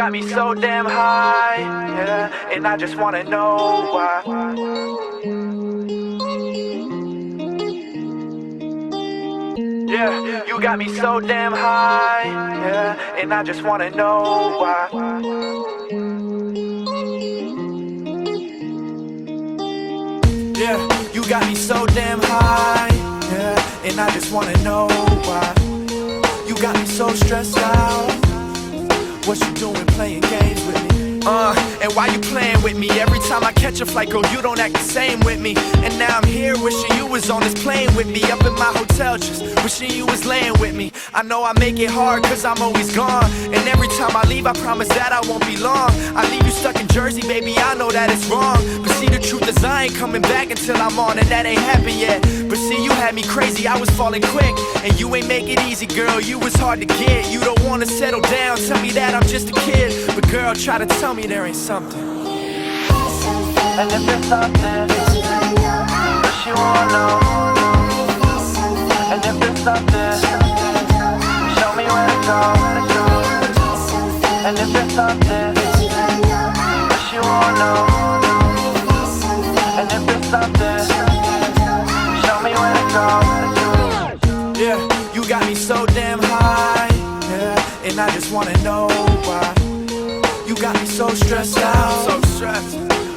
got me so damn high, yeah, and I just wanna know why. Yeah, you got me so damn high, yeah, and I just wanna know why. Yeah, you got me so damn high, yeah, and I just wanna know why. You got me so stressed out. What you doing playing games with me? And why you playing with me? Every time I catch a flight, girl, you don't act the same with me. And now I'm here wishing you was on this plane with me. Up in my hotel, just wishing you was laying with me. I know I make it hard cause I'm always gone, and every time I leave I promise that I won't be long. I leave you stuck in Jersey, baby, I know that it's wrong. But see, the truth is I ain't coming back until I'm on, and that ain't happened yet. But see, you had me crazy, I was falling quick. And you ain't make it easy, girl, you was hard to get. You don't wanna settle down, tell me that I'm just a kid. But girl, try to tell me there ain't something. And if there's something that you wanna know, and if there's something, show me where to go. And if there's something that you wanna know, and if there's something, show me where to go. Yeah, you got me so damn high, yeah, and I just wanna know why. You got me so stressed out, so stressed.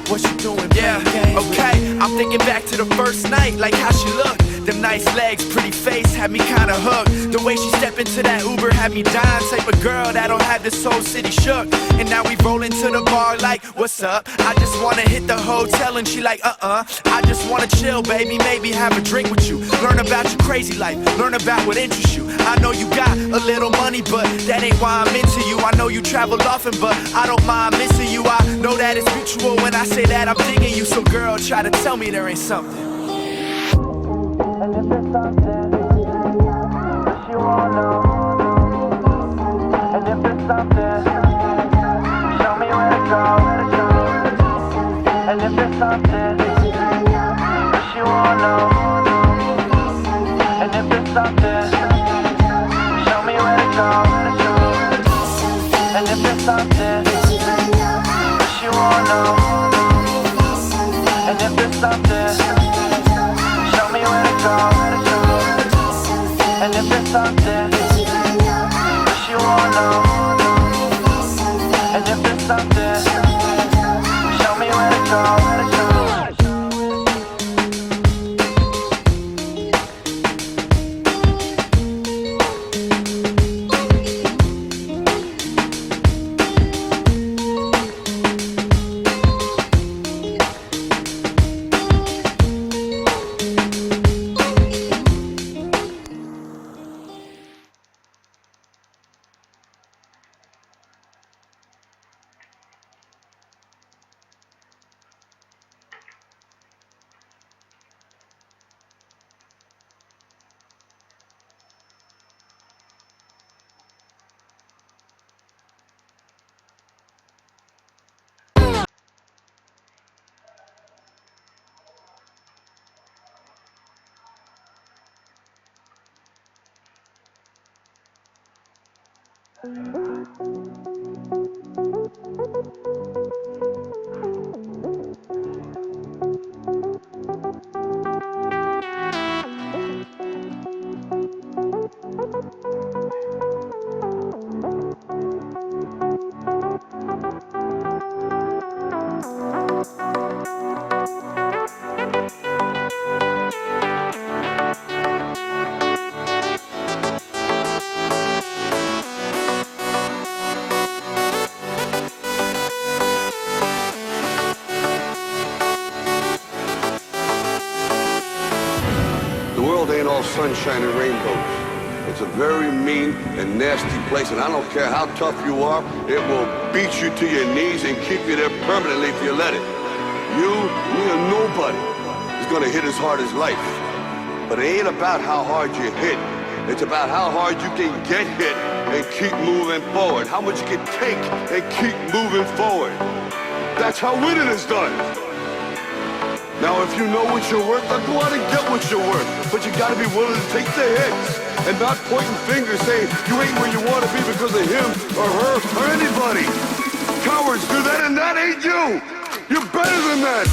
What you doing? Yeah, okay. I'm thinking back to the first night, like how she looked. Them nice legs, pretty face had me kinda hooked. The way she stepped into that Uber had me dying. Type of girl that'll have this whole city shook. And now we roll into the bar like, what's up? I just wanna hit the hotel and she like, I just wanna chill, baby, maybe have a drink with you. Learn about your crazy life, learn about what interests you. I know you got a little money, but that ain't why I'm into you. I know you travel often, but I don't mind missing you. I know that it's mutual when I say that I'm digging you. So girl, try to tell me there ain't something. And if there's something that you wanna know, and if there's something, show me where to go. And if there's something that you wanna know, and if there's something, show me where to go. And if there's something that you wanna know, and if there's something, show me where to go. And if there's something that you wanna know, and if there's something, show me where to go. Ain't all sunshine and rainbows. It's a very mean and nasty place, and I don't care how tough you are, it will beat you to your knees and keep you there permanently if you let it. You, me, or nobody is gonna hit as hard as life. But it ain't about how hard you hit. It's about how hard you can get hit and keep moving forward. How much you can take and keep moving forward. That's how winning is done. Now, if you know what you're worth, then go out and get what you're worth. But you gotta be willing to take the hits and not pointing fingers saying you ain't where you wanna be because of him or her or anybody. cowards do that, and that ain't you. You're better than that.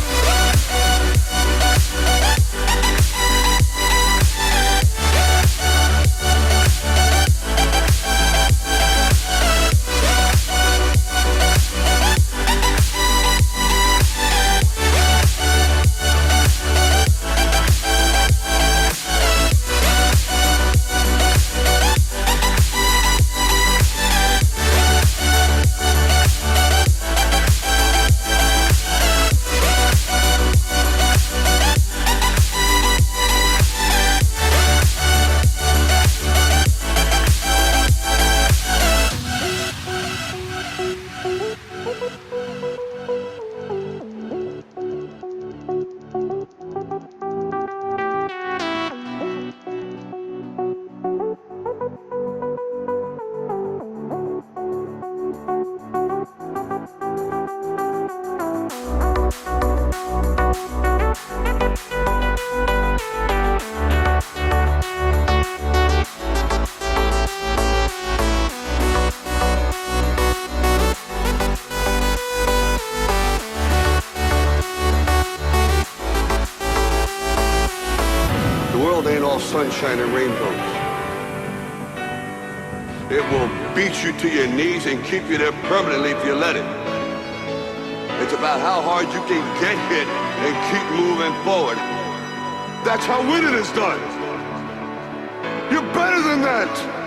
Sunshine and rainbows. It will beat you to your knees and keep you there permanently if you let it. It's about how hard you can get hit and keep moving forward. That's how winning is done. You're better than that.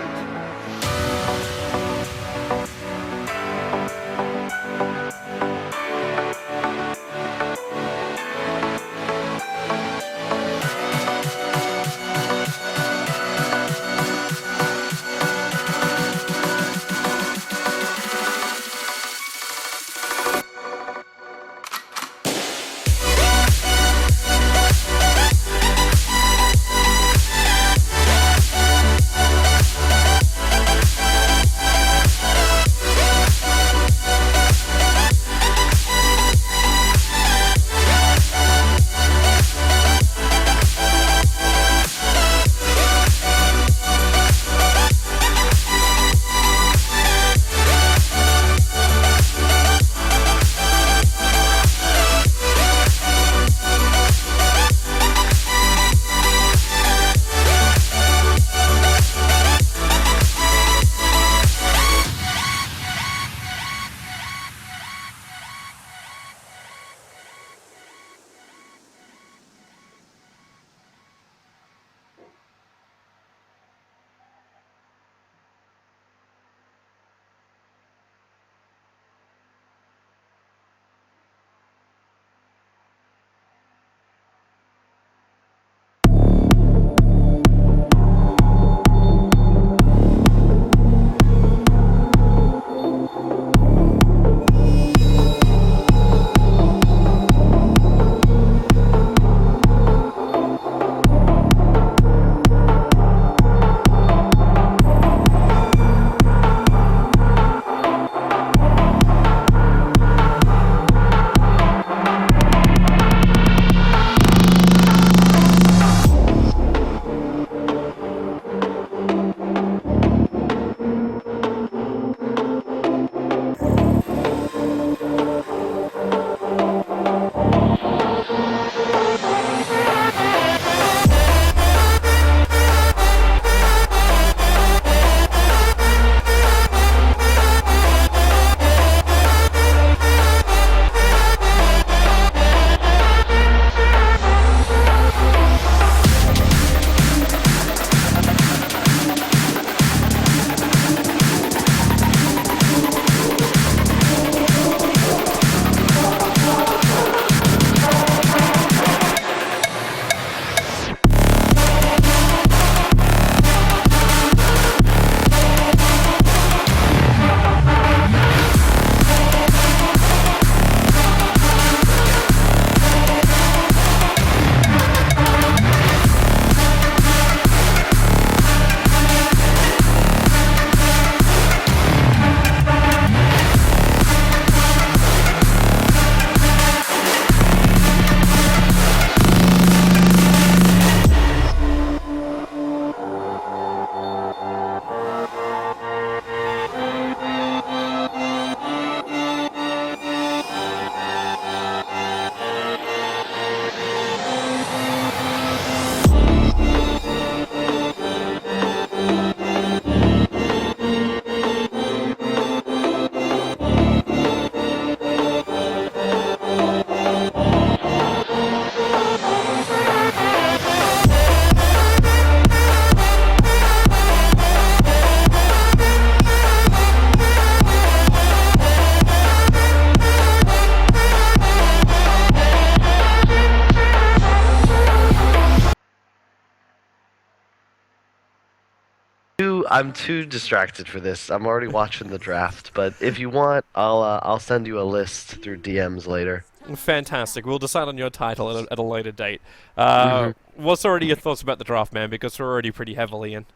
too distracted for this. I'm already watching the draft, but if you want, I'll send you a list through DMs later. Fantastic. We'll decide on your title at a later date. Mm-hmm. What's already your thoughts about the draft, man? Because we're already pretty heavily in.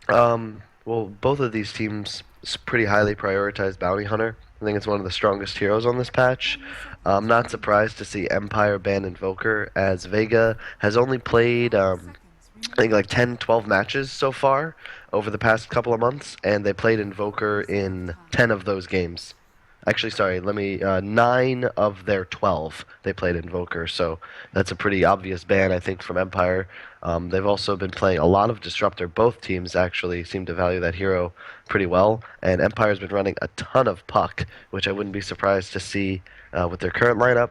Well, both of these teams pretty highly prioritize Bounty Hunter. I think it's one of the strongest heroes on this patch. I'm not surprised to see Empire ban Invoker, as Vega has only played, I think like 10, 12 matches so far over the past couple of months, and they played Invoker in 10 of those games. Actually, sorry, 9 of their 12 they played Invoker, so that's a pretty obvious ban, I think, from Empire. They've also been playing a lot of Disruptor. Both teams actually seem to value that hero pretty well, and Empire's been running a ton of Puck, which I wouldn't be surprised to see with their current lineup.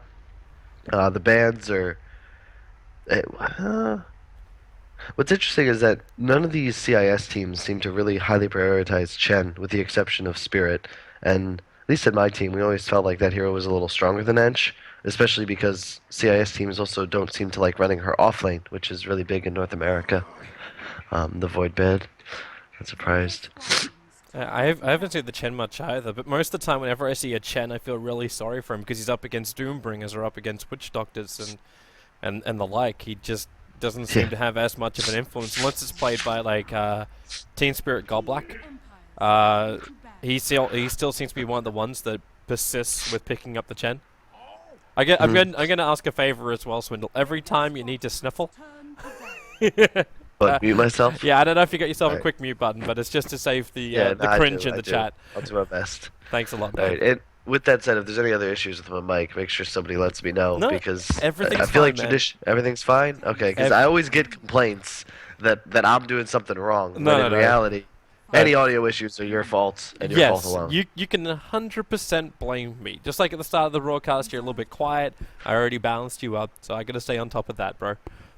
The bans are... What's interesting is that none of these CIS teams seem to really highly prioritize Chen, with the exception of Spirit, and at least in my team, we always felt like that hero was a little stronger than Ench, especially because CIS teams also don't seem to like running her offlane, which is really big in North America. The Void ban. Not surprised. I haven't seen the Chen much either, but most of the time whenever I see a Chen, I feel really sorry for him because he's up against Doombringers or up against Witch Doctors and the like. He just doesn't seem to have as much of an influence unless it's played by like Teen Spirit Godblack. He still seems to be one of the ones that persists with picking up the Chen. I'm going to ask a favor as well, Swindle. Every time you need to sniffle. But mute myself? Yeah, I don't know if you got yourself a quick mute button, but it's just to save the cringe in the chat. I'll do my best. Thanks a lot, All Dave. right, and with that said, if there's any other issues with my mic, make sure somebody lets me know, No, because everything's I feel like fine, man. everything's fine. Okay, because I always get complaints that I'm doing something wrong. No, but in reality, any audio issues are your fault and your fault alone. You can 100% blame me. Just like at the start of the broadcast, you're a little bit quiet. I already balanced you up, so I got to stay on top of that, bro.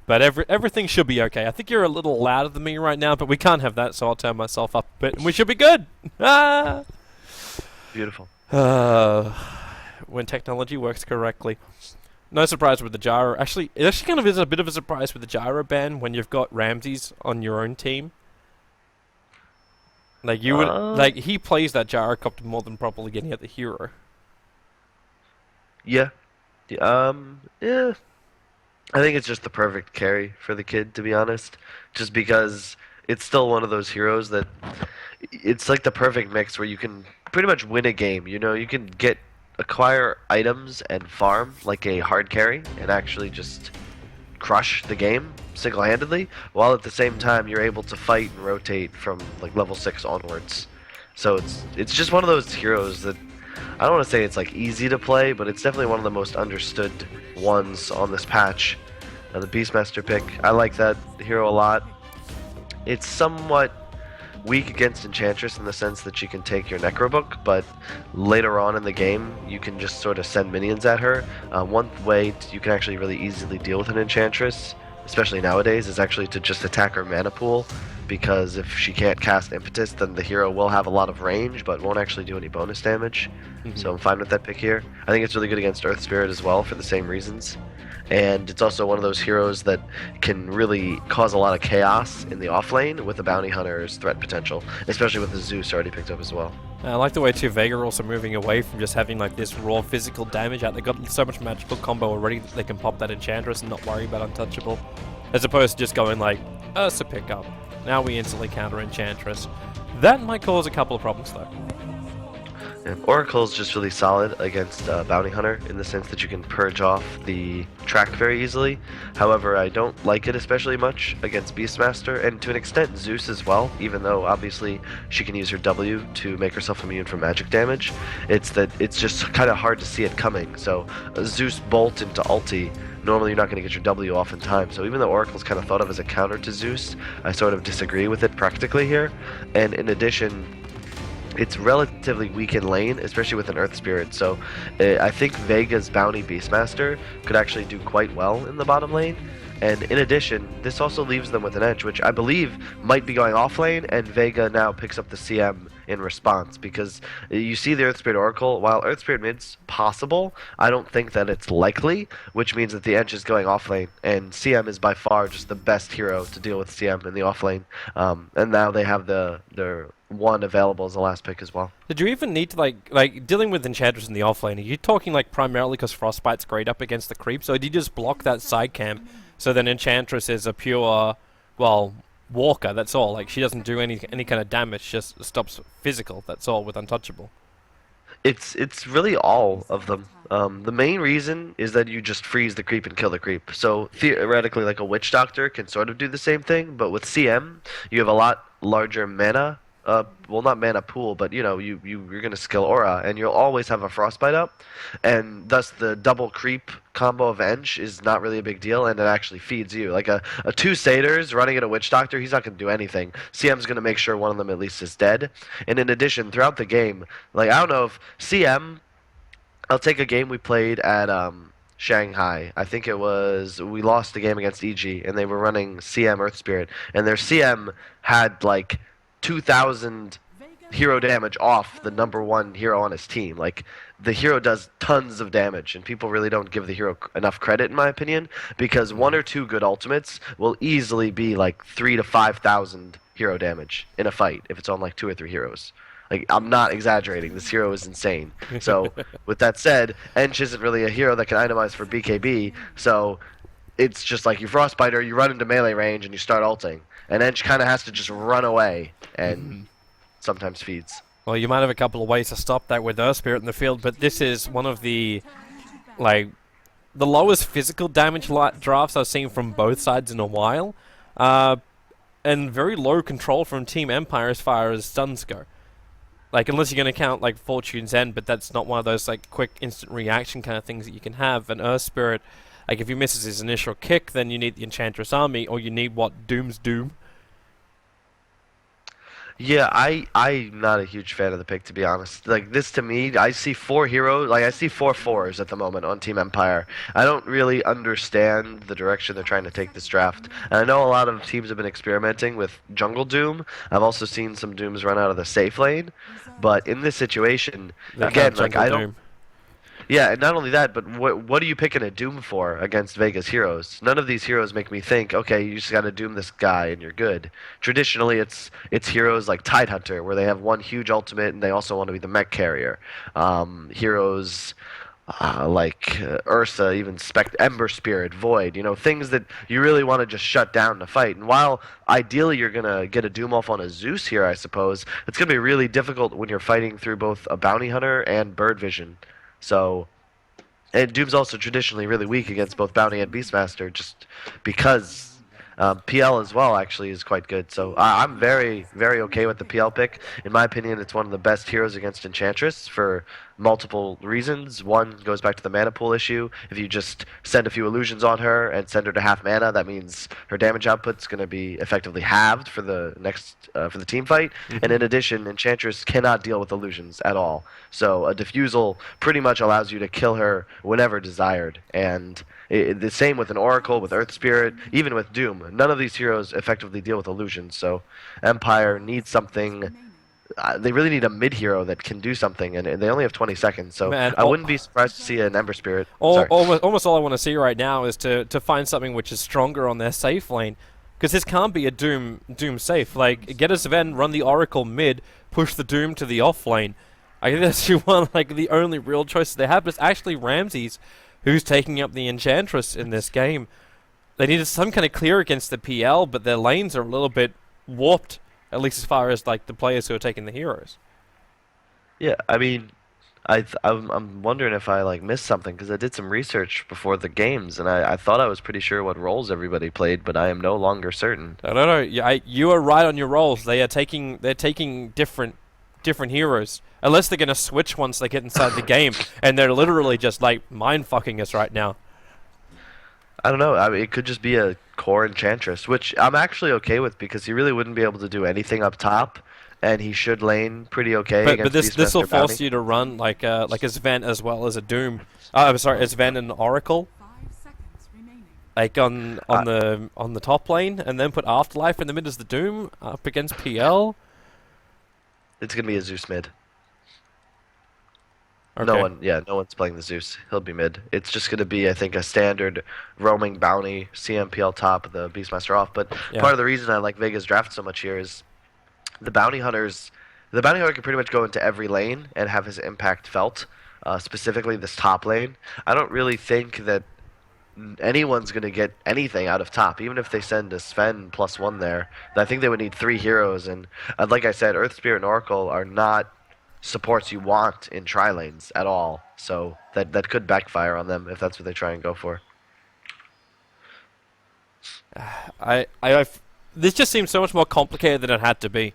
But everything should be okay. I think you're a little louder than me right now, but we can't have that, so I'll turn myself up a bit, and we should be good. Ah! Beautiful. When technology works correctly. No surprise with the gyro. Actually, it actually kind of is a bit of a surprise with the gyro ban when you've got Ramses on your own team. Like you would, like he plays that gyrocopter more than probably any other hero. Yeah. Yeah. I think it's just the perfect carry for the kid, to be honest. Just because it's still one of those heroes that it's like the perfect mix where you can pretty much win a game. You know, you can acquire items and farm like a hard carry and actually just crush the game single-handedly, while at the same time you're able to fight and rotate from like level 6 onwards. So it's just one of those heroes that I don't want to say it's like easy to play, but it's definitely one of the most understood ones on this patch. The Beastmaster pick, I like that hero a lot. It's somewhat weak against Enchantress in the sense that she can take your Necrobook, but later on in the game you can just sort of send minions at her. One way you can actually really easily deal with an Enchantress, especially nowadays, is actually to just attack her mana pool, because if she can't cast Impetus, then the hero will have a lot of range but won't actually do any bonus damage. So I'm fine with that pick here. I think it's really good against Earth Spirit as well for the same reasons. And it's also one of those heroes that can really cause a lot of chaos in the offlane with the Bounty Hunter's threat potential, especially with the Zeus already picked up as well. I like the way too Vega are also moving away from just having like this raw physical damage out. They've got so much magical combo already that they can pop that Enchantress and not worry about Untouchable. As opposed to just going like, Ursa pickup. Now we instantly counter Enchantress. That might cause a couple of problems though. And Oracle's just really solid against Bounty Hunter in the sense that you can purge off the track very easily. However, I don't like it especially much against Beastmaster, and to an extent Zeus as well, even though obviously she can use her W to make herself immune from magic damage. It's just kind of hard to see it coming. So Zeus bolt into ulti, normally you're not going to get your W off in time. So even though Oracle's kind of thought of as a counter to Zeus, I sort of disagree with it practically here. And in addition, it's relatively weak in lane, especially with an Earth Spirit, so I think Vega's Bounty Beastmaster could actually do quite well in the bottom lane, And in addition, this also leaves them with an edge, which I believe might be going off lane, and Vega now picks up the CM in response, because you see the Earth Spirit Oracle. While Earth Spirit mid's possible, I don't think that it's likely, which means that the edge is going off lane, and CM is by far just the best hero to deal with CM in the off lane. And now they have their one available as the last pick as well. Did you even need to like dealing with Enchantress in the offlane? Are you talking like primarily because Frostbite's great up against the creeps, or did you just block that side camp so then Enchantress is a pure, well, walker? That's all. Like she doesn't do any kind of damage, just stops physical. That's all with Untouchable. It's really all of them. The main reason is that you just freeze the creep and kill the creep. So theoretically, like a Witch Doctor can sort of do the same thing, but with CM, you have a lot larger mana. Well, not mana pool, but you know, you're gonna skill aura, and you'll always have a frostbite up, and thus the double creep combo of Ench is not really a big deal, and it actually feeds you. Like a two satyrs running at a witch doctor, he's not gonna do anything. CM's gonna make sure one of them at least is dead, and in addition, throughout the game, like I don't know if CM, I'll take a game we played at Shanghai. I think it was we lost the game against EG, and they were running CM Earth Spirit, and their CM had like 2,000 hero damage off the #1 hero on his team. Like, the hero does tons of damage, and people really don't give the hero enough credit, in my opinion, because 1 or 2 good ultimates will easily be like 3,000 to 5,000 hero damage in a fight if it's on like 2 or 3 heroes. Like, I'm not exaggerating. This hero is insane. So, with that said, Ench isn't really a hero that can itemize for BKB, so it's just like you frostbite her, you run into melee range, and you start ulting. And Ench kind of has to just run away, and sometimes feeds. Well, you might have a couple of ways to stop that with Earth Spirit in the field, but this is one of the, like, the lowest physical damage drafts I've seen from both sides in a while, and very low control from Team Empire as far as stuns go. Like, unless you're going to count, like, Fortune's End, but that's not one of those, like, quick instant reaction kind of things that you can have. And Earth Spirit, like, if he misses his initial kick, then you need the Enchantress Army, or you need, what, Doom's Doom? Yeah, I'm not a huge fan of the pick, to be honest. Like, this to me, I see 4 heroes, like, I see 4 fours at the moment on Team Empire. I don't really understand the direction they're trying to take this draft. And I know a lot of teams have been experimenting with Jungle Doom. I've also seen some Dooms run out of the safe lane. But in this situation, again, like, I don't... Doom. Yeah, and not only that, but what are you picking a Doom for against Vega's heroes? None of these heroes make me think, okay, you just got to Doom this guy and you're good. Traditionally, it's heroes like Tidehunter, where they have one huge ultimate and they also want to be the mech carrier. Heroes like Ursa, even Ember Spirit, Void, you know, things that you really want to just shut down to fight. And while ideally you're going to get a Doom off on a Zeus here, I suppose, it's going to be really difficult when you're fighting through both a Bounty Hunter and Bird Vision. So, and Doom's also traditionally really weak against both Bounty and Beastmaster, just because PL as well actually is quite good. So I'm very, very okay with the PL pick. In my opinion, it's one of the best heroes against Enchantress for multiple reasons. One goes back to the mana pool issue. If you just send a few illusions on her and send her to half mana, that means her damage output's going to be effectively halved for the next for the team fight. And in addition, Enchantress cannot deal with illusions at all. So a Diffusal pretty much allows you to kill her whenever desired. And the same with an Oracle, with Earth Spirit, even with Doom. None of these heroes effectively deal with illusions. So Empire needs something. They really need a mid-hero that can do something, and they only have 20 seconds, so Man, I wouldn't be surprised to see an Ember Spirit. Almost all I want to see right now is to find something which is stronger on their safe lane, because this can't be a Doom safe. Like, get a Sven, run the Oracle mid, push the Doom to the off lane. I think that's like the only real choice they have, but it's actually Ramses who's taking up the Enchantress in this game. They needed some kind of clear against the PL, but their lanes are a little bit warped. At least as far as like the players who are taking the heroes. Yeah, I mean, I'm wondering if I like missed something, because I did some research before the games, and I thought I was pretty sure what roles everybody played, but I am no longer certain. No. You are right on your roles. They're taking different heroes, unless they're gonna switch once they get inside the game, and they're literally just like mind fucking us right now. I don't know. I mean, it could just be a core Enchantress, which I'm actually okay with, because he really wouldn't be able to do anything up top, and he should lane pretty okay against this will Beastmaster force Bounty. you to run like a Sven as well as a Doom. I'm sorry, a Sven and Oracle. 5 seconds remaining. like on the top lane, and then put Afterlife in the mid as the Doom up against PL. It's gonna be a Zeus mid. Okay. No one's playing the Zeus. He'll be mid. It's just gonna be, I think, a standard roaming bounty, CMPL top, the Beastmaster off. But Yeah. part of the reason I like Vega's draft so much here is the bounty hunters. The bounty hunter can pretty much go into every lane and have his impact felt. Specifically, this top lane. I don't really think that anyone's going to get anything out of top, even if they send a Sven +1 there. I think they would need 3 heroes, and like I said, Earth Spirit and Oracle are not supports you want in tri lanes at all. So that could backfire on them if that's what they try and go for. This just seems so much more complicated than it had to be.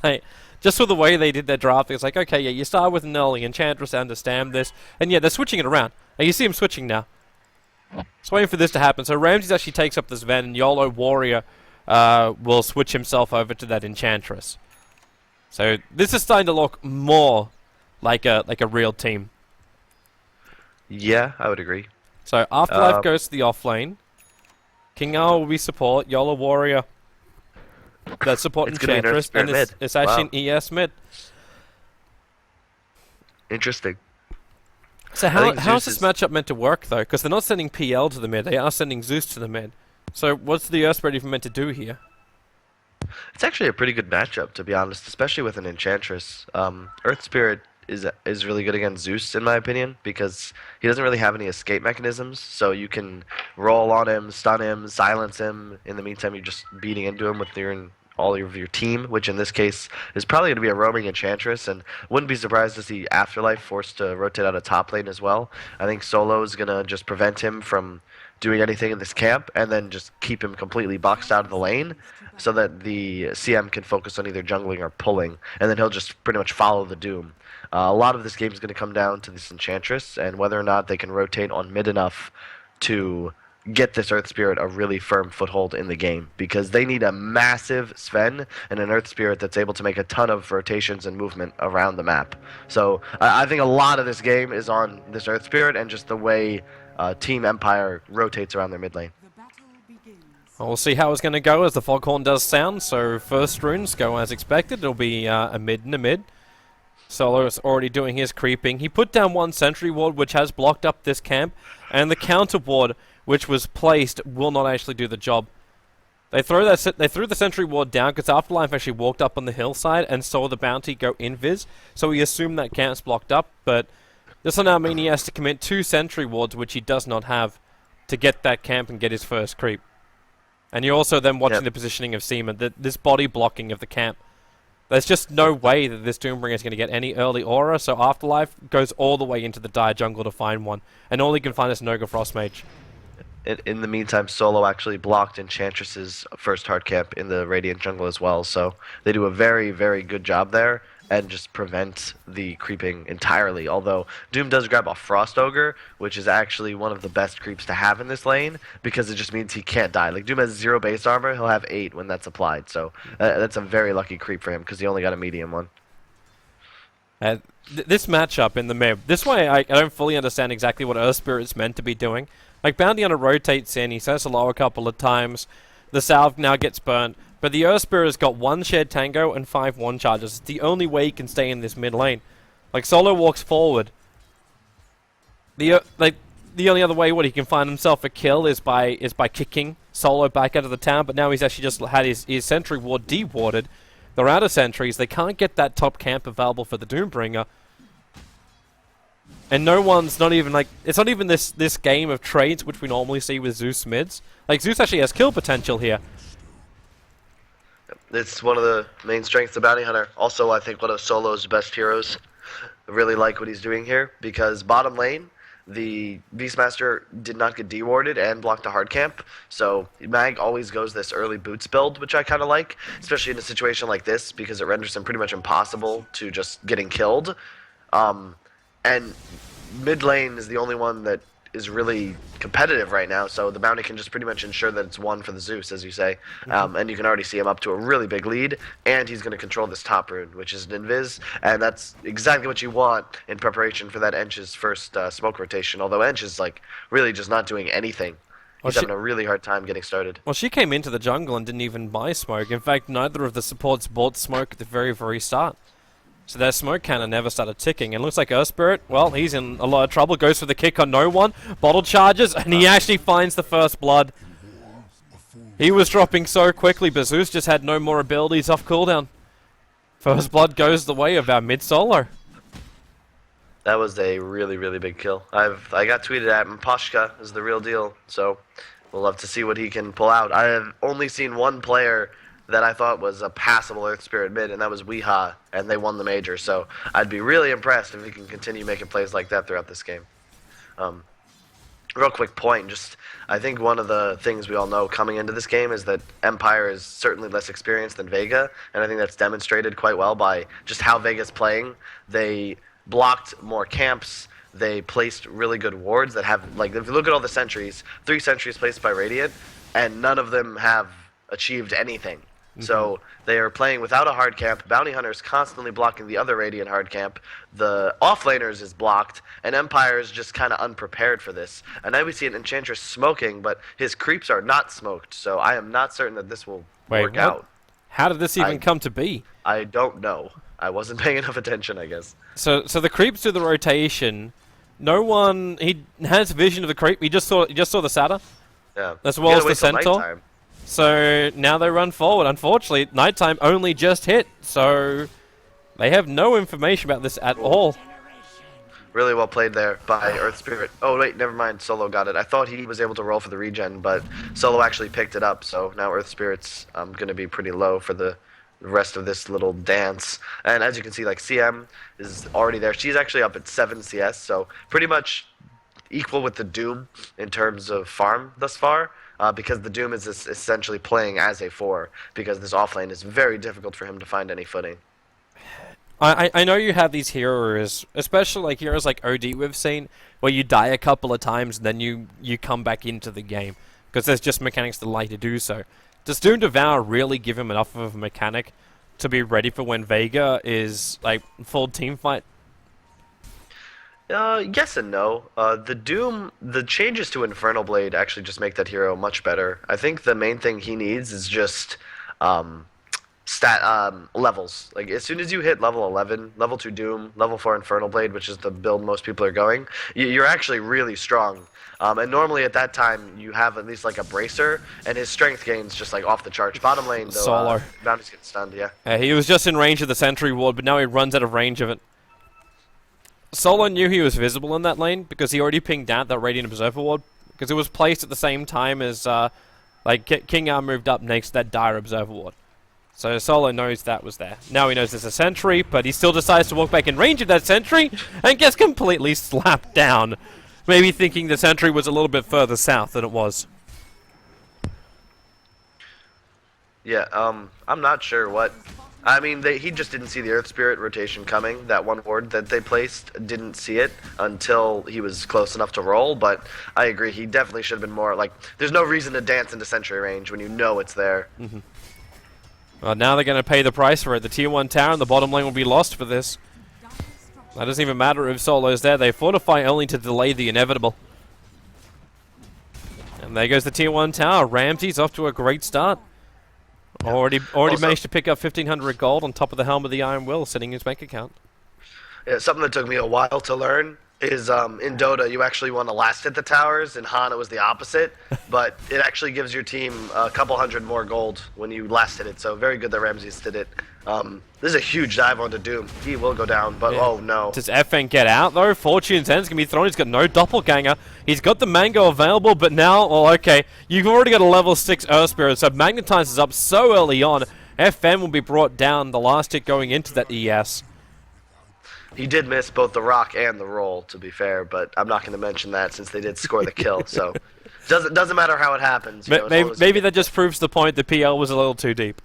Like, just with the way they did their draft, it's like, okay, yeah, you start with an early Enchantress, I understand this, and yeah, they're switching it around. And you see them switching now. Just waiting for this to happen. So Ramses actually takes up this Ven, and YOLO Warrior will switch himself over to that Enchantress. So this is starting to look more like a real team. Yeah, I would agree. So Afterlife goes to the off lane. King Owl will be support. YOLO Warrior, that's support It's gonna be an Earth Enchantress, Spirit and mid. it's actually Wow. an ES mid. Interesting. So I think how's Zeus this matchup meant to work though? Because they're not sending PL to the mid; they are sending Zeus to the mid. So what's the Earth Spirit even meant to do here? It's actually a pretty good matchup, to be honest, especially with an Enchantress. Earth Spirit is really good against Zeus, in my opinion, because he doesn't really have any escape mechanisms. So you can roll on him, stun him, silence him. In the meantime, you're just beating into him with all of your team, which in this case is probably going to be a roaming Enchantress, and wouldn't be surprised to see Afterlife forced to rotate out of top lane as well. I think Solo is going to just prevent him from doing anything in this camp, and then just keep him completely boxed out of the lane, so that the CM can focus on either jungling or pulling, and then he'll just pretty much follow the Doom. A lot of this game is going to come down to this Enchantress, and whether or not they can rotate on mid enough to get this Earth Spirit a really firm foothold in the game, because they need a massive Sven and an Earth Spirit that's able to make a ton of rotations and movement around the map. So I think a lot of this game is on this Earth Spirit and just the way Team Empire rotates around their mid lane. Well, we'll see how it's going to go as the foghorn does sound. So first runes go as expected. It'll be a mid and a mid. Solo's already doing his creeping. He put down one sentry ward, which has blocked up this camp, and the counter ward, which was placed, will not actually do the job. They threw the sentry ward down because Afterlife actually walked up on the hillside and saw the bounty go invis, so he assumed that camp's blocked up, but this will now mean he has to commit 2 sentry wards, which he does not have, to get that camp and get his first creep. And you're also then watching the positioning of Seaman, this body blocking of the camp. There's just no way that this Doombringer is going to get any early aura, so Afterlife goes all the way into the dire jungle to find one, and all he can find is Noga Frostmage. In the meantime, Solo actually blocked Enchantress's first hard camp in the Radiant jungle as well, so they do a very, very good job there and just prevent the creeping entirely. Although Doom does grab a Frost Ogre, which is actually one of the best creeps to have in this lane, because it just means he can't die. Like, Doom has 0 base armor, he'll have 8 when that's applied, so that's a very lucky creep for him, because he only got a medium one. This matchup in the mid, this way I don't fully understand exactly what Earth Spirit's meant to be doing. Like, Bounty Hunter rotates in, he says hello a couple of times, the Salve now gets burnt, but the Earth Spirit has got 1 shared tango and 5 1 charges. It's the only way he can stay in this mid lane. Like, Solo walks forward. The only other way he can find himself a kill is by kicking Solo back out of the town, but now he's actually just had his sentry ward de-warded. They're out of sentries, they can't get that top camp available for the Doombringer. And no one's not even like, it's not even this game of trades which we normally see with Zeus mids. Like, Zeus actually has kill potential here. It's one of the main strengths of Bounty Hunter. Also, I think one of Solo's best heroes. I really like what he's doing here, because bottom lane, the Beastmaster did not get dewarded and blocked a hard camp, so Mag always goes this early boots build, which I kind of like, especially in a situation like this, because it renders him pretty much impossible to just getting killed. And mid lane is the only one that is really competitive right now, so the bounty can just pretty much ensure that it's one for the Zeus, as you say. And you can already see him up to a really big lead, and he's going to control this top rune, which is an invis, and that's exactly what you want in preparation for that Ench's first smoke rotation, although Ench is like really just not doing anything He's having a really hard time getting started. Well, she came into the jungle and didn't even buy smoke. In fact, neither of the supports bought smoke at the very, very start. So their smoke counter never started ticking. And looks like Earth Spirit, well, he's in a lot of trouble. Goes for the kick on no one. Bottle charges, and he actually finds the first blood. He was dropping so quickly, but Zeus just had no more abilities off cooldown. First blood goes the way of our mid-solo. That was a really, really big kill. I got tweeted at, and Pashka is the real deal, so we'll love to see what he can pull out. I have only seen one player that I thought was a passable Earth Spirit mid, and that was Weeha, and they won the major, so I'd be really impressed if he can continue making plays like that throughout this game. Real quick point, just I think one of the things we all know coming into this game is that Empire is certainly less experienced than Vega, and I think that's demonstrated quite well by just how Vega's playing. They blocked more camps, they placed really good wards that have, like, if you look at all the sentries, 3 sentries placed by Radiant, and none of them have achieved anything. So they are playing without a hard camp. Bounty Hunter's constantly blocking the other Radiant hard camp. The offlaners is blocked, and Empire is just kind of unprepared for this. And now we see an Enchantress smoking, but his creeps are not smoked, so I am not certain that this will work out. How did this even come to be? I don't know. I wasn't paying enough attention, I guess. So the creeps do the rotation. No one... He has vision of the creep. He just saw the Satyr. Yeah. As well as the Centaur. Nighttime. So now they run forward. Unfortunately, nighttime only just hit, so they have no information about this at all. Really well played there by Earth Spirit. Oh wait, never mind. Solo got it. I thought he was able to roll for the regen, but Solo actually picked it up. So now Earth Spirit's going to be pretty low for the rest of this little dance. And as you can see, like CM is already there. She's actually up at 7 CS, so pretty much equal with the Doom in terms of farm thus far. Because the Doom is essentially playing as a 4, because this offlane is very difficult for him to find any footing. I know you have these heroes, especially like heroes like OD we've seen, where you die a couple of times and then you come back into the game, because there's just mechanics that allow you to do so. Does Doom Devour really give him enough of a mechanic to be ready for when Vega is like full team fight? Yes and no. The changes to Infernal Blade actually just make that hero much better. I think the main thing he needs is just levels. Like as soon as you hit level 11, level 2 Doom, level 4 Infernal Blade, which is the build most people are going, you're actually really strong. And normally at that time you have at least like a bracer, and his strength gains just like off the charts. Bottom lane though, Solo. Bounty's getting stunned. Yeah. He was just in range of the sentry ward, but now he runs out of range of it. Solo knew he was visible in that lane because he already pinged out that Radiant Observer ward, because it was placed at the same time as King R moved up next to that Dire Observer ward. So Solo knows that was there. Now he knows there's a sentry, but he still decides to walk back in range of that sentry and gets completely slapped down. Maybe thinking the sentry was a little bit further south than it was. Yeah, I'm not sure what... I mean, he just didn't see the Earth Spirit rotation coming. That one ward that they placed didn't see it until he was close enough to roll, but I agree, he definitely should have been more, like, there's no reason to dance into sentry range when you know it's there. Well, now they're going to pay the price for it. The tier 1 tower and the bottom lane will be lost for this. That doesn't even matter if Solo's there. They fortify only to delay the inevitable. And there goes the tier 1 tower. Ramsey's off to a great start. Already managed to pick up 1,500 gold on top of the Helm of the Iron Will sitting in his bank account. Yeah, something that took me a while to learn is in Dota you actually want to last hit the towers. In Han it was the opposite, but it actually gives your team a couple hundred more gold when you last hit it, so very good that Ramses did it. This is a huge dive onto Doom. He will go down, but oh no. Does FN get out though? Fortune's End's going to be thrown. He's got no doppelganger. He's got the Mango available, but now, well, okay, you've already got a level 6 Earth Spirit, so Magnetize is up so early on. FN will be brought down, the last hit going into that ES. He did miss both the rock and the roll, to be fair, but I'm not going to mention that since they did score the kill, so doesn't matter how it happens. You know, maybe that just proves the point that PL was a little too deep.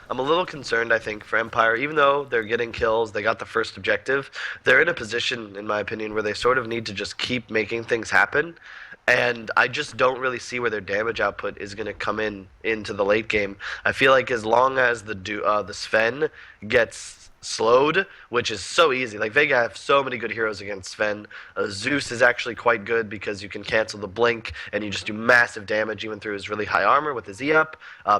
I'm a little concerned, I think, for Empire. Even though they're getting kills, they got the first objective, they're in a position, in my opinion, where they sort of need to just keep making things happen. And I just don't really see where their damage output is going to come into the late game. I feel like as long as the Sven gets slowed, which is so easy. Like Vega have so many good heroes against Sven. Zeus is actually quite good because you can cancel the blink and you just do massive damage even through his really high armor with his E up.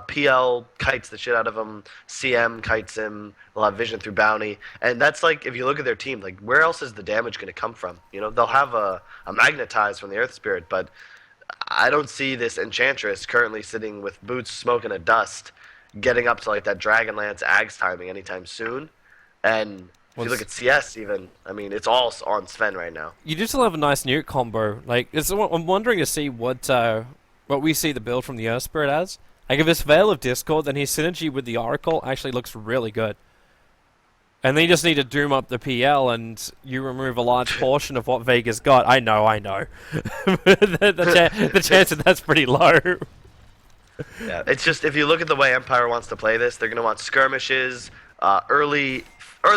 PL kites the shit out of him. CM kites him. They'll have vision through bounty, and that's like if you look at their team, like where else is the damage going to come from? You know, they'll have a magnetize from the Earth Spirit, but I don't see this Enchantress currently sitting with boots smoking a dust, getting up to like that Dragonlance Ags timing anytime soon. And if you look at CS even, I mean, it's all on Sven right now. You do still have a nice nuke combo. Like, I'm wondering to see what we see the build from the Earth Spirit as. Like, if it's Veil of Discord, then his synergy with the Oracle actually looks really good. And then you just need to doom up the PL, and you remove a large portion of what Vega's got. I know. the chance of that's pretty low. Yeah, it's just if you look at the way Empire wants to play this, they're going to want skirmishes, early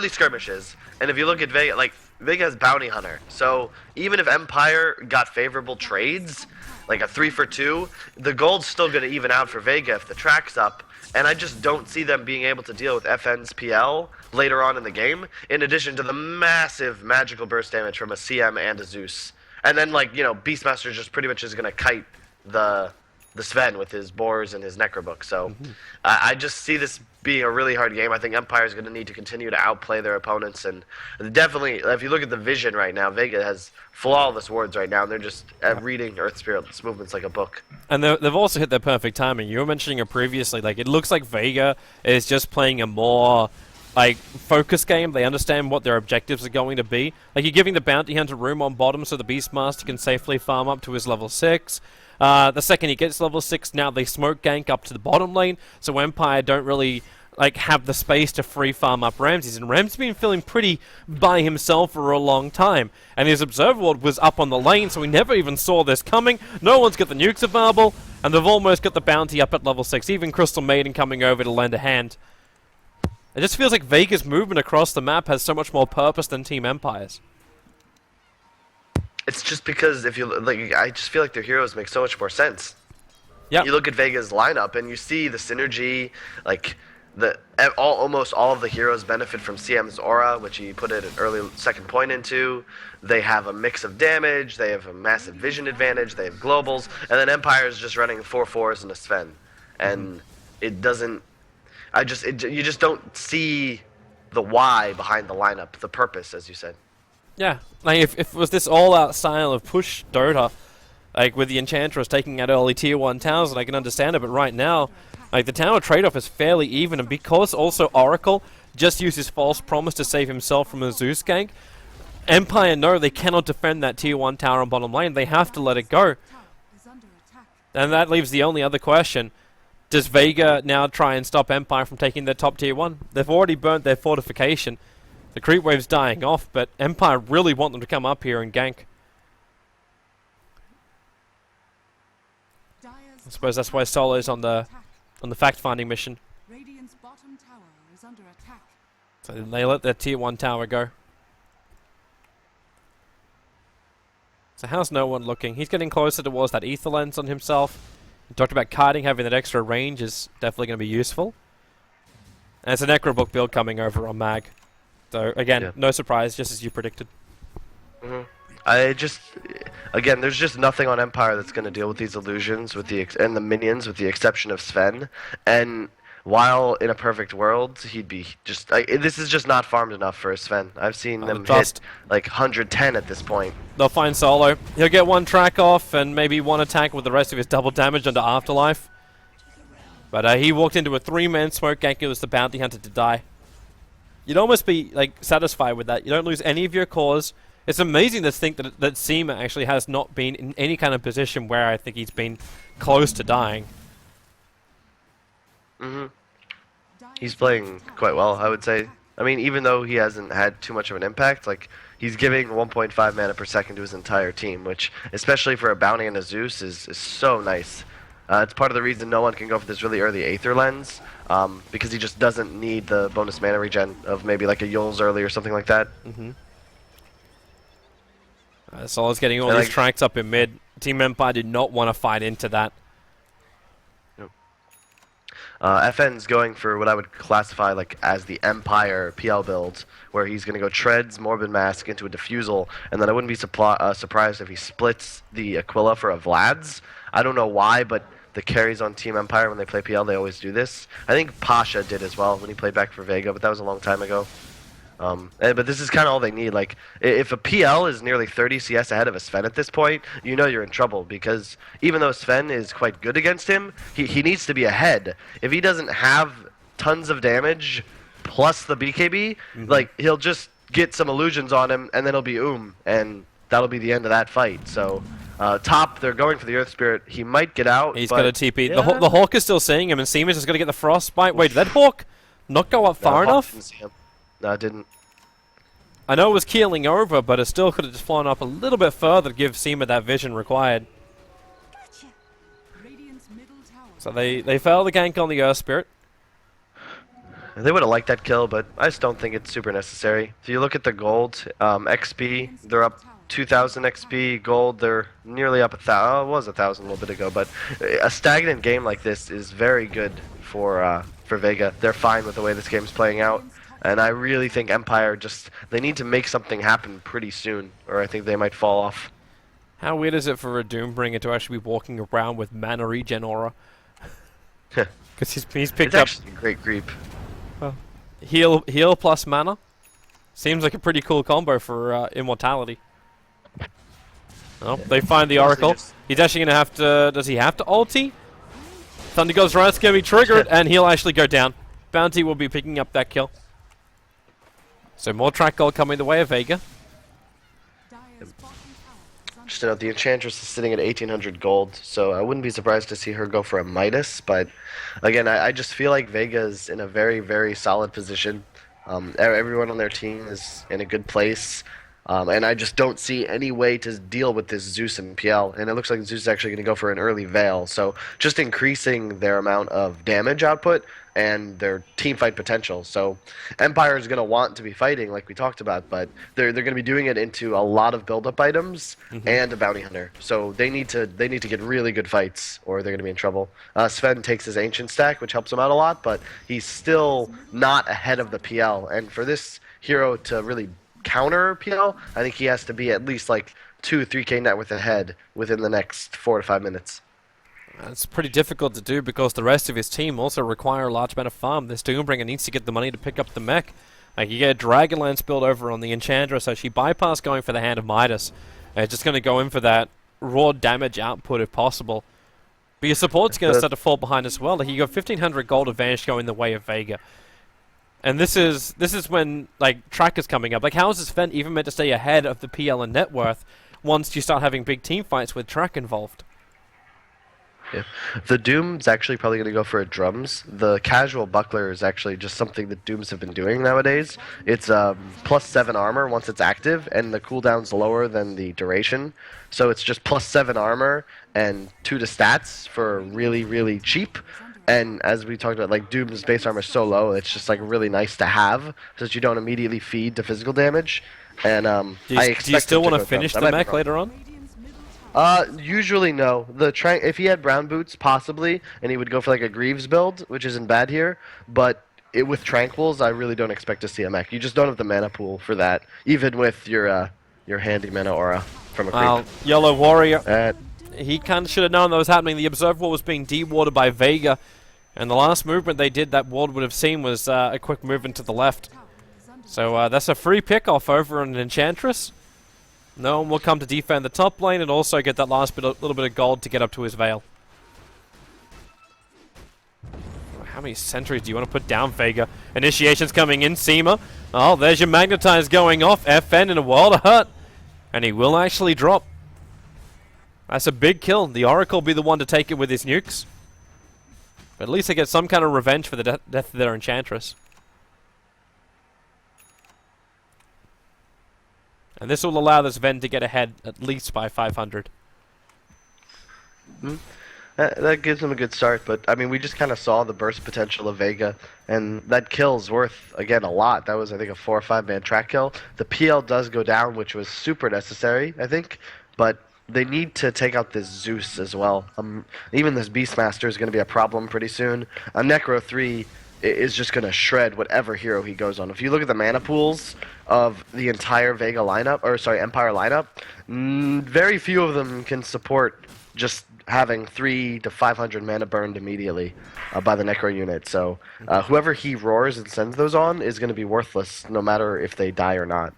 skirmishes. And if you look at Vega, like Vega has Bounty Hunter, so even if Empire got favorable trades, like a 3-for-2, the gold's still going to even out for Vega if the track's up. And I just don't see them being able to deal with FN's PL later on in the game, in addition to the massive magical burst damage from a CM and a Zeus. And then, like, you know, Beastmaster just pretty much is going to kite the Sven with his Boars and his Necrobook. So I just see this being a really hard game. I think Empire is going to need to continue to outplay their opponents. And definitely, if you look at the vision right now, Vega has flawless wards right now, and they're just reading Earth Spirit's movements like a book. And they've also hit their perfect timing. You were mentioning it previously. Like, it looks like Vega is just playing a more like focus game. They understand what their objectives are going to be. Like, you're giving the Bounty Hunter room on bottom so the Beastmaster can safely farm up to his level 6. The second he gets level 6, now they smoke gank up to the bottom lane, so Empire don't really like have the space to free farm up Ramses, and Ram's been feeling pretty by himself for a long time, and his Observer Ward was up on the lane, so we never even saw this coming. No one's got the nukes available, and they've almost got the bounty up at level 6, even Crystal Maiden coming over to lend a hand. It just feels like Vega's movement across the map has so much more purpose than Team Empire's. it's just because if you like, I just feel like their heroes make so much more sense. Yeah. You look at Vega's lineup and you see the synergy, like almost all of the heroes benefit from CM's aura, which he put an early second point into. They have a mix of damage, they have a massive vision advantage, they have globals, and then Empire is just running 4/4s and a Sven. And it doesn't, you just don't see the why behind the lineup, the purpose, as you said. Yeah, like if it was this all-out style of push Dota, like with the Enchantress taking out early tier 1 towers, and I can understand it, but right now, like the tower trade-off is fairly even, and because also Oracle just uses False Promise to save himself from a Zeus gank, Empire know they cannot defend that tier 1 tower on bottom lane, they have to let it go. And that leaves the only other question. Does Vega now try and stop Empire from taking their top tier 1? They've already burnt their fortification. The creep wave's dying off, but Empire really want them to come up here and gank. I suppose that's why Solo's on the fact-finding mission. So they let their tier 1 tower go. So how's no one looking? He's getting closer towards that ether lens on himself. We talked about kiting, having that extra range is definitely going to be useful. And it's a Necrobook build coming over on Mag. So again, no surprise, just as you predicted. Again, there's just nothing on Empire that's going to deal with these illusions and the minions, with the exception of Sven. And while in a perfect world, he'd be just this is just not farmed enough for a Sven. I've seen them hit like 110 at this point. They'll find Solo. He'll get one track off and maybe one attack with the rest of his double damage under Afterlife. But he walked into a 3-man smoke gank. It was the Bounty Hunter to die. You'd almost be like satisfied with that. You don't lose any of your cores. It's amazing to think that Seema actually has not been in any kind of position where I think he's been close to dying. He's playing quite well, I would say. I mean, even though he hasn't had too much of an impact, like he's giving 1.5 mana per second to his entire team, which, especially for a Bounty and a Zeus, is so nice. It's part of the reason no one can go for this really early Aether Lens, because he just doesn't need the bonus mana regen of maybe like a Yule's early or something like that. Solo's getting all these tracks up in mid. Team Empire did not want to fight into that. FN's going for what I would classify like as the Empire PL build, where he's going to go Treads, Morbid Mask into a Diffusal, and then I wouldn't be surprised if he splits the Aquila for a Vlad's. I don't know why, but the carries on Team Empire when they play PL, they always do this. I think Pasha did as well when he played back for Vega, but that was a long time ago. But this is kind of all they need. Like, if a PL is nearly 30 CS ahead of a Sven at this point, you know you're in trouble, because even though Sven is quite good against him, he needs to be ahead. If he doesn't have tons of damage plus the BKB, like, he'll just get some illusions on him, and then he'll be and that'll be the end of that fight. So, top, they're going for the Earth Spirit. He might get out. He's but got a TP. yeah. The Hawk is still seeing him, and Seamus is going to get the Frostbite. Wait, did that Hawk not go up far Hawk enough? didn't see him. No, it didn't. I know it was keeling over, but it still could have just flown up a little bit further to give Seema that vision required. So they fail the gank on the Earth Spirit. They would have liked that kill, but I just don't think it's super necessary. If you look at the gold, XP, they're up 2,000 XP. Gold, they're nearly up 1,000. Oh, it was 1,000 a little bit ago, but a stagnant game like this is very good for Vega. They're fine with the way this game's playing out. And I really think Empire they need to make something happen pretty soon, or I think they might fall off. How weird is it for a Doombringer to actually be walking around with mana regen aura? Because he's picked It's up actually a great creep. heal plus mana. Seems like a pretty cool combo for immortality. Oh, they find the Oracle. He's actually going to have to... Does he have to ulti? Thunder God's Wrath's going to be triggered, and he'll actually go down. Bounty will be picking up that kill. So more track gold coming the way of Vega. Just to note, the Enchantress is sitting at 1,800 gold, so I wouldn't be surprised to see her go for a Midas, but again, I just feel like Vega's in a very, very solid position. Everyone on their team is in a good place, and I just don't see any way to deal with this Zeus and PL, and it looks like Zeus is actually going to go for an early Veil, so just increasing their amount of damage output and their team fight potential. So Empire is going to want to be fighting like we talked about, but they're going to be doing it into a lot of build-up items and a bounty hunter. So they need to get really good fights, or they're going to be in trouble. Sven takes his ancient stack, which helps him out a lot, but he's still not ahead of the PL. And for this hero to really counter PL, I think he has to be at least like 2-3k net worth ahead within the next 4 to 5 minutes. It's pretty difficult to do because the rest of his team also require a large amount of farm. This Doombringer needs to get the money to pick up the mech. Like, you get Dragonlance build over on the Enchantress, so she bypassed going for the Hand of Midas. Just going to go in for that raw damage output if possible. But your support's going to start to fall behind as well. Like, you got 1,500 gold advantage going the way of Vega. And this is when, like, track is coming up. Like, how is this event even meant to stay ahead of the PL and net worth once you start having big team fights with track involved? Yeah. The Doom's actually probably going to go for a drums. The casual buckler is actually just something that Dooms have been doing nowadays. It's +7 armor once it's active, and the cooldown's lower than the duration. So it's just +7 armor and 2 to stats for really, really cheap. And as we talked about, like, Doom's base armor is so low, it's just like really nice to have, so that you don't immediately feed to physical damage. And do you still want to finish the mech later on? Usually no. If he had brown boots, possibly, and he would go for like a Greaves build, which isn't bad here, but with Tranquils, I really don't expect to see a mech. You just don't have the mana pool for that, even with your handy mana aura from a creep. Yellow Warrior, he kind of should have known that was happening. The Observer Ward was being dewatered by Vega, and the last movement they did that Ward would have seen was a quick movement to the left. So that's a free pick-off over an Enchantress. No one will come to defend the top lane and also get that last little bit of gold to get up to his Veil. How many sentries do you want to put down, Vega? Initiation's coming in, Seema. Oh, there's your Magnetize going off. FN in a world of hurt. And he will actually drop. That's a big kill. The Oracle will be the one to take it with his nukes. But at least they get some kind of revenge for the death of their Enchantress. And this will allow this Ven to get ahead at least by 500. That gives him a good start, but I mean, we just kind of saw the burst potential of Vega, and that kill's worth, again, a lot. That was, I think, a 4 or 5 man track kill. The PL does go down, which was super necessary, I think, but they need to take out this Zeus as well. Even this Beastmaster is going to be a problem pretty soon. A Necro 3 is just going to shred whatever hero he goes on. If you look at the mana pools of the entire Vega lineup, or sorry, Empire lineup, very few of them can support just having 3 to 500 mana burned immediately by the Necro unit. So whoever he roars and sends those on is going to be worthless no matter if they die or not.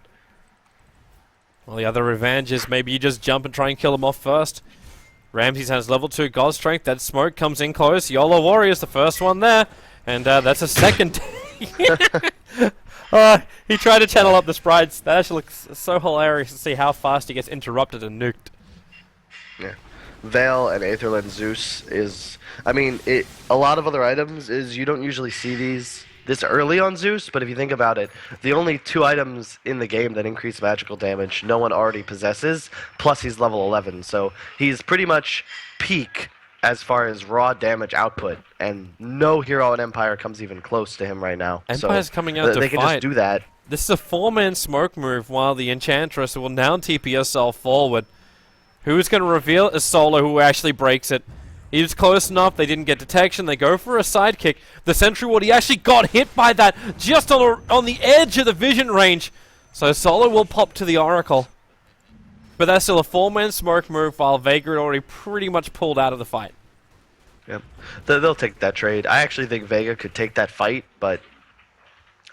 Well, the other revenge is maybe you just jump and try and kill him off first. Ramses has level 2 God Strength. That smoke comes in close. YOLO Warrior's the first one there. And that's a second. He tried to channel up the sprites. That actually looks so hilarious to see how fast he gets interrupted and nuked. Yeah. Veil and Aetherland Zeus is... I mean, a lot of other items is you don't usually see these this early on Zeus, but if you think about it, the only 2 items in the game that increase magical damage no one already possesses, plus he's level 11, so he's pretty much peak as far as raw damage output, and no hero in Empire comes even close to him right now. Empire's so coming out to they can fight. just do that. This is a 4-man smoke move while the Enchantress will now TP herself forward. Who's going to reveal it is Solo, who actually breaks it. He was close enough, they didn't get detection, they go for a sidekick. The Sentry Ward, he actually got hit by that just on the edge of the vision range. So Solo will pop to the Oracle. But that's still a 4-man smoke move while Vega had already pretty much pulled out of the fight. Yep. They'll take that trade. I actually think Vega could take that fight, but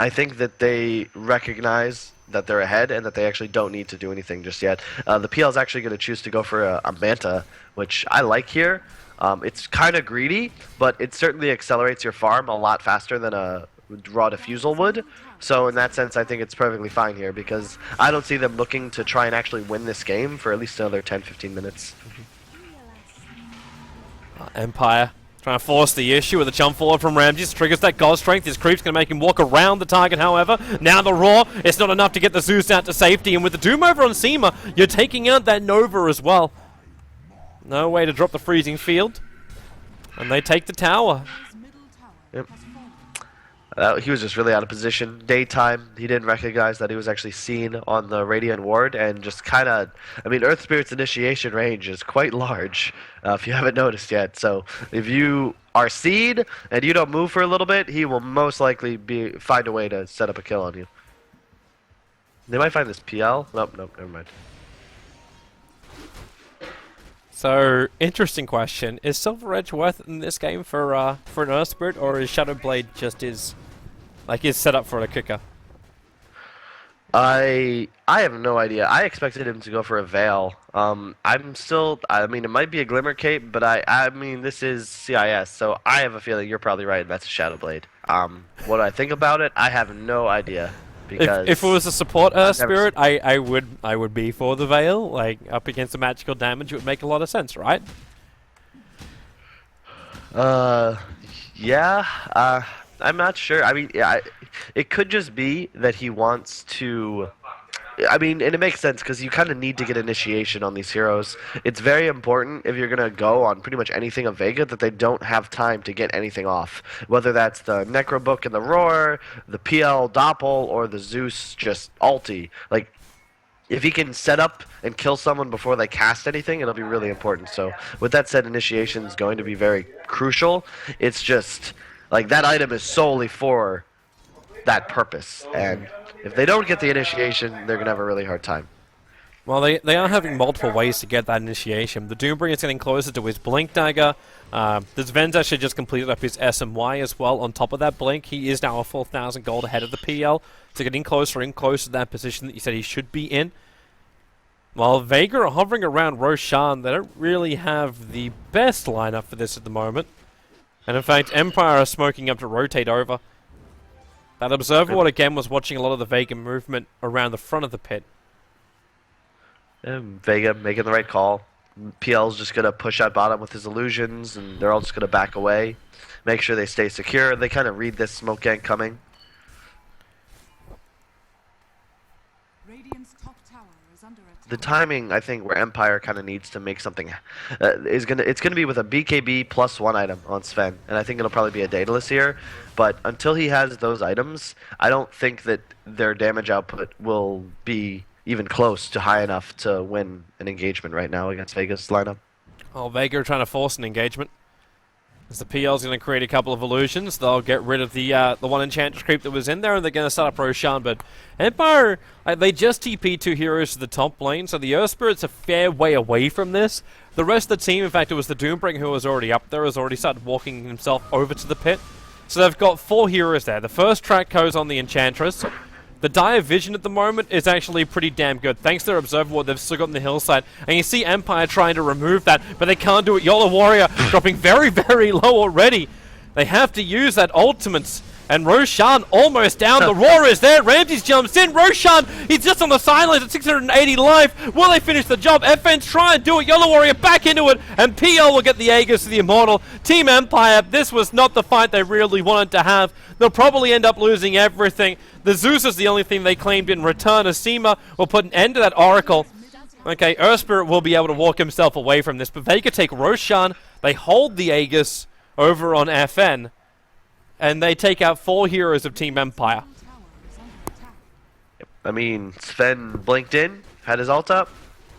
I think that they recognize that they're ahead and that they actually don't need to do anything just yet. The PL is actually going to choose to go for a Manta, which I like here. It's kind of greedy, but it certainly accelerates your farm a lot faster than a raw diffusal would. So in that sense, I think it's perfectly fine here because I don't see them looking to try and actually win this game for at least another 10-15 minutes. Empire trying to force the issue with a jump forward from Ramses. Triggers that God Strength. His creep's going to make him walk around the target, however. Now the Roar, it's not enough to get the Zeus out to safety. And with the Doom over on Seema, you're taking out that Nova as well. No way to drop the freezing field. And they take the tower. Yep. He was just really out of position. Daytime, he didn't recognize that he was actually seen on the Radiant Ward, and just kind of... I mean, Earth Spirit's initiation range is quite large, if you haven't noticed yet. So, if you are seen, and you don't move for a little bit, he will most likely find a way to set up a kill on you. They might find this PL. Nope, never mind. So, interesting question. Is Silver Edge worth it in this game for an Earth Spirit, or is Shadow Blade just is set up for a kicker? I have no idea. I expected him to go for a Veil. I mean, it might be a Glimmer Cape, but I mean, this is CIS, so I have a feeling you're probably right, and that's a Shadow Blade. What I think about it, I have no idea. Because if it was a support Earth Spirit, I would be for the Veil. Like, up against the magical damage, it would make a lot of sense, right? Yeah. I'm not sure. I mean, yeah, it could just be that he wants to... I mean, and it makes sense because you kind of need to get initiation on these heroes. It's very important if you're going to go on pretty much anything of Vega that they don't have time to get anything off. Whether that's the Necro Book and the Roar, the PL Doppel, or the Zeus just ulti. Like, if he can set up and kill someone before they cast anything, it'll be really important. So, with that said, initiation is going to be very crucial. It's just, like, that item is solely for that purpose. And if they don't get the initiation, they're going to have a really hard time. Well, they are having multiple ways to get that initiation. The Doombringer is getting closer to his Blink Dagger. This Ven's actually just completed up his SMY as well. On top of that Blink, he is now a full 1,000 gold ahead of the PL. So getting closer and closer to that position that you said he should be in. While Vega are hovering around Roshan, they don't really have the best lineup for this at the moment. And in fact, Empire are smoking up to rotate over. That Observer Ward again was watching a lot of the Vega movement around the front of the pit. Vega making the right call. PL's just going to push out bottom with his illusions, and they're all just going to back away. Make sure they stay secure. They kind of read this smoke gang coming. Radiant's top tower is under attack. The timing, I think, where Empire kind of needs to make something, it's gonna be with a BKB +1 item on Sven, and I think it'll probably be a Daedalus here. But until he has those items, I don't think that their damage output will be even close to high enough to win an engagement right now against Vega's lineup. Oh, Vega are trying to force an engagement. As the PL's going to create a couple of illusions, they'll get rid of the one Enchantress creep that was in there, and they're going to set up Roshan. But Empire, they just TP 2 heroes to the top lane, so the Earth Spirit's a fair way away from this. The rest of the team, in fact, it was the Doombringer who was already up there, has already started walking himself over to the pit. So they've got 4 heroes there. The first track goes on the Enchantress. The Dire Vision at the moment is actually pretty damn good. Thanks to their Observer Ward, they've still got on the hillside. And you see Empire trying to remove that, but they can't do it. Yola Warrior dropping very, very low already. They have to use that ultimate. And Roshan almost down. The Roar is there. Ramses jumps in. Roshan, he's just on the sidelines at 680 life. Will they finish the job? FN's trying to do it. Yola Warrior back into it. And PL will get the Aegis to the Immortal. Team Empire, this was not the fight they really wanted to have. They'll probably end up losing everything. The Zeus is the only thing they claimed in return. Asima will put an end to that Oracle. Okay, Earth Spirit will be able to walk himself away from this. But Vega take Roshan. They hold the Aegis over on FN. And they take out 4 heroes of Team Empire. I mean, Sven blinked in, had his ult up,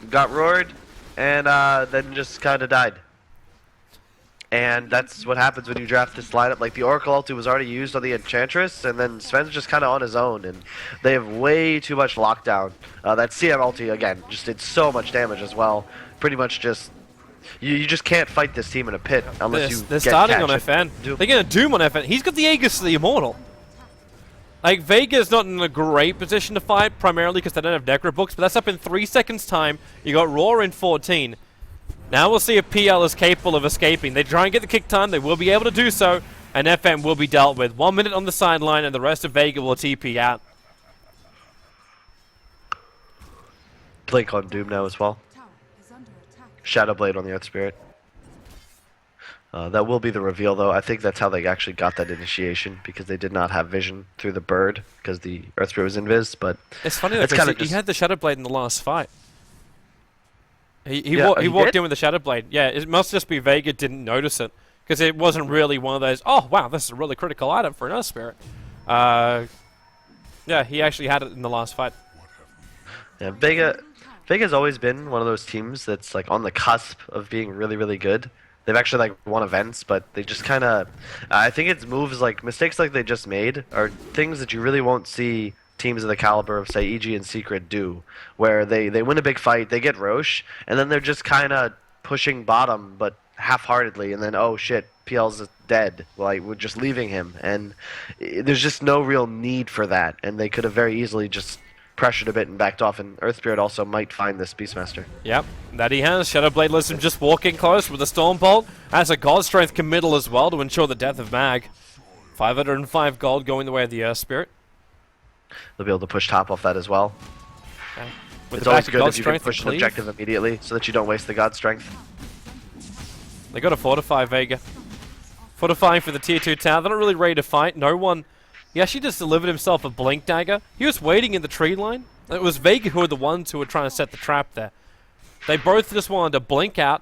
got roared, and then just kind of died. And that's what happens when you draft this lineup. Like, the Oracle ulti was already used on the Enchantress, and then Sven's just kind of on his own, and they have way too much lockdown. That CM ulti, again, just did so much damage as well. Pretty much just... You just can't fight this team in a pit unless they're starting on FN. They're going to Doom on FN. He's got the Aegis to the Immortal. Like, Vega's not in a great position to fight, primarily because they don't have Necro books, but that's up in 3 seconds' time. You got Roar in 14. Now we'll see if PL is capable of escaping. They try and get the kick time. They will be able to do so, and FN will be dealt with. 1 minute on the sideline, and the rest of Vega will TP out. Blink on Doom now as well. Shadowblade on the Earth Spirit. That will be the reveal, though. I think that's how they actually got that initiation, because they did not have vision through the bird, because the Earth Spirit was invis, but... It's funny, though, because he had the Shadowblade in the last fight. He walked in with the Shadowblade. Yeah, it must just be Vega didn't notice it, because it wasn't really one of those, oh, wow, this is a really critical item for an Earth Spirit. Yeah, he actually had it in the last fight. Yeah, Vega's always been one of those teams that's like on the cusp of being really, really good. They've actually like won events, but they just kind of... I think it's moves like mistakes like they just made are things that you really won't see teams of the caliber of say EG and Secret do, where they win a big fight, they get Roche, and then they're just kind of pushing bottom, but half-heartedly, and then oh shit, PL's dead. Like we're just leaving him, and there's just no real need for that, and they could have very easily just pressured a bit and backed off, and Earth Spirit also might find this Beastmaster. Yep, that he has. Shadowblade lets him just walk in close with a Stormbolt. Has a God Strength committal as well to ensure the death of Mag. 505 gold going the way of the Earth Spirit. They'll be able to push top off that as well. Okay. It's always good if you can push an objective immediately so that you don't waste the God Strength. They got to fortify Vega. Fortifying for the tier 2 tower. They're not really ready to fight. No one... He actually just delivered himself a Blink Dagger. He was waiting in the tree line. It was Vega who were the ones who were trying to set the trap there. They both just wanted to blink out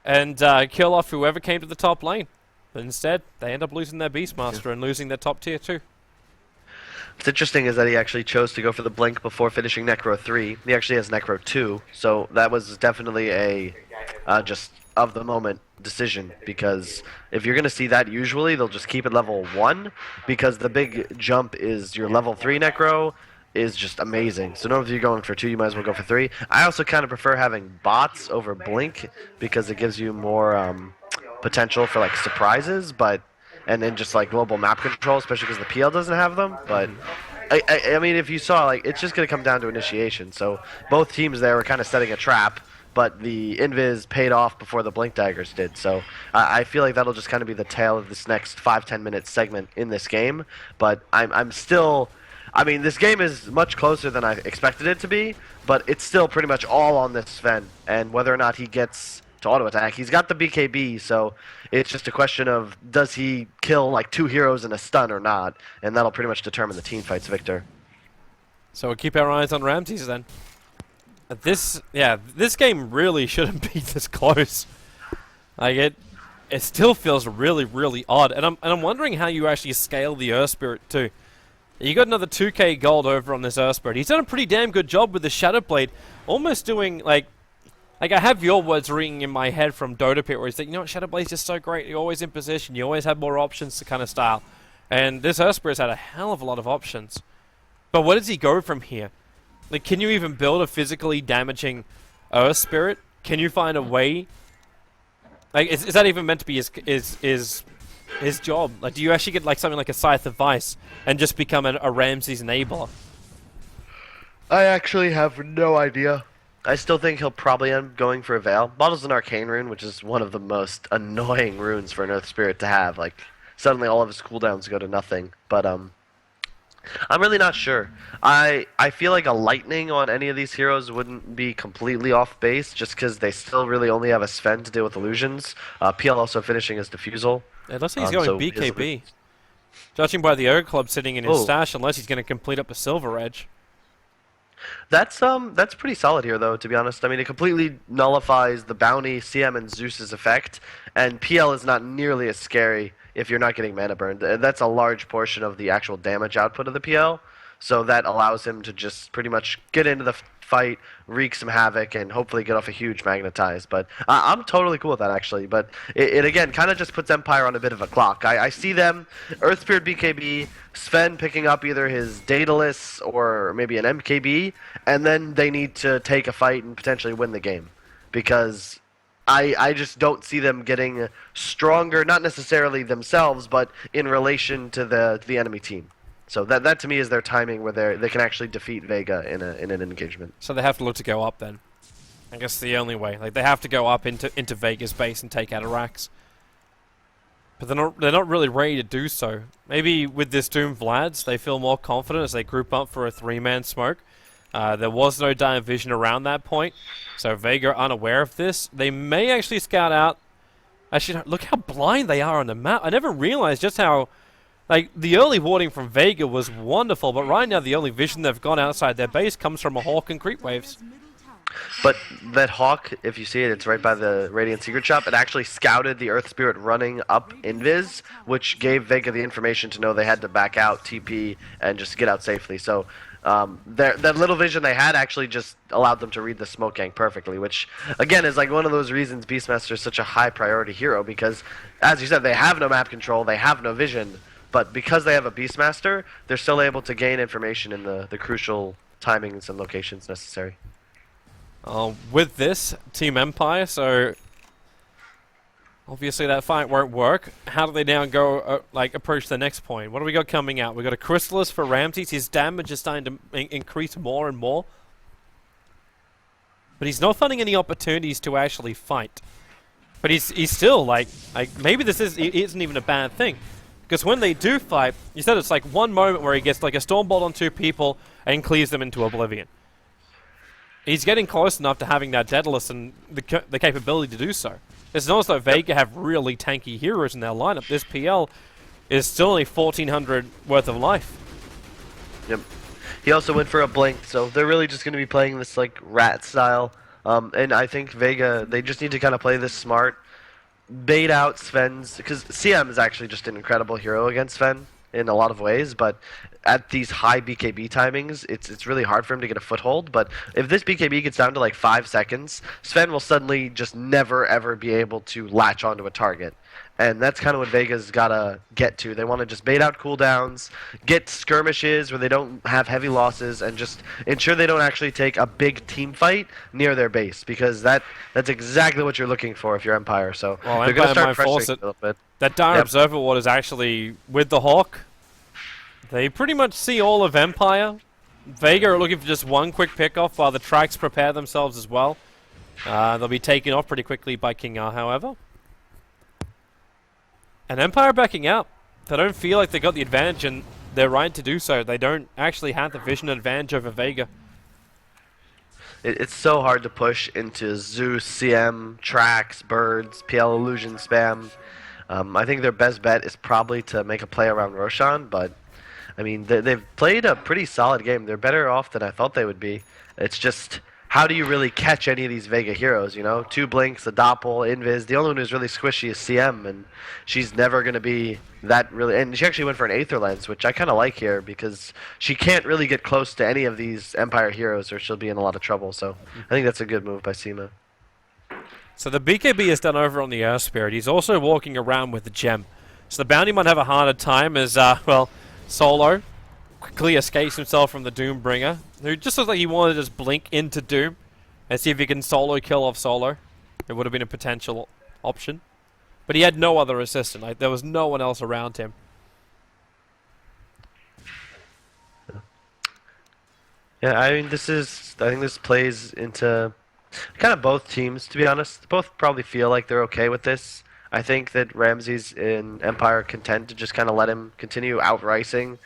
and kill off whoever came to the top lane. But instead, they end up losing their Beastmaster and losing their top tier 2. What's interesting is that he actually chose to go for the Blink before finishing Necro 3. He actually has Necro 2, so that was definitely a just of the moment decision, because if you're going to see that, usually they'll just keep it level 1, because the big jump is your level 3 Necro is just amazing. So normally if you're going for 2, you might as well go for 3. I also kind of prefer having bots over Blink, because it gives you more potential for like surprises, but and then just like global map control, especially because the PL doesn't have them. But I mean, if you saw, like, it's just going to come down to initiation. So both teams there were kind of setting a trap, but the invis paid off before the Blink Daggers did. So I feel like that'll just kind of be the tail of this next 5-10 minute segment in this game. But I'm still... I mean, this game is much closer than I expected it to be, but it's still pretty much all on this Sven. And whether or not he gets to auto attack, he's got the BKB, so it's just a question of does he kill like 2 heroes in a stun or not, and that'll pretty much determine the team fight's victor. So we'll keep our eyes on Ramses then. This game really shouldn't be this close. Like it still feels really, really odd, and I'm wondering how you actually scale the Earth Spirit too. You got another 2k gold over on this Earthspirit. He's done a pretty damn good job with the Shadow Blade, almost doing like I have your words ringing in my head from Dota Pit, where he's like, you know what, Shadow Blade's just so great. You're always in position. You always have more options to kind of style. And this Earthspirit's had a hell of a lot of options. But where does he go from here? Like, can you even build a physically damaging Earthspirit? Can you find a way? Like, is that even meant to be his job? Like, do you actually get like something like a Scythe of Vice and just become a Ramses enabler? I actually have no idea. I still think he'll probably end up going for a Veil. Bottle's an Arcane rune, which is one of the most annoying runes for an Earth Spirit to have. Like, suddenly all of his cooldowns go to nothing. But, I'm really not sure. I feel like a Lightning on any of these heroes wouldn't be completely off base, just because they still really only have a Sven to deal with illusions. PL also finishing his Diffusal. It looks like he's going so BKB. Judging by the Ogre Club sitting in his stash, unless he's going to complete up the Silver Edge. That's pretty solid here, though, to be honest. I mean, it completely nullifies the Bounty, CM, and Zeus's effect, and PL is not nearly as scary if you're not getting mana burned. That's a large portion of the actual damage output of the PL, so that allows him to just pretty much get into the fight, wreak some havoc, and hopefully get off a huge Magnetize. But I'm totally cool with that, actually. But it again, kind of just puts Empire on a bit of a clock. I see them, Earth Spirit BKB, Sven picking up either his Daedalus or maybe an MKB, and then they need to take a fight and potentially win the game. Because I just don't see them getting stronger, not necessarily themselves, but in relation to the enemy team. So that to me is their timing where they can actually defeat Vega in an engagement. So they have to look to go up then. I guess the only way. Like, they have to go up into Vega's base and take out Arax. But they're not really ready to do so. Maybe with this Doom Vlads, they feel more confident as they group up for a 3-man smoke. There was no Dire Vision around that point, so Vega are unaware of this. They may actually scout out. Actually, look how blind they are on the map. I never realized just how, like, the early warding from Vega was wonderful, but right now the only vision they've got outside their base comes from a Hawk and creep waves. But that Hawk, if you see it, it's right by the Radiant Secret Shop. It actually scouted the Earth Spirit running up Invis, which gave Vega the information to know they had to back out, TP, and just get out safely. So that little vision they had actually just allowed them to read the smoke gang perfectly, which, again, is like one of those reasons Beastmaster is such a high priority hero, because, as you said, they have no map control, they have no vision, but because they have a Beastmaster, they're still able to gain information in the crucial timings and locations necessary. With this, Team Empire, so obviously that fight won't work. How do they now go, approach the next point? What do we got coming out? We got a Chrysalis for Ramses. His damage is starting to increase more and more. But he's not finding any opportunities to actually fight. But he's still, maybe this isn't even a bad thing. Because when they do fight, you said it's like one moment where he gets like a Stormbolt on 2 people and clears them into oblivion. He's getting close enough to having that Daedalus and the capability to do so. It's not as though Vega have really tanky heroes in their lineup. This PL is still only 1,400 worth of life. Yep. He also went for a blink, so they're really just going to be playing this like rat style. And I think Vega, they just need to kind of play this smart, bait out Sven's, because CM is actually just an incredible hero against Sven in a lot of ways, but at these high BKB timings, it's really hard for him to get a foothold. But if this BKB gets down to like 5 seconds, Sven will suddenly just never ever be able to latch onto a target. And that's kind of what Vega's got to get to. They want to just bait out cooldowns, get skirmishes where they don't have heavy losses, and just ensure they don't actually take a big team fight near their base, because that's exactly what you're looking for if you're Empire. So they're going to start pressuring a little bit. That Dire Observer Ward is actually with the Hawk. They pretty much see all of Empire. Vega are looking for just one quick pickoff while the tracks prepare themselves as well. They'll be taken off pretty quickly by King R, however. And Empire backing out. They don't feel like they got the advantage, and they're right to do so. They don't actually have the vision advantage over Vega. It's so hard to push into Zeus, CM, tracks, birds, PL illusion spam. I think their best bet is probably to make a play around Roshan, but I mean, they've played a pretty solid game. They're better off than I thought they would be. It's just how do you really catch any of these Vega heroes, you know? 2 blinks, a doppel, invis. The only one who's really squishy is CM, and she's never going to be that really... And she actually went for an Aether Lens, which I kind of like here, because she can't really get close to any of these Empire heroes, or she'll be in a lot of trouble. So I think that's a good move by Seema. So the BKB is done over on the Earth Spirit. He's also walking around with the gem. So the Bounty might have a harder time as, well, Solo quickly escapes himself from the Doombringer, who just looks like he wanted to just blink into Doom and see if he can solo kill off Solo. It would have been a potential option. But he had no other assistant. Like, there was no one else around him. Yeah, I mean, I think this plays into kind of both teams, to be honest. Both probably feel like they're okay with this. I think that Ramses in Empire are content to just kind of let him continue outricing,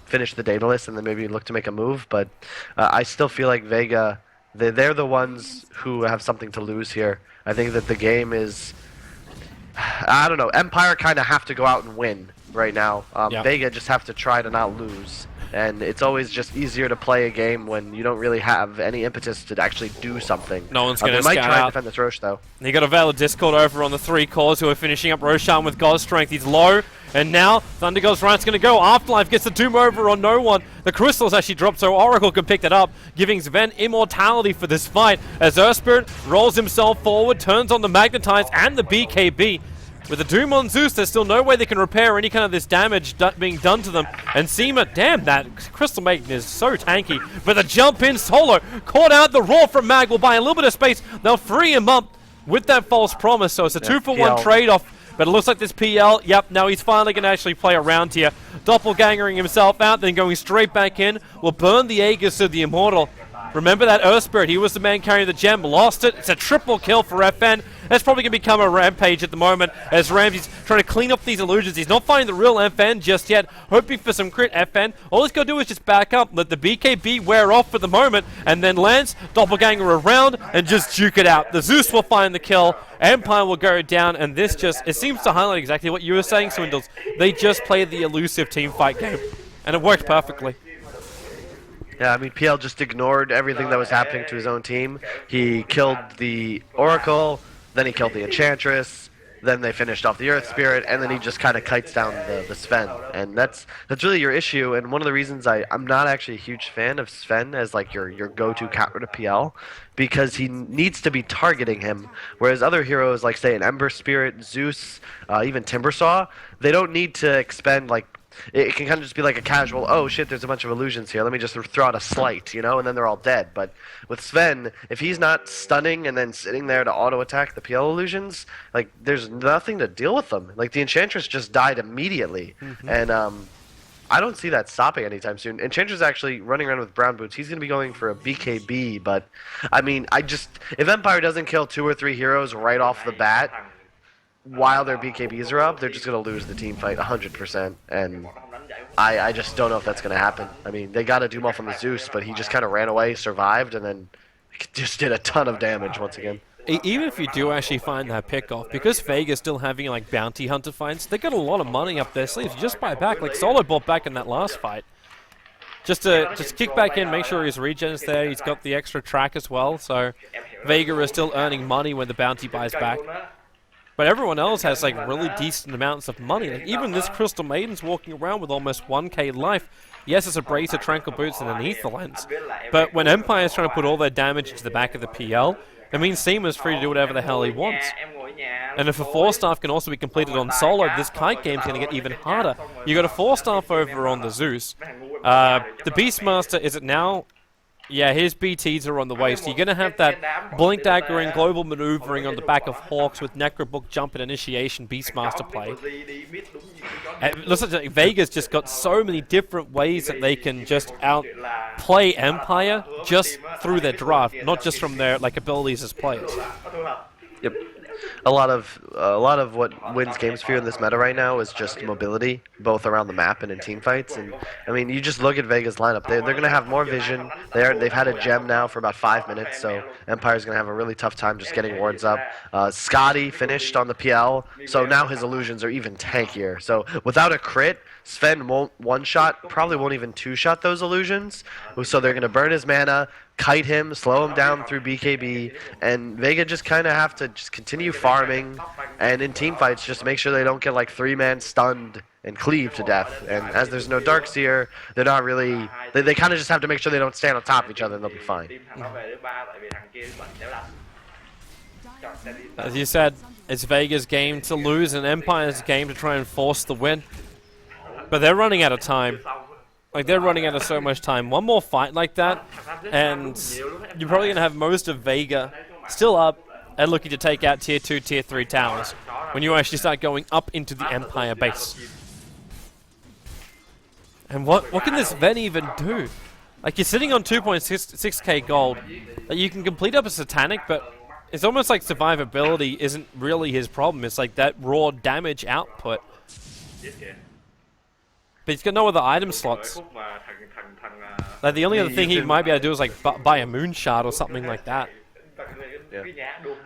finish the Daedalus, and then maybe look to make a move. But I still feel like Vega, they're the ones who have something to lose here. I think that the game is... I don't know. Empire kind of have to go out and win right now. Yeah. Vega just have to try to not lose. And it's always just easier to play a game when you don't really have any impetus to actually do something. No one's going to They might scout try and out. defend this Roche, though. They got a Veil of Discord over on the 3 cores who are finishing up Roshan with God's Strength. He's low, and now Thunder God's Right's going to go. Afterlife gets the Doom over on no one. The Crystal's actually dropped, so Oracle can pick that up, giving Sven immortality for this fight as Earth Spirit rolls himself forward, turns on the Magnetize and the BKB. With the Doom on Zeus, there's still no way they can repair any kind of this damage being done to them. And Seema, damn, that Crystal Maiden is so tanky. But the jump in Solo, caught out the Roar from Mag, will buy a little bit of space. They'll free him up with that false promise. So it's a 2-for-1 PL. trade-off. But it looks like this PL, yep, now he's finally going to actually play around here. Doppelgangering himself out, then going straight back in. Will burn the Aegis of the Immortal. Remember that Earth Spirit, he was the man carrying the gem, lost it. It's a triple kill for FN. That's probably going to become a rampage at the moment as Ramsey's trying to clean up these illusions. He's not finding the real FN just yet, hoping for some crit FN. All he's got to do is just back up, let the BKB wear off for the moment, and then Lance, Doppelganger around, and just juke it out. The Zeus will find the kill, Empire will go down, and this just, it seems to highlight exactly what you were saying, Swindles. They just played the elusive team fight game, and it worked perfectly. Yeah, I mean, PL just ignored everything that was happening to his own team. He killed the Oracle, then he killed the Enchantress, then they finished off the Earth Spirit, and then he just kind of kites down the Sven. And that's really your issue, and one of the reasons I'm not actually a huge fan of Sven as like your go-to counter to PL, because he needs to be targeting him, whereas other heroes like, say, an Ember Spirit, Zeus, even Timbersaw, they don't need to expend like... It can kind of just be like a casual, oh shit, there's a bunch of illusions here, let me just throw out a slight, you know, and then they're all dead. But with Sven, if he's not stunning and then sitting there to auto-attack the PL illusions, like, there's nothing to deal with them. Like, the Enchantress just died immediately, and I don't see that stopping anytime soon. Enchantress is actually running around with brown boots. He's going to be going for a BKB, but, I mean, if Empire doesn't kill 2 or 3 heroes right off the bat, while their BKBs are up, they're just going to lose the team fight 100%, and I just don't know if that's going to happen. I mean, they got to Doom off on the Zeus, but he just kind of ran away, survived, and then just did a ton of damage once again. Even if you do actually find that pick-off, because Vega's still having like bounty hunter fights, they got a lot of money up their sleeves. Just buy back, like Solo bought back in that last fight. Just kick back in, make sure his regen's there. He's got the extra track as well, so Vega is still earning money when the bounty buys back. But everyone else has like really decent amounts of money. Like even this Crystal Maiden's walking around with almost 1k life. Yes, it's a brace of Tranquil Boots and an Ether Lens. But when Empire is trying to put all their damage into the back of the PL, it means Seema's free to do whatever the hell he wants. And if a 4-staff can also be completed on Solo, this kite game's going to get even harder. You got a 4-staff over on the Zeus. The Beastmaster, is it now? Yeah, his BTs are on the way, so you're going to have that Blink Dagger and Global Maneuvering on the back of Hawks with Necrobook Jump and Initiation Beastmaster play. And it looks like Vega's just got so many different ways that they can just outplay Empire just through their draft, not just from their like abilities as players. Yep. A lot of what wins games for you in this meta right now is just mobility, both around the map and in team fights. And I mean, you just look at Vega's lineup; they're going to have more vision. They've had a gem now for about 5 minutes, so Empire's going to have a really tough time just getting wards up. Scotty finished on the PL, so now his illusions are even tankier. So without a crit, Sven won't one-shot, probably won't even two-shot those illusions. So they're going to burn his mana, kite him, slow him down through BKB, and Vega just kind of have to just continue farming, and in team fights just make sure they don't get like 3-man stunned and cleave to death. And as there's no Darkseer, they're not really, they kind of just have to make sure they don't stand on top of each other and they'll be fine. As you said, it's Vega's game to lose and Empire's game to try and force the win. But they're running out of time. Like, they're running out of so much time. One more fight like that, and you're probably going to have most of Vega still up and looking to take out Tier 2, Tier 3 towers when you actually start going up into the Empire base. And what can this Ven even do? Like, you're sitting on 2.6k gold. Like, you can complete up a Satanic, but it's almost like survivability isn't really his problem. It's like that raw damage output. But he's got no other item slots. Like, the only other thing he might be able to do is like buy a moon shard or something like that. Yeah.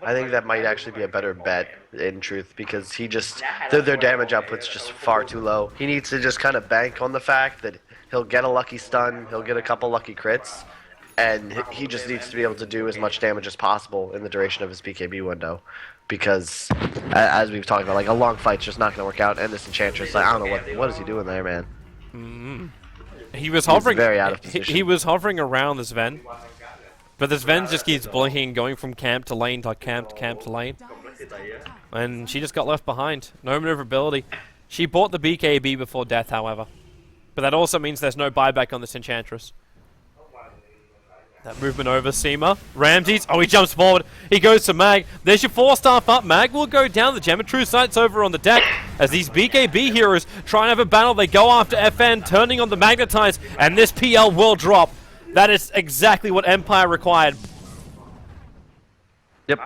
I think that might actually be a better bet, in truth, because he just, their damage output's just far too low. He needs to just kind of bank on the fact that he'll get a lucky stun, he'll get a couple lucky crits, and he just needs to be able to do as much damage as possible in the duration of his BKB window. Because, as we've talked about, like, a long fight's just not going to work out, and this Enchantress, like, I don't know, what is he doing there, man? He was hovering. Very out of position. He was hovering around this Ven. But this Ven just keeps blinking, going from camp to lane to camp to camp to lane. And she just got left behind. No maneuverability. She bought the BKB before death, however. But that also means there's no buyback on this Enchantress. That movement over Seema. Ramses. Oh, he jumps forward. He goes to Mag. There's your 4-staff up. Mag will go down. The Geometry Sight's over on the deck. As these BKB heroes try and have a battle, they go after FN, turning on the Magnetize. And this PL will drop. That is exactly what Empire required. Yep.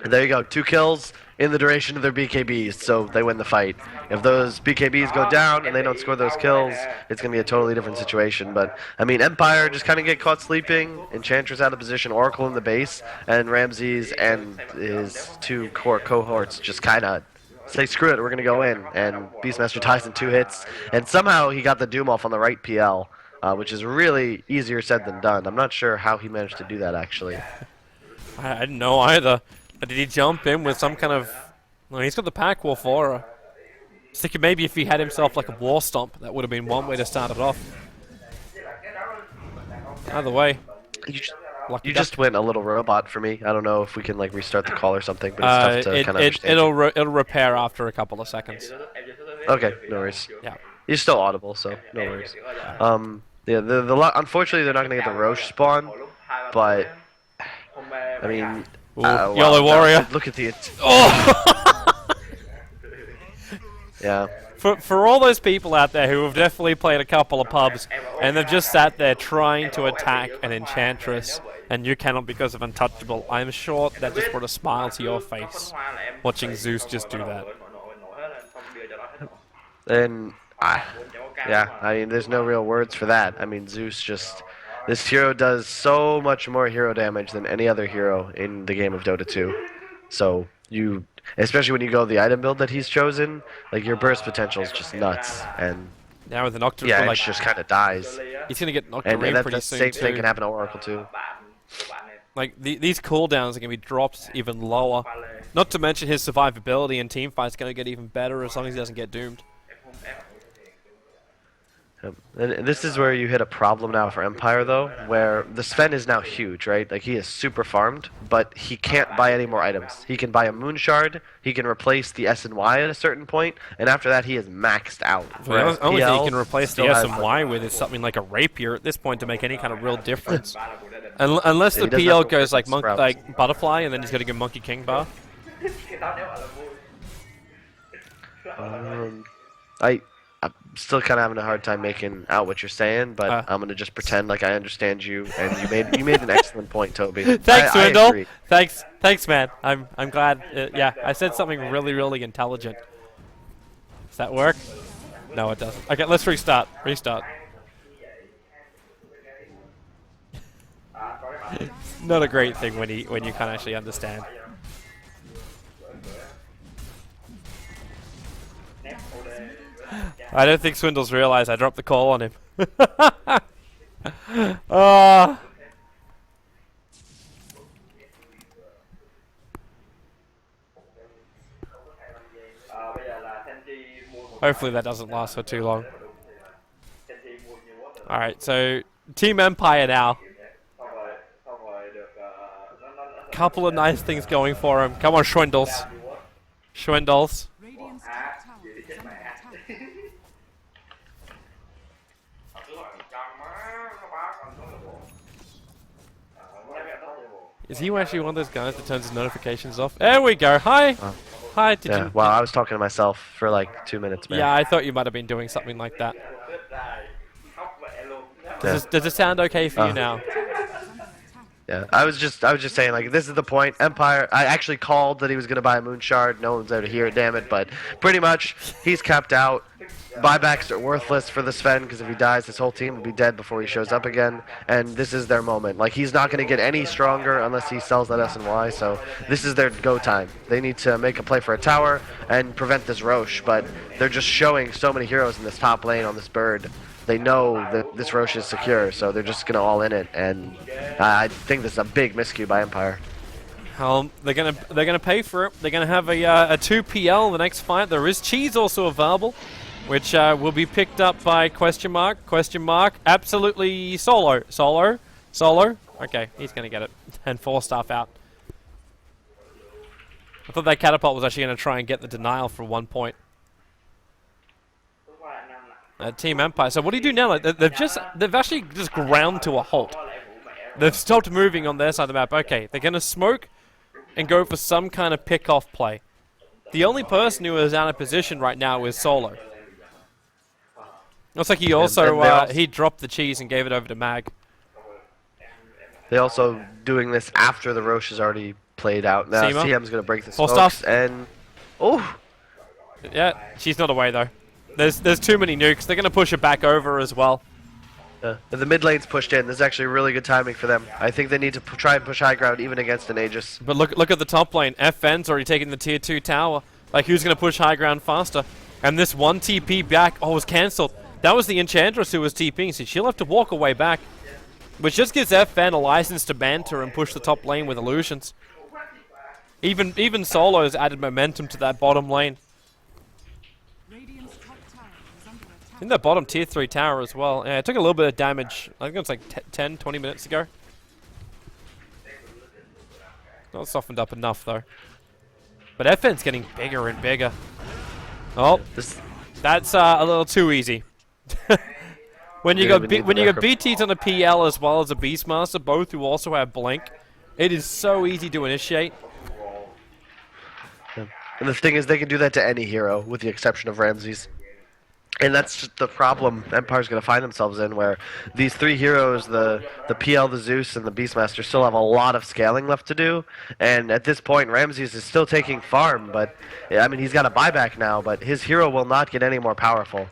There you go. 2 kills in the duration of their BKBs, so they win the fight. If those BKBs go down and they don't score those kills, it's going to be a totally different situation. But, I mean, Empire just kind of get caught sleeping, Enchantress out of position, Oracle in the base, and Ramses and his 2 core cohorts just kind of say, screw it, we're going to go in. And Beastmaster dies in 2 hits, and somehow he got the Doom off on the right PL. Which is really easier said than done. I'm not sure how he managed to do that, actually. I didn't know either. Did he jump in with some kind of... Well, he's got the Pack Wolf Aura. I was thinking maybe if he had himself like a War Stomp, that would have been one way to start it off. Either way. You just went a little robot for me. I don't know if we can like restart the call or something, but it's tough to kind of understand. It'll repair after a couple of seconds. Okay, no worries. Yeah. He's still audible, so no worries. Yeah, unfortunately they're not gonna get the Roche spawn, but I mean, Yellow Warrior. Look at the. Oh! Yeah. For all those people out there who have definitely played a couple of pubs and they've just sat there trying to attack an Enchantress and you cannot because of Untouchable, I'm sure that just brought a smile to your face watching Zeus just do that. And yeah, I mean, there's no real words for that. I mean, Zeus just... This hero does so much more hero damage than any other hero in the game of Dota 2. So, especially when you go the item build that he's chosen, like, your burst potential is just nuts. And now with an Octarine, yeah, like, it just kind of dies. He's going to get Octarine and pretty the soon, same too. thing can happen to Oracle, too. Like, these cooldowns are going to be dropped even lower. Not to mention his survivability and teamfight's going to get even better as long as he doesn't get doomed. And this is where you hit a problem now for Empire, though, where the Sven is now huge, right? Like, he is super farmed, but he can't buy any more items. He can buy a Moon Shard, he can replace the S and Y at a certain point, and after that he is maxed out. The only thing he can replace the S and Y with is something like a Rapier at this point to make any kind of real difference. Unless the PL goes like Butterfly, and then he's got to go Monkey King bar. I'm still kind of having a hard time making out what you're saying, but I'm gonna just pretend like I understand you. And you made an excellent point, Toby. Thanks, I Wendell. agree. Thanks, man. I'm glad. Yeah, I said something really intelligent. Does that work? No, it doesn't. Okay, let's restart. Not a great thing when you can't actually understand. I don't think Swindle's realized I dropped the call on him. Hopefully that doesn't last for too long. Alright, so Team Empire now. Couple of nice things going for him. Come on, Schwindels. Schwindels. Radiant's top tower is under attack. Is he actually one of those guys that turns his notifications off? There we go. Hi. Hi. Did Yeah. you? Wow, I was talking to myself for like 2 minutes, man. Yeah, I thought you might have been doing something like that. Does it sound okay for you now? Yeah, I was just saying, like, this is the point. Empire, I actually called that he was going to buy a moon shard. No one's there to hear it, damn it. But pretty much, he's capped out. Buybacks are worthless for the Sven, because if he dies, his whole team will be dead before he shows up again. And this is their moment. Like, he's not going to get any stronger unless he sells that SNY. So this is their go time. They need to make a play for a tower and prevent this Roche. But they're just showing so many heroes in this top lane on this bird. They know that this Roche is secure, so they're just gonna all in it, and I think this is a big miscue by Empire. They're gonna pay for it. They're gonna have a 2 PL the next fight. There is cheese also available, which will be picked up by question mark. Absolutely solo. Okay, he's gonna get it and 4 staff out. I thought that catapult was actually gonna try and get the denial for 1 point. Team Empire. So what do you do now? Like, they've actually just ground to a halt. They've stopped moving on their side of the map. Okay, they're gonna smoke and go for some kind of pick-off play. The only person who is out of position right now is Solo. Looks like he also he dropped the cheese and gave it over to Mag. They also doing this after the Roche is already played out. Now CM's gonna break the Full smokes stuff. and yeah, she's not away though. There's too many nukes. They're gonna push it back over as well. The mid lane's pushed in. This is actually really good timing for them. I think they need to try and push high ground even against an Aegis. But look at the top lane. FN's already taking the tier 2 tower. Like, who's gonna push high ground faster? And this one TP back was cancelled. That was the Enchantress who was TPing, so she'll have to walk away back. Which just gives FN a license to banter and push the top lane with illusions. Even Solo's added momentum to that bottom lane. Radiant's top tower is under attack. In the bottom tier 3 tower as well. Yeah, it took a little bit of damage. I think it was like 10, 20 minutes ago. Not softened up enough though. But FN's getting bigger and bigger. Oh, that's a little too easy. when you got BTs on a PL as well as a Beastmaster, both who also have Blink, it is so easy to initiate. And the thing is, they can do that to any hero, with the exception of Ramses. And that's just the problem Empire's going to find themselves in, where these 3 heroes, the PL, the Zeus, and the Beastmaster, still have a lot of scaling left to do. And at this point, Ramses is still taking farm, but, I mean, he's got a buyback now, but his hero will not get any more powerful.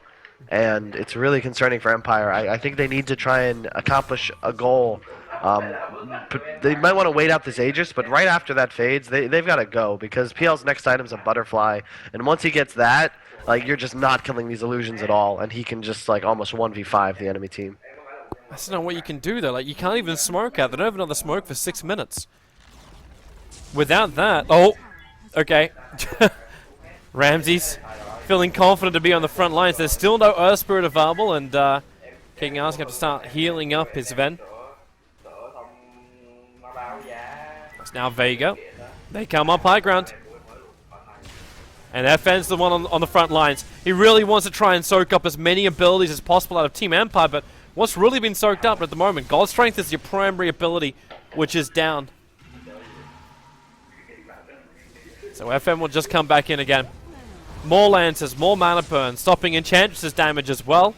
And it's really concerning for Empire. I think they need to try and accomplish a goal. They might want to wait out this Aegis, but right after that fades, they've got to go, because PL's next item's a butterfly, and once he gets that, like, you're just not killing these illusions at all, and he can just, like, almost 1v5 the enemy team. That's not what you can do though. Like, you can't even smoke out. They don't have another smoke for 6 minutes. Without that, okay. Ramses feeling confident to be on the front lines. There's still no Earth Spirit available, and King Ar's going to start healing up his Ven. It's now Vega. They come up high ground. And FN's the one on the front lines. He really wants to try and soak up as many abilities as possible out of Team Empire, but what's really been soaked up at the moment? God Strength is your primary ability, which is down. So FN will just come back in again. More Lancers, more mana burn, stopping Enchantress's damage as well.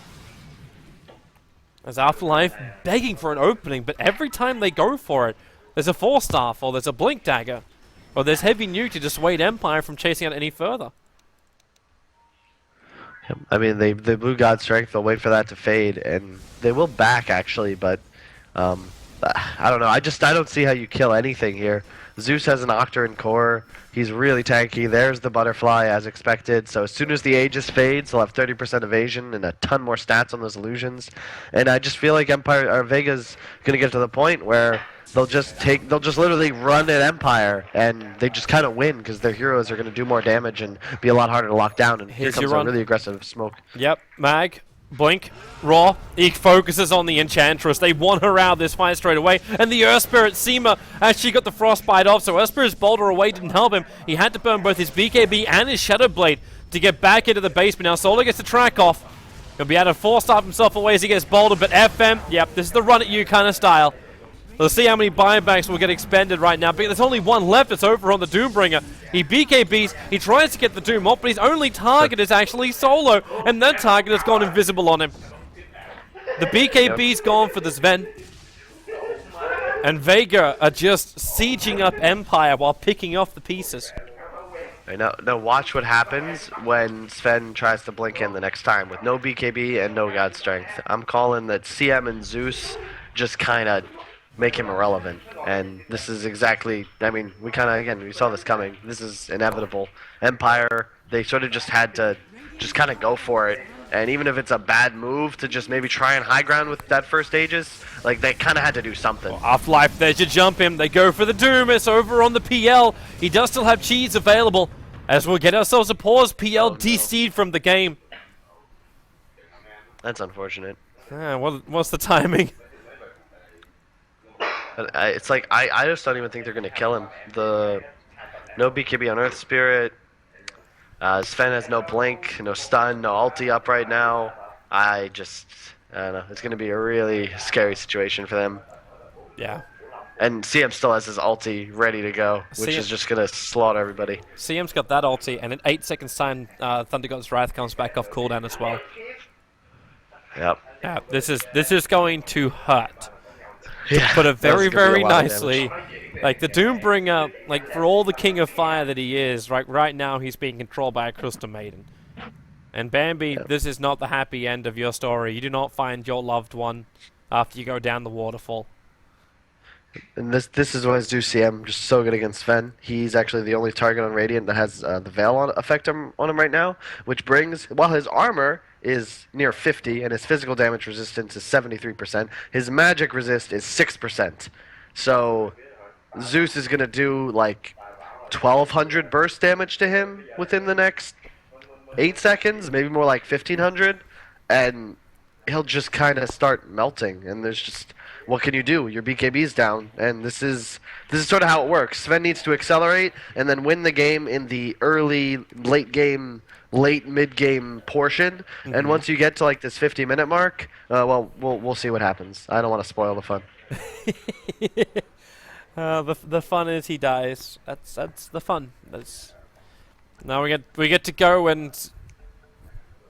As Afterlife begging for an opening, but every time they go for it, there's a 4-staff, or there's a Blink Dagger, or there's Heavy Nuke to dissuade Empire from chasing out any further. I mean, they blew God Strength. They'll wait for that to fade, and they will back, actually, but I don't know. I don't see how you kill anything here. Zeus has an Octarine core. He's really tanky. There's the Butterfly as expected. So as soon as the Aegis fades, he'll have 30% evasion and a ton more stats on those illusions. And I just feel like Empire or Vega's gonna get to the point where they'll just literally run at Empire and they just kind of win because their heroes are gonna do more damage and be a lot harder to lock down. And Here's here your comes a run. really aggressive smoke. Yep, Mag, Blink, Raw. He focuses on the Enchantress. They want her out of this fight straight away. And the Earth Spirit, Seema, actually got the Frostbite off, so Earth Spirit's Boulder away didn't help him. He had to burn both his BKB and his Shadow Blade to get back into the basement. Now Solar gets the track off. He'll be able to force up himself away as he gets Boulder, but FM, yep, this is the run at you kind of style. Let's see how many buybacks will get expended right now. But there's only one left. It's over on the Doombringer. He BKBs. He tries to get the Doom off, but his only target is actually Solo. And that target has gone invisible on him. The BKB's gone for the Sven. And Vega are just sieging up Empire while picking off the pieces. Now watch what happens when Sven tries to blink in the next time with no BKB and no God Strength. I'm calling that CM and Zeus just kind of make him irrelevant. And this is exactly, I mean, we saw this coming. This is inevitable. Empire, they sort of just had to just kind of go for it. And even if it's a bad move to just maybe try and high ground with that first Aegis, like they kind of had to do something. Off-life, there's your jump him. They go for the Doom. It's over on the PL. He does still have cheese available. As we'll get ourselves a pause, PL DC'd from the game. That's unfortunate. What's the timing? It's like, I just don't even think they're going to kill him. No BKB on Earth Spirit. Sven has no blink, no stun, no ulti up right now. I don't know. It's going to be a really scary situation for them. Yeah. And CM still has his ulti ready to go, which is just going to slaughter everybody. CM's got that ulti, and in 8 seconds time, Thunder God's Wrath comes back off cooldown as well. Yep. Yeah, this is going to hurt. Yeah, Put it very, that's gonna be very a lot of nicely. damage. Like the Doombringer, like for all the King of Fire that he is, right now he's being controlled by a Crystal Maiden. And Bambi, this is not the happy end of your story. You do not find your loved one after you go down the waterfall. And this is why Zeus CM just so good against Sven. He's actually the only target on Radiant that has the Veil effect on him right now, which brings, while his armor is near 50 and his physical damage resistance is 73%, his magic resist is 6%. So Zeus is going to do like 1200 burst damage to him within the next 8 seconds, maybe more like 1500, and he'll just kind of start melting, and there's just, what can you do? Your BKB's down, and this is sort of how it works. Sven needs to accelerate and then win the game in the early, late mid-game portion, and once you get to like this 50-minute mark, well, we'll see what happens. I don't want to spoil the fun. The fun is he dies. That's the fun. Now we get to go and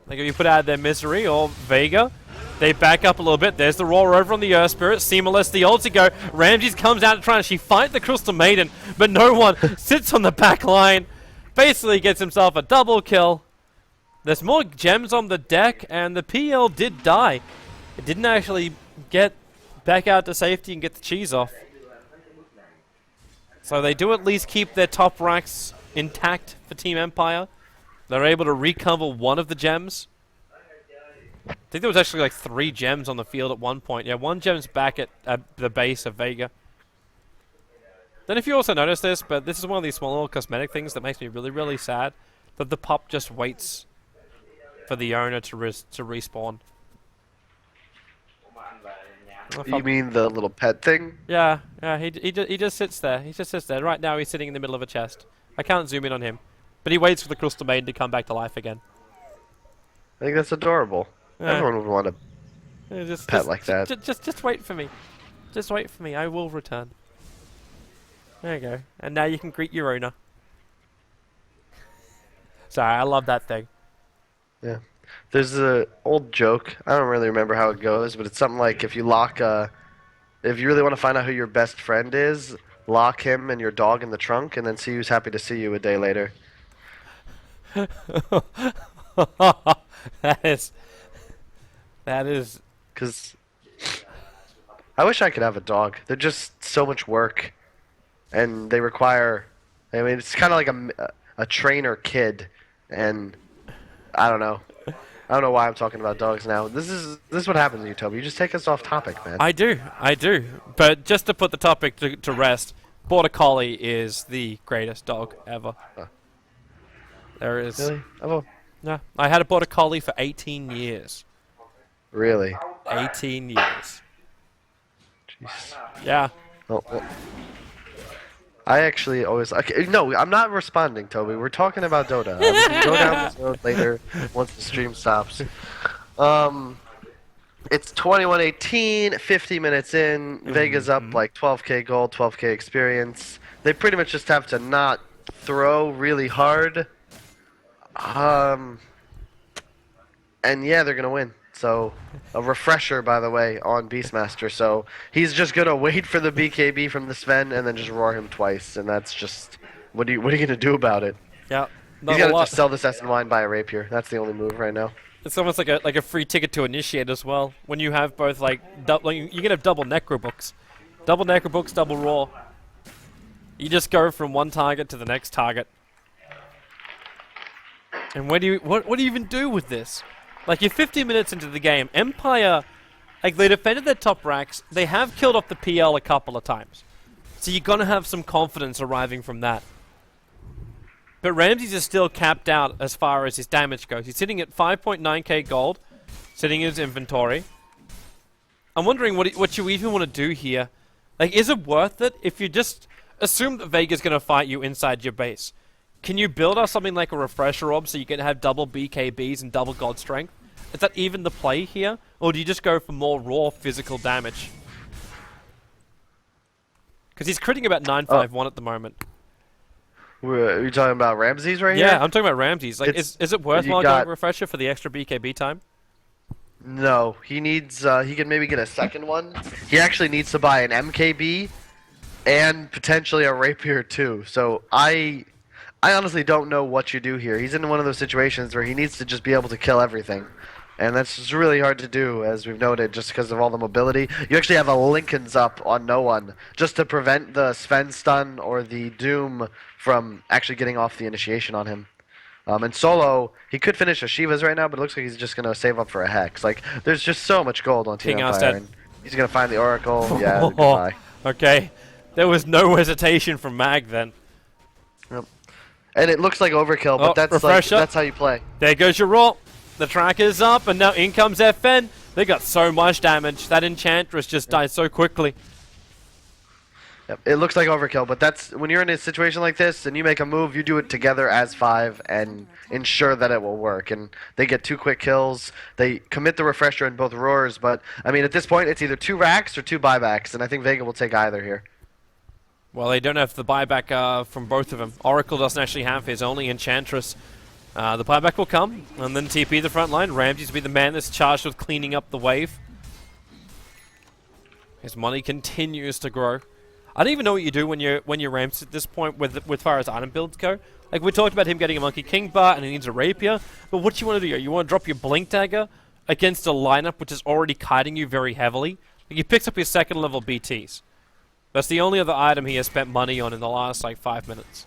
they can be put out of their misery, or Vega. They back up a little bit. There's the roar over on the Earth Spirit. Seema lets the ulti go. Ramses comes out to try and she fight the Crystal Maiden, but no one sits on the back line. Basically gets himself a double kill. There's more gems on the deck, and the PL did die. It didn't actually get back out to safety and get the cheese off. So they do at least keep their top racks intact for Team Empire. They're able to recover one of the gems. I think there was actually like 3 gems on the field at one point. Yeah, 1 gem's back at the base of Vega. Then if you also notice this, but this is one of these small little cosmetic things that makes me really, really sad, that the pup just waits for the owner to respawn. You mean the little pet thing? Yeah, he just sits there. He just sits there. Right now he's sitting in the middle of a chest. I can't zoom in on him. But he waits for the Crystal Maiden to come back to life again. I think that's adorable. Yeah. Everyone would want a pet like that. Just wait for me. Just wait for me. I will return. There you go. And now you can greet your owner. Sorry, I love that thing. Yeah. There's an old joke. I don't really remember how it goes, but it's something like if you really want to find out who your best friend is, lock him and your dog in the trunk and then see who's happy to see you a day later. That is. Because I wish I could have a dog. They're just so much work. and they require. I mean, it's kind of like a trainer kid, and I don't know. I don't know why I'm talking about dogs now. This is what happens to you, Toby. You just take us off topic, man. I do. But just to put the topic to rest, Border Collie is the greatest dog ever. There is. Really? Oh, Yeah, I had a Border Collie for 18 years. really? 18 years. Jeez. Yeah. Well, I actually always. Okay, no, I'm not responding, Toby. We're talking about Dota. We can go down this road later once the stream stops. It's 21:18, 50 minutes in. Vega's up like 12k gold, 12k experience. They pretty much just have to not throw really hard. And yeah, they're gonna win. So, a refresher, by the way, on Beastmaster. So he's just gonna wait for the BKB from the Sven and then just roar him twice, and that's just what are you gonna do about it? Yeah. He's Not a gonna lot. just sell this S&Y and buy a rapier. That's the only move right now. It's almost like a free ticket to initiate as well. When you have both like you can have double necro books, double raw. You just go from one target to the next target. And what do you even do with this? Like, you're 50 minutes into the game. Empire, like, they defended their top racks. They have killed off the PL a couple of times. So you're going to have some confidence arriving from that. But Ramses is still capped out as far as his damage goes. He's sitting at 5.9k gold, sitting in his inventory. I'm wondering what you even want to do here. Like, is it worth it if you just assume that Vega's going to fight you inside your base? Can you build up something like a refresher orb so you can have double BKBs and double god strength? Is that even the play here? Or do you just go for more raw physical damage? Because he's critting about 951 at the moment. Are you talking about Ramses right Yeah, here? I'm talking about Ramses. Like, is it worthwhile going refresher for the extra BKB time? No, he needs. He can maybe get a second one. He actually needs to buy an MKB and potentially a rapier too. So I honestly don't know what you do here. He's in one of those situations where he needs to just be able to kill everything. And that's just really hard to do, as we've noted, just because of all the mobility. You actually have a Lincoln's up on no one, just to prevent the Sven stun or the Doom from actually getting off the initiation on him. And solo, he could finish a Shiva's right now, but it looks like he's just going to save up for a Hex. Like, there's just so much gold on Team King Empire. And he's going to find the Oracle. Yeah, goodbye. Okay. There was no hesitation from Mag then. Yep. And it looks like overkill, but that's refresher. like that's how you play. There goes your roll. The tracker's up, and now in comes FN. They got so much damage. That Enchantress just died so quickly. Yep. It looks like overkill, but that's when you're in a situation like this and you make a move, you do it together as 5 and ensure that it will work. And they get 2 quick kills. They commit the refresher in both roars, but I mean at this point it's either 2 racks or 2 buybacks, and I think Vega will take either here. Well, they don't have the buyback from both of them. Oracle doesn't actually have his, only Enchantress. The buyback will come, and then TP the front line. Ramses will be the man that's charged with cleaning up the wave. His money continues to grow. I don't even know what you do when you're Ramses at this point with far as item builds go. Like, we talked about him getting a Monkey King bar and he needs a rapier, but what do you want to do? You want to drop your Blink Dagger against a lineup which is already kiting you very heavily? Like, he picks up his second level BTs. That's the only other item he has spent money on in the last, like, 5 minutes.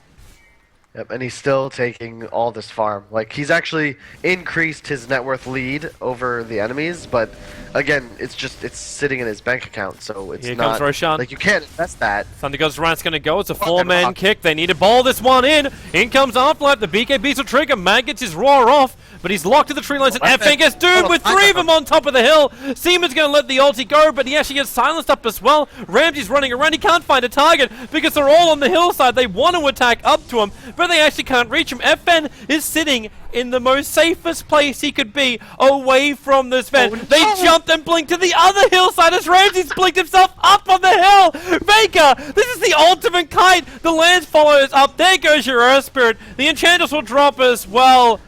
Yep, and he's still taking all this farm. Like, he's actually increased his net worth lead over the enemies, but again, it's sitting in his bank account, so it's Here not comes Roshan. like you can't invest that. Thunder God's Rant's going to go. It's a 4-man kick. They need to bowl this one in. In comes Afterlife. The BKBs will trigger. Mag gets his roar off, but he's locked to the tree lines, and FN gets doomed with 3 of them on top of the hill. Seaman's going to let the ulti go, but he actually gets silenced up as well. Ramsey's running around. He can't find a target because they're all on the hillside. They want to attack up to him, but they actually can't reach him. FN is sitting in the most safest place he could be, away from this Sven. They jumped and blinked to the other hillside as Ramses blinked himself up on the hill. Vega, this is the ultimate kite. The Lance follows up. There goes your Earth Spirit. The Enchantress will drop as well.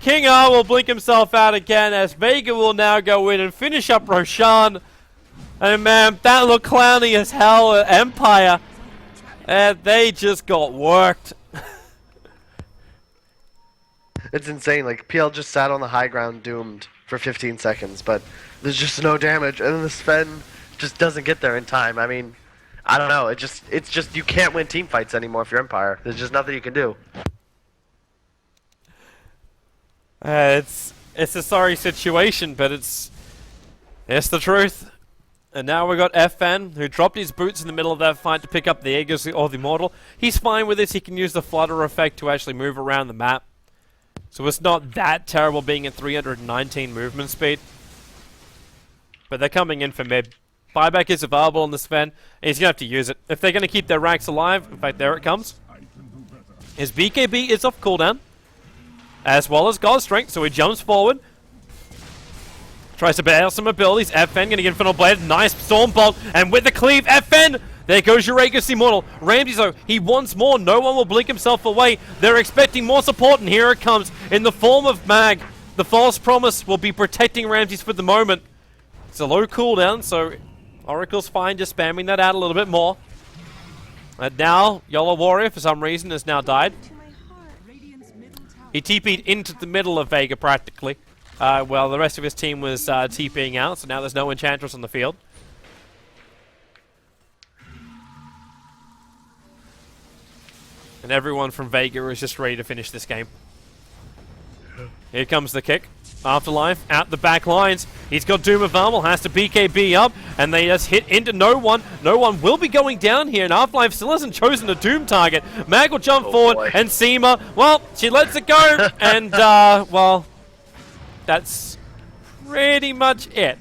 King R will blink himself out again as Vega will now go in and finish up Roshan. And man, that looked clowny as hell at Empire. And they just got worked. It's insane. Like, PL just sat on the high ground doomed for 15 seconds, but there's just no damage, and then the Sven just doesn't get there in time. I mean, I don't know. It's just you can't win team fights anymore if you're Empire. There's just nothing you can do. It's a sorry situation, but it's the truth. And now we got FN, who dropped his boots in the middle of that fight to pick up the Aegis or the Immortal. He's fine with this. He can use the flutter effect to actually move around the map. So it's not that terrible being at 319 movement speed. But they're coming in for mid. Buyback is available on the Sven, and he's going to have to use it. If they're going to keep their racks alive, in fact, there it comes. His BKB is off cooldown, as well as God Strength, so he jumps forward. Tries to bail some abilities. FN getting Infernal Blade. Nice Storm Bolt. And with the cleave, FN! There goes your Aegis Immortal. Ramsey, though, he wants more. No one will blink himself away. They're expecting more support, and here it comes in the form of Mag. The False Promise will be protecting Ramses for the moment. It's a low cooldown, so Oracle's fine just spamming that out a little bit more. And now, Yellow Warrior, for some reason, has now died. Radiant's middle tower He TP'd into the middle of Vega, practically. Well, the rest of his team was TPing out, so now there's no Enchantress on the field. And everyone from Vega is just ready to finish this game. Here comes the kick. Afterlife out the back lines. He's got Doom available, has to BKB up, and they just hit into no one. No one will be going down here, and Afterlife still hasn't chosen a Doom target. Mag will jump forward, boy. and Seema, well, she lets it go, and, well, that's pretty much it.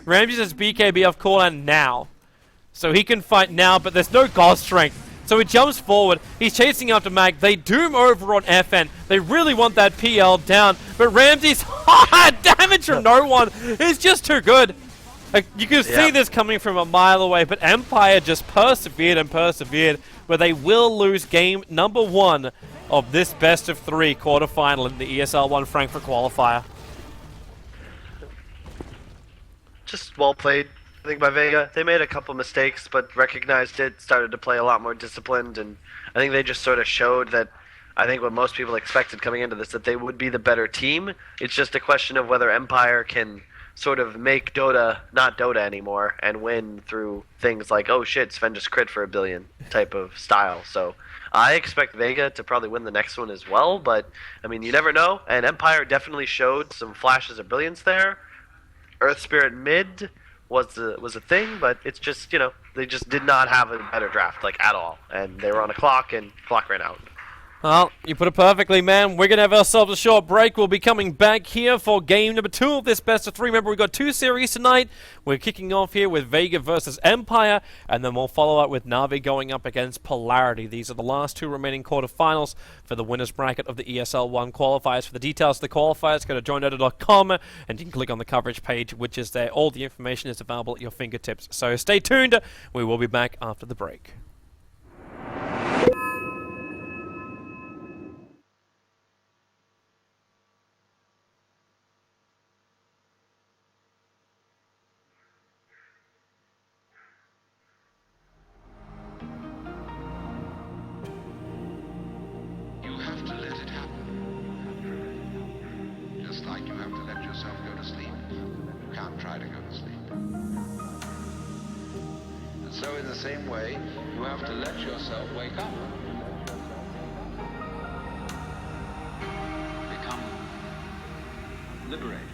Ramses has BKB off cooldown now, so he can fight now, but there's no God Strength. So he jumps forward. He's chasing after Mag. They doom over on FN. They really want that PL down, but Ramses, damage from no one is just too good. You can see this coming from a mile away, but Empire just persevered and persevered, where they will lose game number 1 of this best of 3 quarterfinal in the ESL 1 Frankfurt qualifier. Just well played, I think, by Vega. They made a couple mistakes, but recognized it, started to play a lot more disciplined, and I think they just sort of showed that, I think what most people expected coming into this, that they would be the better team. It's just a question of whether Empire can sort of make Dota not Dota anymore and win through things like, oh shit, Sven just crit for 1 billion type of style. So I expect Vega to probably win the next one as well, but I mean, you never know, and Empire definitely showed some flashes of brilliance there. Earth Spirit mid was a thing, but it's just, you know, they just did not have a better draft, like, at all. And they were on a clock, and clock ran out. Well, you put it perfectly, man. We're going to have ourselves a short break. We'll be coming back here for game number 2 of this best of 3. Remember, we've got 2 series tonight. We're kicking off here with Vega versus Empire, and then we'll follow up with Na'Vi going up against Polarity. These are the last 2 remaining quarterfinals for the winner's bracket of the ESL 1 qualifiers. For the details of the qualifiers, go to joindota.com, and you can click on the coverage page, which is there. All the information is available at your fingertips. So stay tuned. We will be back after the break. So in the same way, you have to let yourself wake up. Become liberated.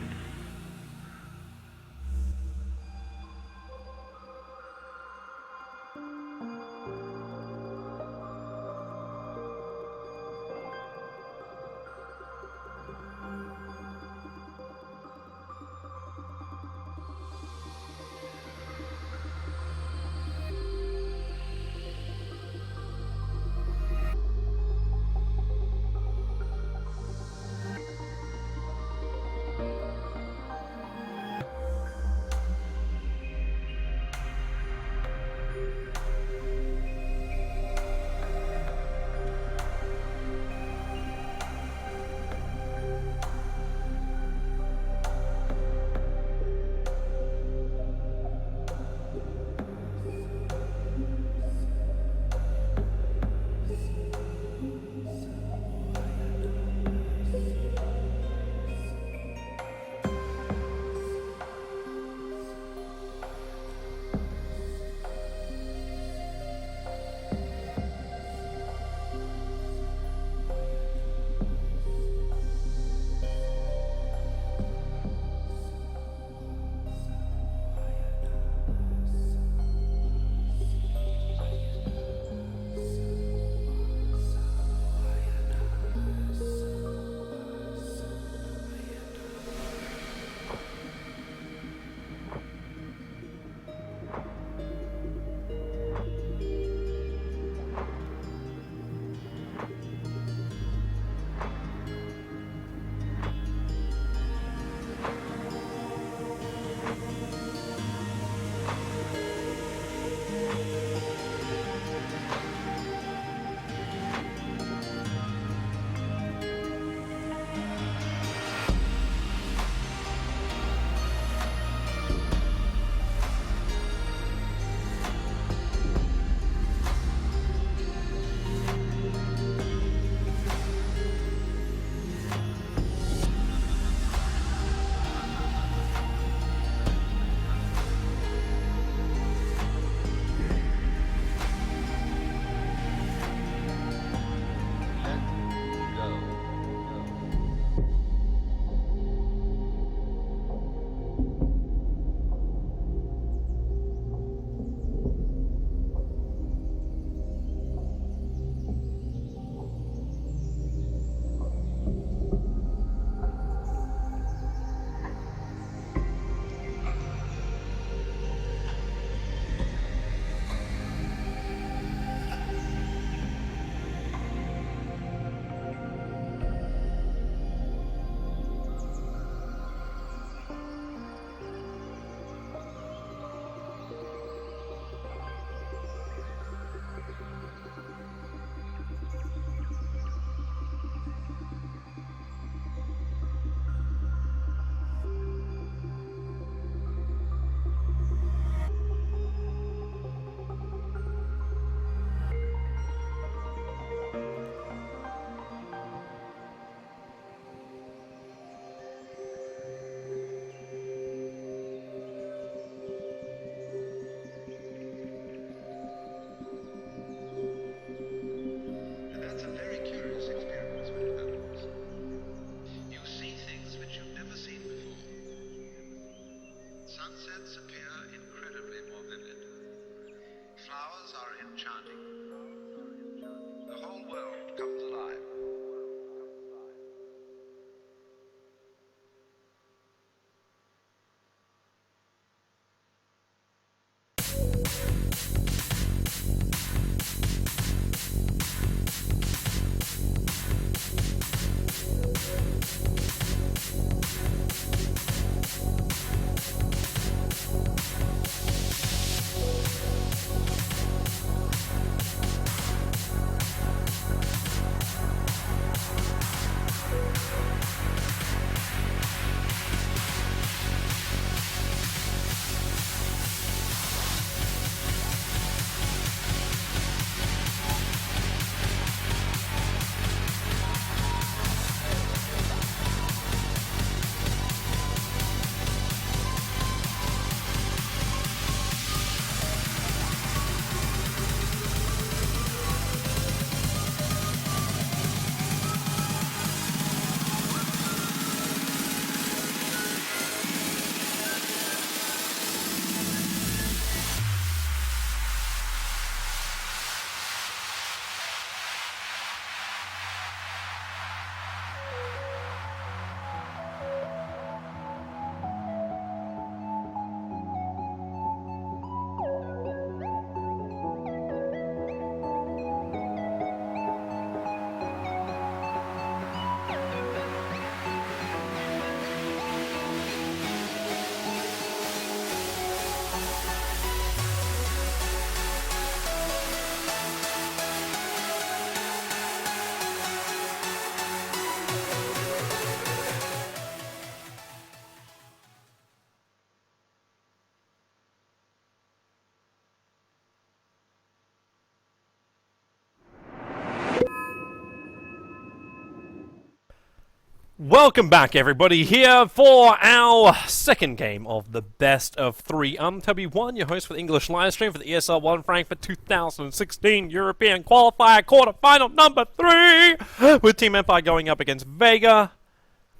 Welcome back, everybody, here for our second game of the best of three. I'm Toby1, your host for the English livestream for the ESL1 Frankfurt 2016 European Qualifier Quarterfinal number 3, with Team Empire going up against Vega.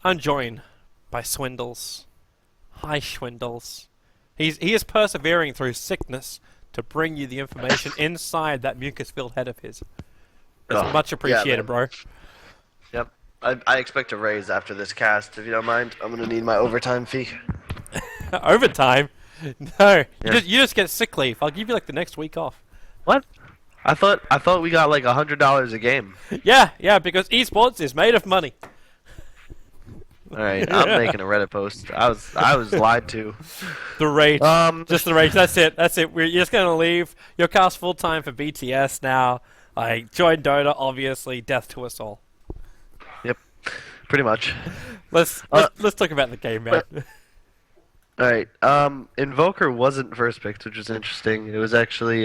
I'm joined by Swindles. Hi, Swindles. He is persevering through sickness to bring you the information inside that mucus-filled head of his. It's much appreciated, bro. Yep. I expect a raise after this cast, if you don't mind. I'm gonna need my overtime fee. Overtime? No. Yeah. You just get sick leave. I'll give you like the next week off. What? I thought we got like $100 a game. Yeah, because esports is made of money. All right, I'm making a Reddit post. I was lied to. The rage. Just the rage. That's it. You're just gonna leave. You're cast full time for BTS now. Like join Dota, obviously. Death to us all. Yep, pretty much. Let's talk about the game, man. All right. Invoker wasn't first picked, which was interesting. It was actually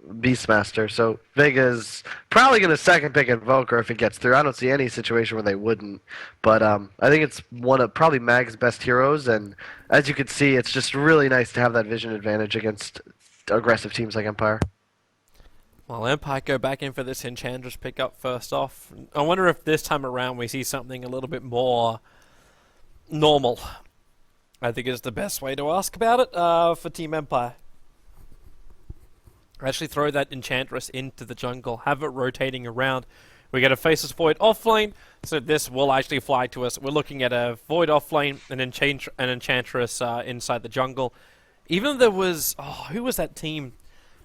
Beastmaster. So Vega's probably gonna second pick Invoker if it gets through. I don't see any situation where they wouldn't. But I think it's one of probably Mag's best heroes, and as you can see, it's just really nice to have that vision advantage against aggressive teams like Empire. Well, Empire go back in for this Enchantress pickup first off. I wonder if this time around we see something a little bit more normal. I think is the best way to ask about it for Team Empire. Actually throw that Enchantress into the jungle, have it rotating around. We get a Faceless Void offlane, so this will actually fly to us. We're looking at a Void offlane, an Enchantress inside the jungle. Even there was... Oh, who was that team?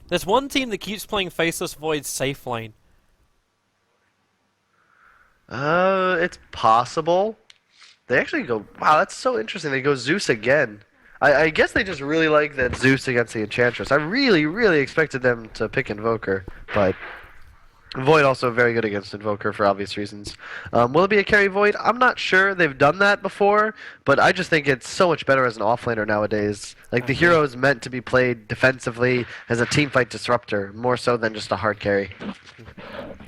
There's one team that keeps playing Faceless Void safe lane. It's possible. They actually go... Wow, that's so interesting. They go Zeus again. I guess they just really like that Zeus against the Enchantress. I really, really expected them to pick Invoker, but Void also very good against Invoker for obvious reasons. Will it be a carry Void? I'm not sure. They've done that before, but I just think it's so much better as an offlaner nowadays. Like, the hero is meant to be played defensively as a teamfight disruptor, more so than just a hard carry.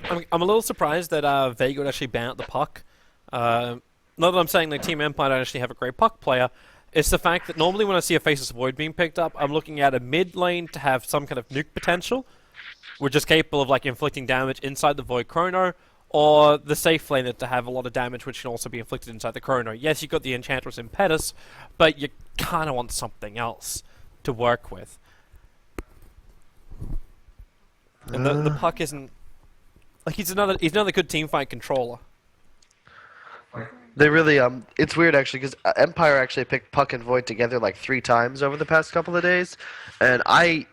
I'm a little surprised that Vega would actually ban out the puck. Not that I'm saying that Team Empire don't actually have a great puck player. It's the fact that normally when I see a Faceless Void being picked up, I'm looking at a mid lane to have some kind of nuke potential, which is capable of like inflicting damage inside the Void Chrono, or the safe lane to have a lot of damage which can also be inflicted inside the Chrono. Yes, you've got the Enchantress Impetus, but you kind of want something else to work with. And the puck isn't... Like, he's another good teamfight controller. They really, it's weird actually, because Empire actually picked Puck and Void together like 3 times over the past couple of days, and I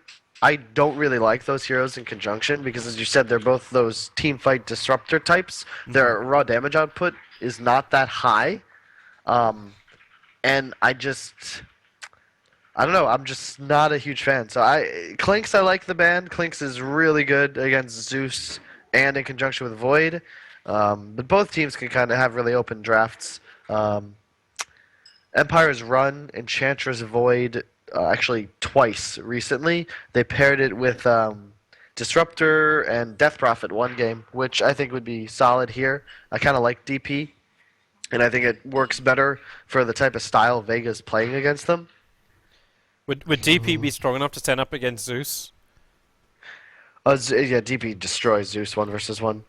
don't really like those heroes in conjunction, because as you said, they're both those team fight disruptor types. Their raw damage output is not that high, And I don't know. I'm just not a huge fan. So Clinks, I like the ban. Clinks is really good against Zeus and in conjunction with Void. But both teams can kind of have really open drafts. Um, Empire's run Enchantress Void actually twice recently. They paired it with Disruptor and Death Prophet one game, which I think would be solid here. I kind of like DP, and I think it works better for the type of style Vega's playing against them. Would DP be strong enough to stand up against Zeus? Yeah, DP destroys Zeus 1 versus 1.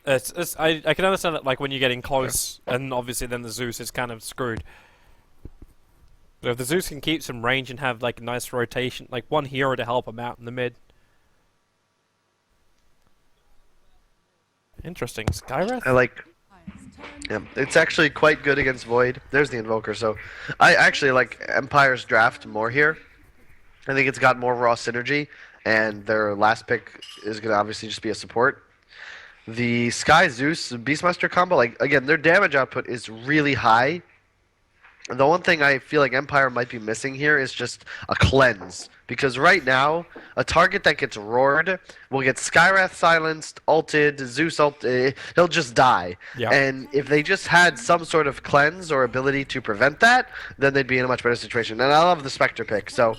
I can understand it, like when you're getting close, and obviously then the Zeus is kind of screwed. But if the Zeus can keep some range and have like a nice rotation, like one hero to help him out in the mid. Interesting. Skywrath? I like. Yeah, it's actually quite good against Void. There's the Invoker. So I actually like Empire's draft more here. I think it's got more raw synergy, and their last pick is going to obviously just be a support. The Sky Zeus Beastmaster combo, like again, their damage output is really high. And the one thing I feel like Empire might be missing here is just a cleanse. Because right now, a target that gets roared will get Skywrath silenced, ulted, Zeus ulted, he'll just die. Yeah. And if they just had some sort of cleanse or ability to prevent that, then they'd be in a much better situation. And I love the Spectre pick. So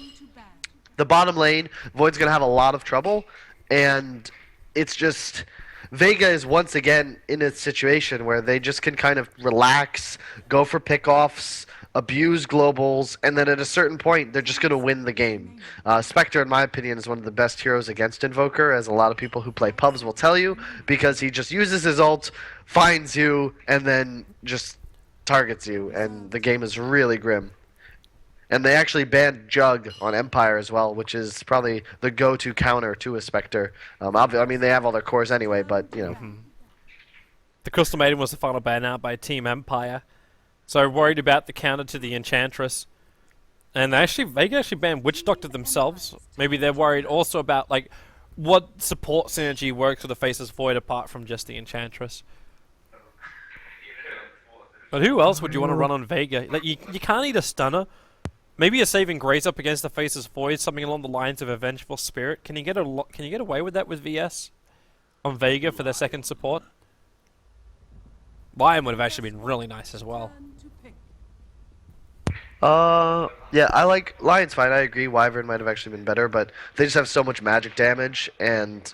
the bottom lane, Void's going to have a lot of trouble. And it's just... Vega is once again in a situation where they just can kind of relax, go for pickoffs, abuse globals, and then at a certain point, they're just going to win the game. Spectre, in my opinion, is one of the best heroes against Invoker, as a lot of people who play pubs will tell you, because he just uses his ult, finds you, and then just targets you, and the game is really grim. And they actually banned Jug on Empire as well, which is probably the go-to counter to a Spectre. I mean, they have all their cores anyway, but, you know. The Crystal Maiden was the final ban out by Team Empire. So worried about the counter to the Enchantress. And Vega actually banned Witch Doctor themselves. Maybe they're worried also about, like, what support synergy works with the Faceless Void apart from just the Enchantress. But who else would you want to run on Vega? Like, you can't need a stunner. Maybe a Saving Grace up against the Faceless Void, something along the lines of a Vengeful Spirit. Can you get away with that with VS on Vega for their second support? Lion would have actually been really nice as well. Yeah, I like Lion's fine. I agree. Wyvern might have actually been better, but they just have so much magic damage, and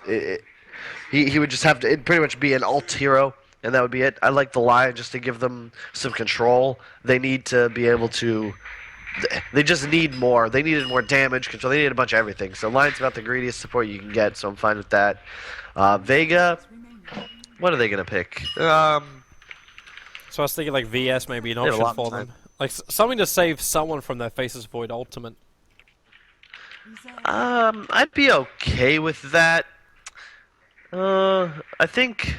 he would just have to. It'd pretty much be an alt hero, and that would be it. I like the Lion just to give them some control. They need to be able to. They just need more. They needed more damage control. They needed a bunch of everything. So Lion's about the greediest support you can get, so I'm fine with that. Vega, what are they gonna pick? So I was thinking like VS may be an option for them. Like something to save someone from their Faceless Void ultimate. I'd be okay with that. I think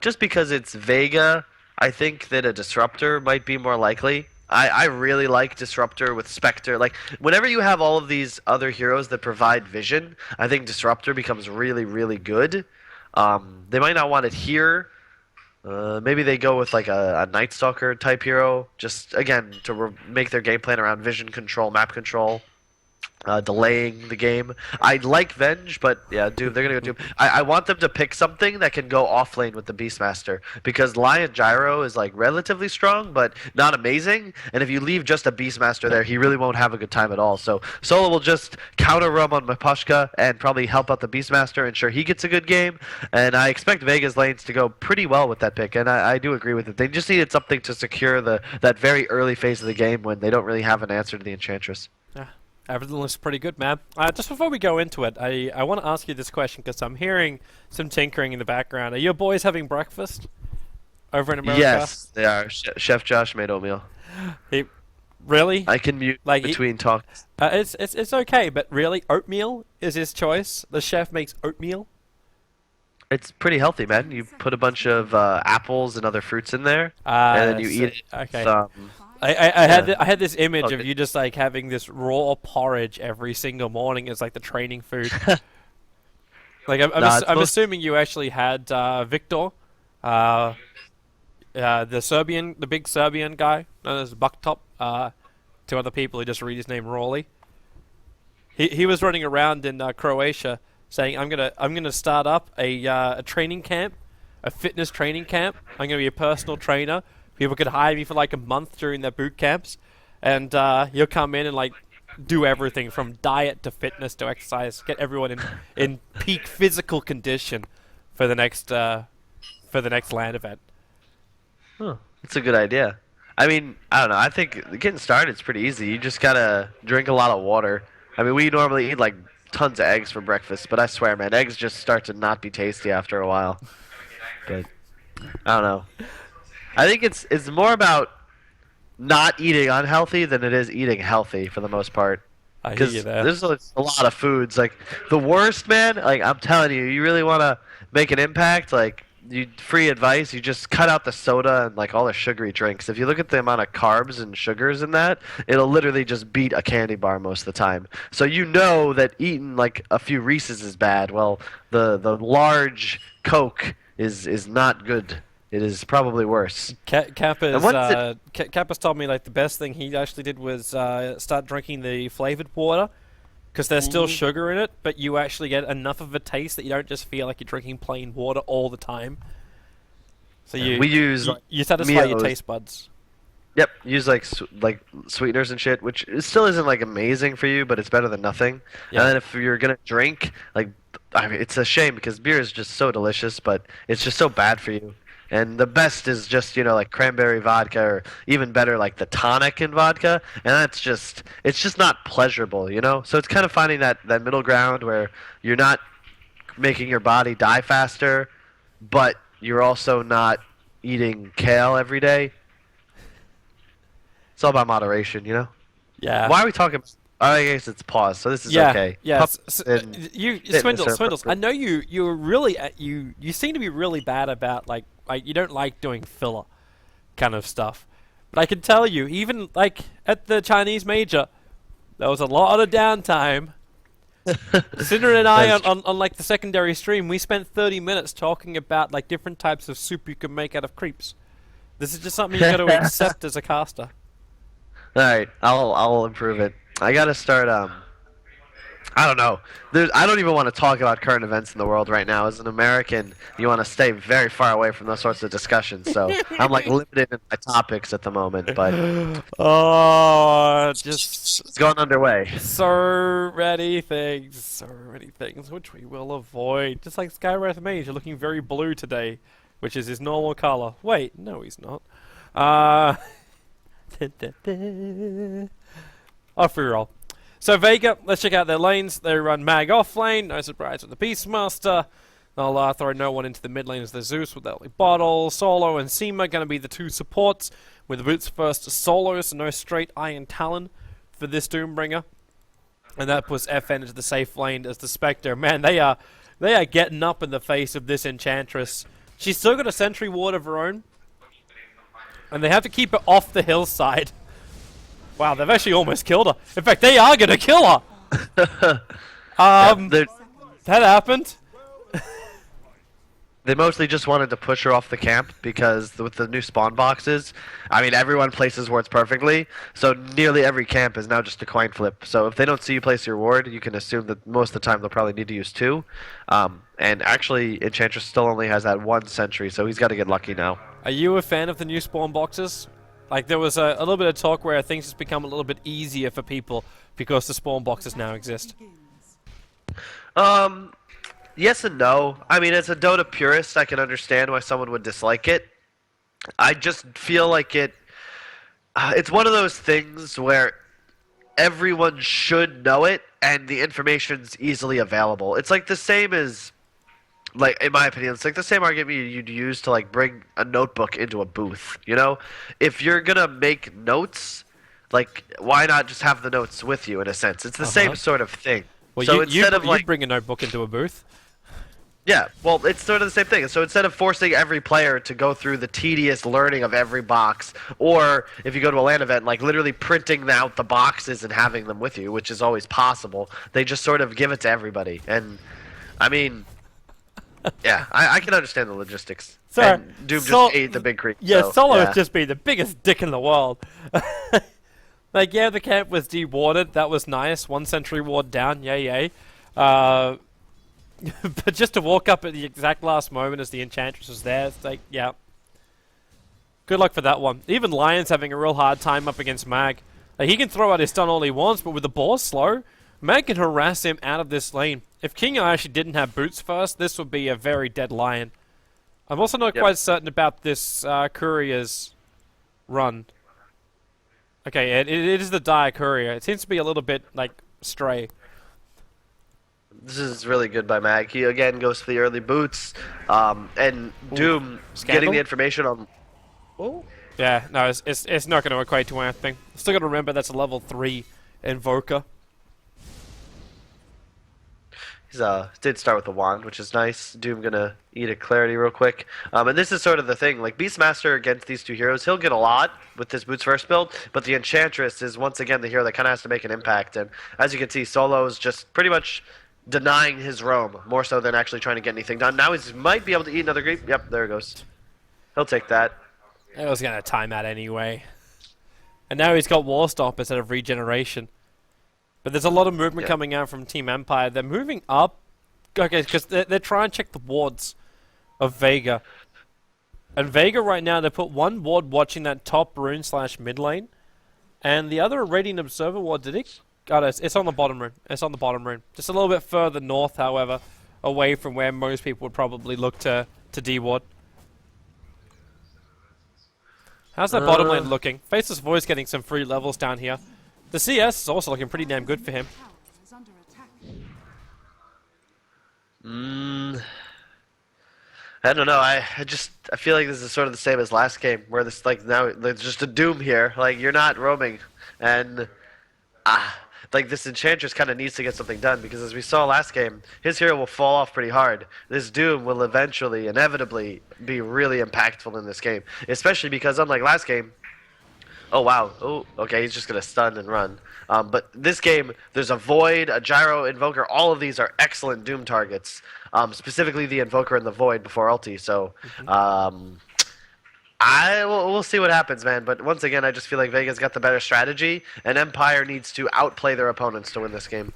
just because it's Vega, I think that a Disruptor might be more likely. I really like Disruptor with Spectre. Like, whenever you have all of these other heroes that provide vision, I think Disruptor becomes really, really good. They might not want it here. Maybe they go with like a Night Stalker type hero, just again to make their game plan around vision control, map control, delaying the game. I like Venge, but yeah, dude, they're gonna go Doom. I want them to pick something that can go off lane with the Beastmaster, because Lion Gyro is like relatively strong, but not amazing. And if you leave just a Beastmaster there, he really won't have a good time at all. So Solo will just counter roam on Mapushka and probably help out the Beastmaster, ensure he gets a good game. And I expect Vega's lanes to go pretty well with that pick, and I do agree with it. They just needed something to secure that very early phase of the game when they don't really have an answer to the Enchantress. Yeah. Everything looks pretty good, man. Just before we go into it, I want to ask you this question because I'm hearing some tinkering in the background. Are your boys having breakfast over in America? Yes, they are. Chef Josh made oatmeal. Really? I can mute like between talks. It's okay, but really, oatmeal is his choice. The chef makes oatmeal. It's pretty healthy, man. You put a bunch of apples and other fruits in there, and then you eat it. Okay. With, I had this image of you just like having this raw porridge every single morning as like the training food. Like I'm assuming you actually had Victor. the big Serbian guy, known as Bucktop, to other people who just read his name Rawley. He was running around in Croatia saying, I'm gonna start up a training camp, a fitness training camp. I'm gonna be a personal trainer. People could hire me for like a month during their boot camps, and he'll come in and like do everything from diet to fitness to exercise, get everyone in peak physical condition for the next LAN event. Huh. That's a good idea. I mean, I don't know. I think getting started is pretty easy. You just gotta drink a lot of water. I mean, we normally eat like tons of eggs for breakfast, but I swear, man, eggs just start to not be tasty after a while. But I don't know. I think it's more about not eating unhealthy than it is eating healthy for the most part. I hear you Because there. there's a lot of foods. Like the worst, man. Like I'm telling you, you really want to make an impact. Like free advice, you just cut out the soda and like all the sugary drinks. If you look at the amount of carbs and sugars in that, it'll literally just beat a candy bar most of the time. So you know that eating like a few Reese's is bad. Well, the large Coke is not good. It is probably worse. Kappa's told me like the best thing he actually did was start drinking the flavored water, because there's still sugar in it, but you actually get enough of a taste that you don't just feel like you're drinking plain water all the time. So We use you satisfy your Mio's. taste buds. Yep, use like sweeteners and shit, which still isn't like amazing for you, but it's better than nothing. Yeah. And then if you're gonna drink, like, I mean, it's a shame because beer is just so delicious, but it's just so bad for you. And the best is just like cranberry vodka, or even better like the tonic in vodka, and it's just not pleasurable. So it's kind of finding that middle ground where you're not making your body die faster, but you're also not eating kale every day. It's all about moderation. Yeah. Why are we talking? I guess it's paused, so this is Yeah. okay. Yeah. Pups and fitness Swindles. are Swindles. I appropriate. know you're really you seem to be really bad about like you don't like doing filler kind of stuff. But I can tell you, even like at the Chinese major, there was a lot of downtime. Cinder and I That's on like the secondary stream, we spent 30 minutes talking about like different types of soup you can make out of crepes. This is just something you got to accept as a caster. All right, I'll improve it. I gotta start. I don't know. I don't even want to talk about current events in the world right now. As an American, you want to stay very far away from those sorts of discussions. So I'm like limited in my topics at the moment, but Oh, just it's going underway. so many things, which we will avoid. Just like Skywrath Mage, you're looking very blue today, which is his normal color. Wait, no, he's not. Off we roll. So Vega, let's check out their lanes. They run Mag off lane, no surprise with the Beastmaster. They'll throw no one into the mid lane as the Zeus with Early Bottle. Solo and Seema going to be the two supports, with the Boots first Solo, so no straight Iron Talon for this Doombringer. And that puts FN into the safe lane as the Spectre. Man, they are getting up in the face of this Enchantress. She's still got a Sentry Ward of her own, and they have to keep her off the hillside. Wow, they've actually almost killed her. In fact, they are gonna kill her. They're- That happened. They mostly just wanted to push her off the camp because with the new spawn boxes, I mean, everyone places wards perfectly, so nearly every camp is now just a coin flip. So if they don't see you place your ward, you can assume that most of the time they'll probably need to use two. And actually, Enchantress still only has that one sentry, so he's got to get lucky now. Are you a fan of the new spawn boxes? Like, there was a little bit of talk where things has become a little bit easier for people because the spawn boxes now exist. Yes and no. I mean, as a Dota purist, I can understand why someone would dislike it. I just feel like it's one of those things where everyone should know it, and the information's easily available. It's like the same as, like, in my opinion, it's like the same argument you'd use to, like, bring a notebook into a booth, If you're gonna make notes, like, why not just have the notes with you, in a sense? It's the same sort of thing. Well, So you instead of, like, bring a notebook into a booth. yeah, well, it's sort of the same thing. So instead of forcing every player to go through the tedious learning of every box, or if you go to a LAN event, like literally printing out the boxes and having them with you, which is always possible, they just sort of give it to everybody. And, I mean, Yeah, I can understand the logistics. So, And Doom just ate the big creep. Yeah, so, Solo yeah. has just been the biggest dick in the world. Like, yeah, the camp was dewarded. That was nice. 1 sentry ward down. Yay, yay. But just to walk up at the exact last moment as the Enchantress was there, it's like, yeah. Good luck for that one. Even Lion's having a real hard time up against Mag. Like, he can throw out his stun all he wants, but with the boss slow, Mag can harass him out of this lane. If King actually didn't have boots first, this would be a very dead Lion. I'm also not quite certain about this Courier's run. Okay, it is the Dire Courier. It seems to be a little bit, like, stray. This is really good by Mag. He again goes for the early boots, and Doom Scandal? getting the information on. Oh, Yeah, no, it's not going to equate to anything. Still got to remember that's a level 3 Invoker. he's did start with the wand, which is nice. Doom gonna eat a clarity real quick, and this is sort of the thing. Like Beastmaster against these two heroes, he'll get a lot with this boots first build, but the Enchantress is once again the hero that kind of has to make an impact. And as you can see, Solo's just pretty much denying his roam more so than actually trying to get anything done. Now he might be able to eat another creep. Yep, there it goes. He'll take that. It was going to time out anyway. And now he's got War Stop instead of Regeneration. But there's a lot of movement coming out from Team Empire. They're moving up. Okay, because they're trying to check the wards of Vega. And Vega right now, they put one ward watching that top rune / mid lane. And the other Radiant Observer ward, did it? Oh, no, it's on the bottom rune. It's on the bottom rune. Just a little bit further north, however, away from where most people would probably look to D-ward. How's that bottom lane looking? Faceless Voice getting some free levels down here. The CS is also looking pretty damn good for him. Tower is under attack. I don't know. I feel like this is sort of the same as last game, where this like now there's just a Doom here. Like you're not roaming, and like this Enchantress kind of needs to get something done because as we saw last game, his hero will fall off pretty hard. This Doom will eventually, inevitably, be really impactful in this game, especially because unlike last game. Oh wow! Oh, okay. He's just gonna stun and run. But this game, there's a Void, a Gyro, Invoker. All of these are excellent Doom targets. Specifically, the Invoker and the Void before ulti. So, we'll see what happens, man. But once again, I just feel like Vega's got the better strategy, and Empire needs to outplay their opponents to win this game.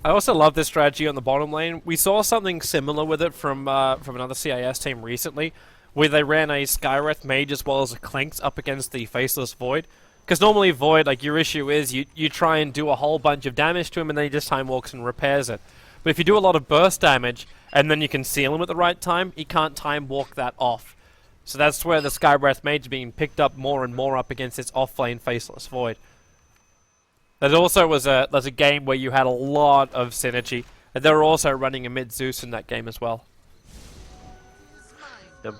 I also love this strategy on the bottom lane. We saw something similar with it from another CIS team recently, where they ran a Skywrath Mage as well as a Clinks up against the Faceless Void. Because normally Void, like your issue is you try and do a whole bunch of damage to him and then he just time walks and repairs it. But if you do a lot of burst damage and then you can seal him at the right time, he can't time walk that off. So that's where the Skywrath Mage is being picked up more and more up against its off-lane Faceless Void. There also was a game where you had a lot of synergy, and they were also running a mid Zeus in that game as well. Yep.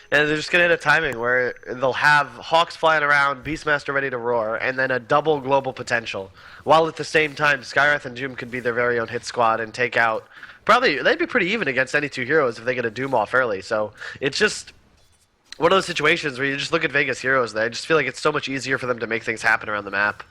And they're just going to hit a timing where they'll have Hawks flying around, Beastmaster ready to roar, and then a double global potential. While at the same time, Skywrath and Doom could be their very own hit squad and take out... Probably, they'd be pretty even against any two heroes if they get a Doom off early. So it's just one of those situations where you just look at Vega's heroes there. I just feel like it's so much easier for them to make things happen around the map.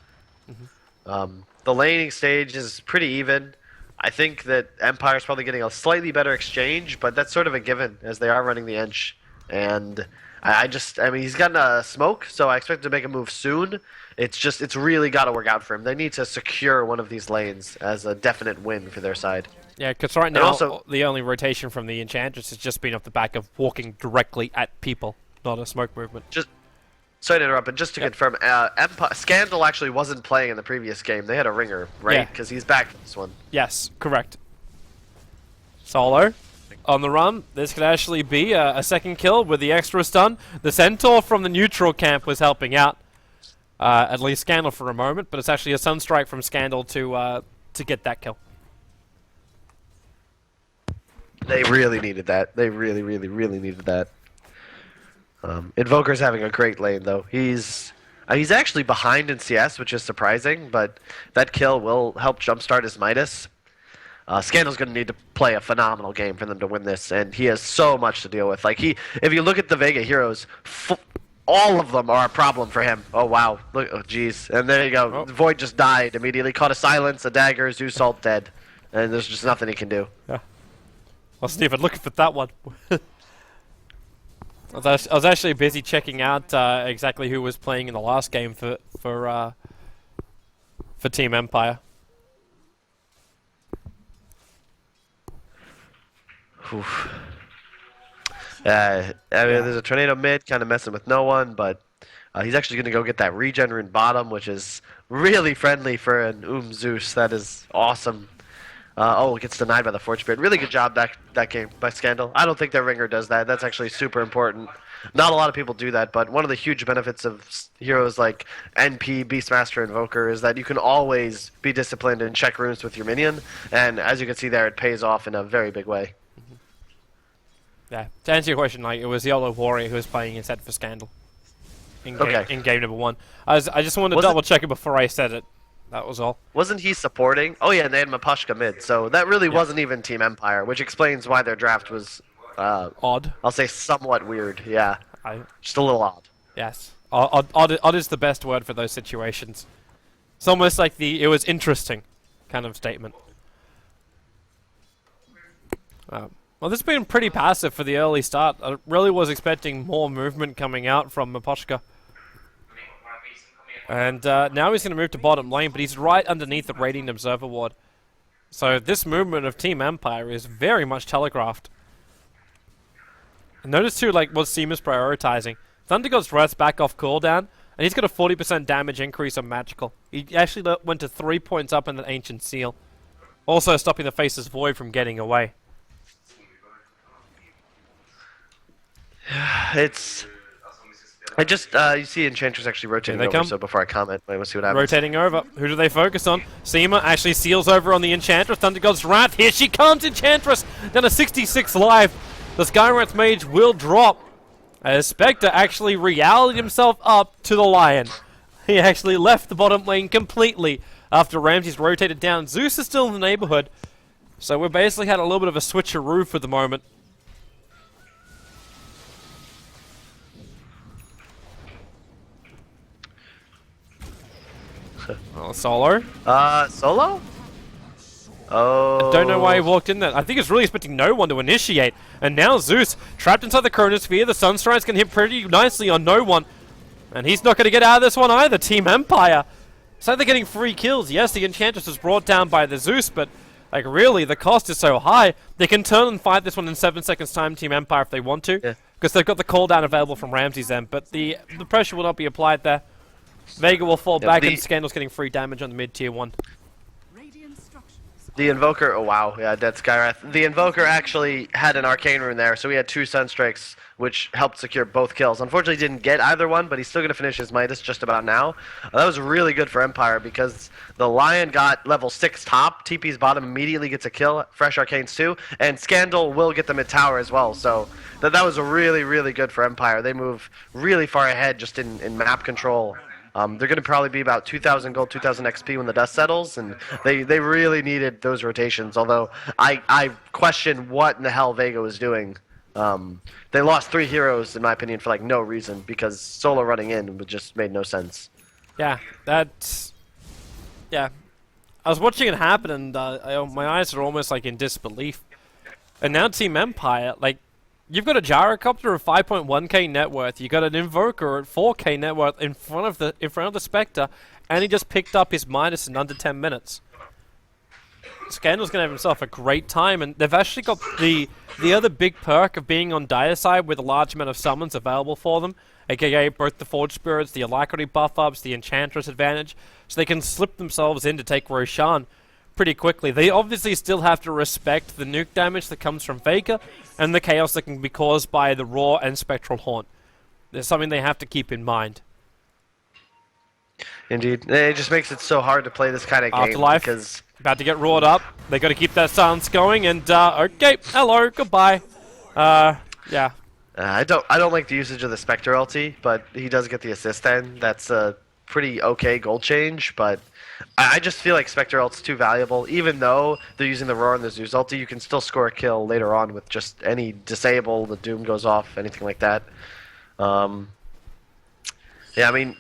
The laning stage is pretty even. I think that Empire's probably getting a slightly better exchange, but that's sort of a given as they are running the Ench. And I mean, he's gotten a smoke, so I expect him to make a move soon. It's really got to work out for him. They need to secure one of these lanes as a definite win for their side. Yeah, because right now, also, the only rotation from the Enchantress has just been off the back of walking directly at people, not a smoke movement. Sorry to interrupt, but just to confirm, Scandal actually wasn't playing in the previous game. They had a ringer, right? Yeah. Because he's back for this one. Yes, correct. Solo on the run. This could actually be a second kill with the extra stun. The Centaur from the neutral camp was helping out, at least Scandal for a moment, but it's actually a Sunstrike from Scandal to get that kill. They really needed that. They really, really, really needed that. Invoker's having a great lane, though. He's actually behind in CS, which is surprising, but that kill will help jumpstart his Midas. Scandal's going to need to play a phenomenal game for them to win this, and he has so much to deal with. Like if you look at the Vega heroes, all of them are a problem for him. Oh wow, look, oh jeez, and there you go. Oh. Void just died immediately. Caught a silence, a dagger, Zeus ult dead, and there's just nothing he can do. Yeah. wasn't even looking for that one. I was actually busy checking out exactly who was playing in the last game for Team Empire. Oof. I mean, there's a tornado mid, kind of messing with no one, but he's actually going to go get that regen rune bottom, which is really friendly for an Zeus. That is awesome. Oh, it gets denied by the Forge Spirit. Really good job that game by Scandal. I don't think their ringer does that. That's actually super important. Not a lot of people do that, but one of the huge benefits of heroes like NP, Beastmaster, Invoker is that you can always be disciplined and check runes with your minion, and as you can see there, it pays off in a very big way. Yeah, to answer your question, like, it was Yellow Warrior who was playing instead for Scandal in game number 1. I just wanted to double check it before I said it. That was all. Wasn't he supporting? Oh yeah, and they had Mapushka mid, so that really wasn't even Team Empire, which explains why their draft was odd. I'll say somewhat weird. Yeah, just a little odd. Yes, odd is the best word for those situations. It's almost like it was interesting kind of statement. Well, this has been pretty passive for the early start. I really was expecting more movement coming out from Mapushka. And now he's going to move to bottom lane, but he's right underneath the Radiant Observer ward. So this movement of Team Empire is very much telegraphed. And notice too, like, what Seema's prioritizing. Thunder God's Wrath's back off cooldown, and he's got a 40% damage increase on Magical. He actually went to 3 points up in the Ancient Seal. Also stopping the Faceless Void from getting away. It's... you see Enchantress actually rotating over, so before I comment, I want to see what happens. Rotating over. Who do they focus on? Seema actually seals over on the Enchantress. Thunder God's Wrath. Here she comes, Enchantress! Down to 66 life. The Skywrath Mage will drop. As Spectre actually realityed himself up to the Lion. He actually left the bottom lane completely after Ramsey's rotated down. Zeus is still in the neighborhood. So we basically had a little bit of a switcheroo for the moment. Oh, Solo? Solo? Oh. I don't know why he walked in there. I think he's really expecting no one to initiate. And now Zeus, trapped inside the Chronosphere. The Sunstride's can hit pretty nicely on no one. And he's not going to get out of this one either. Team Empire. So they're getting free kills. Yes, the Enchantress was brought down by the Zeus, but like really, the cost is so high. They can turn and fight this one in 7 seconds time, Team Empire, if they want to. Because they've got the cooldown available from Ramsey's end. But the pressure will not be applied there. Vega will fall back, and Scandal's getting free damage on the mid-tier 1. The Invoker, oh wow, yeah, dead Skywrath. The Invoker actually had an Arcane Rune there, so he had 2 Sunstrikes, which helped secure both kills. Unfortunately, didn't get either one, but he's still going to finish his Midas just about now. That was really good for Empire, because the Lion got level 6 top, TP's bottom immediately gets a kill, fresh Arcanes too, and Scandal will get the mid-tower as well, so that was really, really good for Empire. They move really far ahead just in map control. They're going to probably be about 2,000 gold, 2,000 XP when the dust settles, and they really needed those rotations, although I question what in the hell Vega was doing. They lost 3 heroes, in my opinion, for like no reason, because solo running in just made no sense. Yeah, that's... Yeah. I was watching it happen, and my eyes are almost like in disbelief. And now Team Empire, like, you've got a Gyrocopter of 5.1k net worth. You got an Invoker at 4k net worth in front of the Spectre, and he just picked up his Midas in under 10 minutes. Scandal's gonna have himself a great time, and they've actually got the other big perk of being on Dire side with a large amount of summons available for them, aka both the Forge Spirits, the Alacrity buff ups, the Enchantress advantage, so they can slip themselves in to take Roshan pretty quickly. They obviously still have to respect the nuke damage that comes from Vega and the chaos that can be caused by the Roar and Spectral Haunt. There's something they have to keep in mind. Indeed. It just makes it so hard to play this kind of game. Afterlife, because about to get roared up. They got to keep that silence going, and okay, hello, goodbye. Yeah. I don't like the usage of the Spectre ulti, but he does get the assist then. That's a pretty okay gold change, but I just feel like Spectre ult's too valuable. Even though they're using the Roar and the Zeus ulti, you can still score a kill later on with just any disable, the Doom goes off, anything like that. Yeah, I mean,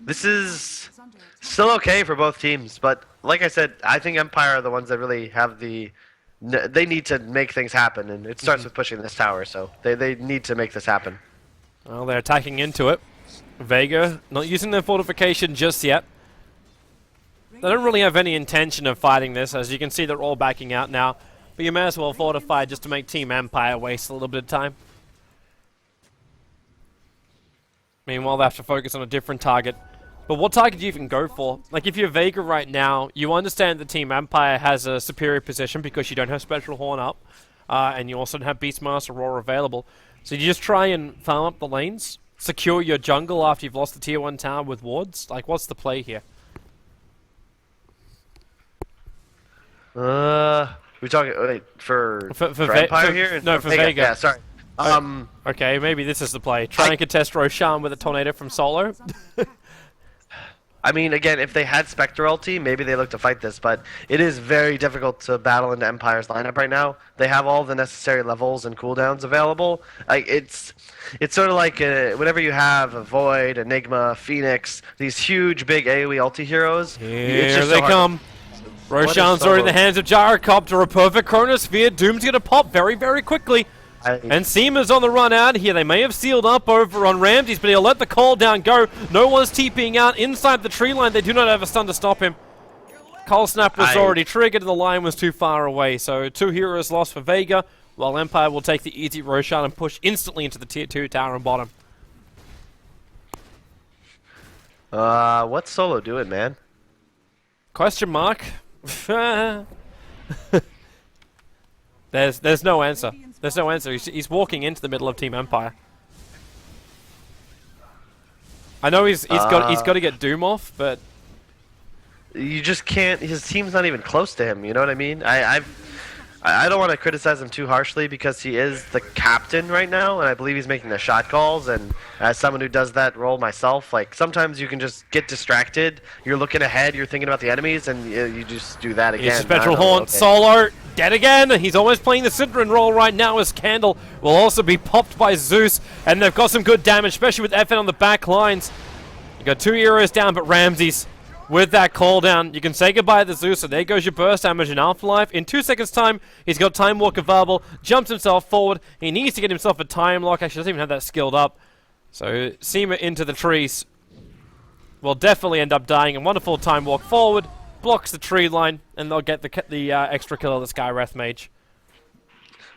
this is still okay for both teams, but like I said, I think Empire are the ones that really have the they need to make things happen, and it starts with pushing this tower. So they need to make this happen. Well, they're attacking into it. Vega not using their fortification just yet. They don't really have any intention of fighting this. As you can see, they're all backing out now. But you may as well fortify just to make Team Empire waste a little bit of time. Meanwhile, they have to focus on a different target. But what target do you even go for? Like, if you're Vega right now, you understand that Team Empire has a superior position because you don't have Spectral Horn up. And you also don't have Beastmaster Roar available. So you just try and farm up the lanes, secure your jungle after you've lost the tier 1 tower with wards. Like, what's the play here? We talking for Empire here? No, for Vega. Yeah, sorry. Okay, maybe this is the play. Try and contest Roshan with a tornado from solo. I mean, again, if they had Spectre ulti, maybe they look to fight this, but it is very difficult to battle into Empire's lineup right now. They have all the necessary levels and cooldowns available. It's sort of like whenever you have a Void, Enigma, Phoenix, these huge, big AoE ulti heroes. Here they come. Roshan's already in the hands of Gyrocopter, a perfect Chronosphere. Doom's gonna pop very, very quickly. And Seema's on the run out here. They may have sealed up over on Ramses, but he'll let the call down go. No one's TPing out inside the tree line. They do not have a stun to stop him. Cold Snap was already triggered and the line was too far away. So 2 heroes lost for Vega, while Empire will take the easy Roshan and push instantly into the tier 2 tower and bottom. What's Solo doing, man? Question mark. There's no answer. There's no answer. He's walking into the middle of Team Empire. I know he's got to get Doom off, but you just can't. His team's not even close to him. You know what I mean? I don't want to criticize him too harshly because he is the captain right now, and I believe he's making the shot calls. And as someone who does that role myself, like sometimes you can just get distracted. You're looking ahead, you're thinking about the enemies, and you just do that again. He's Spectral Horn, Solo, dead again. He's almost playing the Syndron role right now as Candle will also be popped by Zeus, and they've got some good damage, especially with FN on the back lines. You got 2 heroes down, but Ramses with that cooldown, you can say goodbye to Zeus, so there goes your burst damage in Afterlife. In 2 seconds' time, he's got Time Walk available, jumps himself forward. He needs to get himself a Time Lock. Actually, doesn't even have that skilled up. So, Seema into the trees will definitely end up dying. And wonderful Time Walk forward, blocks the tree line, and they'll get the extra kill of the Skywrath Mage.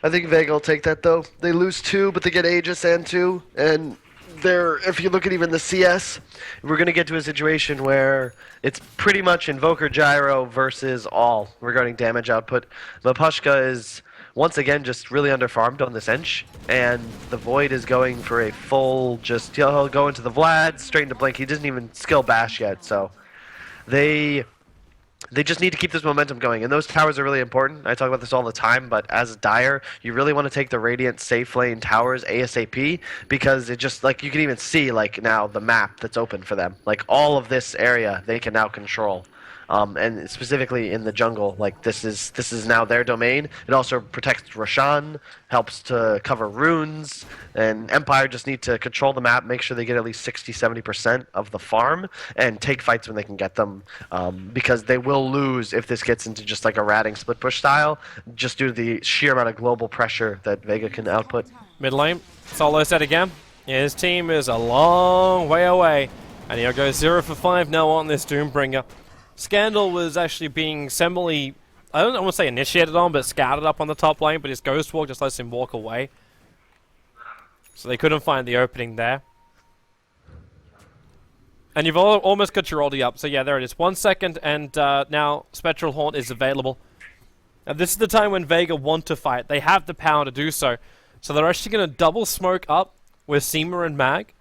I think Vega will take that, though. They lose 2, but they get Aegis and 2, and if you look at even the CS, we're going to get to a situation where it's pretty much Invoker Gyro versus all regarding damage output. Mapushka is, once again, just really underfarmed on this Ench, and the Void is going for a full, he'll go into the Vlad, straight into Blink. He doesn't even skill Bash yet, so they just need to keep this momentum going, and those towers are really important. I talk about this all the time, but as Dire, you really want to take the Radiant safe lane towers ASAP, because it just, like, you can even see, like, now the map that's open for them. Like, all of this area they can now control. And specifically in the jungle, like this is now their domain. It also protects Roshan, helps to cover runes, and Empire just need to control the map, make sure they get at least 60-70% of the farm, and take fights when they can get them, because they will lose if this gets into just like a ratting split push style, just due to the sheer amount of global pressure that Vega can output. Mid lane, Solo set again. Yeah, his team is a long way away, and he'll go 0 for 5 now on this Doombringer. Scandal was actually being I don't want to say initiated on, but scouted up on the top lane, but his Ghost Walk just lets him walk away. So they couldn't find the opening there. And you've almost got your ulti up, so yeah, there it is. 1 second, and now Spectral Haunt is available. Now this is the time when Vega want to fight. They have the power to do so. So they're actually going to double smoke up with Seema and Mag.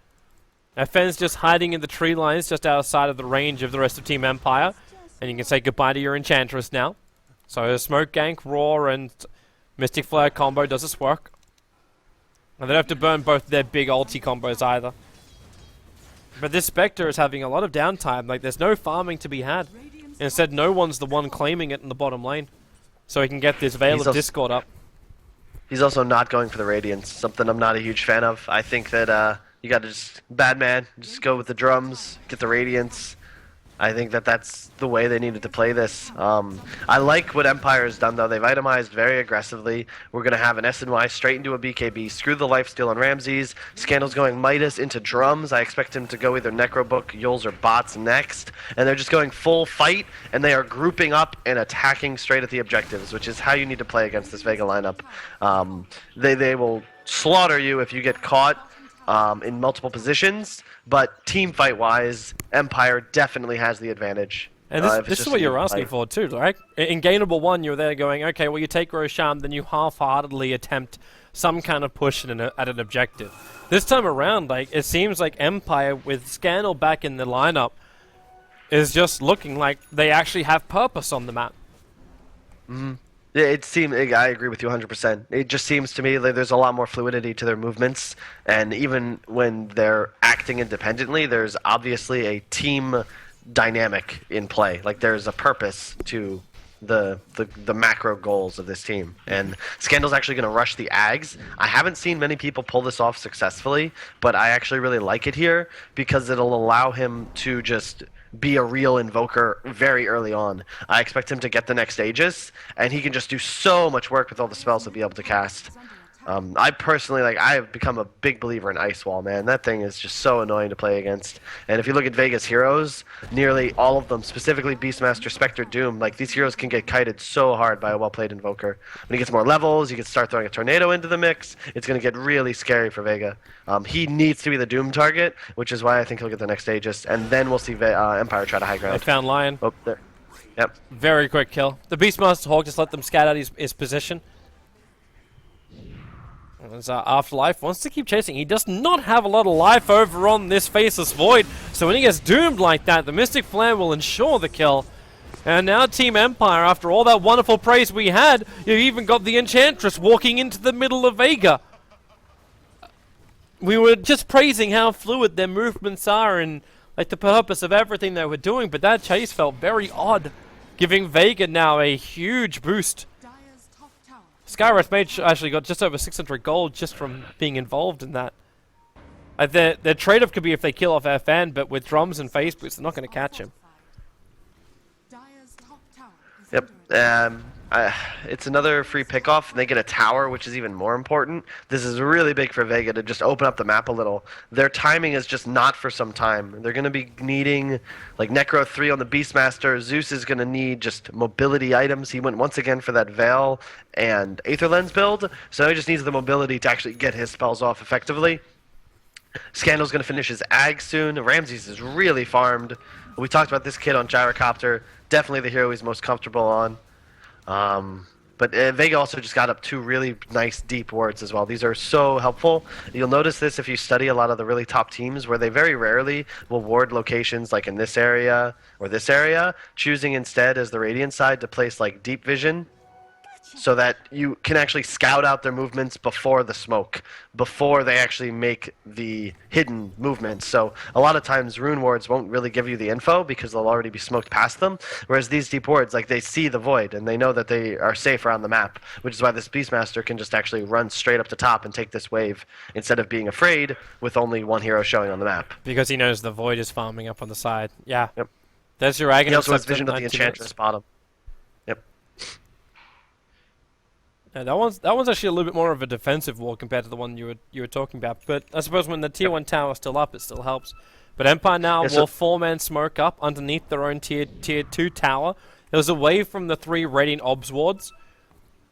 FN's just hiding in the tree lines just outside of the range of the rest of Team Empire. And you can say goodbye to your Enchantress now. So Smoke Gank, Roar, and Mystic Flare combo does its work. And they don't have to burn both their big ulti combos either. But this Spectre is having a lot of downtime. Like, there's no farming to be had. Instead, no one's the one claiming it in the bottom lane. So he can get this Veil of Discord up. He's also not going for the Radiance, something I'm not a huge fan of. I think that you gotta just, bad man, just go with the drums, get the Radiance. I think that that's the way they needed to play this. I like what Empire has done, though. They've itemized very aggressively. We're going to have an SNY straight into a BKB. Screw the lifesteal on Ramses. Scandal's going Midas into drums. I expect him to go either Necrobook, Yules, or Bots next. And they're just going full fight, and they are grouping up and attacking straight at the objectives, which is how you need to play against this Vega lineup. They will slaughter you if you get caught in multiple positions, but team fight wise, Empire definitely has the advantage. And this is what you're asking for too, right? In Gainable 1, you're there going, okay, well you take Roshan, then you half-heartedly attempt some kind of push at an objective. This time around, like, it seems like Empire, with Scandal back in the lineup, is just looking like they actually have purpose on the map. It seems, I agree with you 100%. It just seems to me like there's a lot more fluidity to their movements, and even when they're acting independently, there's obviously a team dynamic in play. Like there's a purpose to the macro goals of this team. And Scandal's actually going to rush the Ags. I haven't seen many people pull this off successfully, but I actually really like it here because it'll allow him to just be a real invoker very early on. I expect him to get the next Aegis, and he can just do so much work with all the spells he'll be able to cast. I personally, I have become a big believer in Ice Wall, man. That thing is just so annoying to play against. And if you look at Vega's heroes, nearly all of them, specifically Beastmaster, Spectre, Doom, these heroes can get kited so hard by a well-played Invoker. When he gets more levels, you can start throwing a Tornado into the mix. It's going to get really scary for Vega. He needs to be the Doom target, which is why I think he'll get the next Aegis. And then we'll see Empire try to high ground. I found Lion. Oh, there. Yep. Very quick kill. The Beastmaster Hawk just let them scat out his position. As Afterlife wants to keep chasing. He does not have a lot of life over on this Faceless Void, so when he gets doomed like that, the Mystic Flare will ensure the kill. And now Team Empire, after all that wonderful praise we had, you even got the Enchantress walking into the middle of Vega. We were just praising how fluid their movements are and the purpose of everything they were doing, but that chase felt very odd, giving Vega now a huge boost. Skywrath Mage actually got just over 600 gold just from being involved in that. Their trade-off could be if they kill off FN, but with drums and face boots, they're not going to catch him. Yep. It's another free pickoff, and they get a tower, which is even more important. This is really big for Vega to just open up the map a little. Their timing is just not for some time. They're going to be needing Necro 3 on the Beastmaster. Zeus is going to need just mobility items. He went once again for that Veil and Aether Lens build, so he just needs the mobility to actually get his spells off effectively. Scandal's going to finish his Ag soon. Ramses is really farmed. We talked about this kid on Gyrocopter. Definitely the hero he's most comfortable on. But Vega also just got up 2 really nice deep wards as well. These are so helpful. You'll notice this if you study a lot of the really top teams where they very rarely will ward locations like in this area or this area, choosing instead as the Radiant side to place Deep Vision so that you can actually scout out their movements before the smoke, before they actually make the hidden movements. So a lot of times rune wards won't really give you the info because they'll already be smoked past them, whereas these deep wards, they see the void and they know that they are safe around the map, which is why this Beastmaster can just actually run straight up to top and take this wave instead of being afraid with only one hero showing on the map. Because he knows the void is farming up on the side. Yeah. Yep. There's your Aghanim. He also has vision of the Enchantress bottom. Yep. Yeah, that one's actually a little bit more of a defensive wall compared to the one you were talking about. But I suppose when the tier 1 tower is still up, it still helps. But Empire now will 4-man smoke up underneath their own tier 2 tower. It was away from the 3 Radiant Obs wards.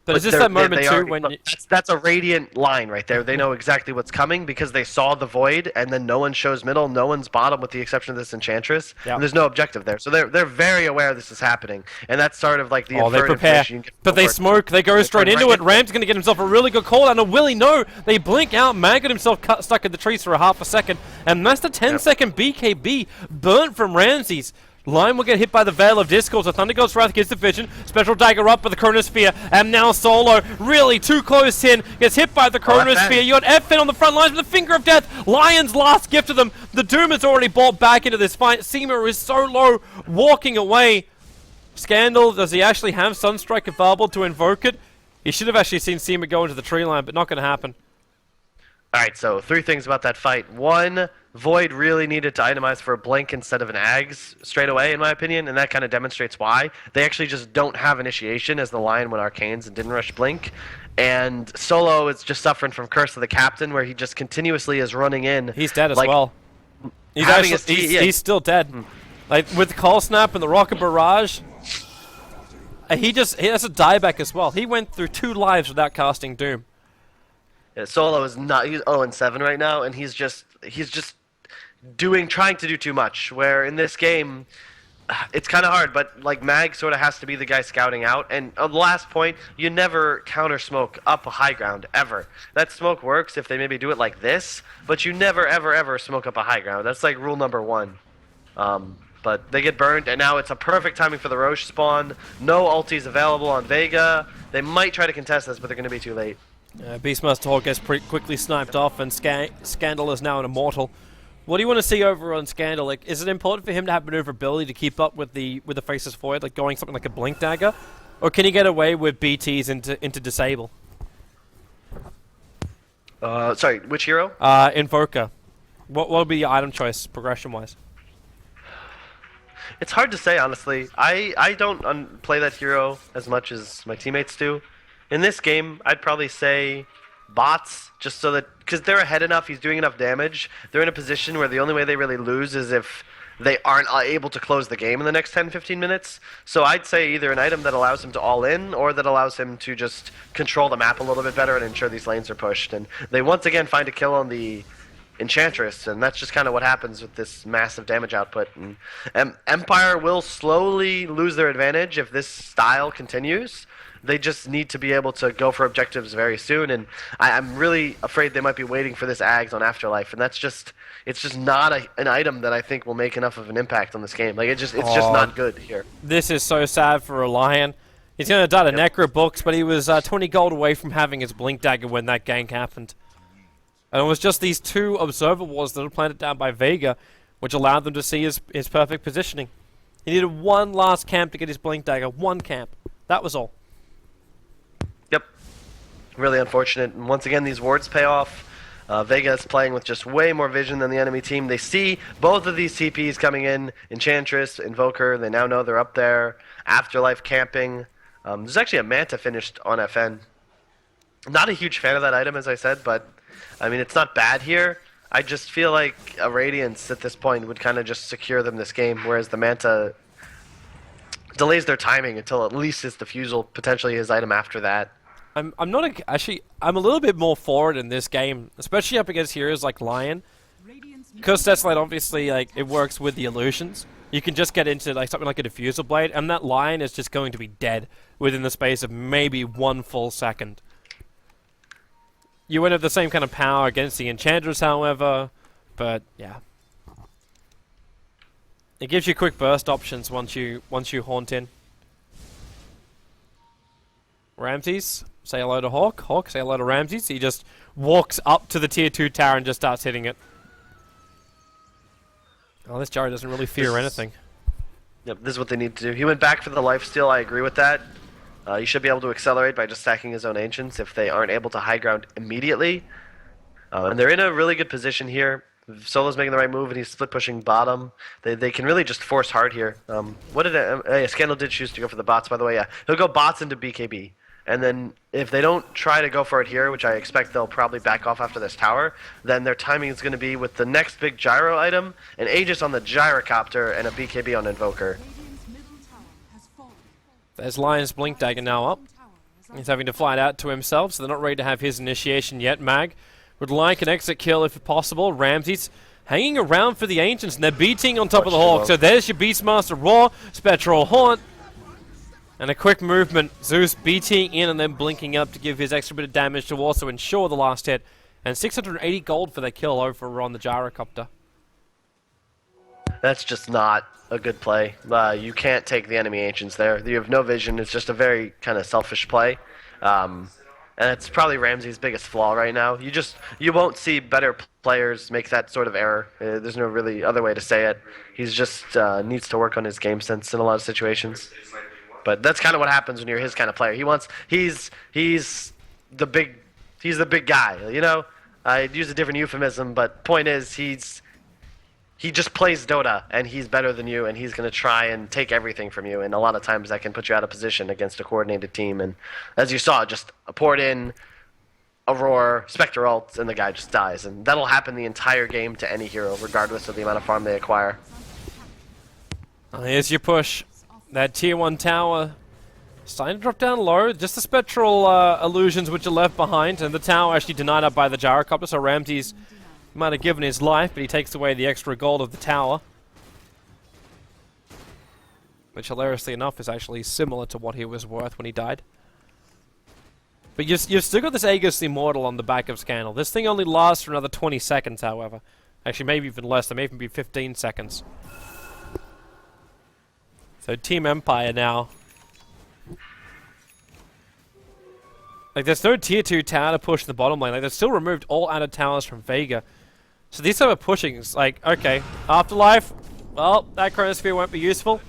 But is this that moment too when that's a Radiant line right there. They know exactly what's coming because they saw the void, and then no one shows middle, no one's bottom with the exception of this Enchantress. Yep. And there's no objective there, so they're very aware this is happening, and that's sort of the they prepare, but they smoke. They go straight into it. Ram's gonna get himself a really good call, and a Willy no. They blink out. Man got himself stuck in the trees for a half a second, and that's the 10-second BKB burnt from Ramses. Lion will get hit by the Veil of Discord, so Thunder God's Wrath gets the vision. Special Dagger up with the Chronosphere, and now Solo, really too close in, gets hit by the Chronosphere. You got FN on the front lines with the Finger of Death. Lion's last gift to them. The Doom has already bought back into this fight. Seema is so low, walking away. Scandal, does he actually have Sunstrike available to invoke it? He should have actually seen Seema go into the tree line, but not going to happen. Alright, so 3 things about that fight. 1, Void really needed to itemize for a Blink instead of an Ags straight away, in my opinion, and that kind of demonstrates why. They actually just don't have initiation as the Lion went Arcanes and didn't rush Blink. And Solo is just suffering from Curse of the Captain, where he just continuously is running in. He's dead as like, well. He's having actually, his he's still dead. Like, with the Cold Snap and the Rocket Barrage, he has a dieback as well. He went through 2 lives without casting Doom. Yeah, Solo is not. He's 0-7 right now, and he's just trying to do too much. Where in this game, it's kind of hard. But like Mag sort of has to be the guy scouting out. And on the last point, you never counter smoke up a high ground ever. That smoke works if they maybe do it like this, but you never ever smoke up a high ground. That's like rule number 1. But they get burned, and now it's a perfect timing for the Roche spawn. No ultis available on Vega. They might try to contest this, but they're going to be too late. Beastmaster Hawk gets pretty quickly sniped off, and Scandal is now an immortal. What do you want to see over on Scandal? Like, is it important for him to have maneuverability to keep up with the faces forward, like going something like a Blink Dagger, or can he get away with BTs into disable? Sorry, which hero? Invoker. What would be your item choice progression wise? It's hard to say, honestly. I don't play that hero as much as my teammates do. In this game, I'd probably say bots, just so that, because they're ahead enough, he's doing enough damage. They're in a position where the only way they really lose is if they aren't able to close the game in the next 10-15 minutes. So I'd say either an item that allows him to all in, or that allows him to just control the map a little bit better and ensure these lanes are pushed. And they once again find a kill on the Enchantress, and that's just kind of what happens with this massive damage output. And Empire will slowly lose their advantage if this style continues. They just need to be able to go for objectives very soon, and I'm really afraid they might be waiting for this Ags on Afterlife, and it's just not an item that I think will make enough of an impact on this game. Like it's just not good here. This is so sad for a Lion. He's gonna die to Necro Books, but he was 20 gold away from having his Blink Dagger when that gank happened. And it was just these 2 Observer Wards that were planted down by Vega, which allowed them to see his perfect positioning. He needed one last camp to get his Blink Dagger. 1 camp. That was all. Yep. Really unfortunate. And once again, these wards pay off. Vega is playing with just way more vision than the enemy team. They see both of these CPs coming in. Enchantress, Invoker, they now know they're up there. Afterlife camping. There's actually a Manta finished on FN. Not a huge fan of that item, as I said, but I mean, it's not bad here. I just feel like a Radiance at this point would kind of just secure them this game, whereas the Manta delays their timing until at least his Diffusal, potentially his item after that. I'm not actually. I'm a little bit more forward in this game, especially up against heroes like Lion, because that's like obviously like it works with the illusions. You can just get into like something like a Diffusal Blade, and that Lion is just going to be dead within the space of maybe 1 full second. You wouldn't have the same kind of power against the Enchantress, however, but yeah. It gives you quick burst options once you haunt in. Ramses, say hello to Hawk. Hawk, say hello to Ramses. He just walks up to the tier 2 tower and just starts hitting it. Oh, this Jari doesn't really fear anything. Yep, this is what they need to do. He went back for the lifesteal, I agree with that. He should be able to accelerate by just stacking his own Ancients if they aren't able to high ground immediately. And they're in a really good position here. Solo's making the right move, and he's split pushing bottom. They can really just force hard here. What did Scandal did choose to go for the bots, by the way. Yeah, he'll go bots into BKB, and then if they don't try to go for it here, which I expect they'll probably back off after this tower, then their timing is going to be with the next big gyro item, an Aegis on the gyrocopter, and a BKB on Invoker. There's Lion's Blink Dagger now up. He's having to fly it out to himself, so they're not ready to have his initiation yet. Mag would like an exit kill if possible. Ramses hanging around for the Ancients, and they're beating on top of the Hawk. So there's your Beastmaster Roar, Spectral Haunt, and a quick movement. Zeus beating in and then blinking up to give his extra bit of damage to also ensure the last hit. And 680 gold for that kill over on the Gyrocopter. That's just not a good play. You can't take the enemy Ancients there. You have no vision. It's just a very kind of selfish play. And it's probably Ramsey's biggest flaw right now. You won't see better players make that sort of error. There's no really other way to say it. He's just needs to work on his game sense in a lot of situations. But that's kind of what happens when you're his kind of player. He's the big guy, you know. I'd use a different euphemism, but point is, he just plays Dota, and he's better than you, and he's going to try and take everything from you, and a lot of times that can put you out of position against a coordinated team, and as you saw, just a port in, a roar, Spectre ults, and the guy just dies, and that'll happen the entire game to any hero, regardless of the amount of farm they acquire. Here's your push. That tier 1 tower starting to drop down low. Just the spectral illusions which are left behind, and the tower actually denied up by the gyrocopter, so Ramses might have given his life, but he takes away the extra gold of the tower. Which, hilariously enough, is actually similar to what he was worth when he died. But you've still got this Aegis Immortal on the back of Scandal. This thing only lasts for another 20 seconds, however. Actually, maybe even less. There may even be 15 seconds. So Team Empire now. Like, there's no tier 2 tower to push the bottom lane. Like, they've still removed all added towers from Vega. So these type of pushings, like, okay, Afterlife, well, that Chronosphere won't be useful.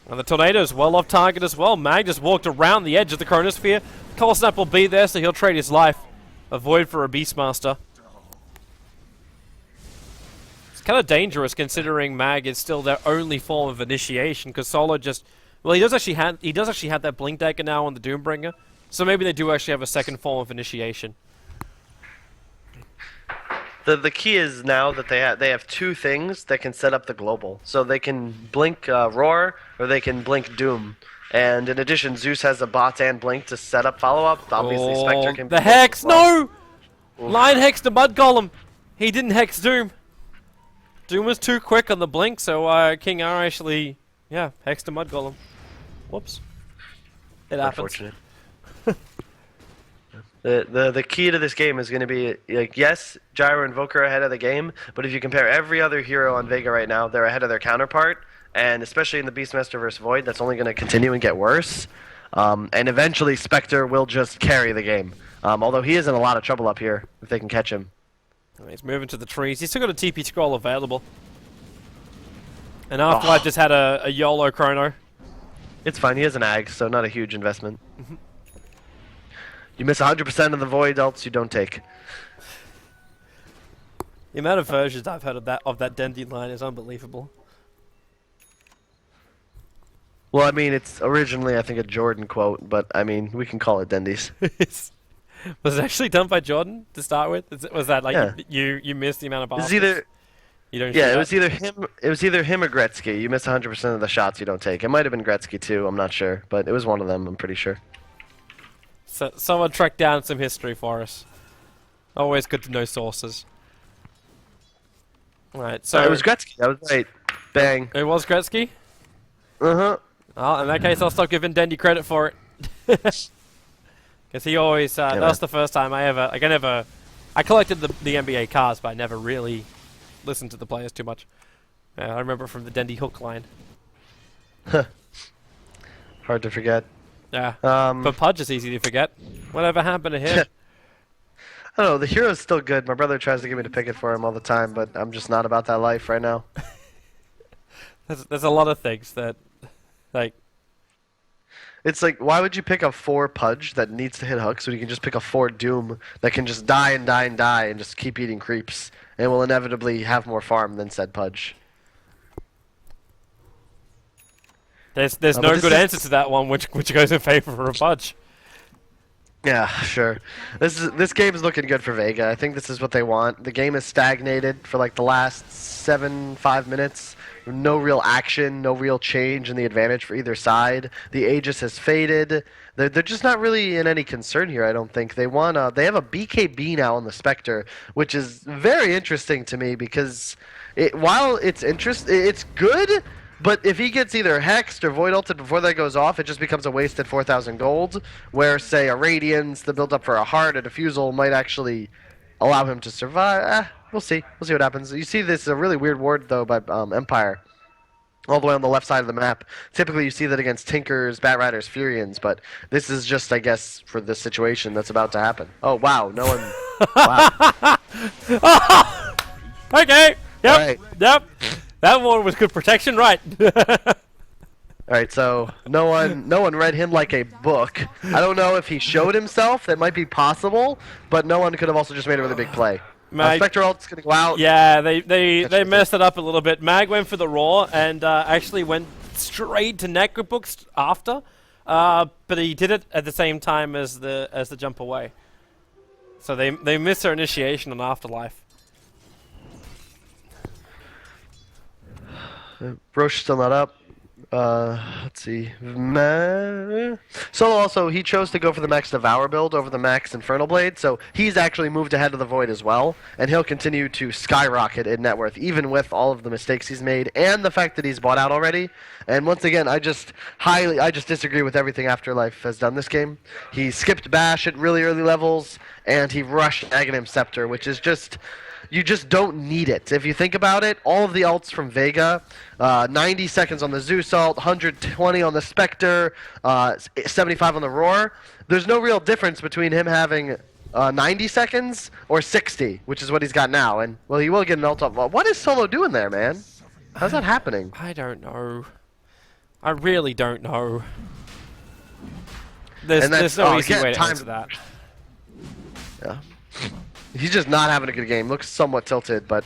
And the Tornado's well off target as well. Mag just walked around the edge of the Chronosphere. Cold Snap will be there, so he'll trade his life. A Void for a Beastmaster. It's kind of dangerous considering Mag is still their only form of initiation, because Solo just... Well, he does actually have that Blink Dagger now on the Doombringer, so maybe they do actually have a second form of initiation. The key is now that they have two things that can set up the global. So they can blink Roar, or they can blink Doom. And in addition, Zeus has a bot and blink to set up follow-up. Obviously, Spectre can be... The Hex! No! Lion Hex the Mud Golem! He didn't Hex Doom. Doom was too quick on the blink, so King R actually, yeah, Hexed the Mud Golem. Whoops. It happens. Unfortunate. The key to this game is going to be, like, yes, Gyro and Invoker are ahead of the game, but if you compare every other hero on Vega right now, they're ahead of their counterpart, and especially in the Beastmaster vs. Void, that's only going to continue and get worse. And eventually Spectre will just carry the game, although he is in a lot of trouble up here if they can catch him. He's moving to the trees. He's still got a TP scroll available. And Afterlife just had a YOLO chrono. It's fine, he has an Ag, so not a huge investment. You miss 100% of the Void ults you don't take. The amount of versions I've heard of that Dendy line is unbelievable. Well, I mean, it's originally, I think, a Jordan quote, but, I mean, we can call it Dendy's. Was it actually done by Jordan to start with? Was that like Yeah. you missed the amount of It's passes? either... You don't Yeah, shoot it was either him or Gretzky. You miss 100% of the shots you don't take. It might have been Gretzky too, I'm not sure, but it was one of them, I'm pretty sure. So someone tracked down some history for us. Always good to know sources. Right, so it was Gretzky. That was right. Bang. it was Gretzky? Uh-huh. Well, in that case, I'll stop giving Dendy credit for it. Because he always, that was the first time I collected the NBA cards, but I never really listened to the players too much. I remember from the Dendy hook line. Hard to forget. Yeah, but Pudge is easy to forget. Whatever happened to him? I don't know, the hero's still good. My brother tries to get me to pick it for him all the time, but I'm just not about that life right now. There's a lot of things that, like... It's like, why would you pick a 4 Pudge that needs to hit hooks when you can just pick a 4 Doom that can just die and die and die and just keep eating creeps and will inevitably have more farm than said Pudge? There's no good answer to that one, which goes in favor of Pudge. Yeah, sure. This game is looking good for Vega. I think this is what they want. The game is stagnated for like the last 5 minutes. No real action, no real change in the advantage for either side. The Aegis has faded. They're just not really in any concern here, I don't think. They they have a BKB now on the Spectre, which is very interesting to me because while it's good, but if he gets either hexed or void ulted before that goes off, it just becomes a wasted 4,000 gold, where, say, a Radiance, the build-up for a Heart, a Diffusal might actually allow him to survive. We'll see. We'll see what happens. You see this is a really weird ward, though, by Empire, all the way on the left side of the map. Typically, you see that against Tinkers, Bat Riders, Furians, but this is just, I guess, for the situation that's about to happen. Oh, wow. No one... Wow. Okay. Yep. Right. Yep. That one was good protection, right? All right, so no one read him like a book. I don't know if he showed himself. That might be possible, but no one could have also just made a really big play. Spectre ult's gonna go out. Yeah, they Catch messed it up a little bit. Mag went for the raw and actually went straight to Necrobooks after, but he did it at the same time as the jump away. So they missed their initiation on Afterlife. Roche still not up. Let's see. Solo also, he chose to go for the Max Devour build over the Max Infernal Blade, so he's actually moved ahead of the Void as well, and he'll continue to skyrocket in net worth, even with all of the mistakes he's made, and the fact that he's bought out already. And once again, I just disagree with everything Afterlife has done this game. He skipped Bash at really early levels, and he rushed Aghanim Scepter, which is just... You just don't need it. If you think about it, all of the ults from Vega, 90 seconds on the Zeus ult, 120 on the Spectre, 75 on the Roar. There's no real difference between him having 90 seconds or 60, which is what he's got now. And, well, he will get an ult up. What is Solo doing there, man? How's that happening? I don't know. I really don't know. There's no easy way to answer that. Yeah. He's just not having a good game. Looks somewhat tilted, but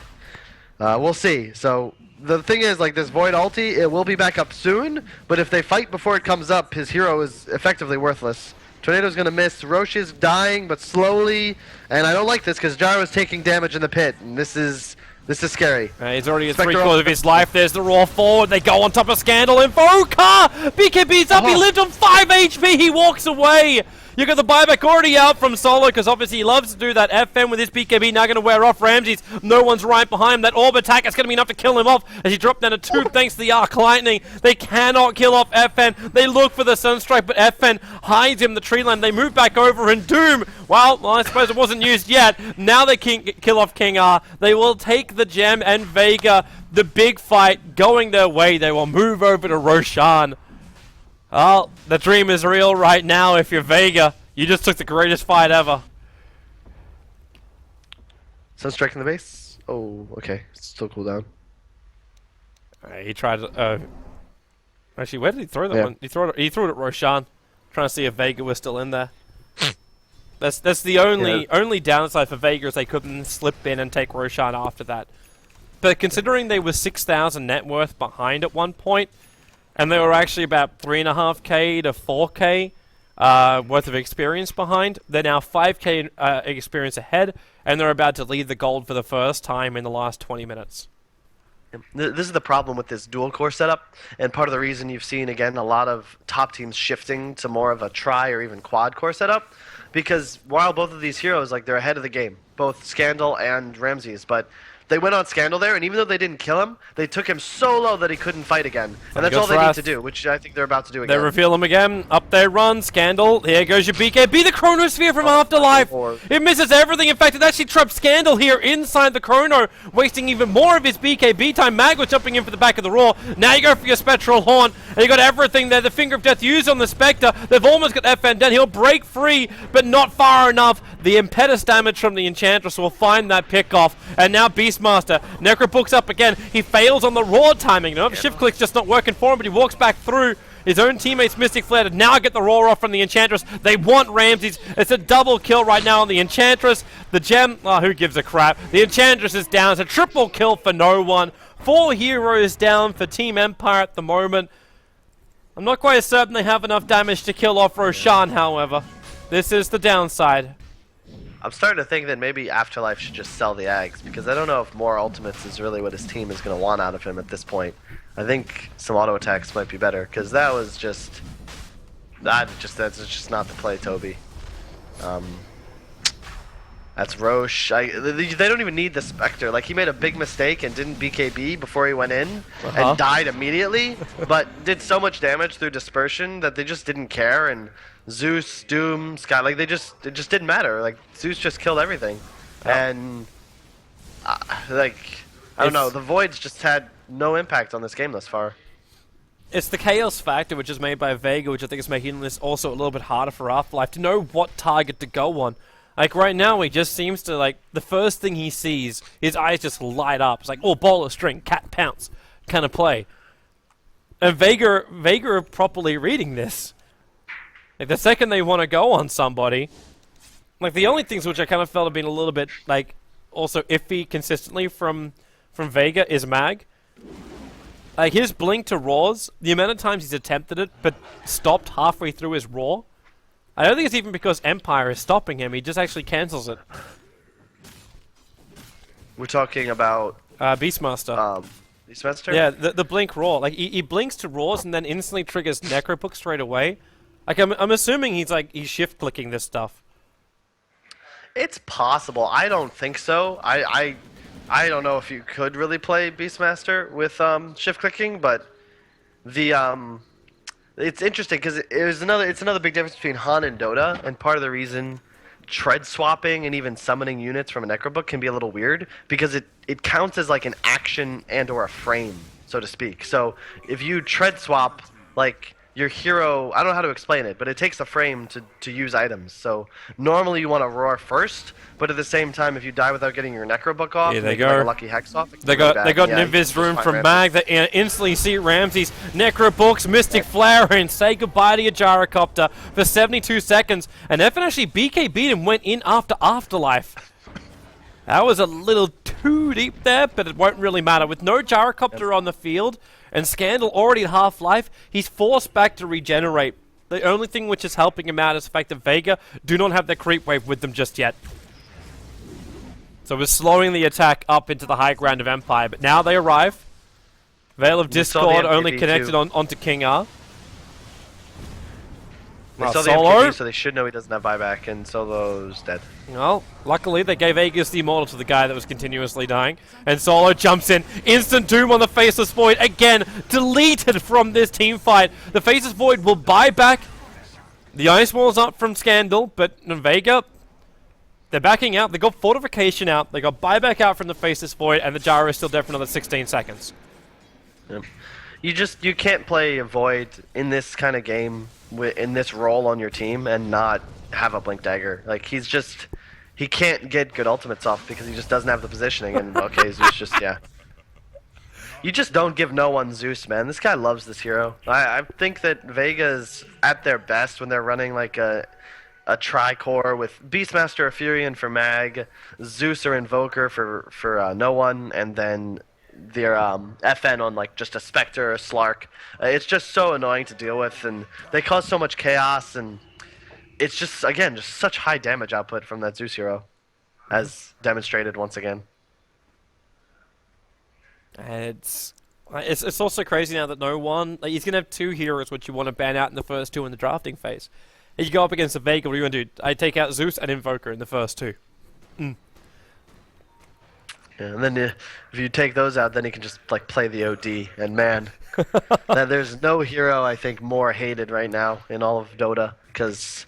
we'll see. So the thing is, like, this Void ulti, it will be back up soon, but if they fight before it comes up, his hero is effectively worthless. Tornado's going to miss. Roche is dying, but slowly, and I don't like this because Gyro is taking damage in the pit, and this is scary. He's already at 3/4 of his life. There's the raw forward. They go on top of Scandal and Voka! BKB's up. He lived on 5 HP. He walks away. You got the buyback already out from Solo because obviously he loves to do that FM with his BKB. Now going to wear off Ramses. No one's right behind him. That orb attack is going to be enough to kill him off as he dropped down to 2 thanks to the Arc Lightning. They cannot kill off FN. They look for the Sunstrike, but FN hides him the tree line. They move back over and Doom. Well, I suppose it wasn't used yet. Now they can kill off King R. They will take the gem and Vega. The big fight going their way. They will move over to Roshan. Well, the dream is real right now if you're Vega. You just took the greatest fight ever. Sunstrike in the base? Oh, okay. Still cool down. He tried actually, where did he throw that one? He threw it at Roshan. Trying to see if Vega was still in there. That's the only downside for Vega is they couldn't slip in and take Roshan after that. But considering they were 6,000 net worth behind at one point, and they were actually about 3.5k to 4k worth of experience behind. They're now 5k experience ahead, and they're about to lead the gold for the first time in the last 20 minutes. This is the problem with this dual core setup, and part of the reason you've seen, again, a lot of top teams shifting to more of a tri or even quad core setup, because while both of these heroes, like, they're ahead of the game, both Scandal and Ramses, but they went on Scandal there, and even though they didn't kill him, they took him so low that he couldn't fight again. And that's all they need to do, which I think they're about to do again. They reveal him again. Up they run. Scandal. Here goes your BKB. The Chronosphere from Afterlife. It misses everything. In fact, it actually traps Scandal here inside the Chrono, wasting even more of his BKB time. Mag was jumping in for the back of the Raw. Now you go for your Spectral Horn, and you got everything there. The Finger of Death used on the Spectre. They've almost got FN down. He'll break free, but not far enough. The Impetus damage from the Enchantress will find that pick off. And now Beastmaster. Necrobooks up again. He fails on the raw timing. No, shift click's just not working for him, but he walks back through. His own teammates Mystic Flare to now get the raw off from the Enchantress. They want Ramses. It's a double kill right now on the Enchantress. The gem, oh, who gives a crap? The Enchantress is down. It's a triple kill for no one. 4 heroes down for Team Empire at the moment. I'm not quite certain they have enough damage to kill off Roshan, however. This is the downside. I'm starting to think that maybe Afterlife should just sell the Ags, because I don't know if more ultimates is really what his team is going to want out of him at this point. I think some auto attacks might be better, because that was just... that's just not the play, Toby. That's Roche. They don't even need the Spectre. Like, he made a big mistake and didn't BKB before he went in and died immediately, but did so much damage through dispersion that they just didn't care, and Zeus, Doom, Scott, like, it just didn't matter. Like, Zeus just killed everything. And, like, I don't know, the Voids just had no impact on this game thus far. It's the chaos factor, which is made by Vega, which I think is making this also a little bit harder for Afterlife to know what target to go on. Like, right now, he just seems to, like, the first thing he sees, his eyes just light up. It's like, oh, ball of string, cat pounce kind of play. And Vega are properly reading this. Like, the second they want to go on somebody, like, the only things which I kind of felt have been a little bit, like, also iffy consistently from Vega is Mag. Like, his blink to Raws, the amount of times he's attempted it, but stopped halfway through his Raw, I don't think it's even because Empire is stopping him, he just actually cancels it. We're talking about Beastmaster. Beastmaster? Yeah, the blink Raw. Like, he blinks to Raws and then instantly triggers Necrobook straight away. Like, I'm assuming he's shift-clicking this stuff. It's possible. I don't think so. I don't know if you could really play Beastmaster with shift clicking, but the it's interesting because it's another big difference between Han and Dota, and part of the reason tread swapping and even summoning units from a Necrobook can be a little weird because it counts as like an action and or a frame, so to speak. So if you tread swap, like, your hero, I don't know how to explain it, but it takes a frame to use items. So normally you want to roar first, but at the same time, if you die without getting your Necrobook off, Yeah, they make go. like a lucky hex off. They got Nimbus room from Mag that instantly see Ramsey's Necrobooks, Mystic Flower, and say goodbye to your Gyrocopter for 72 seconds. And F actually BK beat him, went in after Afterlife. That was a little too deep there, but it won't really matter. With no Gyrocopter on the field, and Scandal already at half-life, he's forced back to regenerate. The only thing which is helping him out is the fact that Vega do not have their creep wave with them just yet. So we're slowing the attack up into the high ground of Empire, but now they arrive. Veil of Discord only connected onto King R. They saw the MKB, so they should know he doesn't have buyback, and Solo's dead. Well, luckily they gave Aegis the Immortal to the guy that was continuously dying. And Solo jumps in. Instant doom on the Faceless Void. Again, deleted from this team fight. The Faceless Void will buy back. The Ice Wall's up from Scandal, but Vega, they're backing out. They got Fortification out. They got buyback out from the Faceless Void, and the Gyro is still dead for another 16 seconds. Yep. You can't play a Void in this kind of game, in this role on your team, and not have a Blink Dagger. Like, he can't get good ultimates off because he just doesn't have the positioning, and okay, Zeus just, yeah. You just don't give no one Zeus, man. This guy loves this hero. I think that Vega's at their best when they're running like a tri-core with Beastmaster or Furion for Mag, Zeus or Invoker for no one, and then their FN on like just a Spectre or Slark. It's just so annoying to deal with, and they cause so much chaos, and it's just, again, just such high damage output from that Zeus hero, as demonstrated once again. And it's also crazy now that no one, like, he's gonna have two heroes which you want to ban out in the first two in the drafting phase. If you go up against a Vega, what do you want to do? I take out Zeus and Invoker in the first two. Yeah, and then if you take those out, then you can just like play the OD. And man, there's no hero I think more hated right now in all of Dota, because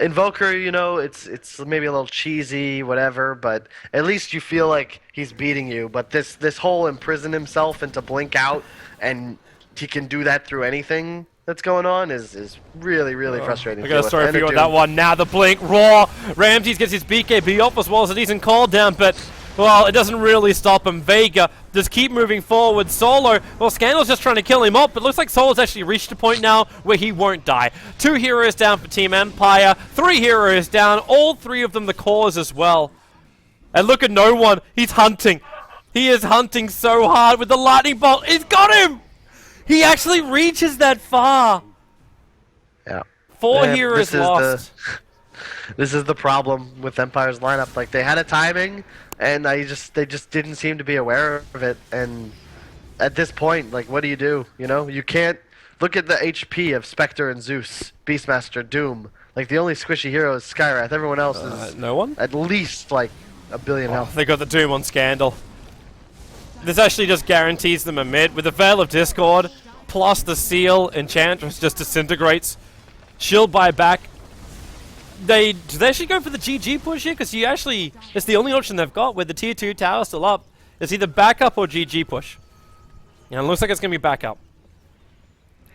Invoker, you know, it's maybe a little cheesy, whatever, but at least you feel like he's beating you. But this whole imprison himself into blink out, and he can do that through anything that's going on is really, really frustrating. I got a story for you on that one. Now the blink raw. Ramses gets his BKB off as well as a decent call down, but well, it doesn't really stop him. Vega just keep moving forward. Solo, well, Scandal's just trying to kill him off, but looks like Solo's actually reached a point now where he won't die. 2 heroes down for Team Empire, 3 heroes down, all 3 of them the cores as well. And look at no one. He's hunting. He is hunting so hard with the lightning bolt. He's got him. He actually reaches that far. Yeah. 4 heroes lost. This is the problem with Empire's lineup. Like, they had a timing, and they just didn't seem to be aware of it. And at this point, like, what do? You know, you can't look at the HP of Spectre and Zeus, Beastmaster, Doom. Like, the only squishy hero is Skywrath. Everyone else is no one. At least like a billion health. They got the Doom on Scandal. This actually just guarantees them a mid with the Veil of Discord plus the Seal Enchantress just disintegrates. She'll buy back. Do they actually go for the GG push here? Because it's the only option they've got with the tier 2 tower still up. It's either backup or GG push. And it looks like it's going to be backup.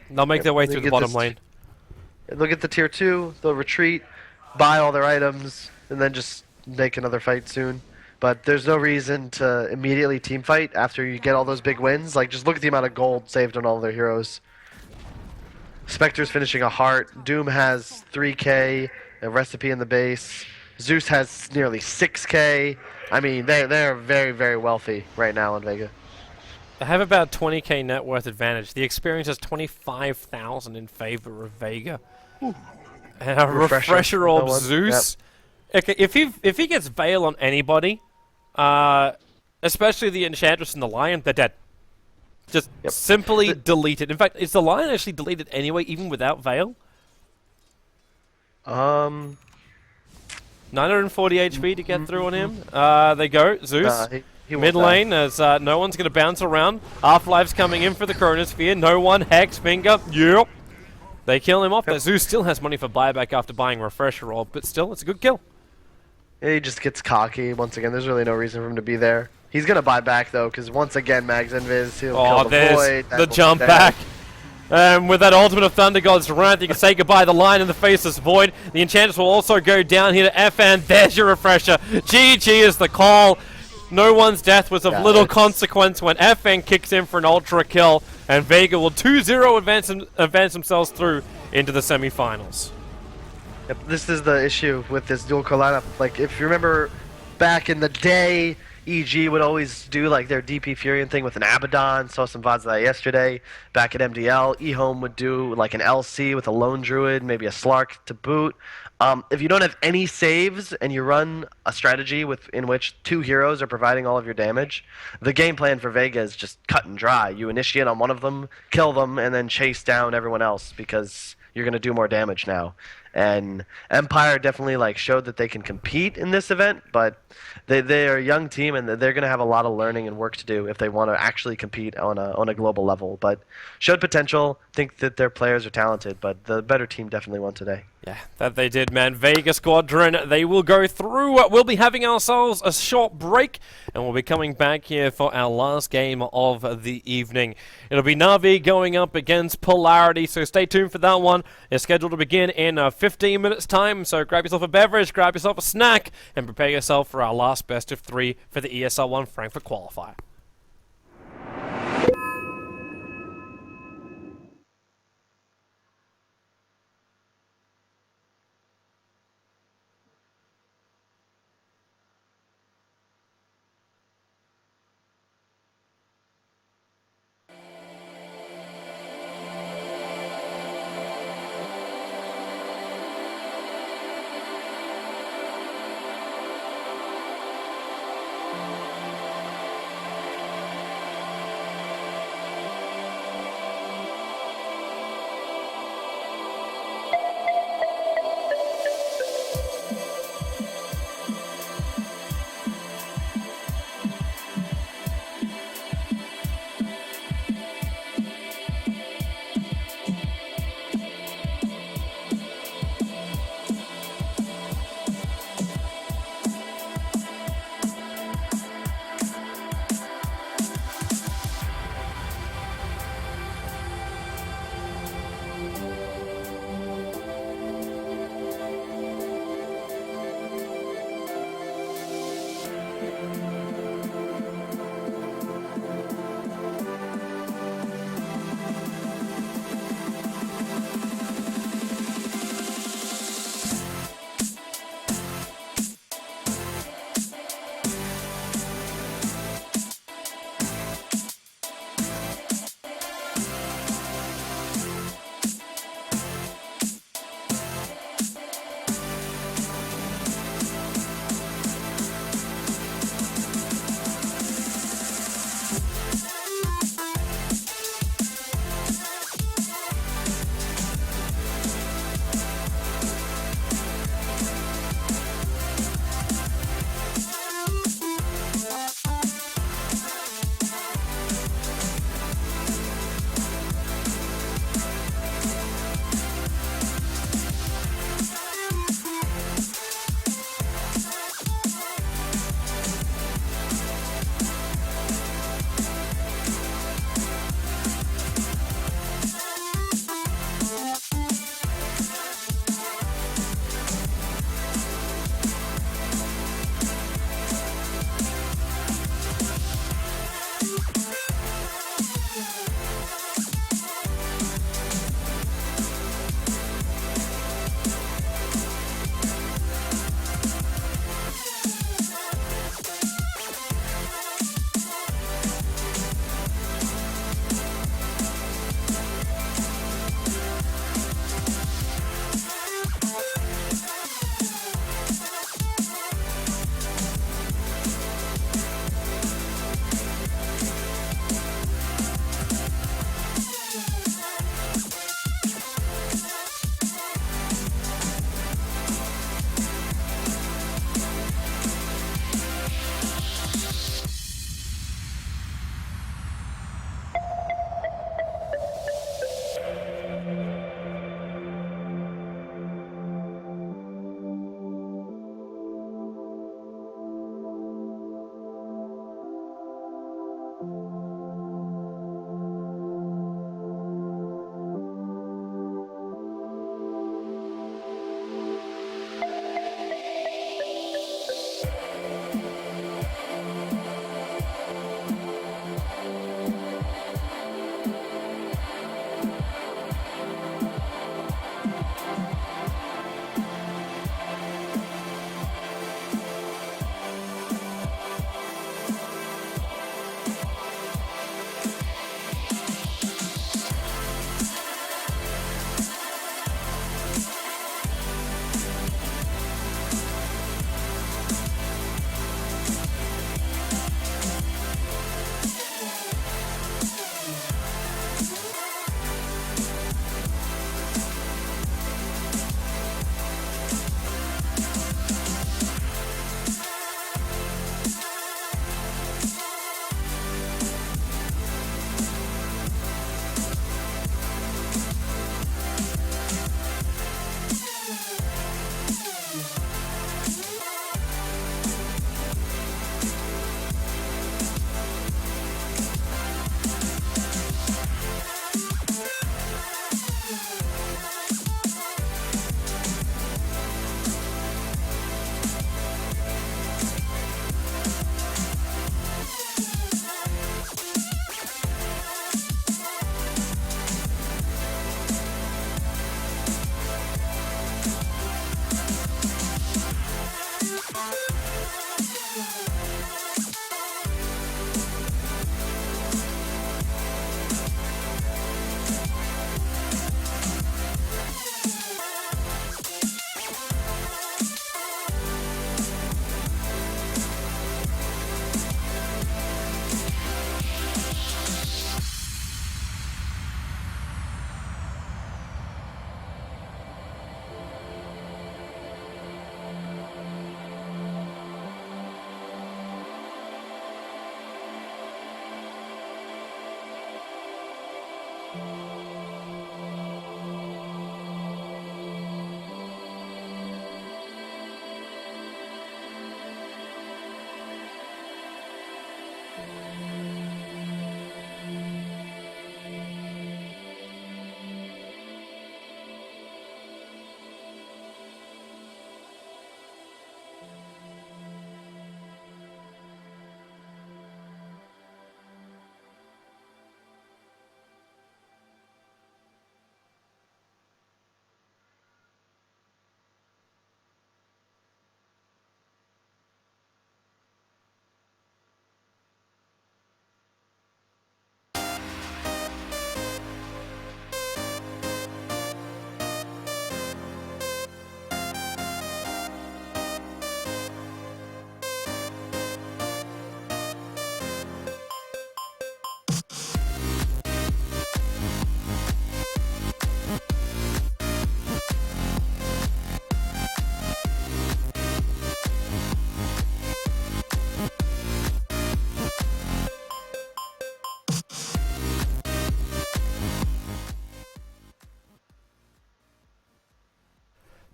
They'll make their way through the bottom lane. Look at the tier 2, they'll retreat, buy all their items, and then just make another fight soon. But there's no reason to immediately team fight after you get all those big wins. Like, just look at the amount of gold saved on all their heroes. Spectre's finishing a heart. Doom has 3k, a recipe in the base. Zeus has nearly 6k. I mean, they're very, very wealthy right now in Vega. They have about 20k net worth advantage. The experience is 25,000 in favor of Vega. And a refresher orb No one. Zeus. Okay, if he gets Veil on anybody, especially the Enchantress and the Lion, they're dead. Just simply delete it. In fact, is the Lion actually deleted anyway, even without Veil? 940 HP to get through on him. They go. Zeus. He Mid lane, as no one's going to bounce around. Half-Life's coming in for the Chronosphere. No one. Hex, Finger. Yep. They kill him off. But Zeus still has money for buyback after buying Refresher Orb, but still, it's a good kill. He just gets cocky once again. There's really no reason for him to be there. He's going to buy back, though, because once again, Mag's Invis. He'll kill the there's Void. the jump back. With that ultimate of Thunder God's Wrath, you can say goodbye to the Lion in the Faceless Void. The Enchantress will also go down here to FN. There's your Refresher. GG is the call. No one's death was of little consequence when FN kicks in for an ultra kill, and Vega will 2-0 advance themselves through into the semifinals. Yep, this is the issue with this dual core lineup. Like, if you remember back in the day, EG would always do like their DP Furion thing with an Abaddon. Saw some VODs of that yesterday. Back at MDL, eHome would do like an LC with a Lone Druid, maybe a Slark to boot. If you don't have any saves and you run a strategy in which 2 heroes are providing all of your damage, the game plan for Vega is just cut and dry. You initiate on one of them, kill them, and then chase down everyone else because you're going to do more damage now. And Empire definitely like showed that they can compete in this event, but they are a young team and they're going to have a lot of learning and work to do if they want to actually compete on a global level. But showed potential. Think that their players are talented, but the better team definitely won today. Yeah, that they did, man. Vega Squadron, they will go through. We'll be having ourselves a short break, and we'll be coming back here for our last game of the evening. It'll be Na'Vi going up against Polarity, so stay tuned for that one. It's scheduled to begin in 15 minutes' time, so grab yourself a beverage, grab yourself a snack, and prepare yourself for our last best of 3 for the ESL1 Frankfurt qualifier.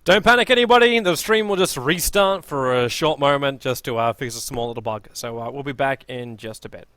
Don't panic, anybody. The stream will just restart for a short moment just to fix a small little bug. So we'll be back in just a bit.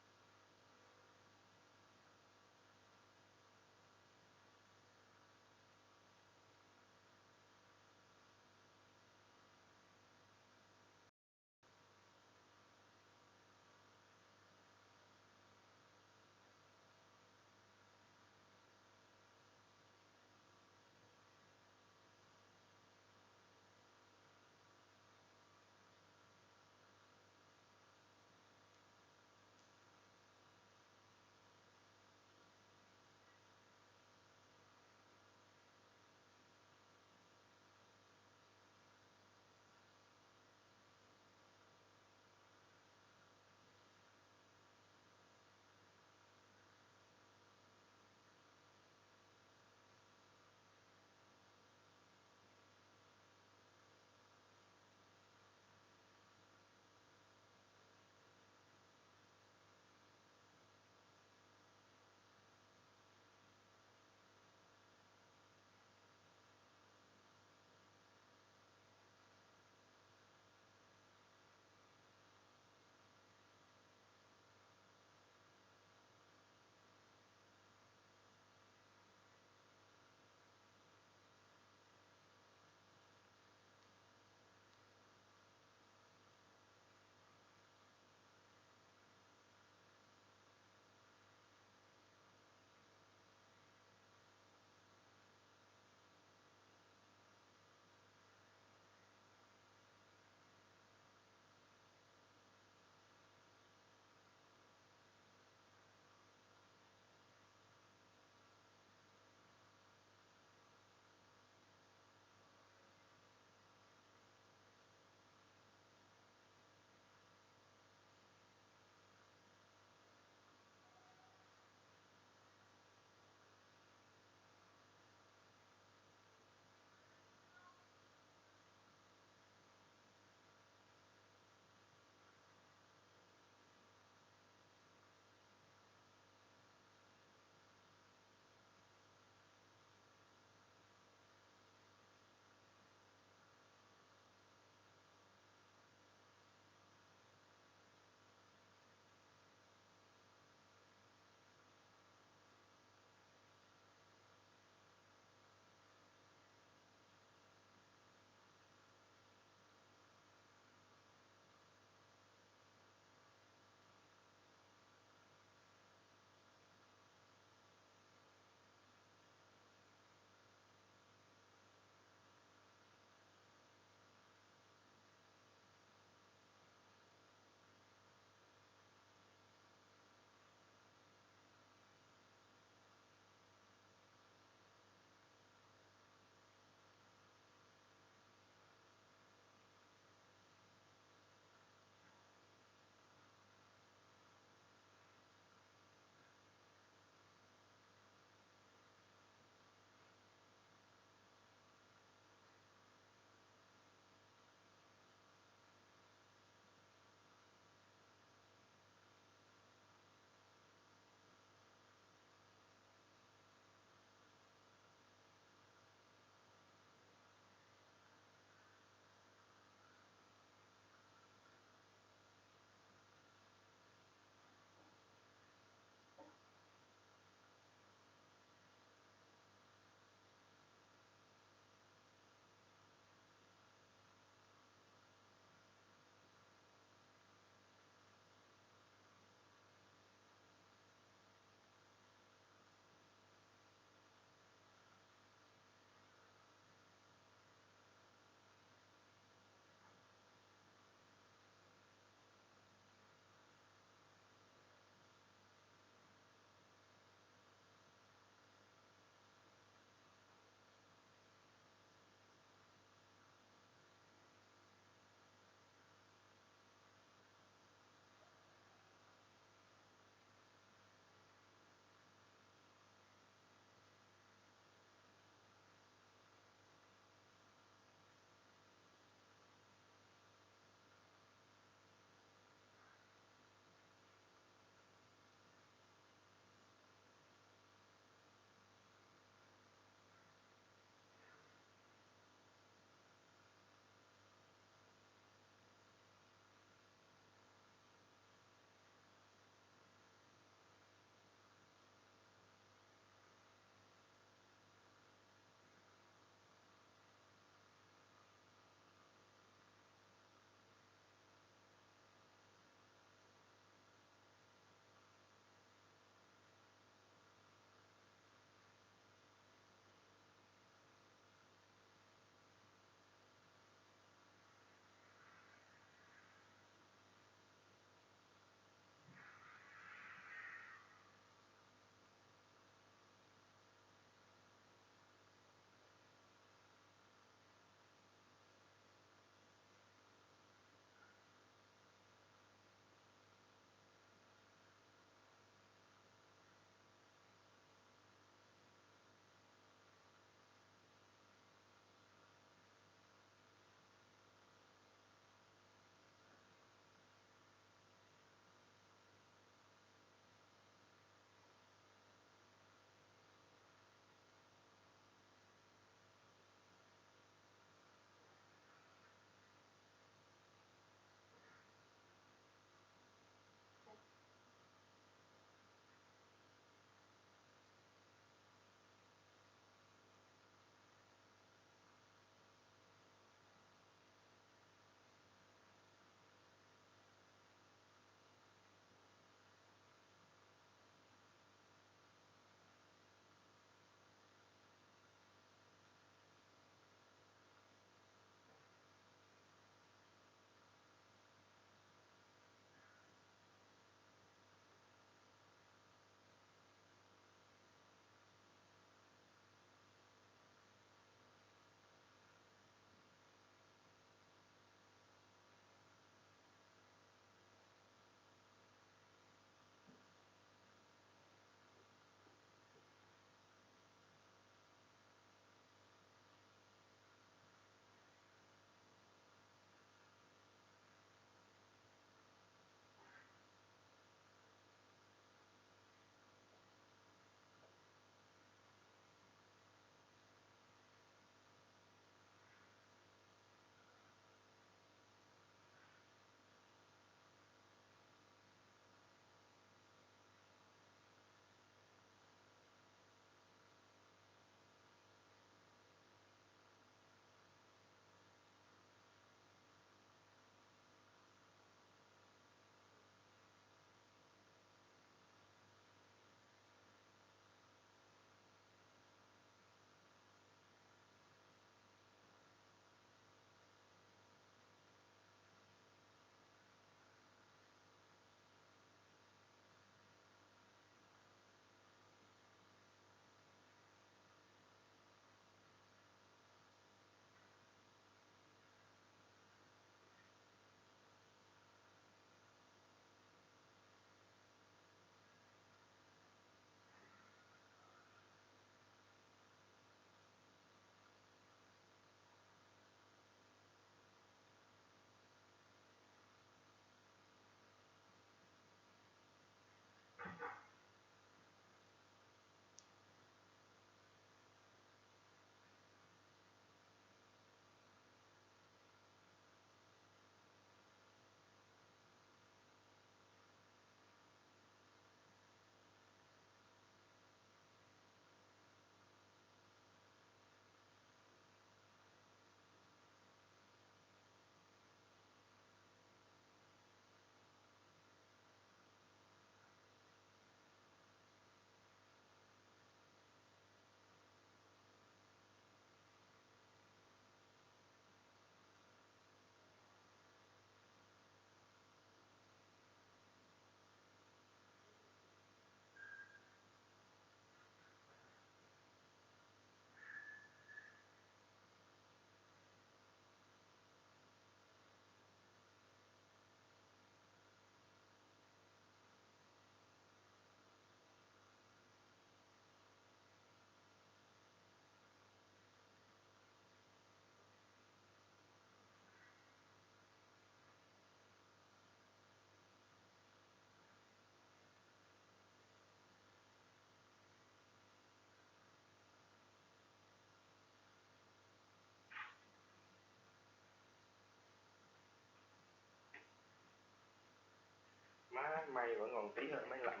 may vẫn còn tí hơn máy lạnh.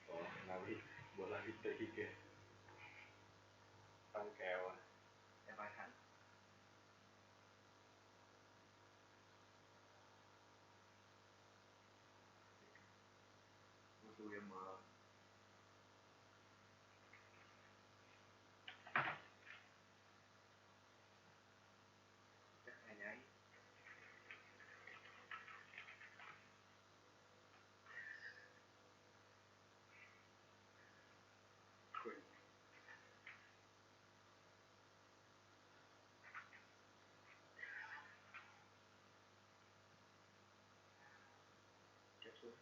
Ủa, nào đi, bữa là đi tí kìa. Tăng kèo à. Em ai thắng? Tôi em mờ. Chắc hai nháy. Quên. Chết xuống.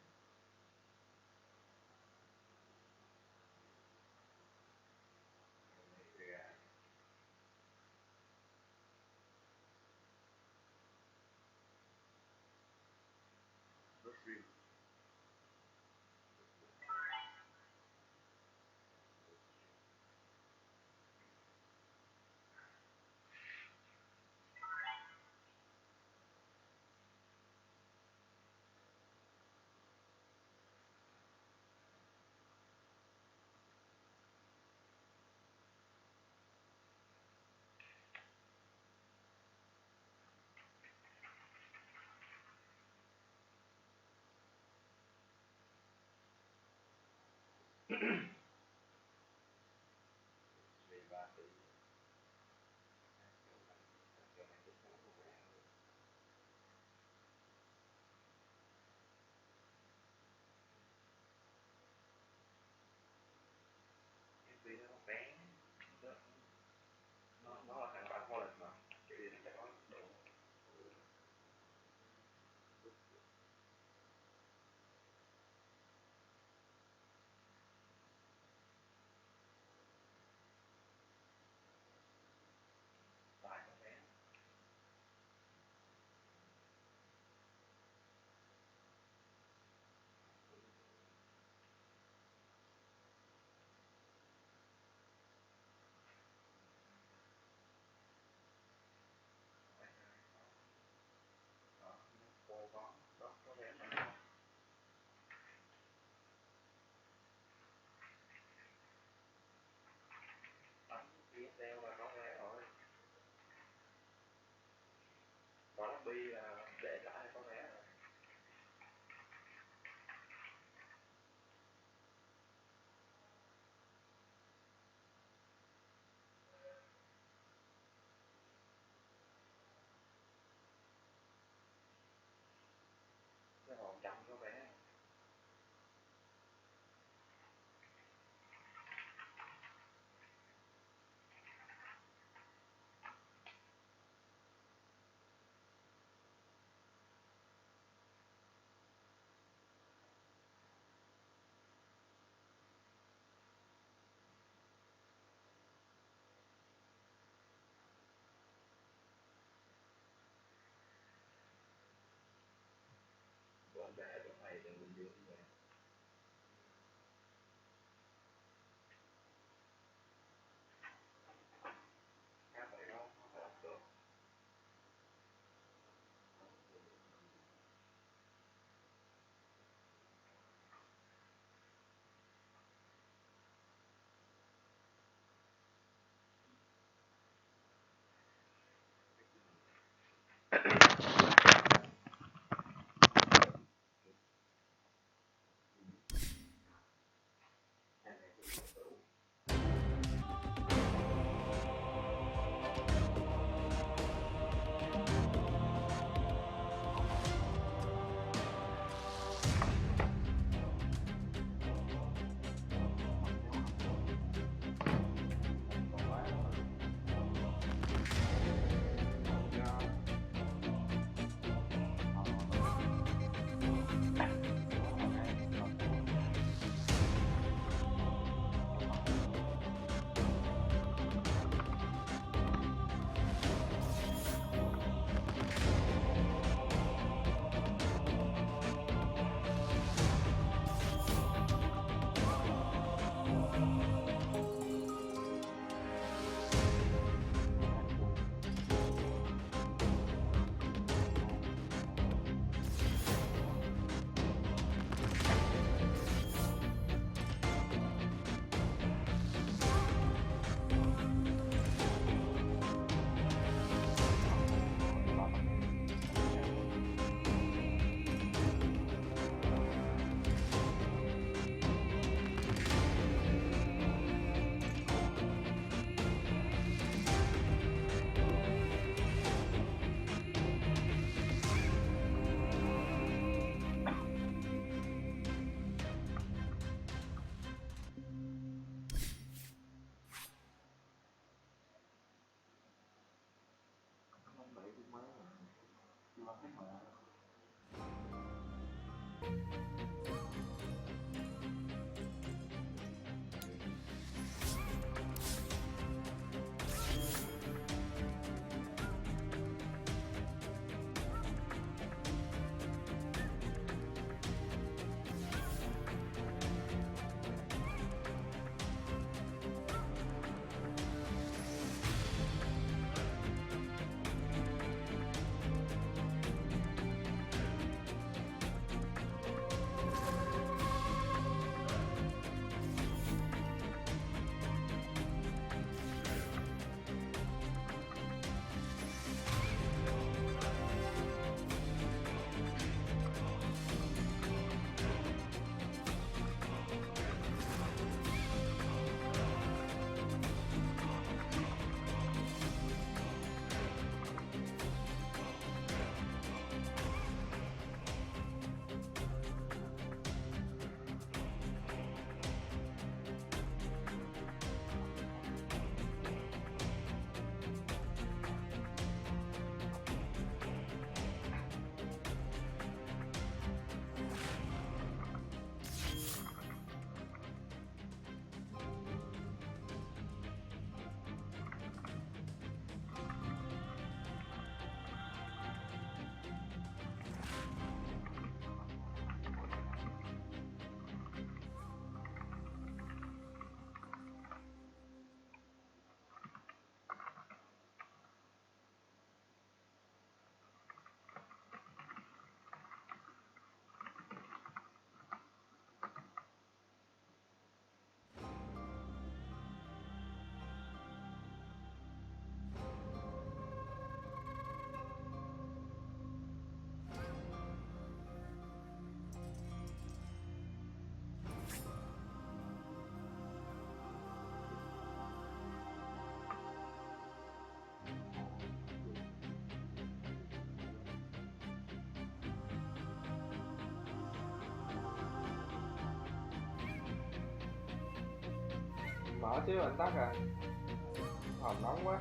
Vega. Restream. Vì 3 tỷ. Kiểu này chắc chắn không phải ăn được. Cái phí nó bé. Nó là thằng bạn wallet mà. Kiểu gì nó sẽ có độ. Mở xíu anh tắt rồi. Hòm nóng quá.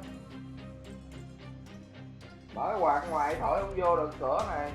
Mở cái quạt ngoài thổi không vô được cửa này.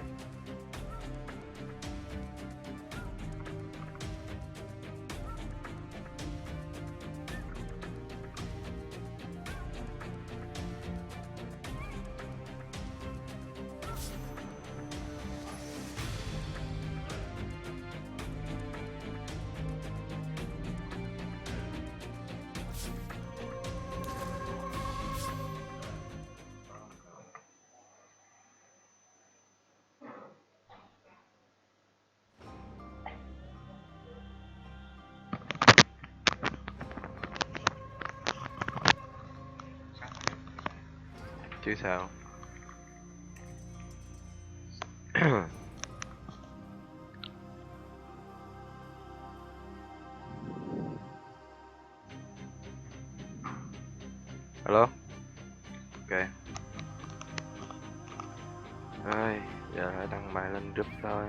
Chứ sao. Alo. Ok. Rồi, giờ hãy đăng bài lên group thôi.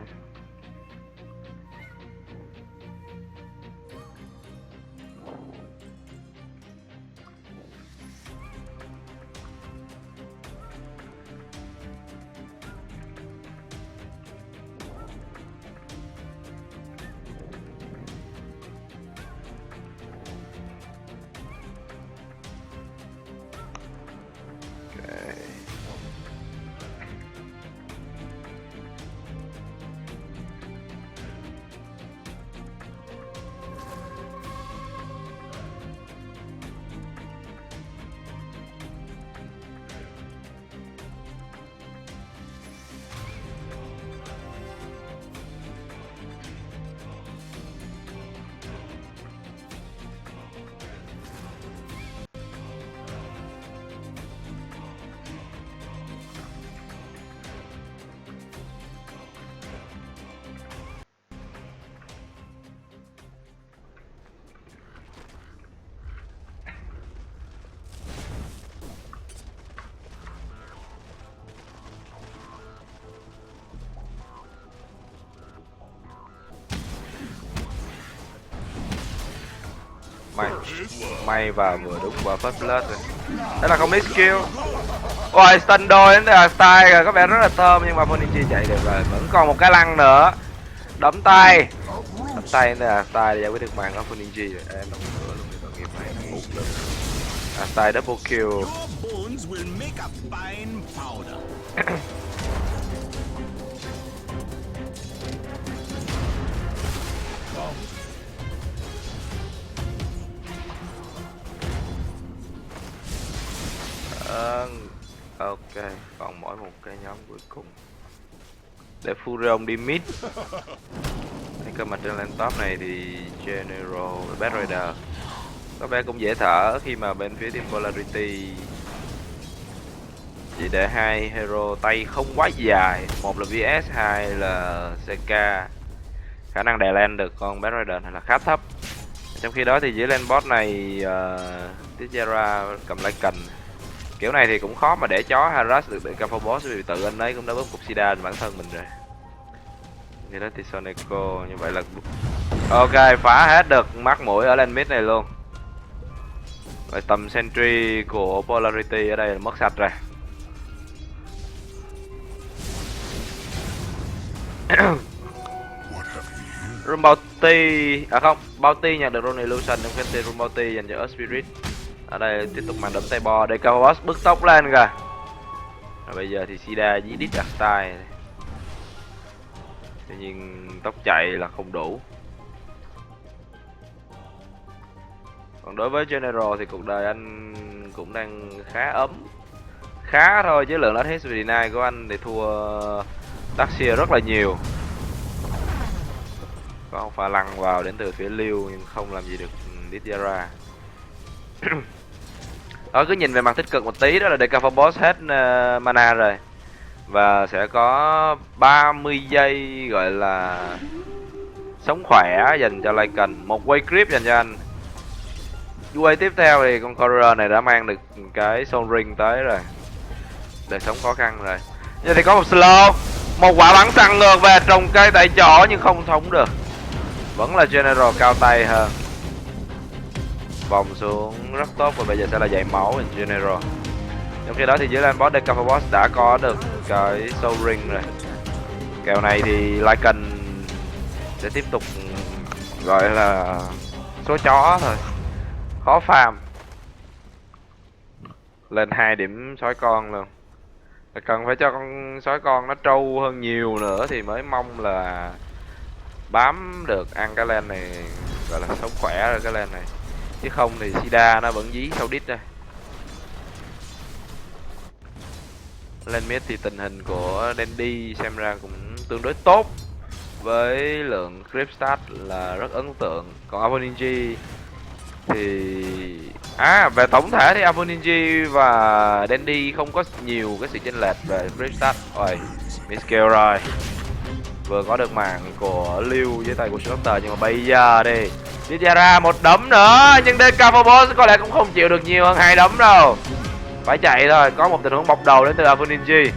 May vào vừa đúng vào first blood rồi. Đó là không biết skill. Ôi stun đôi đến là style rồi, có vẻ rất là thơm nhưng mà Phoenix chạy được rồi. Vẫn còn một cái lăng nữa. Đấm tay đến đây là style để giải quyết được màn của Phoenix rồi. Em đóng cửa luôn để tội nghiệp này. Một lần. Style double kill. Ok, còn mỗi một cái nhóm cuối cùng để Furion đi mid. Cái cơ mặt trên lên top này thì General và Bad Raider có vẻ cũng dễ thở khi mà bên phía team Polarity chỉ để hai hero tay không quá dài, một là VS, hai là CK, khả năng đè lên được con Bad Raider này là khá thấp. Trong khi đó thì dưới lane bot này Tizera cầm lại cần. Kiểu này thì cũng khó mà để chó harass được để cover boss vì tự anh ấy cũng đã bớt cục sida bản thân mình rồi. Như đó thì Sonico như vậy là ok, phá hết được mắt mũi ở lane mid này luôn. Vậy tầm sentry của Polarity ở đây là mất sạch rồi. Room Bounty, không, Bounty nhận được Rune Illusion trong cái Room Bounty dành cho Earth Spirit. Ở đây tiếp tục màn đấm tay bo để cover boss bứt tốc lên kìa. Rồi bây giờ thì Sida với Dit đặt style. Tuy nhiên tốc chạy là không đủ. Còn đối với General thì cuộc đời anh cũng đang khá ấm. Khá thôi chứ lượng lát HSV9 của anh thì thua Taxia rất là nhiều. Có một pha lăng vào đến từ phía Liu nhưng không làm gì được Didiara. Đó, cứ nhìn về mặt tích cực một tí đó là Deca Boss hết mana rồi. Và sẽ có 30 giây gọi là sống khỏe dành cho Lycan, một wave creep dành cho anh. Wave tiếp theo thì con Courier này đã mang được cái Soul Ring tới rồi. Đời sống khó khăn rồi. Giờ thì có một slow, một quả bắn xăng ngược về trồng cây tại chỗ nhưng không thống được. Vẫn là General cao tay hơn. vòng xuống rất tốt và bây giờ sẽ là dạy máu in general. Trong khi đó thì dưới lane bot Deca Boss đã có được cái soul ring rồi. Kèo này thì Lycan sẽ tiếp tục gọi là số chó thôi, khó farm. Lên 2 điểm sói con luôn. Cần phải cho con sói con nó trâu hơn nhiều nữa thì mới mong là bám được ăn cái lane này, gọi là sống khỏe rồi cái lane này. Chứ không thì Sida nó vẫn dí sau đít đây. Lên mid thì tình hình của Dandy xem ra cũng tương đối tốt, với lượng creep stat là rất ấn tượng. Còn Avoninji thì về tổng thể thì Avoninji và Dandy không có nhiều cái sự chênh lệch về creep stat. Ôi, miskill rồi. Vừa có được mạng của Liu dưới tay của Shooter, nhưng mà bây giờ đi Lydia ra một đấm nữa, nhưng Decapobos có lẽ cũng không chịu được nhiều hơn 2 đấm đâu. Phải chạy thôi, có một tình huống bọc đầu đến từ Avoninji.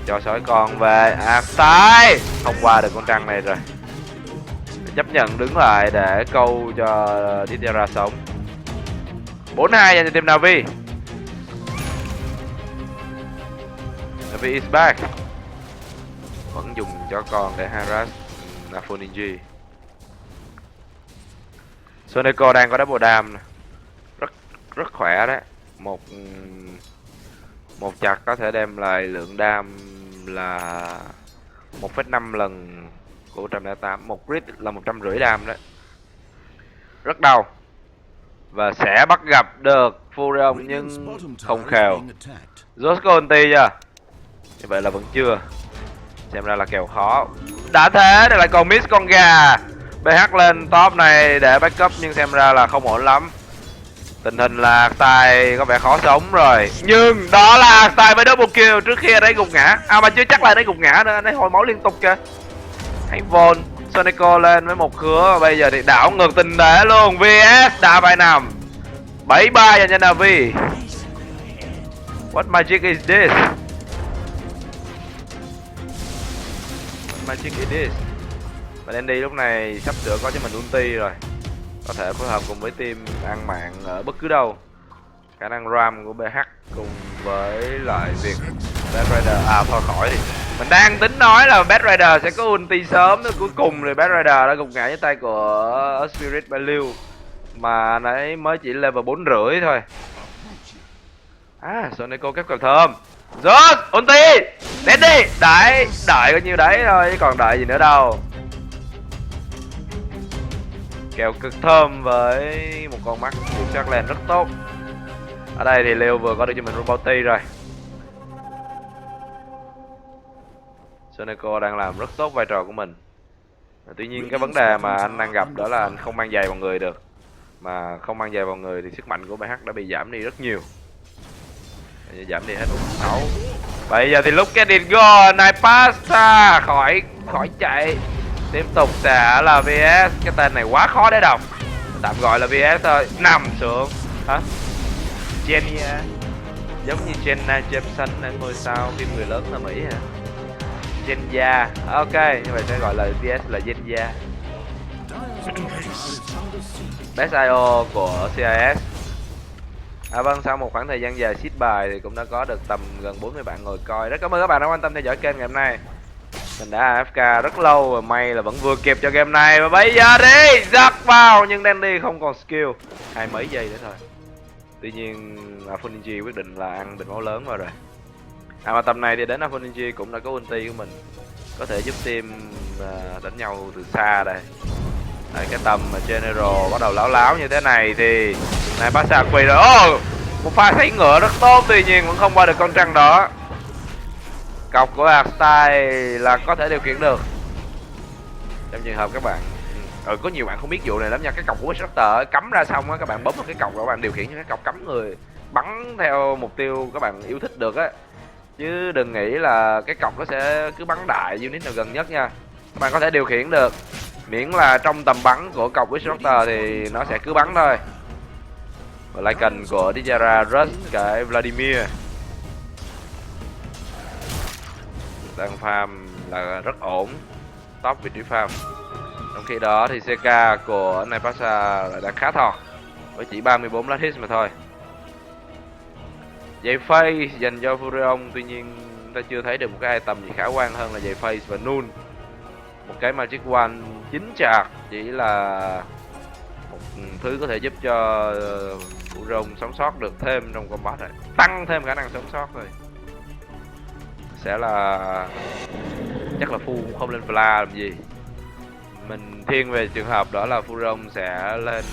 Cho sói con về Artai, không qua được con trăng này rồi. Chấp nhận đứng lại để câu cho Lydia ra sống. 4-2 dành cho team Navi. Navi is back. Vẫn dùng cho con để harass Avoninji. Soneco đang có double dam, rất khỏe đấy. Một chặt có thể đem lại lượng đam là 1,5 lần của 108, một crit là 150 đam đấy. Rất đau. Và sẽ bắt gặp được Furion nhưng không khều. Josco ulti chưa? Như vậy là vẫn chưa. Xem ra là kèo khó. Đã thế để lại còn miss con gà. BH lên top này để backup nhưng xem ra là không ổn lắm. Tình hình là Tài có vẻ khó sống rồi. Nhưng đó là Tài với double kill trước khi đấy gục ngã. Mà chưa chắc là đấy gục ngã nữa, đấy hồi máu liên tục kìa. Hãy Von Sonico lên với một khứa. Bây giờ thì đảo ngược tình thế luôn. VS đã phải nằm 7-3 dành cho Navi. What magic is this? What magic is this? Và Dandy lúc này sắp sửa có cho mình ulti rồi, có thể phối hợp cùng với team ăn mạng ở bất cứ đâu. Khả năng ram của BH cùng với lại việc Bad Rider thôi khỏi đi. Mình đang tính nói là Bad Rider sẽ có ulti sớm, cuối cùng thì Bad Rider đã gục ngã với tay của Spirit Value mà nãy mới chỉ level 4,5 thôi. Sonico kép cầu thơm. Rớt ulti đến đi, đợi có nhiêu đấy thôi chứ còn đợi gì nữa đâu. Kèo cực thơm với một con mắt kiểm soát lane rất tốt. Ở đây thì Leo vừa có được cho mình Roboty rồi. Sonico đang làm rất tốt vai trò của mình. Tuy nhiên cái vấn đề mà anh đang gặp đó là anh không mang giày vào người được. Mà không mang giày vào người thì sức mạnh của BH đã bị giảm đi rất nhiều. Giảm đi hết 6. Bây giờ thì lúc cái it go này pasta khỏi chạy. Tiếp tục sẽ là VS. Cái tên này quá khó để đọc, tạm gọi là VS thôi. Nằm xuống hả? Jenny giống như Jenna Jameson ở ngôi sao phim người lớn ở Mỹ hả? Jenya. Ok, như vậy sẽ gọi là VS là Jenya. Best IO của CIS. Vâng, sau một khoảng thời gian dài seed bài thì cũng đã có được tầm gần 40 bạn ngồi coi. Rất cảm ơn các bạn đã quan tâm theo dõi kênh ngày hôm nay. Mình đã AFK rất lâu và may là vẫn vừa kịp cho game này. Và bây giờ đi, giật vào nhưng Dandy không còn skill. 20 mấy giây nữa thôi. Tuy nhiên Avoninji quyết định là ăn bình máu lớn vào rồi. Mà tầm này thì đến Avoninji cũng đã có ulti của mình, có thể giúp team đánh nhau từ xa đây. Đấy, cái tầm mà General bắt đầu láo láo như thế này thì này bác xa quỳ rồi. Một pha thấy ngựa rất tốt, tuy nhiên vẫn không qua được con trăng đó. Cọc của Artai là có thể điều khiển được trong trường hợp các bạn có nhiều bạn không biết vụ này lắm nha. Cái cọc của Structor cắm ra xong á, các bạn bấm vào cái cọc các bạn điều khiển cho cái cọc cắm người bắn theo mục tiêu các bạn yêu thích được á, chứ đừng nghĩ là cái cọc nó sẽ cứ bắn đại unit nào gần nhất nha. Các bạn có thể điều khiển được, miễn là trong tầm bắn của cọc với Structor thì nó sẽ cứ bắn thôi. Và lại cần của Dijara Rush cái Vladimir đang farm là rất ổn, top vị trí farm. Trong khi đó thì CK của Naipasa lại đang khá thọt. với chỉ 34 lát hit mà thôi. Giày face dành cho Furion, tuy nhiên ta chưa thấy được một cái item gì khả quan hơn là giày face và Nun. Một cái Magic Wand chính chạc chỉ là một thứ có thể giúp cho Furion sống sót được thêm trong combat này, tăng thêm khả năng sống sót thôi. Sẽ là chắc là Fu cũng không lên Fla làm gì. Mình thiên về trường hợp đó là Furion sẽ lên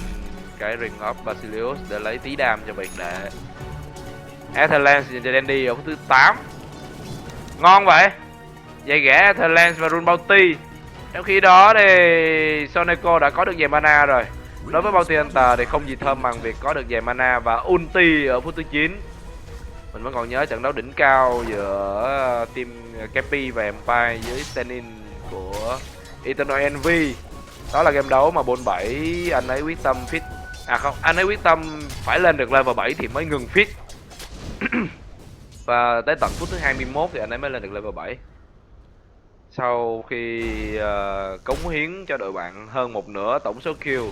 cái Ring of Basilius để lấy tí đam cho biệt đệ. Etherlance dành cho Dandy ở phút thứ 8. Ngon vậy. Giày ghẻ Etherlance và Rune Bounty. Trong khi đó thì Soneco đã có được giày mana rồi. Đối với Bounty Hunter thì không gì thơm bằng việc có được giày mana và ulti ở phút thứ 9. Mình vẫn còn nhớ trận đấu đỉnh cao giữa team Cappy và Empire dưới stand-in của Eternal Envy. Đó là game đấu mà 47 anh ấy quyết tâm fit. À không, anh ấy quyết tâm phải lên được level 7 thì mới ngừng fit. Và tới tận phút thứ 21 thì anh ấy mới lên được level 7. Sau khi cống hiến cho đội bạn hơn một nửa tổng số kill.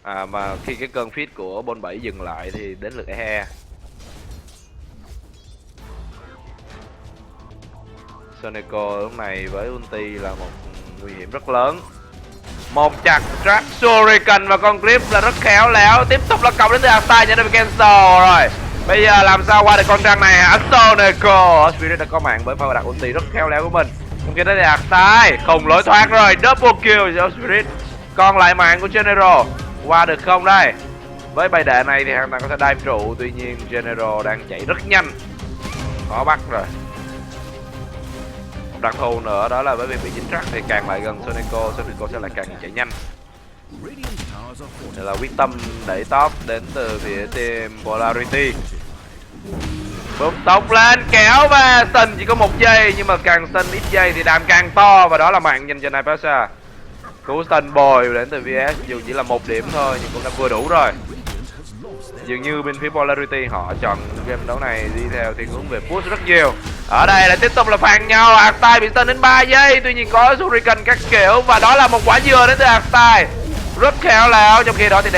Mà khi cái cơn fit của Ball 7 dừng lại thì đến lượt EE. Soneco lúc này với ulti là một nguy hiểm rất lớn. Một chặt track Shuriken và con clip là rất khéo léo. Tiếp tục là cộng đến từ Artai cho đến cancel rồi. Bây giờ làm sao qua được con răng này hả? Soneco Spirit đã có mạng với pha đặt ulti rất khéo léo của mình. Trong khi đó thì Artai không lối thoát rồi, double kill cho Spirit. Còn lại mạng của General qua được không đây? Với bài đệ này thì hoàn toàn có thể dive trụ, tuy nhiên General đang chạy rất nhanh, khó bắt rồi. Một đặc thù nữa đó là với việc bị dính track thì càng lại gần Soneco sẽ lại càng chạy nhanh. Đây là quyết tâm đẩy top đến từ phía team Polarity. Bụp tốc lên kéo và stun chỉ có 1 giây, nhưng mà càng stun ít giây thì đam càng to, và đó là mạng dành cho Naipasa. Cú stun bồi đến từ VS dù chỉ là 1 điểm thôi nhưng cũng đã vừa đủ rồi. Dường như bên phía Polarity họ chọn game đấu này đi theo thiên hướng về push rất nhiều. Ở đây là tiếp tục là phàn nhau, Artai bị stun đến 3 giây, tuy nhiên có Shuriken các kiểu, và đó là một quả dừa đến từ Artai. Rất khéo léo, trong khi đó thì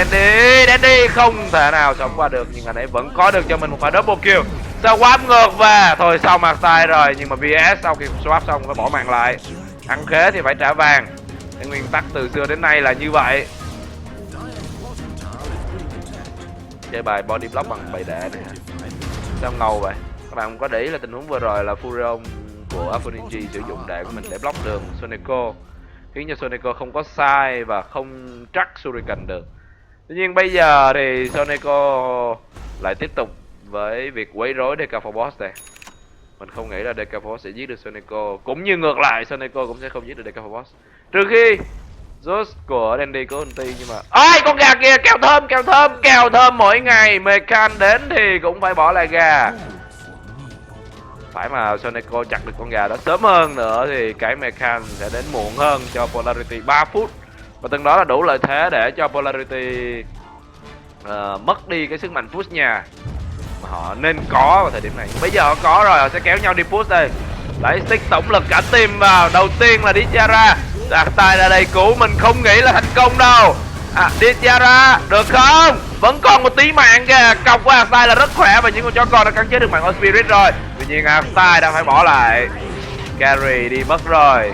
Dandy không thể nào sống qua được, nhưng anh ấy vẫn có được cho mình một quả double kill. Sao swap ngược về, thôi xong Artai rồi, nhưng mà VS sau khi swap xong phải bỏ mạng lại. Ăn khế thì phải trả vàng. Cái nguyên tắc từ xưa đến nay là như vậy. Chơi bài body block bằng bài đệ này hả? Sao ngầu vậy? Các bạn có để ý là tình huống vừa rồi là Furion của Aphrodite sử dụng đệ của mình để block đường Soneco, khiến cho Soneco không có sai và không track Shuriken được. Tuy nhiên bây giờ thì Soneco lại tiếp tục với việc quấy rối Decaphobos này. Mình không nghĩ là Decaphobos sẽ giết được Soneco, cũng như ngược lại Soneco cũng sẽ không giết được Decaphobos, trừ khi Zeus của Dandy có ulti. Nhưng mà ôi con gà kia, kèo thơm mỗi ngày, Mechan đến thì cũng phải bỏ lại gà. Phải mà Soneco chặt được con gà đó sớm hơn nữa thì cái Mechan sẽ đến muộn hơn cho Polarity 3 phút. Và từng đó là đủ lợi thế để cho Polarity mất đi cái sức mạnh push nhà mà họ nên có vào thời điểm này. Bây giờ họ có rồi, họ sẽ kéo nhau đi push đây. Lấy stick tổng lực cả team vào. Đầu tiên là Dichara đặt tay ra đây cứu, mình không nghĩ là thành công đâu. Dichara được không? Vẫn còn một tí mạng kìa. Cọc của Artai là rất khỏe và những con chó con đã cắn chết được mạng của Spirit rồi. Tuy nhiên Artai đang phải bỏ lại. Carry đi mất rồi.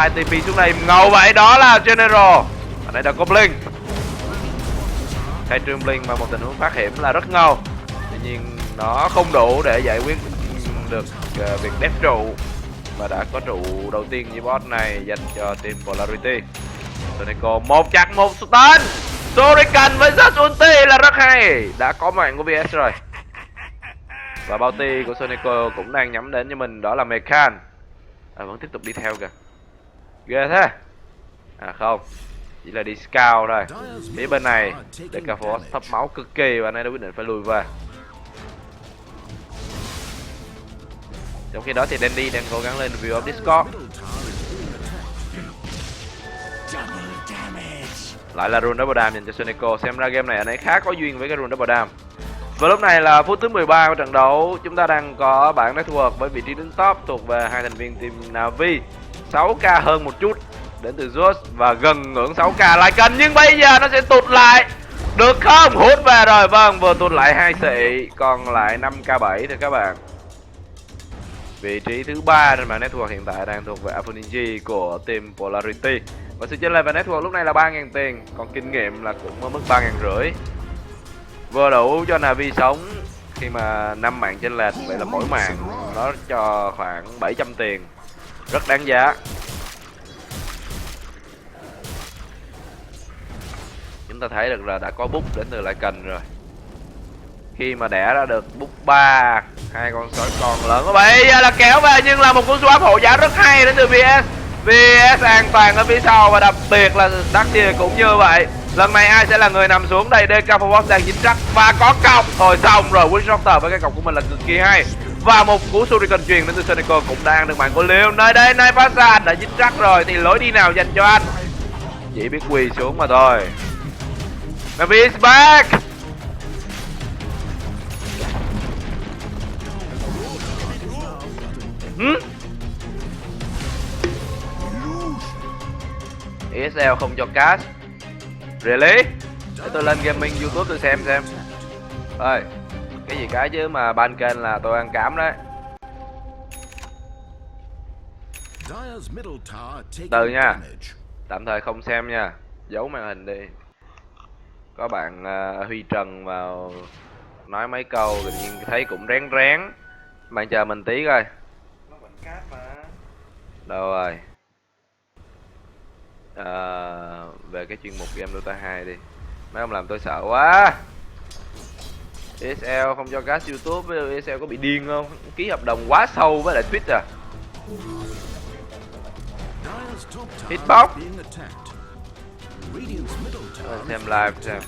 ITP xuống đây ngầu vậy, đó là General. Ở đây đã có Blink. Thay trường Blink mà một tình huống phát hiểm là rất ngầu. Tuy nhiên nó không đủ để giải quyết được việc đép trụ, và đã có trụ đầu tiên như boss này dành cho team Polarity. Soneco một chặt một stun. Shuriken với Zeus ulti là rất hay, đã có mạng của VS rồi. Và bounty của Soneco cũng đang nhắm đến cho mình, đó là Mechan. Vẫn tiếp tục đi theo kìa, ghê thế. Không, chỉ là đi scout thôi. Phía bên này Decaphobos thấp máu cực kỳ và nay đã quyết định phải lùi về. Trong khi đó thì Dandy đang cố gắng lên view of Discord. Lại là rune double damage dành cho Soneco. Xem ra game này anh ấy khá có duyên với cái rune double damage. Và lúc này là phút thứ 13 của trận đấu. Chúng ta đang có bảng network với vị trí đứng top thuộc về hai thành viên team Navi, 6k hơn một chút. đến từ Josh và gần ngưỡng 6k lại cần, nhưng bây giờ nó sẽ tụt lại được không? Hút về rồi, vâng, vừa tụt lại 2 xị, còn lại 5k7 thôi các bạn. Vị trí thứ 3 trên bảng network hiện tại đang thuộc về Aphrodite của team Polarity. Và sự chênh lệch về network lúc này là 3.000 tiền, còn kinh nghiệm là cũng ở mức 3.500. Vừa đủ cho Navi sống khi mà 5 mạng chênh lệch, vậy là mỗi mạng nó cho khoảng 700 tiền. Rất đáng giá. Chúng ta thấy được là đã có bút đến từ lại cần rồi. Khi mà đẻ ra được bút 3, 2 con sói con lớn, bây giờ là kéo về, nhưng là một cú swap hộ giá rất hay đến từ VS. VS an toàn ở phía sau và đặc biệt là Darkseer cũng như vậy. Lần này ai sẽ là người nằm xuống đây? DK Forward đang dính chắc và có cọc. Thôi xong rồi, Wishrocker với cái cọc của mình là cực kỳ hay. Và một cú Shuriken truyền đến từ Sonico cũng đang được mạng của Liêu. Nơi đây, nơi Passa đã dính chắc rồi thì lối đi nào dành cho anh? Chỉ biết quỳ xuống mà thôi. Navi is back. ESL không cho cash. Really? Để tôi lên gaming YouTube tôi xem. Ơi, cái gì cái chứ mà ban kênh là tôi ăn cám đấy. Từ nha. Tạm thời không xem nha. Giấu màn hình đi. Có bạn Huy Trần vào nói mấy câu tự nhiên thấy cũng rén. Bạn chờ mình tí coi. Đâu rồi? Về cái chuyên mục game Dota 2 đi. Mấy ông làm tôi sợ quá. ESL không cho cash YouTube, ESL có bị điên không? Ký hợp đồng quá sâu với lại Twitch à. Hitbox. Xem live xem.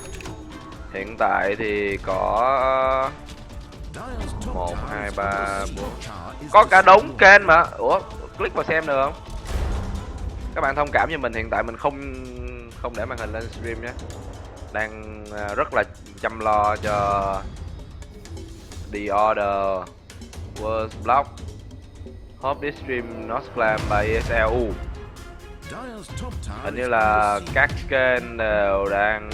Hiện tại thì có 1, 2, 3, 4. Có cả đống kênh mà. Ủa, click vào xem được không? Các bạn thông cảm cho mình, hiện tại mình không để màn hình lên stream nhé. Đang rất là chăm lo cho The Order, World Block. Hope this stream not claimed by ESL. Hình như là các kênh đều đang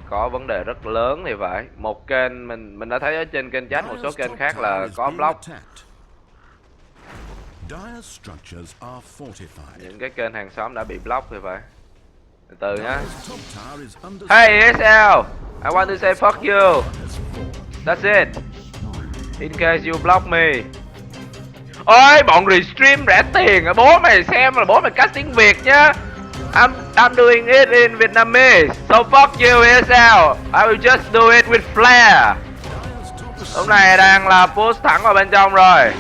có vấn đề rất lớn thì phải. Một kênh mình đã thấy ở trên kênh chat, một số kênh khác là có block. Những cái kênh hàng xóm đã bị block thì phải. Từ từ nhá. Hey ESL, I want to say fuck you. That's it. In case you block me. Ôi, bọn restream rẻ tiền à, bố mày xem là bố mày cắt tiếng Việt nhá. I'm doing it in Vietnamese. So fuck you ESL. I will just do it with flair. Lúc này đang là push thẳng vào bên trong rồi.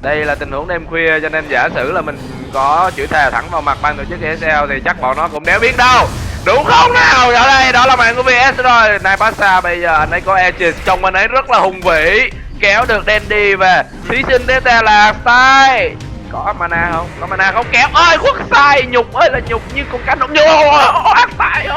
Đây là tình huống đêm khuya cho nên giả sử là mình có chửi thề thẳng vào mặt ban tổ chức ESL thì chắc bọn nó cũng đéo biết đâu. Đúng không nào? Ở đây đó là màn của VS rồi. Này Passa bây giờ anh ấy có Aegis, trông anh ấy rất là hùng vĩ, kéo được Dandy về. Thí sinh tiếp theo là Sai. Có mana không? Có mana không? Kéo ơi, khuất Sai, nhục ơi là nhục như con cá nộm vô. Sai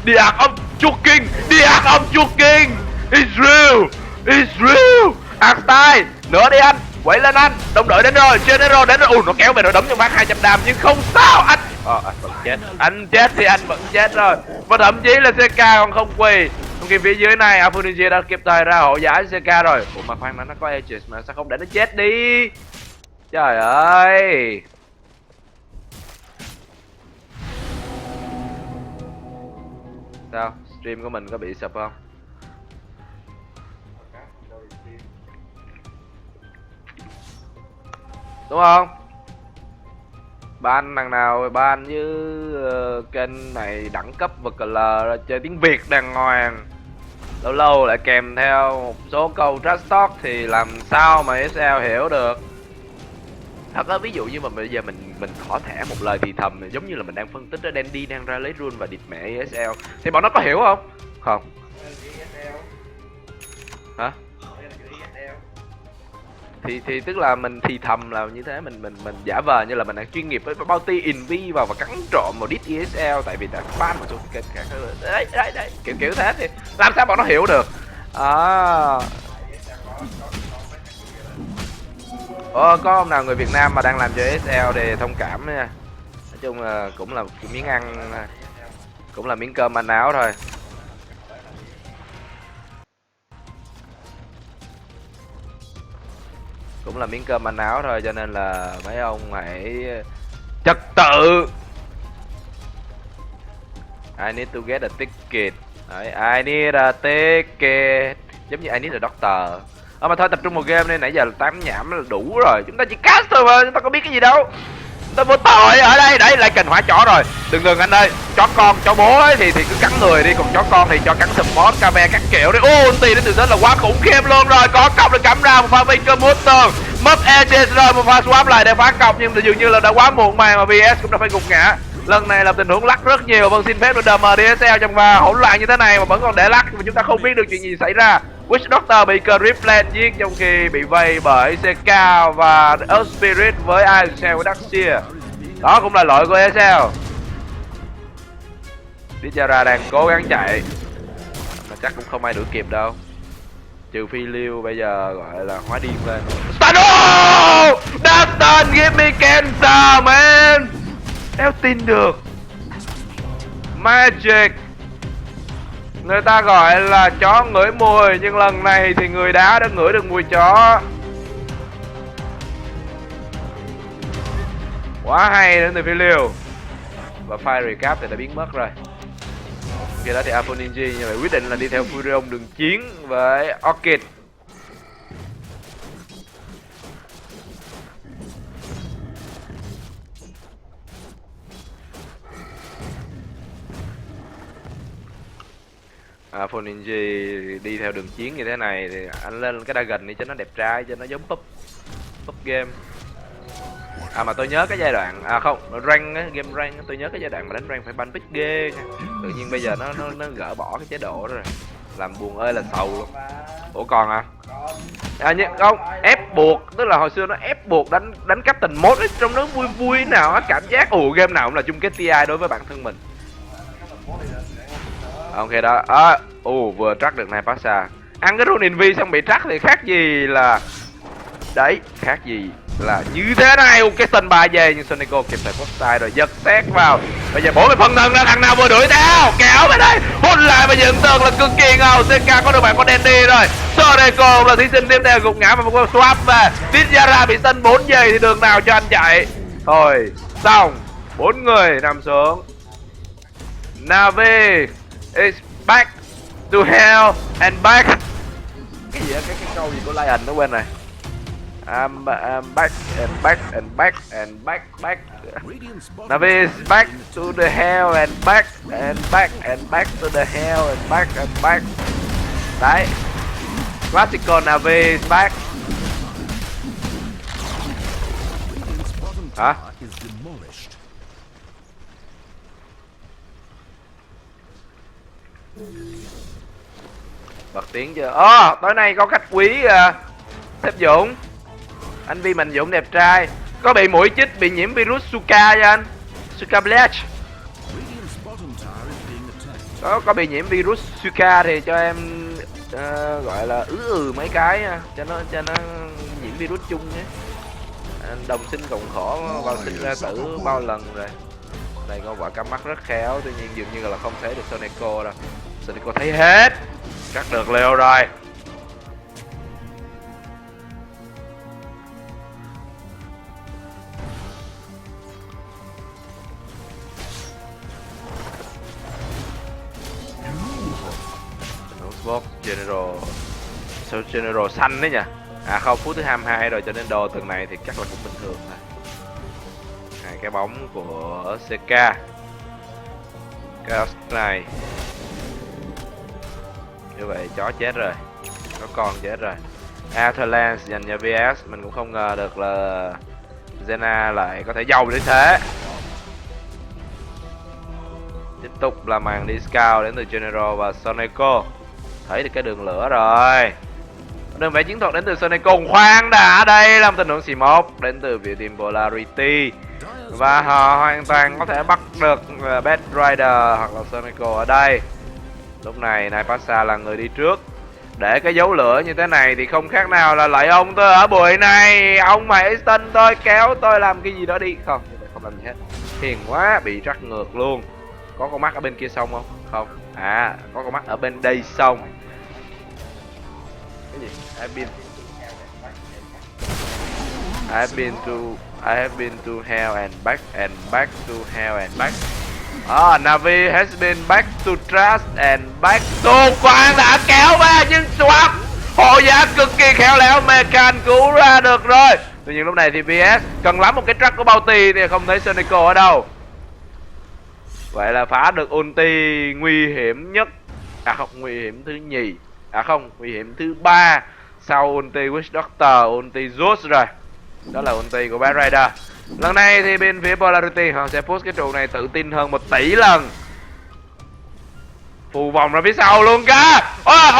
đi ạc ông Chu King, đi ạc ông Chu King. It's real, it's real. Ạc Sai, nữa đi anh. Quậy lên anh, đồng đội đến rồi, trên đến rồi, nó kéo về rồi đấm cho bác 200 đam nhưng không sao anh. Anh vẫn chết. Anh chết thì anh vẫn chết rồi. Và thậm chí là CK còn không quỳ. Trong khi phía dưới này Aphrodite đã kịp thời ra hộ giá CK rồi. Ủa mà khoan, nó có Aegis mà sao không để nó chết đi. Trời ơi. Sao? Stream của mình có bị sập không? Đúng không? Ban thằng nào ban với kênh này đẳng cấp và cl chơi tiếng Việt đàng hoàng, lâu lâu lại kèm theo một số câu trash talk thì làm sao mà ESL hiểu được. Thật ra ví dụ như mà bây giờ mìnhขอthẻ một lời thì thầm giống như là mình đang phân tích ở Dandy đang ra lấy rune và điệp mẹ ESL thì bọn nó có hiểu không? Không. Hả? Thì tức là mình thì thầm là như thế, mình giả vờ như là mình đang chuyên nghiệp với bounty inv vào và cắn trộm một đít ESL tại vì đã ban một số kênh khác. Đấy kiểu thế thì làm sao bọn nó hiểu được. Có ông nào người Việt Nam mà đang làm cho SL thì thông cảm nha. Nói chung là cũng là cái miếng ăn, cũng là miếng cơm manh áo thôi. Cũng là miếng cơm manh áo thôi, cho nên là mấy ông hãy trật tự. I need to get a ticket. Đấy, I need a ticket. Giống như I need a doctor. Mà thôi tập trung một game đi, nãy giờ tám nhảm là đủ rồi. Chúng ta chỉ cast thôi mà, chúng ta có biết cái gì đâu. Chúng ta vô tội ở đây, đấy lại cần hỏa chó rồi. Đừng anh ơi, chó con, chó bố ấy thì cứ cắn người đi, còn chó con thì cho cắn support, camera các kiểu đi. Ulti đến từ rất là quá khủng khiếp luôn rồi, có cọc được cắm ra một pha Vega Motor. Mất edge rồi, một pha swap lại để phá cọc nhưng dường như là đã quá muộn màng mà VS cũng đã phải gục ngã. Lần này là tình huống lắc rất nhiều, vâng xin phép được đầm DSL trong pha hỗn loạn như thế này mà vẫn còn để lắc, mà chúng ta không biết được chuyện gì xảy ra. Witch Doctor bị Grip Lane giết trong khi bị vây bởi CK và Earth Spirit với Isel với Darkseer. Đó cũng là lỗi của ESL. Dijara đang cố gắng chạy mà chắc cũng không ai đuổi kịp đâu, trừ phi Liêu bây giờ gọi là hóa điên lên. Stano! Dastan give me cancer man. Đéo tin được. Magic. Người ta gọi là chó ngửi mùi, nhưng lần này thì người đá đã ngửi được mùi chó. Quá hay đến từ phía Liêu. Và file recap thì đã biến mất rồi. Khi đó thì Apple Ninja như vậy quyết định là đi theo Furion đường chiến với Orchid. Apple Ninja đi theo đường chiến như thế này thì anh lên cái Dragon đi cho nó đẹp trai, cho nó giống pub game. Mà tôi nhớ cái giai đoạn không, rank á, game rank tôi nhớ cái giai đoạn mà đánh rank phải banh bích ghê. Tự nhiên bây giờ nó gỡ bỏ cái chế độ đó rồi, làm buồn ơi là sầu luôn. Ủa còn nhưng không ép buộc, tức là hồi xưa nó ép buộc đánh captain mode ấy, trong nó vui vui nào á, cảm giác game nào cũng là chung kết TI đối với bản thân mình. Ok đó, vừa track được này Passa. Ăn cái rune invi xong bị track thì khác gì là đấy, khác gì là như thế này. Ok tên 3 về nhưng Sonico kịp thời postide rồi giật xét vào. Bây giờ bổ về phần thân ra, thằng nào vừa đuổi theo kéo về đây hút lại và dựng tường là cực kỳ ngầu. CK có được bạn có Dandy rồi. Sonico là thí sinh tiếp theo gục ngã và một con swap về. Dijara bị sân 4 giây thì đường nào cho anh chạy. Thôi xong, 4 người nằm xuống. Navi is back to hell and back. Cái gì á, cái câu gì của Lion nó quên rồi. I'm back and back and back and back. Navi is back to the hell and back and back and back to the hell and back. Đấy. Classical Navi is back. Hả? Bật tiếng chưa? Tối nay có khách quý Sếp Dũng. Anh Vi Mạnh Dũng đẹp trai. Có bị mũi chích, bị nhiễm virus Suka cho anh. Suka Bleach. Có bị nhiễm virus Suka thì cho em gọi là mấy cái cho nó nhiễm virus chung nhé. Đồng sinh cộng khổ, vào sinh ra tử bao lần rồi. Đây có quả cắm mắt rất khéo, tuy nhiên dường như là không thấy được Sonico đâu. Sonico thấy hết. Cắt được Leo rồi. Sport General xanh đấy nhỉ. Không, phút thứ 22 rồi cho nên đồ tuần này thì chắc là cũng bình thường thôi. Cái bóng của CK. Cái này. Như vậy chó chết rồi. Có con chết rồi. Atherlands dành cho VS. Mình cũng không ngờ được là Zena lại có thể giàu đến thế. Tiếp tục là màn đi scout đến từ General và Sonico. Thấy được cái đường lửa rồi. Đường vẽ chiến thuật đến từ Sonico. Khoan đã, đây là một tình huống C1 đến từ phía team Polarity. Và họ hoàn toàn có thể bắt được Bad Rider hoặc là Sonico ở đây. Lúc này Naipasa là người đi trước. Để cái dấu lửa như thế này thì không khác nào là lại ông tôi ở buổi này. Ông hãy stun tôi, kéo tôi làm cái gì đó đi. Không, không làm gì hết. Hiền quá, bị rắc ngược luôn. Có con mắt ở bên kia sông không? Không. À, có con mắt ở bên đây sông. Cái gì? I have been to hell and back to hell and back. Navi has been back to trust and back to... Quang đã kéo ra nhưng swap hộ giá cực kỳ khéo léo, Mekan cứu ra được rồi. Tuy nhiên lúc này thì VS cần lắm một cái track của Bounty thì không thấy Sonico ở đâu. Vậy là phá được ulti nguy hiểm nhất. À không, nguy hiểm thứ nhì. À không, nguy hiểm thứ ba sau ulti Witch Doctor, ulti Zeus rồi. Đó là ulti của Bad Rider. Lần này thì bên phía Polarity họ sẽ push cái trụ này tự tin hơn 1 tỷ lần. Phù vòng ra phía sau luôn cả.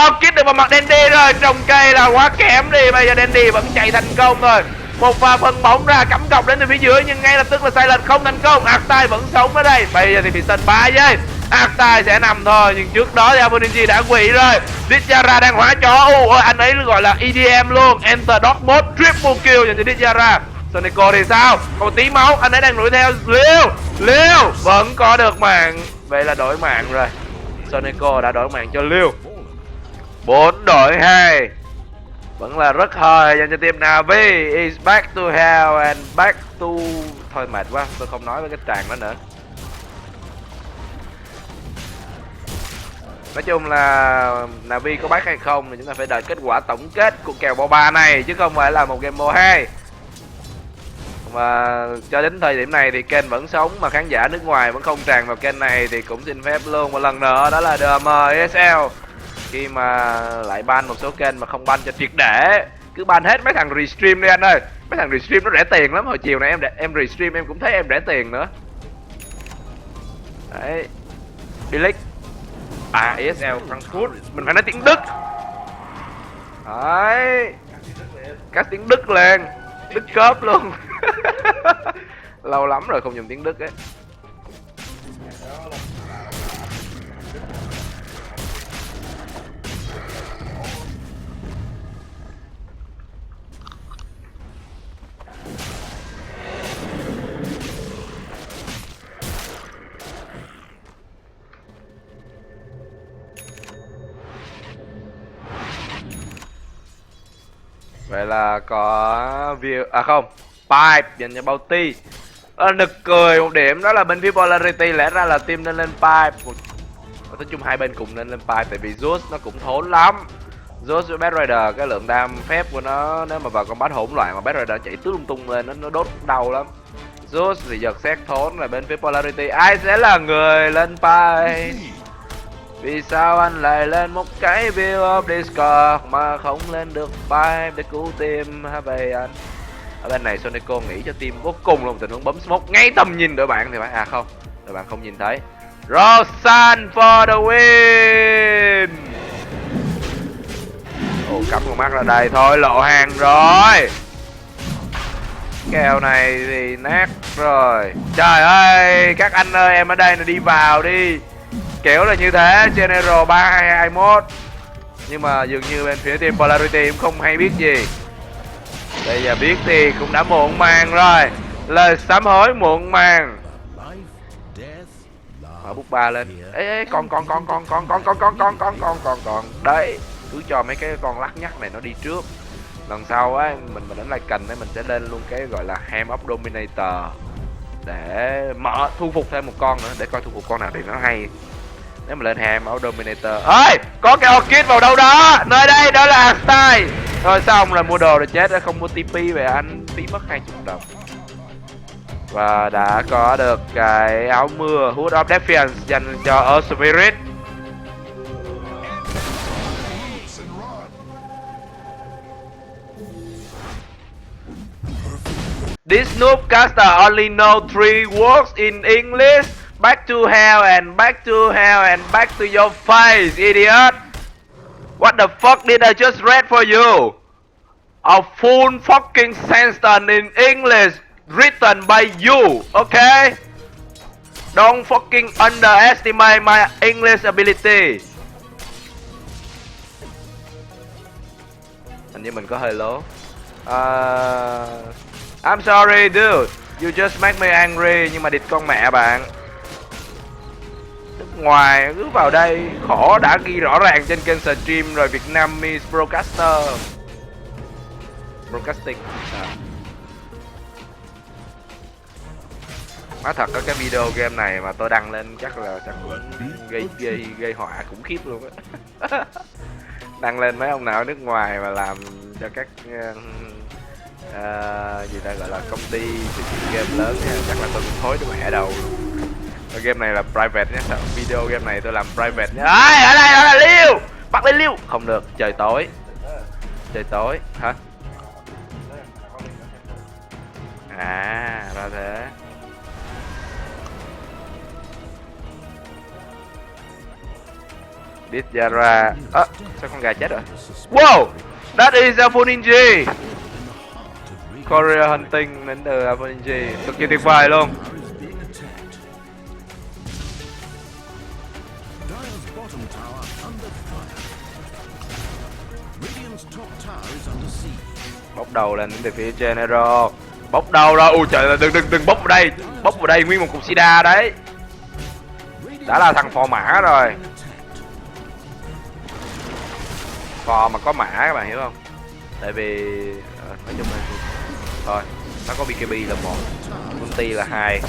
Orchid được vào mặt Dandy rồi. Trồng cây là quá kém đi. Bây giờ Dandy vẫn chạy thành công rồi. Một pha phân bóng ra cắm cọc đến từ phía dưới nhưng ngay lập tức là sai lệch không thành công. Artai vẫn sống ở đây. Bây giờ thì bị sân 3 giây. Artai sẽ nằm thôi nhưng trước đó thì Aboninji đã quỵ rồi. Ditjara đang hóa chó. Anh ấy gọi là EDM luôn. Enter Dog Mode, triple kill dành cho Ditjara. Sonico thì sao? Còn tí máu, anh ấy đang đuổi theo. Liêu vẫn có được mạng. Vậy là đổi mạng rồi. Sonico đã đổi mạng cho Liêu. 4 đổi 2. Vẫn là rất hời dành cho team Navi. Is back to hell and back to... Thôi mệt quá, tôi không nói với cái tràng đó nữa. Nói chung là Navi có back hay không thì chúng ta phải đợi kết quả tổng kết của kèo Boba này chứ không phải là một game Mo 2. Và cho đến thời điểm này thì kênh vẫn sống mà khán giả nước ngoài vẫn không tràn vào kênh này thì cũng xin phép luôn một lần nữa đó là DM ESL khi mà lại ban một số kênh mà không ban cho triệt để, cứ ban hết mấy thằng restream đi anh ơi. Mấy thằng restream nó rẻ tiền lắm. Hồi chiều này em restream em cũng thấy em rẻ tiền nữa. Đấy. Bilic. ESL Frankfurt, mình phải nói tiếng Đức. Đấy. Các tiếng Đức lên. Đức cớp luôn. Lâu lắm rồi không dùng tiếng Đức ấy. Vậy là có view... À không, pipe dành cho Bounty. Nực cười một điểm đó là bên phía Polarity lẽ ra là team nên lên pipe. Nói chung hai bên cùng nên lên pipe tại vì Zeus nó cũng thốn lắm. Zeus với Bad Rider cái lượng đam phép của nó nếu mà vào combat hỗn loạn mà Bad Rider chạy tứ lung tung lên nó đốt đau lắm. Zeus thì giật xét thốn là bên phía Polarity. Ai sẽ là người lên pipe? Vì sao anh lại lên một cái view of Discord mà không lên được pipe để cứu team hả vậy anh? Ở bên này Sonico nghĩ cho team vô cùng luôn, tình huống bấm smoke ngay tầm nhìn đội bạn thì phải. À không, đội bạn không nhìn thấy. Rosan for the win. Cắm con mắt ra đây thôi, lộ hàng rồi. Kèo này thì nát rồi. Trời ơi, các anh ơi, em ở đây là đi vào đi. Kiểu là như thế, General 3221. Nhưng mà dường như bên phía team Polarity cũng không hay biết gì. Bây giờ biết thì cũng đã muộn màng rồi. Lời sám hối muộn màng. Mở bút 3 lên. Ê, con. Đấy, cứ cho mấy cái con lắc nhắc này nó đi trước. Lần sau á, mình đánh like cành ấy, mình sẽ lên luôn cái gọi là Ham of Dominator. Để thu phục thêm một con nữa, để coi thu phục con nào thì nó hay. Nếu mà lên Ham of Dominator. Ơi, có cái Orchid vào đâu đó. Nơi đây, đó là Artai. Rồi xong rồi mua đồ rồi chết, không mua TP về anh phí mất 20 đồng. Và đã có được cái áo mưa Hood of Defiance dành cho Earth Spirit. This noob caster only know 3 words in English. Back to hell and back to hell and back to your face, idiot. What the fuck did I just read for you? A full fucking sentence in English written by you, okay? Don't fucking underestimate my English ability. Hình như mình có hơi lố. I'm sorry dude, you just make me angry, nhưng mà địt con mẹ bạn. Nước ngoài cứ vào đây khổ, đã ghi rõ ràng trên kênh stream rồi, Vietnamese broadcasting. Nói thật có cái video game này mà tôi đăng lên chắc cũng gây họa khủng khiếp luôn á. Đăng lên mấy ông nào ở nước ngoài mà làm cho các gì ta gọi là công ty game lớn nha, chắc là tôi cũng thối cái mẹ đầu luôn. Game này là private nhé, video game này tôi làm private nhé. Ở đây là Liêu, bắt lấy Liêu. Không được, trời tối. Trời tối hả? À ra thế. Dit Yara. Sao con gà chết rồi? Wow, that is a full ninja. Korea hunting đến từ a full ninja, cực kỳ tuyệt vời luôn. Bốc đầu lên từ phía trên Hero. Bốc đầu rồi. Ui trời ơi, đừng bốc vào đây. Bốc vào đây nguyên một cục sida đấy. Đã là thằng phò mã rồi. Phò mà có mã các bạn hiểu không? Tại vì nói chung là thôi, nó có BKB là 1, ulti là 2,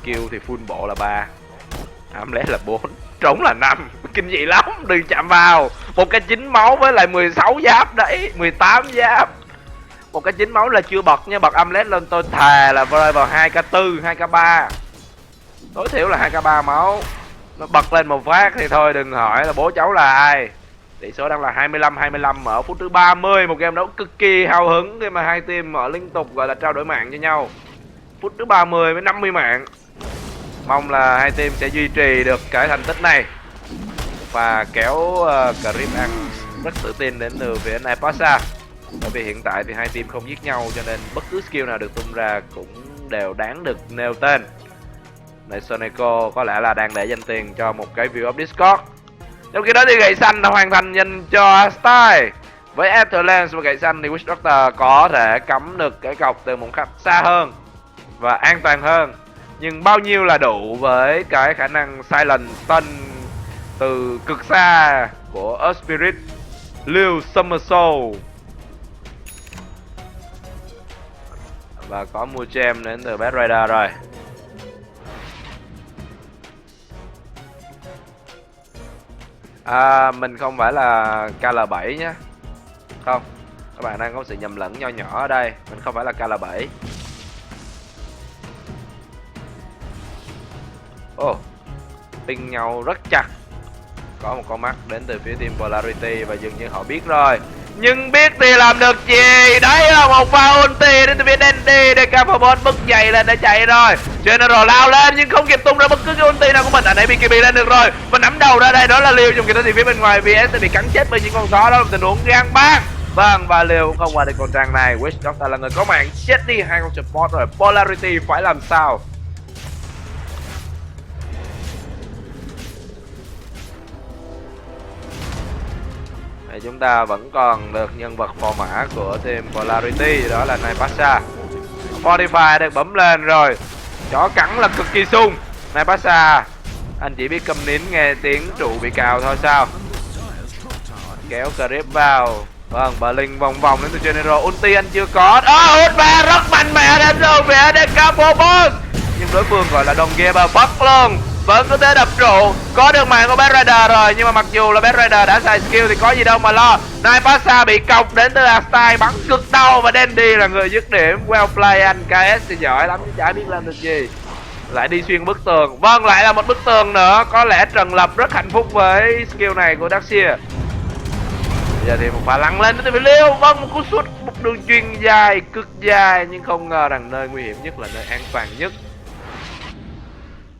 skill thì full bộ là 3, amulet là 4, trống là 5. Kinh dị lắm, đừng chạm vào. Một cái 9 máu với lại 16 giáp đấy, 18 giáp. Một cái 9 máu là chưa bật nha, bật amulet lên tôi thề là rơi vào 2k4, 2k3. Tối thiểu là 2k3 máu. Nó bật lên một phát thì thôi đừng hỏi là bố cháu là ai. Tỷ số đang là 25-25 ở phút thứ 30, một game đấu cực kỳ hào hứng khi mà hai team mở liên tục gọi là trao đổi mạng cho nhau. Phút thứ 30 với 50 mạng. Mong là hai team sẽ duy trì được cái thành tích này và kéo clip ăn rất tự tin đến từ phía Nepasa. Bởi vì hiện tại thì hai team không giết nhau cho nên bất cứ skill nào được tung ra cũng đều đáng được nêu tên. Này Soneco có lẽ là đang để dành tiền cho một cái view of Discord. Trong khi đó thì gậy xanh đã hoàn thành dành cho Style. Với Afterlands và gậy xanh thì Witch Doctor có thể cắm được cái cọc từ một cách xa hơn và an toàn hơn. Nhưng bao nhiêu là đủ với cái khả năng Silent Stun từ cực xa của Spirit Liu Somersault. Và có mua gem đến từ Bad Rider rồi. Mình không phải là KL7 nhé. Không, các bạn đang có sự nhầm lẫn nho nhỏ ở đây. Mình không phải là KL7. Ping nhau rất chặt. Có một con mắt đến từ phía team Polarity và dường như họ biết rồi. Nhưng biết thì làm được gì? Đấy là một pha ulti đến từ phía Dandy. DK4 bứt dậy lên để chạy rồi. General lao lên nhưng không kịp tung ra bất cứ cái ulti nào của mình. Anh ấy BKB lên được rồi. Và nắm đầu ra đây đó là Liêu. Trong khi đó thì phía bên ngoài VS sẽ bị cắn chết bởi những con chó. Đó là một tình huống gan bác. Vâng, và Liêu cũng không qua được con trang này. Witch Doctor là người có mạng chết đi hai con support rồi. Polarity phải làm sao? Chúng ta vẫn còn được nhân vật phò mã của team Polarity, đó là Naipasa. Fortify được bấm lên rồi. Chó cắn là cực kỳ sung. Naipasa, anh chỉ biết câm nín nghe tiếng trụ bị cào thôi sao? Kéo clip vào. Vâng, Blink vòng vòng đến từ General. Ulti anh chưa có. Ulti rất mạnh mẽ đến từ phía DK4. Nhưng đối phương gọi là đồng game bắt luôn. Vẫn có thể đập trụ. Có được mạng của Bad Rider rồi. Nhưng mà mặc dù là Bad Rider đã xài skill thì có gì đâu mà lo. Naipasa bị cọc đến từ Astyle bắn cực đau. Và Dandy là người dứt điểm. Well play anh. KS thì giỏi lắm chứ chả biết làm được gì. Lại đi xuyên bức tường. Vâng, lại là một bức tường nữa. Có lẽ Trần Lập rất hạnh phúc với skill này của Darkseer. Bây giờ thì một pha lăn lên đến từ Liêu. Vâng, một cú sút, một đường chuyền dài, cực dài. Nhưng không ngờ rằng nơi nguy hiểm nhất là nơi an toàn nhất.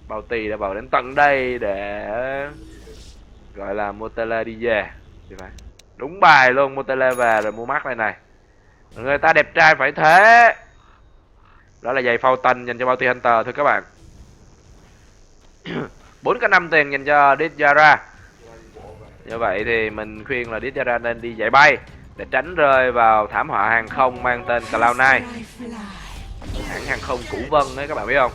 Bounty đã vào đến tận đây để gọi là Motele đi về. Đúng bài luôn, Motele về rồi mua mắt này này. Người ta đẹp trai phải thế. Đó là giày Fountain dành cho Bounty Hunter thưa các bạn. 4k5 tiền dành cho Dit Yara. Như vậy thì mình khuyên là Dit Yara nên đi dạy bay. để tránh rơi vào thảm họa hàng không mang tên Cloud9, hãng hàng không cũ Vân ấy, các bạn biết không?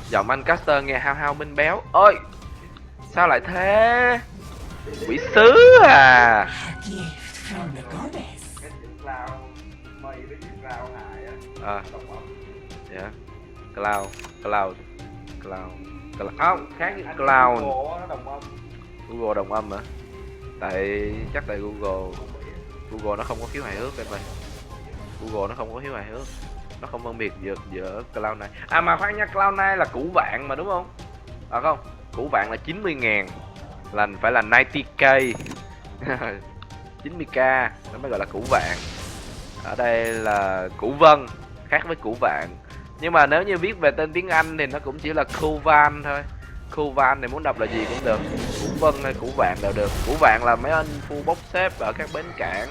Giọng anh caster nghe hao hao minh béo. Ôi, sao lại thế? Quỷ sứ à? Dạ. Cloud. Không, khác với Cloud. Google đồng âm hả? Chắc tại Google nó không có khiếu hài hước em ơi. Google nó không có khiếu hài hước. Nó không phân biệt giữa Cloud này. À mà khoan nha, Cloud này là củ vạn mà đúng không? À không, củ vạn là 90.000, là phải là 90k. 90k nó mới gọi là củ vạn. Ở đây là củ vân, khác với củ vạn. Nhưng mà nếu như viết về tên tiếng Anh thì nó cũng chỉ là Covan thôi. Covan này muốn đọc là gì cũng được, củ vân hay củ vạn đều được. Củ vạn là mấy anh phu bốc xếp ở các bến cảng.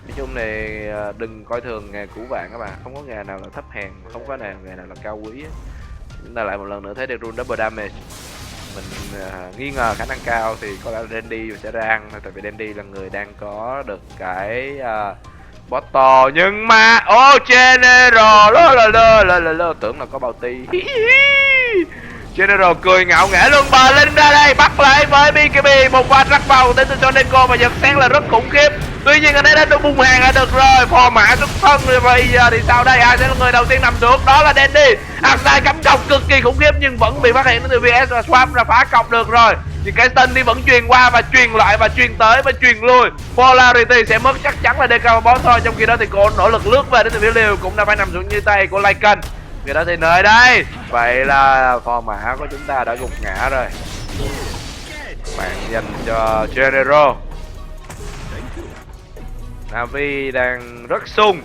Nói chung này đừng coi thường nghề củ vạn các bạn, không có nghề nào là thấp hèn, không có nghề nào là cao quý. Chúng ta lại một lần nữa thấy được rune double damage. Mình nghi ngờ khả năng cao thì có lẽ Dandy sẽ ra ăn thôi, tại vì Dandy là người đang có được cái bottle, nhưng mà General lơ tưởng là có bao ti. General cười ngạo nghễ luôn, bờ lên ra đây bắt lại với BKB, một pha rắc vào đến từ Soneco và giật sáng là rất khủng khiếp. Tuy nhiên anh ấy đã bung hàng là được rồi, phò mã xuất thân rồi, bây giờ thì sau đây ai sẽ là người đầu tiên nằm xuống? Đó là Dandy. Arsenal cắm cọc cực kỳ khủng khiếp nhưng vẫn bị phát hiện đến từ VS và swap ra phá cọc được rồi. Nhưng cái stun thì vẫn truyền qua và truyền lại và truyền tới và truyền lui. Polarity sẽ mất chắc chắn là DK boss thôi, trong khi đó thì cô nỗ lực lướt về đến từ phía liều cũng đã phải nằm xuống như tay của Lycan. Người đó thì nơi đây. Vậy là phò mã của chúng ta đã gục ngã rồi. Bạn dành cho General. Navi đang rất sung.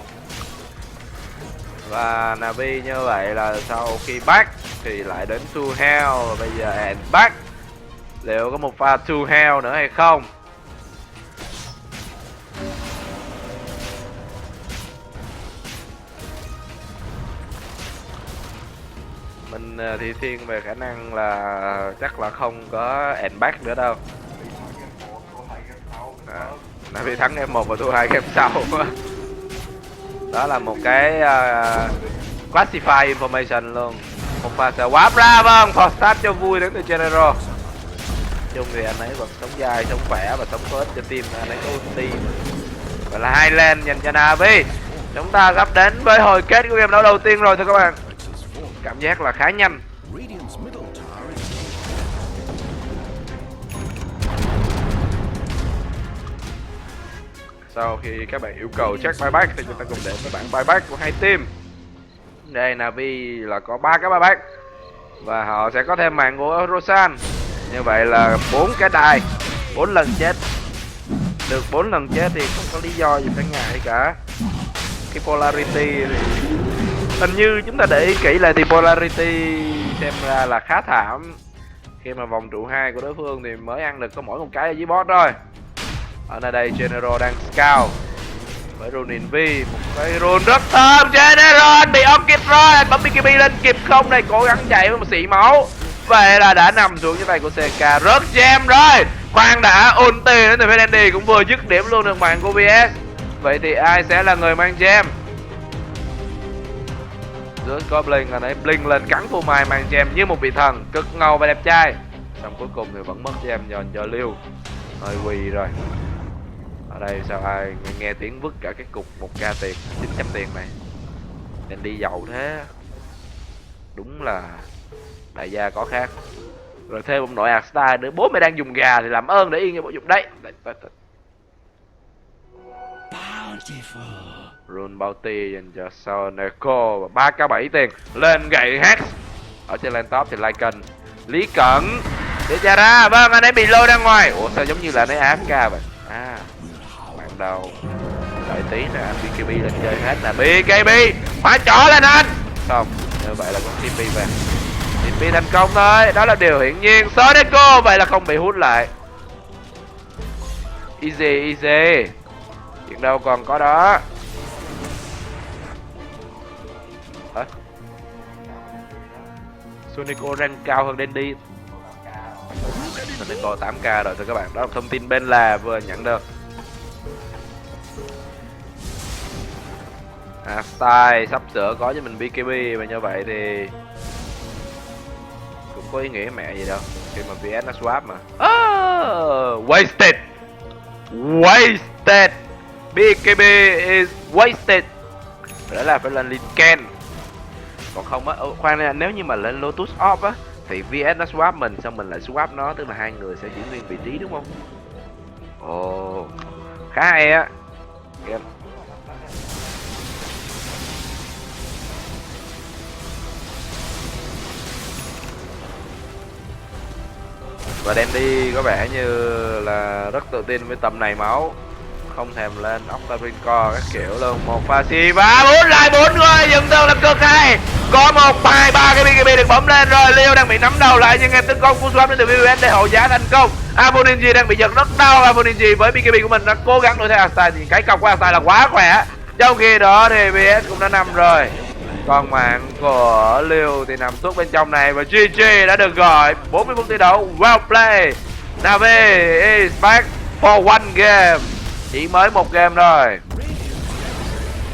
Và Navi như vậy là sau khi back thì lại đến two hell, và bây giờ and back. Liệu có một pha two hell nữa hay không? Mình thì thiên về khả năng là chắc là không có and back nữa đâu. Navi thắng game 1 và thua 2 game sau. Đó là một cái classify information luôn. Một pha sẽ warp ra, vâng, for start cho vui đến từ General. Chung thì anh ấy vẫn sống dài, sống khỏe và sống có ích cho team, anh ấy có ulti. Và là 2 lane dành cho Navi. Chúng ta sắp đến với hồi kết của game đấu đầu tiên rồi thưa các bạn. Cảm giác là khá nhanh. Sau khi các bạn yêu cầu check buyback thì chúng ta cùng đến với bảng buyback của hai team. Đây Navi là có 3 cái buyback và họ sẽ có thêm mạng của Rosan. Như vậy là 4 cái đài, 4 lần chết. Được 4 lần chết thì không có lý do gì phải ngại cả. Cái Polarity thì hình như chúng ta để ý kỹ lại thì Polarity xem ra là khá thảm. Khi mà vòng trụ 2 của đối phương thì mới ăn được có mỗi một cái ở dưới boss thôi. Ở nơi đây General đang scout với rune Invi, một cái rune rất thơm. General bị orchid rồi, anh bấm BKB lên kịp không này, cố gắng chạy với một xị máu. Vậy là đã nằm xuống dưới tay của CK, rất jam rồi. Khoan đã, ulti đến từ phía Dandy cũng vừa dứt điểm luôn được mạng của VS. Vậy thì ai sẽ là người mang jam? Dưới có Blink, anh ấy Blink lên cắn phù mai mang jam như một vị thần, cực ngầu và đẹp trai. Xong cuối cùng thì vẫn mất jam dành cho Liêu. Hơi quỳ rồi. Ở đây sao ai nghe tiếng vứt cả cái cục 1k tiền, 900 tiền này. Nên đi giàu thế. Đúng là đại gia có khác. Rồi thêm một nội Arkstar nữa, bố mày đang dùng gà thì làm ơn để yên cho bố dùng đấy. Rune Bounty dành cho Soneco và 3k7 tiền. Lên gậy Hex. Ở trên lane top thì Lycan, Lý Cẩn để ra ra, vâng, anh ấy bị lôi ra ngoài. Ủa sao giống như là anh ấy AFK vậy? À, bạn đầu đợi tí nè, anh BKB lên chơi hết nè. BKB phá chó lên anh. Xong, như vậy là con TP về. TP thành công thôi, đó là điều hiển nhiên. Soneco vậy là không bị hút lại. Easy, easy. Chuyện đâu còn có đó. Hả? Soneco rank cao hơn Dandy. Echo 8k rồi thưa các bạn. Đó là thông tin bên là vừa nhận được. Style sắp sửa có cho mình BKB, và như vậy thì cũng có ý nghĩa mẹ gì đâu khi mà VS nó swap mà. Wasted. Wasted. BKB is wasted. Đó là phải lên Lincoln. Còn không á, khoan nha, nếu như mà lên Lotus off á thì VS nó swap mình xong mình lại swap nó, tức là hai người sẽ giữ nguyên vị trí đúng không? Ồ, khá hay á. Game. Và Dandy có vẻ như là rất tự tin với tầm này máu, không thèm lên Octarine Core các kiểu luôn. Một pha xì và 4 lại 4 người dừng tương là cực hay. Có 1, 2, 3 cái BKB được bấm lên rồi. Leo đang bị nắm đầu lại nhưng em tấn công full swap đến từ VPS để hậu giá thành công. Aboninji đang bị giật rất đau. Aboninji với BKB của mình đã cố gắng đuổi theo Astai thì cái cọc của Astai là quá khỏe. Trong khi đó thì VS cũng đã nằm rồi. Còn mạng của Liêu thì nằm suốt bên trong này và GG đã được gọi. 40 phút thi đấu, well play. Navi is back for one game. Chỉ mới một game thôi.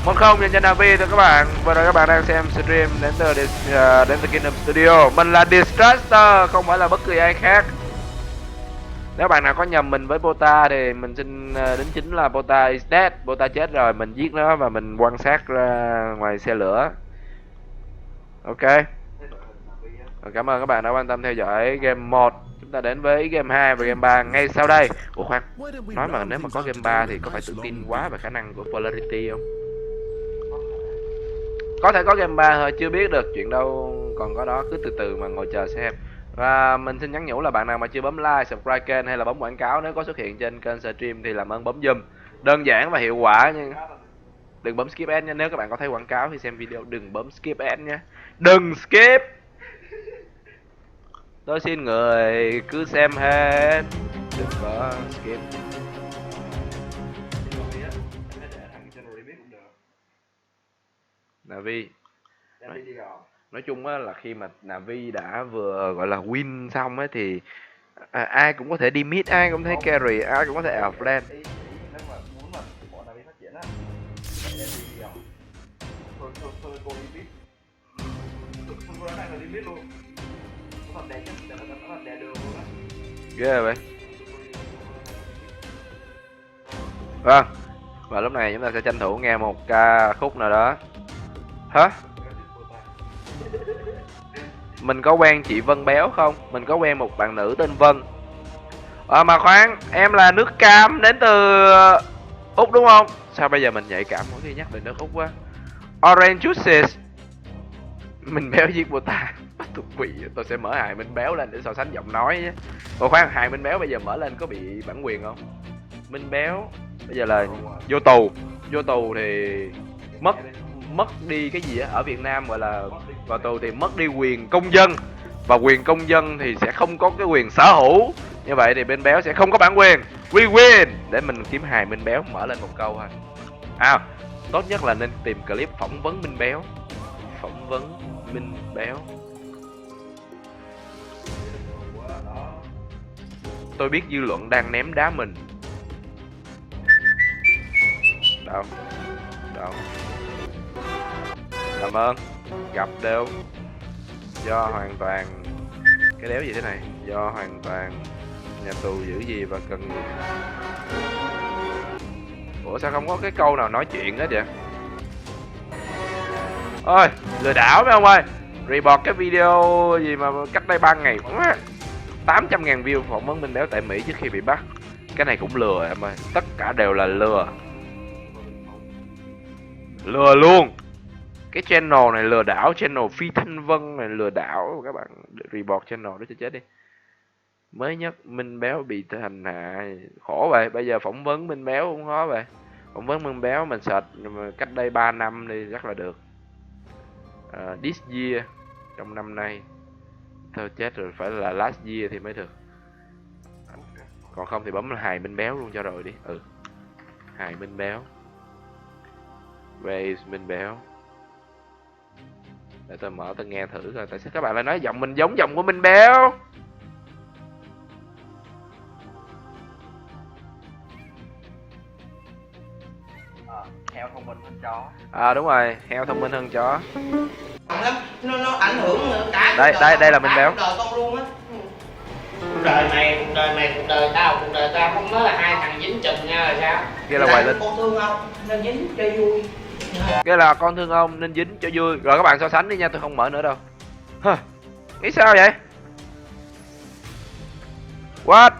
1-0 dành cho Navi thưa các bạn. Vừa rồi các bạn đang xem stream đến từ Kingdom Studio. Mình là Distraster, không phải là bất kỳ ai khác. Nếu bạn nào có nhầm mình với Bota thì mình xin đính chính là Bota is dead. Bota chết rồi, mình giết nó và mình quan sát ra ngoài xe lửa. Ok. Cảm ơn các bạn đã quan tâm theo dõi game 1. Chúng ta đến với game 2 và game 3 ngay sau đây. Ủa khoan, nói mà nếu mà có game 3 thì có phải tự tin quá về khả năng của Polarity không? Có thể có game 3 thôi, chưa biết được, chuyện đâu còn có đó, cứ từ từ mà ngồi chờ xem. Và mình xin nhắn nhủ là bạn nào mà chưa bấm like, subscribe kênh hay là bấm quảng cáo nếu có xuất hiện trên kênh stream thì làm ơn bấm giùm. Đơn giản và hiệu quả nhưng đừng bấm skip ad nha. Nếu các bạn có thấy quảng cáo thì xem video đừng bấm skip ad nha. Đừng skip. Tôi xin người cứ xem hết, đừng có skip. Navi nói chung á là khi mà Navi đã vừa gọi là win xong ấy thì ai cũng có thể đi mid, ai cũng thấy carry, ai cũng có thể off lane. Ghê vậy. Vâng, và lúc này chúng ta sẽ tranh thủ nghe một ca khúc nào đó. Hả? Mình có quen chị Vân Béo không? Mình có quen một bạn nữ tên Vân. Mà khoan, em là nước cam đến từ Úc đúng không? Sao bây giờ mình nhạy cảm mỗi khi nhắc về nước Úc quá. Orange Juices. Mình béo giết Bota. Tôi quỷ, tôi sẽ mở hài Minh Béo lên để so sánh giọng nói nhé. Khoan, hài Minh Béo bây giờ mở lên có bị bản quyền không? Minh Béo bây giờ là vô tù. Vô tù thì mất đi cái gì á, ở Việt Nam gọi là vào tù thì mất đi quyền công dân, và quyền công dân thì sẽ không có cái quyền sở hữu. Như vậy thì bên Béo sẽ không có bản quyền. We win. Để mình kiếm hài Minh Béo mở lên một câu thôi. Tốt nhất là nên tìm clip phỏng vấn Minh Béo. Phỏng vấn Minh Béo. Tôi biết dư luận đang ném đá mình. Đâu? Cảm ơn. Gặp đều. Do hoàn toàn. Cái đéo gì thế này? Do hoàn toàn. Nhà tù giữ gì và cần gì? Ủa sao không có cái câu nào nói chuyện hết vậy? Ôi, lừa đảo mấy ông ơi. Report cái video gì mà cách đây 3 ngày 800.000 view phỏng vấn Minh Béo tại Mỹ trước khi bị bắt. Cái này cũng lừa em ơi. Tất cả đều là lừa. Lừa luôn. Cái channel này lừa đảo. Channel Phi Thanh Vân này lừa đảo. Các bạn report channel đó cho chết đi. Mới nhất Minh Béo bị hành hạ. Khổ vậy. Bây giờ phỏng vấn Minh Béo cũng khó vậy. Phỏng vấn Minh Béo mình search cách đây 3 năm đi chắc là được. This year. Trong năm nay. Thôi chết rồi, phải là last year thì mới được. Còn không thì bấm là hài Minh Béo luôn cho rồi đi. Hài Minh Béo. Where is Minh Béo? Để tôi mở tôi nghe thử coi. Tại sao các bạn lại nói giọng mình giống giọng của Minh Béo? chó. À đúng rồi, heo thông minh hơn chó. Nó ảnh hưởng cả Đây là mình béo. cuộc đời con luôn á. Cuộc đời mày, cuộc đời tao không nói là hai thằng dính chùm nhau là sao? Kia là Hoài Linh. Con thương không nên dính cho vui. Kia là con thương ông nên dính cho vui. Rồi các bạn so sánh đi nha, tôi không mở nữa đâu. Nghĩ sao vậy? What?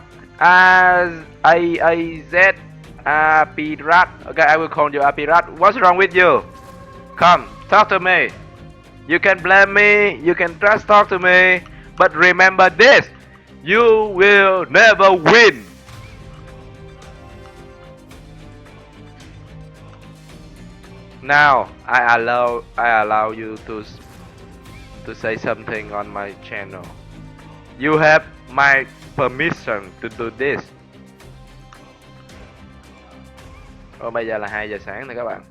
Z Apirat. Okay, I will call you Apirat. What's wrong with you? Come, talk to me. You can blame me, you can just talk to me, but remember this, you will never win. Now, I allow you to say something on my channel. You have my permission to do this. Bây giờ là 2 giờ sáng này các bạn.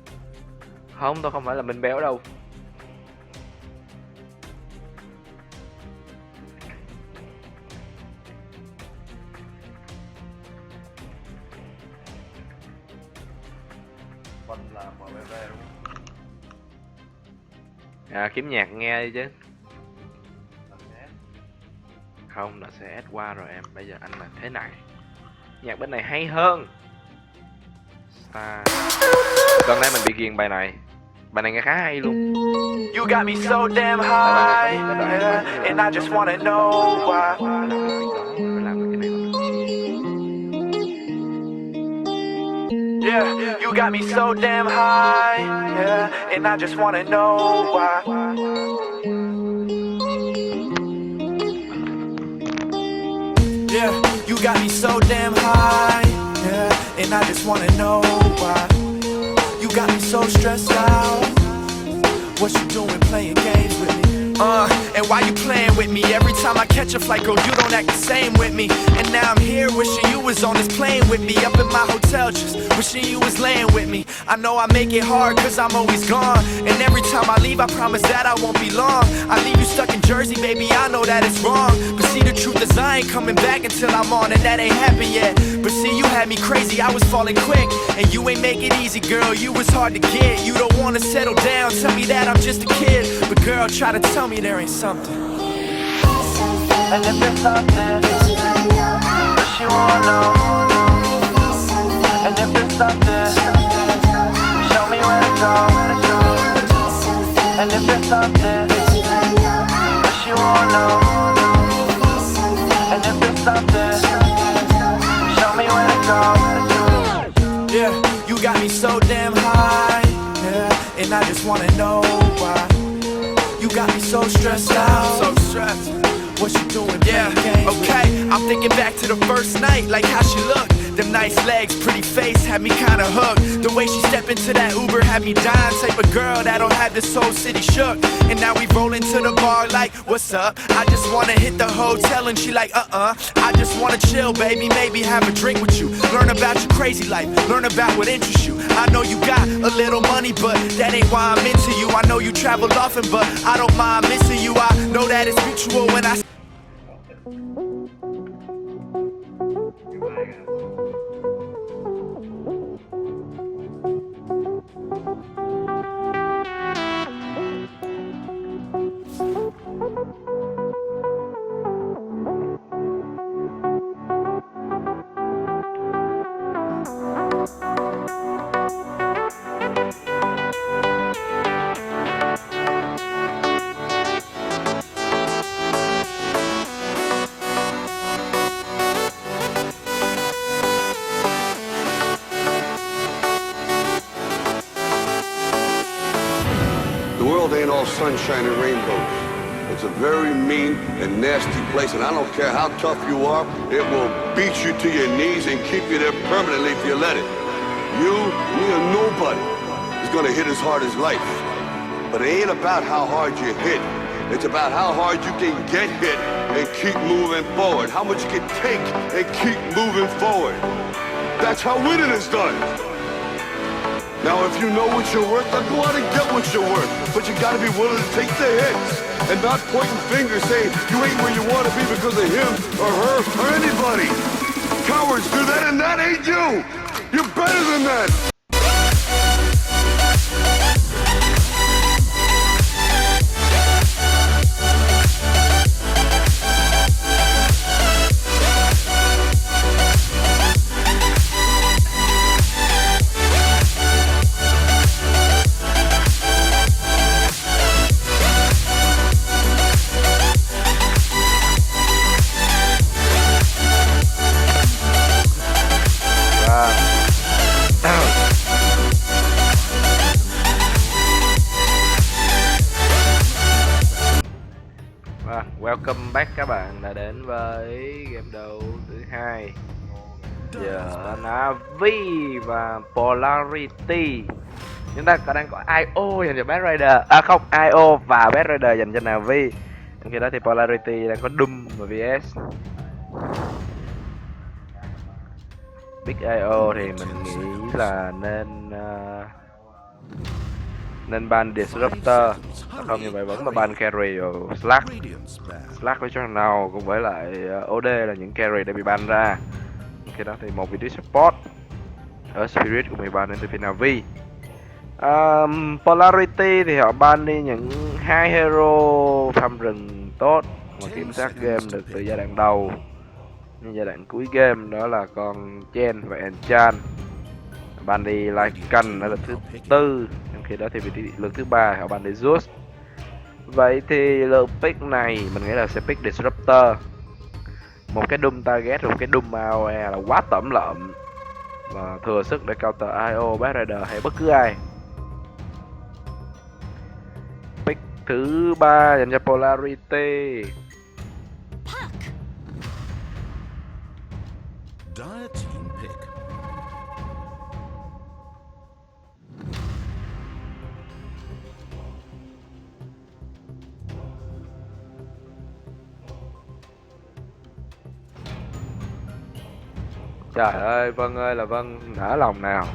Không, tôi không phải là Minh Béo đâu. Kiếm nhạc nghe đi chứ. Không, là CS qua rồi em. Bây giờ anh là thế này. Nhạc bên này hay hơn. Gần đây mình bị ghiền bài này. Bài này nghe khá hay luôn. You got me so damn high, yeah, and I just wanna know why. Yeah, you got me so damn high, yeah, and I just wanna know why. Yeah, you got me so damn high, yeah, and I just wanna know why. You got me so stressed out. What you doing playing games with me? And why you playing with me? Every time I catch a flight, girl, you don't act the same with me. And now I'm here wishing you was on this plane with me. Up in my hotel, just wishing you was laying with me. I know I make it hard cause I'm always gone. And every time I leave, I promise that I won't be long. I leave you stuck in Jersey, baby, I know that it's wrong. But see, the truth is I ain't coming back until I'm on, and that ain't happened yet. But see, you had me crazy, I was falling quick. And you ain't make it easy, girl, you was hard to get. You don't wanna settle down, tell me that I'm just a kid. But girl, try to tell me there ain't something. And if it's something that you wanna know, and if it's something, show me where to go. And if it's something that you wanna know, and if it's something, show me where to go. Yeah, you got me so damn high, yeah, and I just wanna know why. You got me so stressed out, so stressed. What you doing? Yeah, okay. I'm thinking back to the first night, like how she looked. Them nice legs, pretty face had me kinda hooked. The way she stepped into that Uber had me dying. Type of girl that'll have this whole city shook. And now we roll into the bar like, what's up? I just wanna hit the hotel and she like, I just wanna chill, baby, maybe have a drink with you. Learn about your crazy life, learn about what interests you. I know you got a little money, but that ain't why I'm into you. I know you travel often, but I don't mind missing you. I know that it's mutual when I Ain't all sunshine and rainbows. It's a very mean and nasty place, and I don't care how tough you are, it will beat you to your knees and keep you there permanently if you let it. You, me, or nobody is gonna hit as hard as life. But it ain't about how hard you hit. It's about how hard you can get hit and keep moving forward. How much you can take and keep moving forward. That's how winning is done. Now, if you know what you're worth, then go out and get what you're worth. But you gotta be willing to take the hits and not pointing fingers saying you ain't where you want to be because of him or her or anybody. Cowards do that, and that ain't you. You're better than that. Welcome back các bạn đã đến với game đấu thứ hai giữa Navi và Polarity. Chúng ta đang có IO dành cho Bad Rider, không, IO và Bad Rider dành cho Navi. Trong khi đó thì Polarity đang có Doom và VS. Big IO thì mình nghĩ là nên ban Disruptor, không như vậy vẫn là ban carry và Slack với Journal cùng với lại OD là những carry để bị ban ra. Khi đó thì một vị trí support ở Spirit cũng bị ban đến từ phía Navi. Polarity thì họ ban đi những hai hero farm rừng tốt mà kiểm soát game được từ giai đoạn đầu. Nhưng giai đoạn cuối game đó là con Chen và Enchant. Ban đi Lycan ở lượt thứ tư, trong khi đó thì vị trí lượt thứ ba họ ban đi Zeus. Vậy thì lượt pick này mình nghĩ là sẽ pick Disruptor. Một cái Doom target, một cái Doom AOE là quá tẩm lợm và thừa sức để counter IO, Bad Rider hay bất cứ ai. Pick thứ ba dành cho Polarity. Dire team pick. Trời ơi, Vân ơi là Vân, nở lòng nào.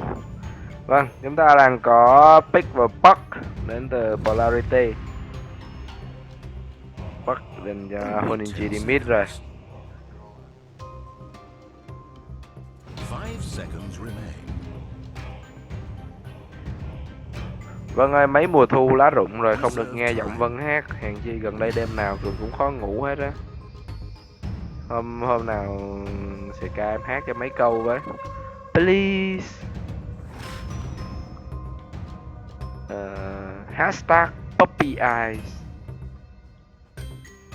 Vâng, chúng ta đang có pick và Puck đến từ Polarity. Puck dành cho Honinji đi mid rồi. 5 seconds remain. Vân ơi, mấy mùa thu lá rụng rồi không được nghe giọng Vân hát, hèn chi gần đây đêm nào Cường cũng khó ngủ hết á. Hôm nào CK em hát cho mấy câu với. Please. Hashtag puppy eyes.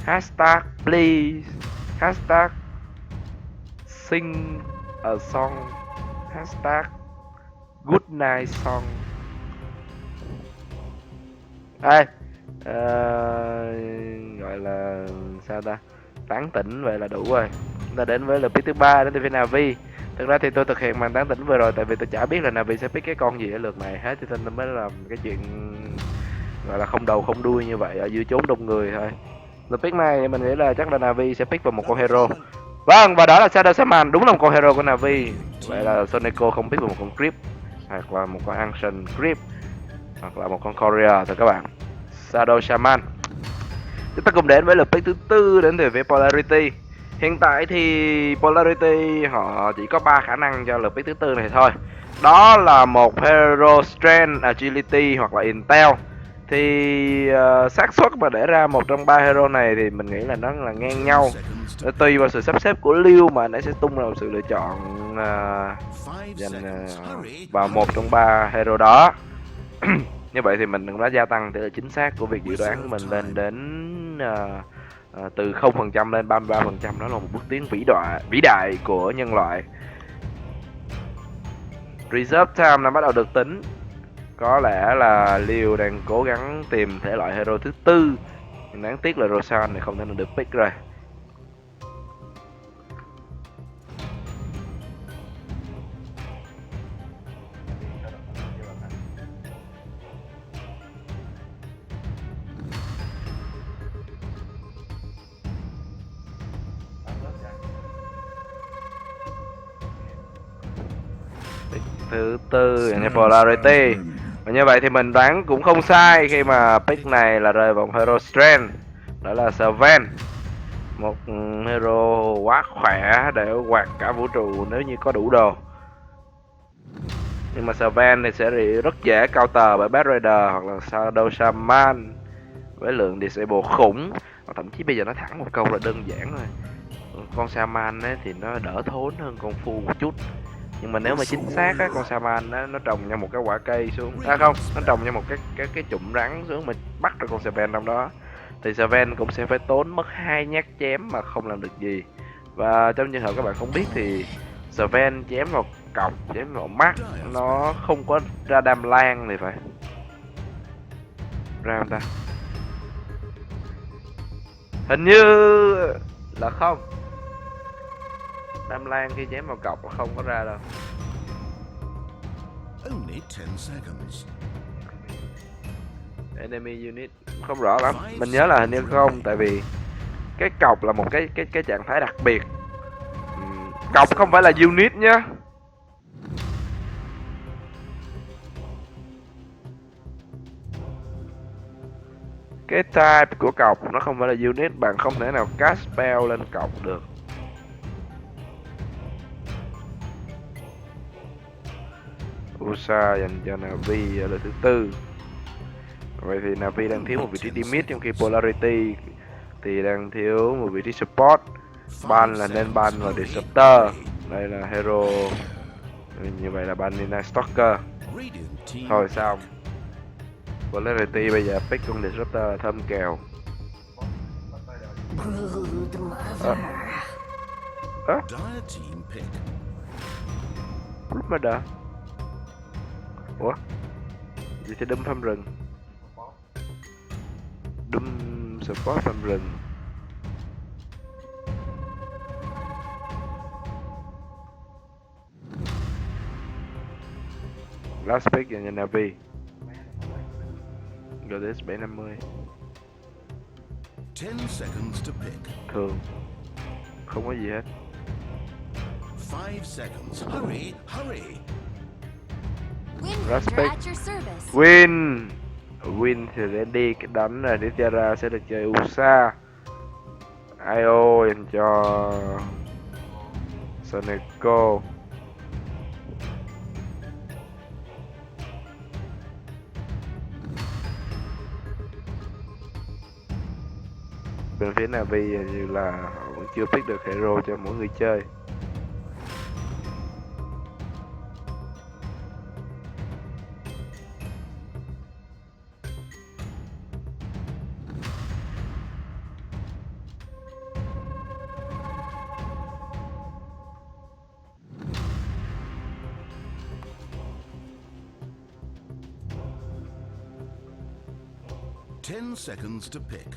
Hashtag please. Hashtag sing a song. Hashtag good night song. Gọi là sao ta, tán tỉnh vậy là đủ rồi. Chúng ta đến với lượt pick thứ ba đến từ phía Navi. Thực ra thì tôi thực hiện màn tán tỉnh vừa rồi tại vì tôi chả biết là Navi sẽ pick cái con gì ở lượt này hết, cho nên tôi mới làm cái chuyện gọi là không đầu không đuôi như vậy ở dưới chốn đông người thôi. Lượt pick này mình nghĩ là chắc là Navi sẽ pick vào một con hero. Vâng, và đó là Shadow Shaman, đúng là một con hero của Navi. Vậy là Sonico không pick vào một con Creep hoặc là một con Ancient Creep hoặc là một con Courier thôi các bạn. Shadow Shaman. Chúng ta cùng đến với lượt pick thứ tư đến từ phía Polarity. Hiện tại thì Polarity họ chỉ có 3 khả năng cho lượt pick thứ tư này thôi. Đó là một hero Strength, Agility hoặc là Intel. Thì xác suất mà để ra một trong 3 hero này thì mình nghĩ là nó là ngang nhau. Tùy vào sự sắp xếp của Lưu mà nó sẽ tung ra một sự lựa chọn dành vào một trong 3 hero đó. Như vậy thì mình cũng đã gia tăng tỷ lệ chính xác của việc dự đoán của mình lên đến từ 0% lên 33%. Đó là một bước tiến vĩ đại của nhân loại. Reserve time đã bắt đầu được tính. Có lẽ là Liu đang cố gắng tìm thể loại hero thứ tư. Nhưng đáng tiếc là Roshan này không thể nào được pick rồi. Thứ tư dành cho Polarity. Và như vậy thì mình đoán cũng không sai khi mà pick này là rơi vào hero Strength. Đó là Sven. Một hero quá khỏe để quạt cả vũ trụ nếu như có đủ đồ. Nhưng mà Sven thì sẽ rất dễ counter bởi Bad Rider hoặc là Shadow Shaman với lượng disable khủng. Và thậm chí bây giờ nó thẳng một câu là đơn giản rồi. Con Shaman ấy thì nó đỡ thốn hơn con Fu một chút. Nhưng mà nếu mà chính xác á, con Shaman nó trồng nhau một cái quả cây xuống, không, nó trồng nhau một cái chụm rắn xuống mà bắt được con Sven trong đó thì Sven cũng sẽ phải tốn mất 2 nhát chém mà không làm được gì. Và trong trường hợp các bạn không biết thì Sven chém vào cọc, chém vào mắt nó không có ra đam lan thì phải. Ra không ta? Hình như là không. Đam lan khi chém vào cọc không có ra đâu. Only 10 seconds. Enemy unit không rõ lắm. Mình nhớ là hình như không, tại vì cái cọc là một cái trạng thái đặc biệt. Cọc không phải là unit nhá. Cái type của cọc nó không phải là unit, bạn không thể nào cast spell lên cọc được. Usa dành cho Navi ở lời thứ tư. Vậy thì Navi đang thiếu một vị trí team mid, trong khi Polarity thì đang thiếu một vị trí support. Ban là nên ban vào Disruptor. Đây là hero. Như vậy là ban Nina Stalker. Thôi xong. Polarity bây giờ pick con Disruptor thâm kèo. Lúc mà đã. Ủa? Gì thì đâm phăm rừng. Đâm support phăm rừng. Last pick dành cho Navi. Goddess 750. 10 seconds to pick. Thường. Không có gì hết. 5 seconds. Hurry, hurry. Respect. Win. Win thì sẽ đi cái đánh này, tiếp theo ra sẽ được chơi Usa. IO dành cho Soneco. Bên phía Navi như là họ vẫn chưa pick được hero cho mỗi người chơi. Ten seconds to pick.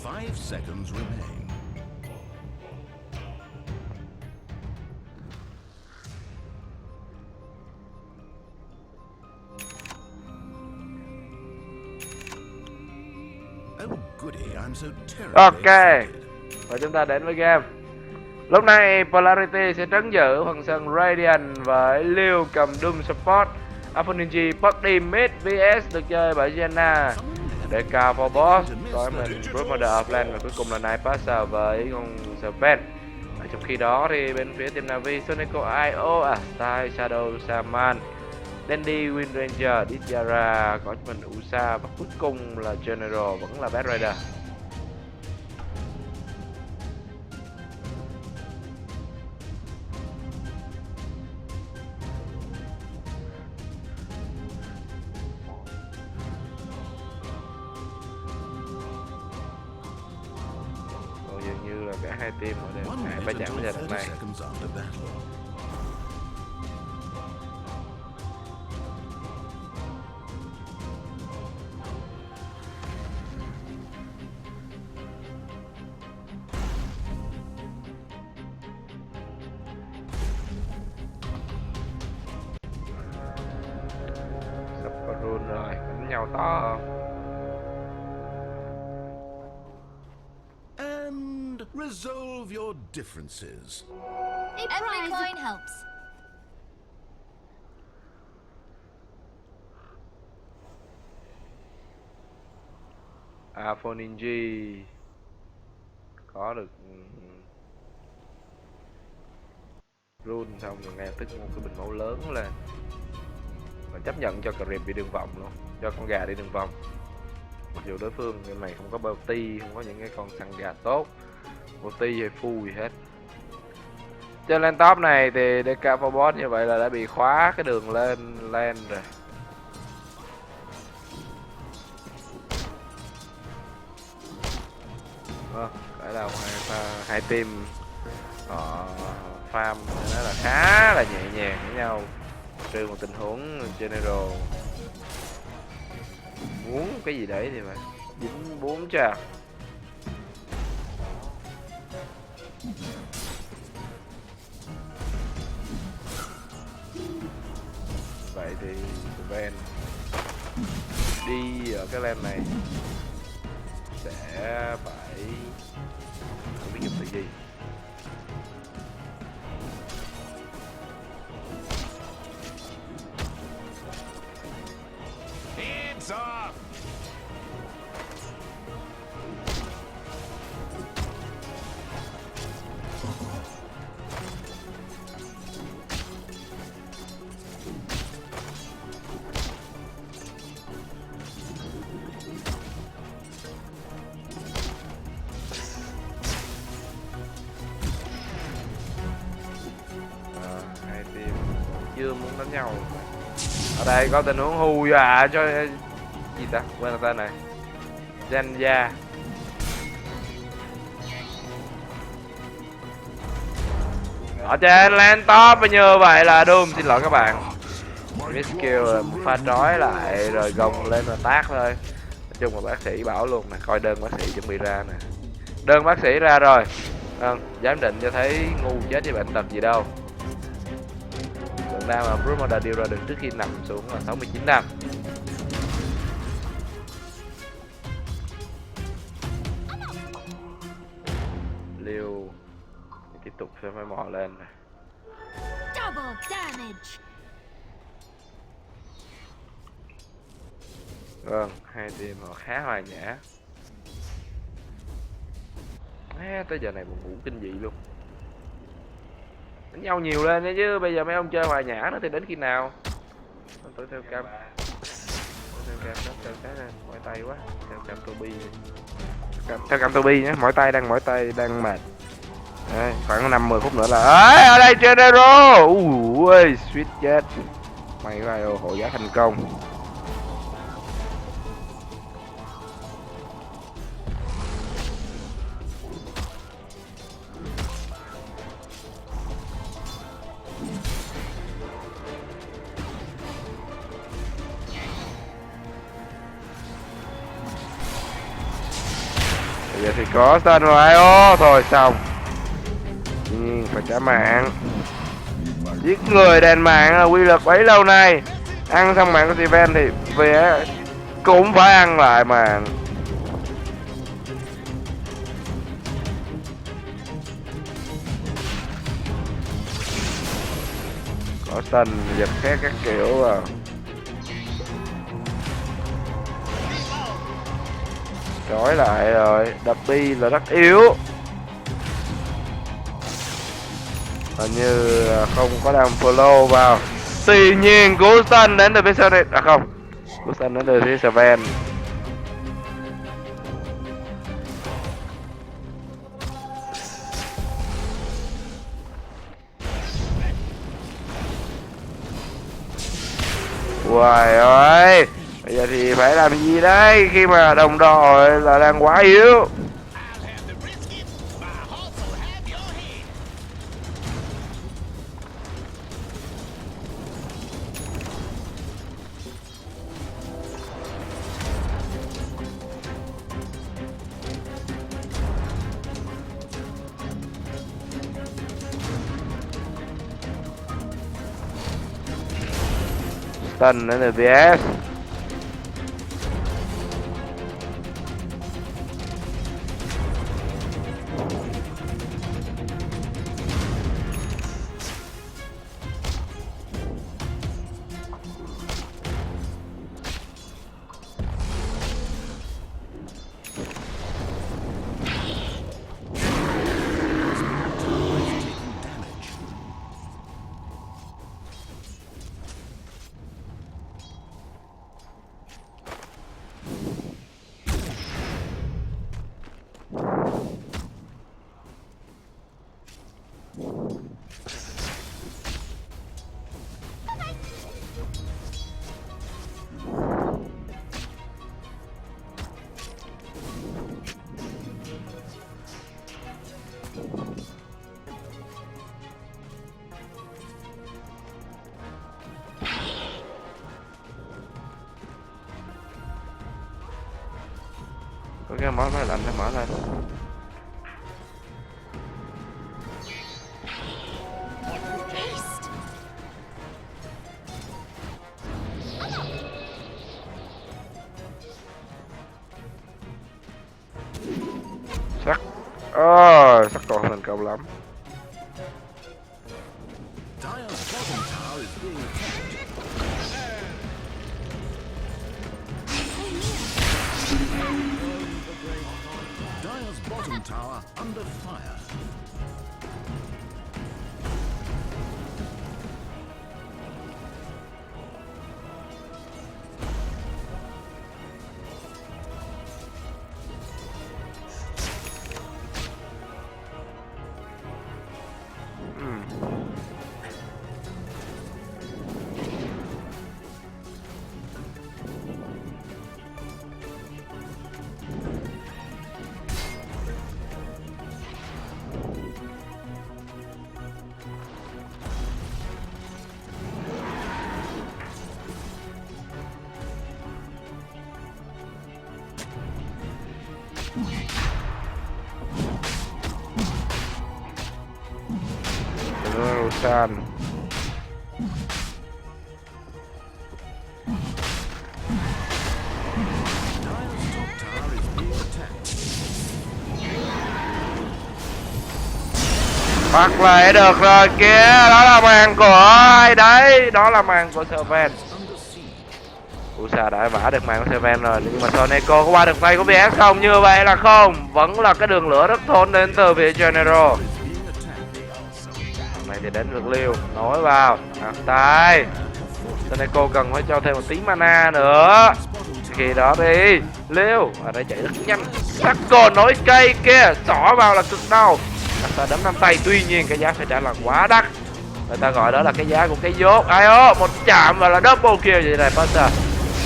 5 seconds remain. Oh goody, I'm so terribly Ok. excited. Và chúng ta đến với game. Lúc này Polarity sẽ trấn giữ phần sân Radiant với Liu cầm Doom Support. Aphoniji Party Mid vs được chơi bởi Jenna. DK for boss, có mình Broodmother offlane và cuối cùng là Night Passer với con Serpent. Trong khi đó thì bên phía team Navi, Soneco IO, Astai, Shadow, Shaman, Dandy, Wind Ranger, Disyara, có mình Usa và cuối cùng là General vẫn là Bad Rider. Dường như là cả hai team họ đều ngại va chạm với giai đoạn này. Seconds after battle. Sắp có rune rồi, đánh nhau to không? And resolve your differences. Every coin helps. Aphoniji có được rune xong rồi ngay tức một cái bình máu lớn lên và chấp nhận cho Crip đi đường vòng luôn, cho con gà đi đường vòng. Mặc dù đối phương cái này không có bounty, không có những cái con săn gà tốt, bounty hay phu gì hết. Trên lên top này thì DK for boss như vậy là đã bị khóa cái đường lên lane rồi. Ở đâu hai team họ farm nó là khá là nhẹ nhàng với nhau, trừ một tình huống General Uống cái gì đấy thì mà dính 4 trà. Vậy thì Ven đi ở cái lane này sẽ phải không biết dùng từ gì. Hands up! Hai team chưa muốn đánh nhau. Ở đây có tình huống hù dọa cho gì ta, quên là tên này, Zenya. Ở trên lane top và như vậy là Doom, xin lỗi các bạn, skill một pha trói lại rồi gồng lên và tát thôi. Nói chung là bác sĩ bảo luôn nè, coi đơn bác sĩ chuẩn bị ra nè, đơn bác sĩ ra rồi. Giám định cho thấy ngu chết với bệnh tật gì đâu. Lượng đam mà Bruce đã điều ra được trước khi nằm xuống là 69 đam. Liêu tiếp tục sẽ phải mò lên. Double damage. Vâng, hai team họ khá hòa nhã. Tới giờ này buồn ngủ kinh dị luôn. Đánh nhau nhiều lên đấy chứ, bây giờ mấy ông chơi hòa nhã nữa thì đến khi nào? Tôi theo cam. Theo cái này, mỏi tay quá. Theo cam Tobi. Theo cam Tobi nhé, mỏi tay đang mệt. Đấy, khoảng 5-10 phút nữa là ở đây General. Ui, suýt chết. May quá, hộ giá thành công. Bây giờ thì có tên rồi. Ô thôi xong. Nhưng phải trả mạng. Giết người đền mạng là quy luật bấy lâu nay. Ăn xong mạng của Steven thì về cũng phải ăn lại mạng. Có tên giật khác các kiểu vào. Trói lại rồi, đập bi là rất yếu. Hình như không có đam follow vào. Tuy nhiên Guston đến từ phía sau này. À không, Guston đến từ phía Sven. Uầy ơi, bây giờ thì phải làm gì đấy khi mà đồng đội là đang quá yếu. Stun đến từ VS. Ok, mở máy lạnh, mở lên. Sắc. Sắc còn thành công lắm. Dire's bottom tower under fire. San. Bắt lại được rồi kia, đó là màn của ai đấy, đó là màn của Serven. Usa đã vả được màn của Serven rồi, nhưng mà Soneco có qua được tay của VS không? Như vậy là không, vẫn là cái đường lửa rất thôn đến từ phía General. Này thì đến lượt Liêu, nối vào, tay. Soneco cần phải cho thêm một tí mana nữa. Khi đó đi, Liêu, ở đây chạy rất nhanh. Sacco nối cây kia, xỏ vào là cực đau. Ta đấm 5 tay, tuy nhiên cái giá phải trả là quá đắt. Người ta gọi đó là cái giá của cái dốt. Ai ố, một chạm và là double kill vậy này Buster.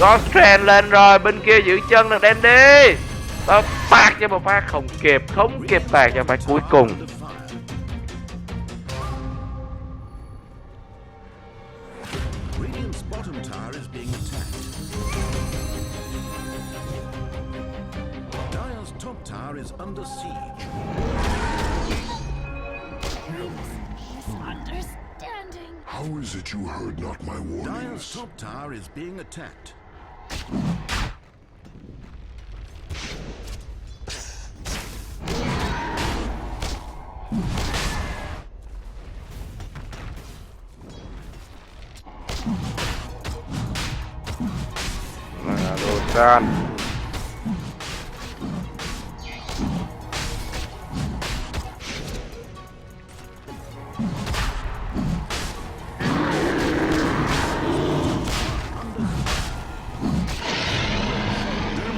Ghost Trend lên rồi, bên kia giữ chân được đem đi. Và phạt cho một phát không kịp phạt cho phát cuối cùng. Under siege. Misunderstanding. How is it you heard not my warnings? Dire's top tower is being attacked. Rosan.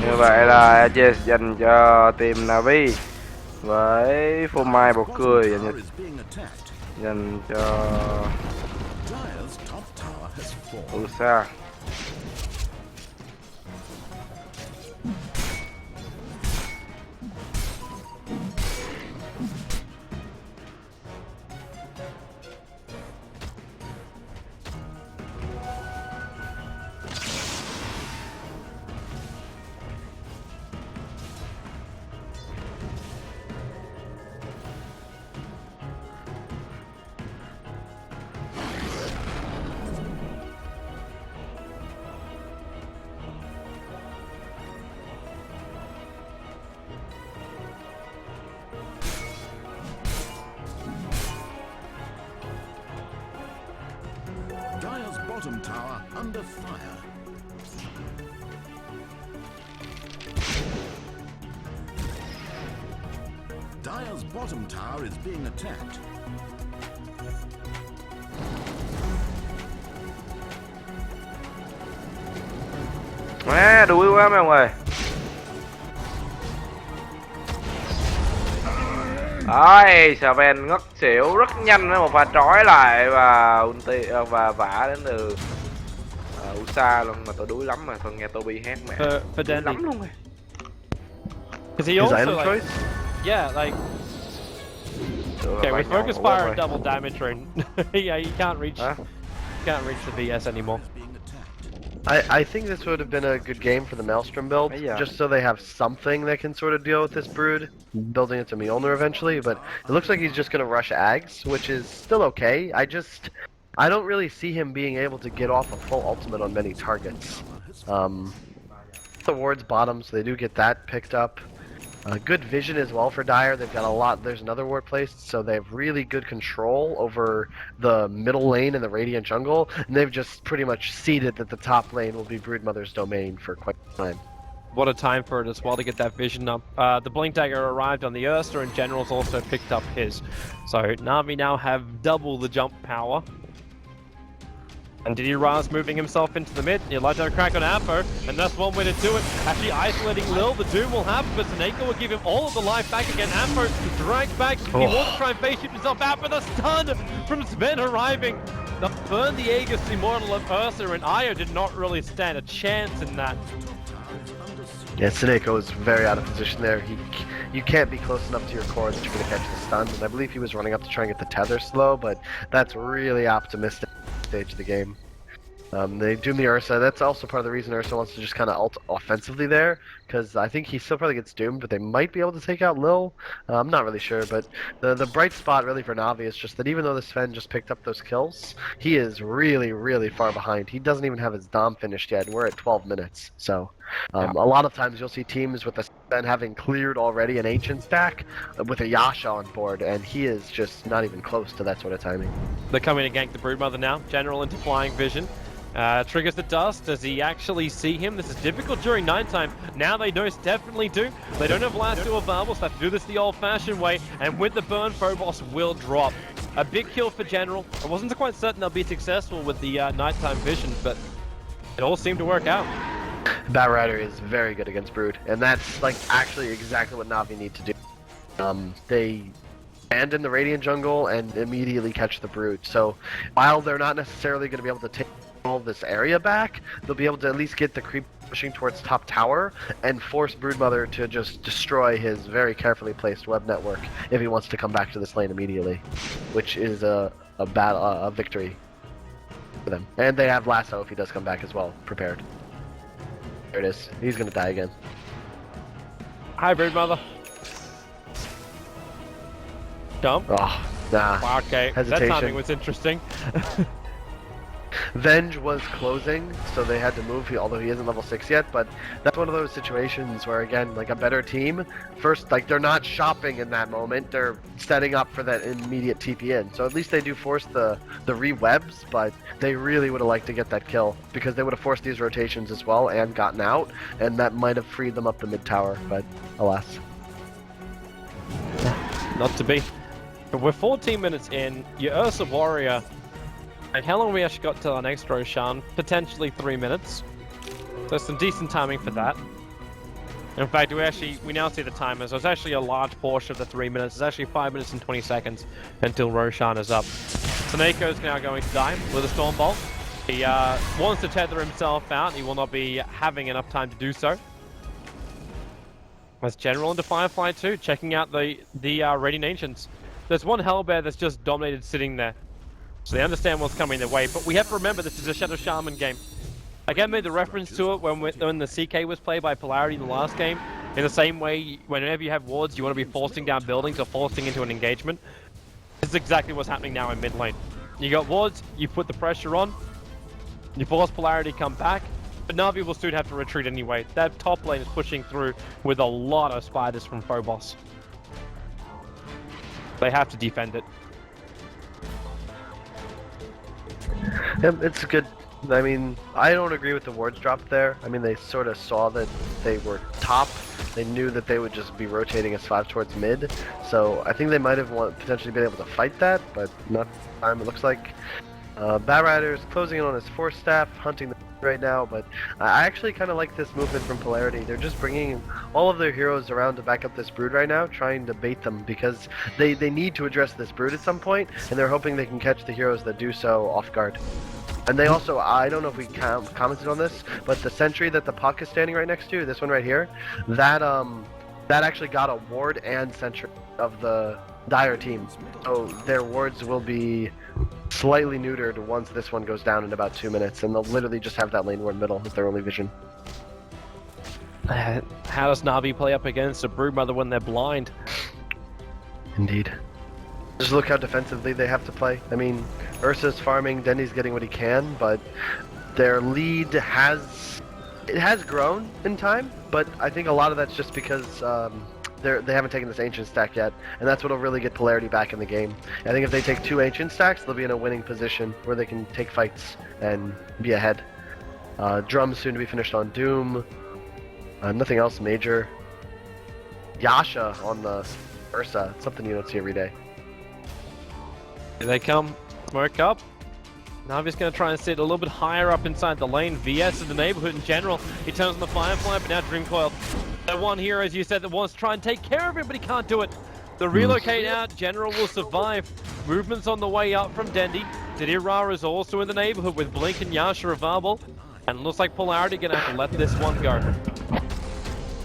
Như vậy là Jess dành cho team Navi với phô mai bột cười dành cho Usa. Dire's bottom tower under fire. Dire's bottom tower is being attacked. Má, đuối quá mấy ông ơi. Đấy, Serven ngất xỉu rất nhanh với một pha trói lại và ulti và vả đến từ Usa luôn, mà tôi đuối lắm mà, tôi nghe Toby hát mẹ. For lắm luôn rồi. Because he also like, yeah, like okay, with focus fire and double damage range, yeah, you can't reach the VS anymore. I think this would have been a good game for the Maelstrom build, Yeah. just so they have something that can sort of deal with this Brood, building it to Mjolnir eventually, but it looks like he's just going to rush Ags, which is still okay. I don't really see him being able to get off a full ultimate on many targets. The ward's bottom, so they do get that picked up. Good vision as well for Dire. They've got a lot. There's another ward placed, so they have really good control over the middle lane and the Radiant jungle, and they've just pretty much seeded that the top lane will be Broodmother's domain for quite some time. What a time for it as well to get that vision up. The Blink Dagger arrived on the Ursa, and General's also picked up his. So Na'Vi now have double the jump power. And Diddy Raz moving himself into the mid. You'd like to have a crack on Ampo, and that's one way to do it. Actually isolating Lil, the Doom will have, but Seneko will give him all of the life back again. Ampo drags back. He wants to try and face shoot himself out, but the stun from Sven arriving. The burn the Aegis Immortal of Ursa, and Io did not really stand a chance in that. Yeah, Seneko is very out of position there. You can't be close enough to your core that you're going to catch the stun, and I believe he was running up to try and get the tether slow, but that's really optimistic stage of the game. They do the Ursa. That's also part of the reason Ursa wants to just kind of ult offensively there, because I think he still probably gets doomed, but they might be able to take out Lil. I'm not really sure, but the bright spot really for Na'Vi is just that even though the Sven just picked up those kills, he is really, really far behind. He doesn't even have his Dom finished yet, and we're at 12 minutes. So a lot of times you'll see teams with the Sven having cleared already an Ancient stack with a Yasha on board, and he is just not even close to that sort of timing. They're coming to gank the Broodmother now. General into flying vision. Triggers the dust. Does he actually see him? This is difficult during nighttime. Now they most definitely do. They don't have last two available, so they have to do this the old-fashioned way. And with the burn, Phobos will drop. A big kill for General. I wasn't quite certain they'll be successful with the nighttime vision, but it all seemed to work out. Bat Rider is very good against Brood, and that's like actually exactly what Na'Vi need to do. They stand in the Radiant jungle and immediately catch the Brood. So while they're not necessarily going to be able to take all this area back, they'll be able to at least get the creep pushing towards top tower and force Broodmother to just destroy his very carefully placed web network if he wants to come back to this lane immediately, which is a victory for them. And they have Lasso if he does come back as well, prepared. There it is. He's gonna die again. Hi, Broodmother. Dump. Oh, nah. Wow, okay, Hesitation. that timing was interesting. Venge was closing, so they had to move, although he isn't level 6 yet, but that's one of those situations where, again, like a better team, first, like, they're not shopping in that moment, they're setting up for that immediate TP in. So at least they do force the re-webs, but they really would have liked to get that kill, because they would have forced these rotations as well and gotten out, and that might have freed them up the mid tower, but alas. Not to be. But we're 14 minutes in, your Ursa Warrior. And how long we actually got till our next Roshan? Potentially 3 minutes. So some decent timing for that. In fact, we now see the timer, so it's actually a large portion of the 3 minutes. It's actually 5 minutes and 20 seconds until Roshan is up. Seneko's now going to die with a Storm Bolt. He wants to tether himself out, and he will not be having enough time to do so. As General into Firefly too, checking out the Radiant Ancients. There's one Hellbear that's just dominated sitting there. So they understand what's coming their way, but we have to remember this is a Shadow Shaman game. Again, made the reference to it when the CK was played by Polarity in the last game. In the same way, whenever you have wards, you want to be forcing down buildings or forcing into an engagement. This is exactly what's happening now in mid lane. You got wards, you put the pressure on, you force Polarity to come back, but Na'Vi will soon have to retreat anyway. That top lane is pushing through with a lot of spiders from Phobos. They have to defend it. It's good. I mean, I don't agree with the wards drop there. I mean, they sort of saw that they were top. They knew that they would just be rotating S5 towards mid. So I think they might have potentially been able to fight that, but not time it looks like. Bat Rider's closing in on his Force Staff, hunting the right now, but I actually kind of like this movement from Polarity. They're just bringing all of their heroes around to back up this Brood right now, trying to bait them, because they need to address this Brood at some point, and they're hoping they can catch the heroes that do so off guard. And they also, I don't know if we commented on this, but the sentry that the Puck is standing right next to, this one right here, that actually got a ward and sentry of the Dire team. So their wards will be slightly neutered once this one goes down in about 2 minutes, and they'll literally just have that lane war middle as their only vision. How does Na'Vi play up against a Broodmother when they're blind? Indeed. Just look how defensively they have to play. I mean, Ursa's farming, Dendy's getting what he can, but their lead has grown in time, but I think a lot of that's just because they haven't taken this ancient stack yet, and that's what'll really get polarity back in the game. I think if they take 2 ancient stacks, they'll be in a winning position where they can take fights and be ahead. Drums soon to be finished on Doom. Nothing else major. Yasha on the Ursa, something you don't see every day. Here they come. Smoke up. Navi's going to try and sit a little bit higher up inside the lane. VS in the neighborhood in general. He turns on the Firefly, but now Dreamcoil. That one here, as you said, that wants to try and take care of him, but he can't do it. The relocate out, General will survive. Movements on the way up from Dendy. Didira is also in the neighborhood with Blink and Yasha available. And it looks like Polarity going to have to let this one go.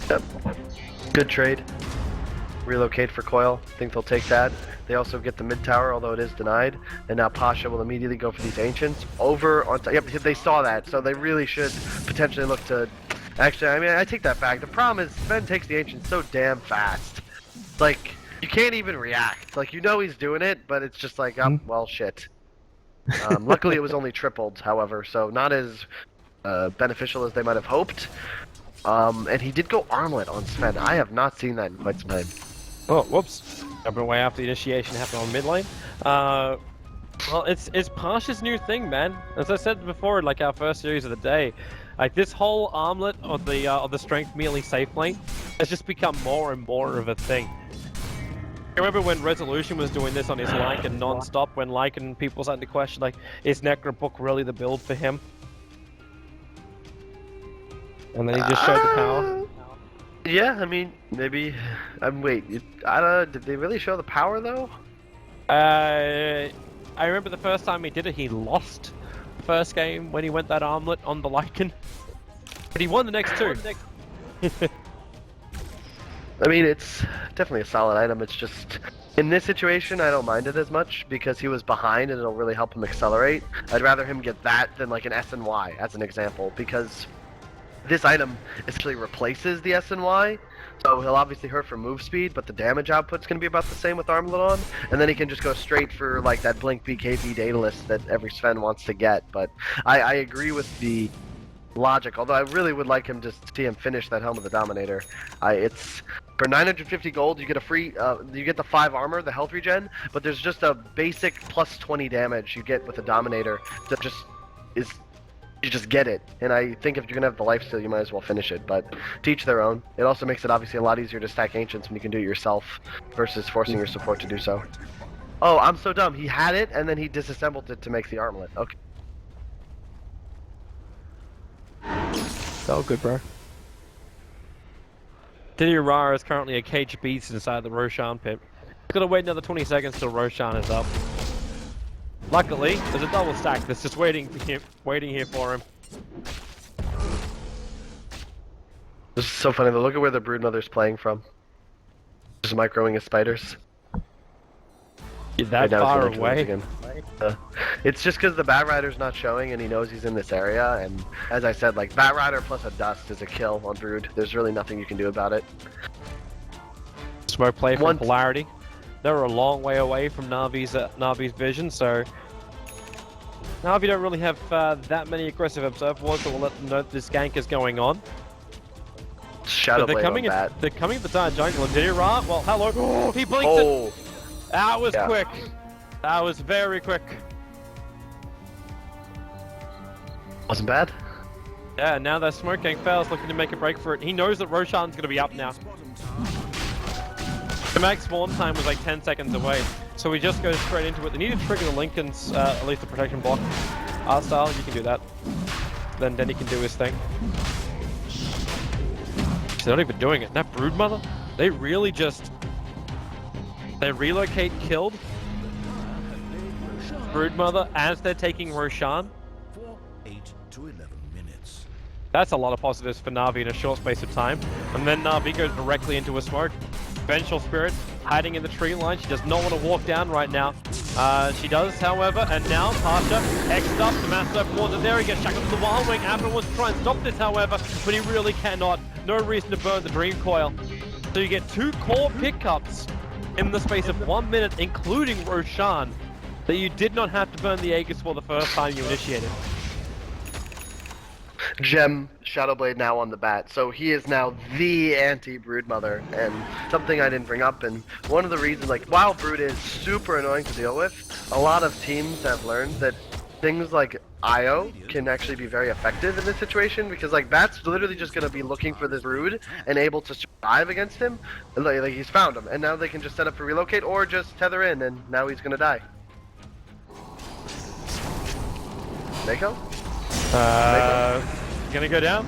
Yep. Good trade. Relocate for Coil. Think they'll take that. They also get the mid tower, although it is denied. And now Pasha will immediately go for these ancients. Over on top. Yep, they saw that, so they really should potentially look to... Actually, I mean, I take that back. The problem is Sven takes the ancients so damn fast. Like, you can't even react. Like, you know he's doing it, but it's just like, oh, well, shit. Luckily, it was only tripled, however, so not as beneficial as they might have hoped. And he did go armlet on Sven. I have not seen that in quite some time. Oh, whoops. Jumping away after the initiation happened on mid lane. Well, it's Pasha's new thing, man. As I said before, like our first series of the day, like this whole armlet of the strength melee safe lane has just become more and more of a thing. I remember when Resolution was doing this on his Lycan non-stop, when Lycan people started to question, like, is Necrobook really the build for him? And then he just showed the power. Yeah, I mean, maybe... wait, did they really show the power, though? I remember the first time he did it, he lost the first game when he went that armlet on the Lycan. But he won the next 2. I mean, it's definitely a solid item. It's just... In this situation, I don't mind it as much, because he was behind and it'll really help him accelerate. I'd rather him get that than, like, an SNY, as an example, because... This item essentially replaces the SNY, so he'll obviously hurt for move speed, but the damage output's going to be about the same with Armlet on, and then he can just go straight for like that Blink BKB data list that every Sven wants to get. But I agree with the logic, although I really would like him to see him finish that Helm of the Dominator. It's for 950 gold, you get a free, you get the 5 armor, the health regen, but there's just a basic plus 20 damage you get with the Dominator that just is... You just get it, and I think if you're gonna have the lifesteal, you might as well finish it, but to each their own. It also makes it obviously a lot easier to stack ancients when you can do it yourself, versus forcing your support to do so. Oh, I'm so dumb. He had it, and then he disassembled it to make the armlet. Okay. Oh, good, bro. Didira is currently a caged beast inside the Roshan pit. Gotta wait another 20 seconds till Roshan is up. Luckily, there's a double stack that's just waiting here for him. This is so funny, though. Look at where the Broodmother's playing from. Just microing his spiders. Is that far away? It's just because the Batrider's not showing and he knows he's in this area, and as I said, like, Batrider plus a dust is a kill on Brood. There's really nothing you can do about it. Smoke play from Polarity. They're a long way away from Navi's vision, so Navi don't really have that many aggressive observer wards that will let them know that this gank is going on. Shadow they're coming at the dire jungle, and Didira, well, hello. Oh, he blinked it. That was quick. That was very quick. Wasn't bad. Yeah, now that Smoke Gang fails, looking to make a break for it. He knows that Roshan's going to be up now. The max spawn time was like 10 seconds away, so we just go straight into it. They need to trigger the Lincoln's, at least the protection block. R-Style, you can do that. Then Denny can do his thing. They're not even doing it. That Broodmother, they really just... They relocate killed Broodmother as they're taking Roshan. 8 to 11 minutes. That's a lot of positives for Na'Vi in a short space of time. And then Na'Vi goes directly into a smoke. Vengeful Spirit hiding in the tree line. She does not want to walk down right now. She does, however, and now Pasha X'd up, Damaso towards it there, he gets shackled to the Wild Wing. Abner wants to try and stop this, however, but he really cannot. No reason to burn the Dream Coil. So you get 2 core pickups in the space of 1 minute, including Roshan, that you did not have to burn the Aegis for the first time you initiated. Gem Shadowblade now on the bat, so he is now the anti-Broodmother, and something I didn't bring up, and one of the reasons, like, while Brood is super annoying to deal with, a lot of teams have learned that things like IO can actually be very effective in this situation, because, like, Bat's literally just going to be looking for this Brood and able to survive against him, like he's found him, and now they can just set up for relocate, or just tether in, and now he's going to die. Mako? Gonna go down.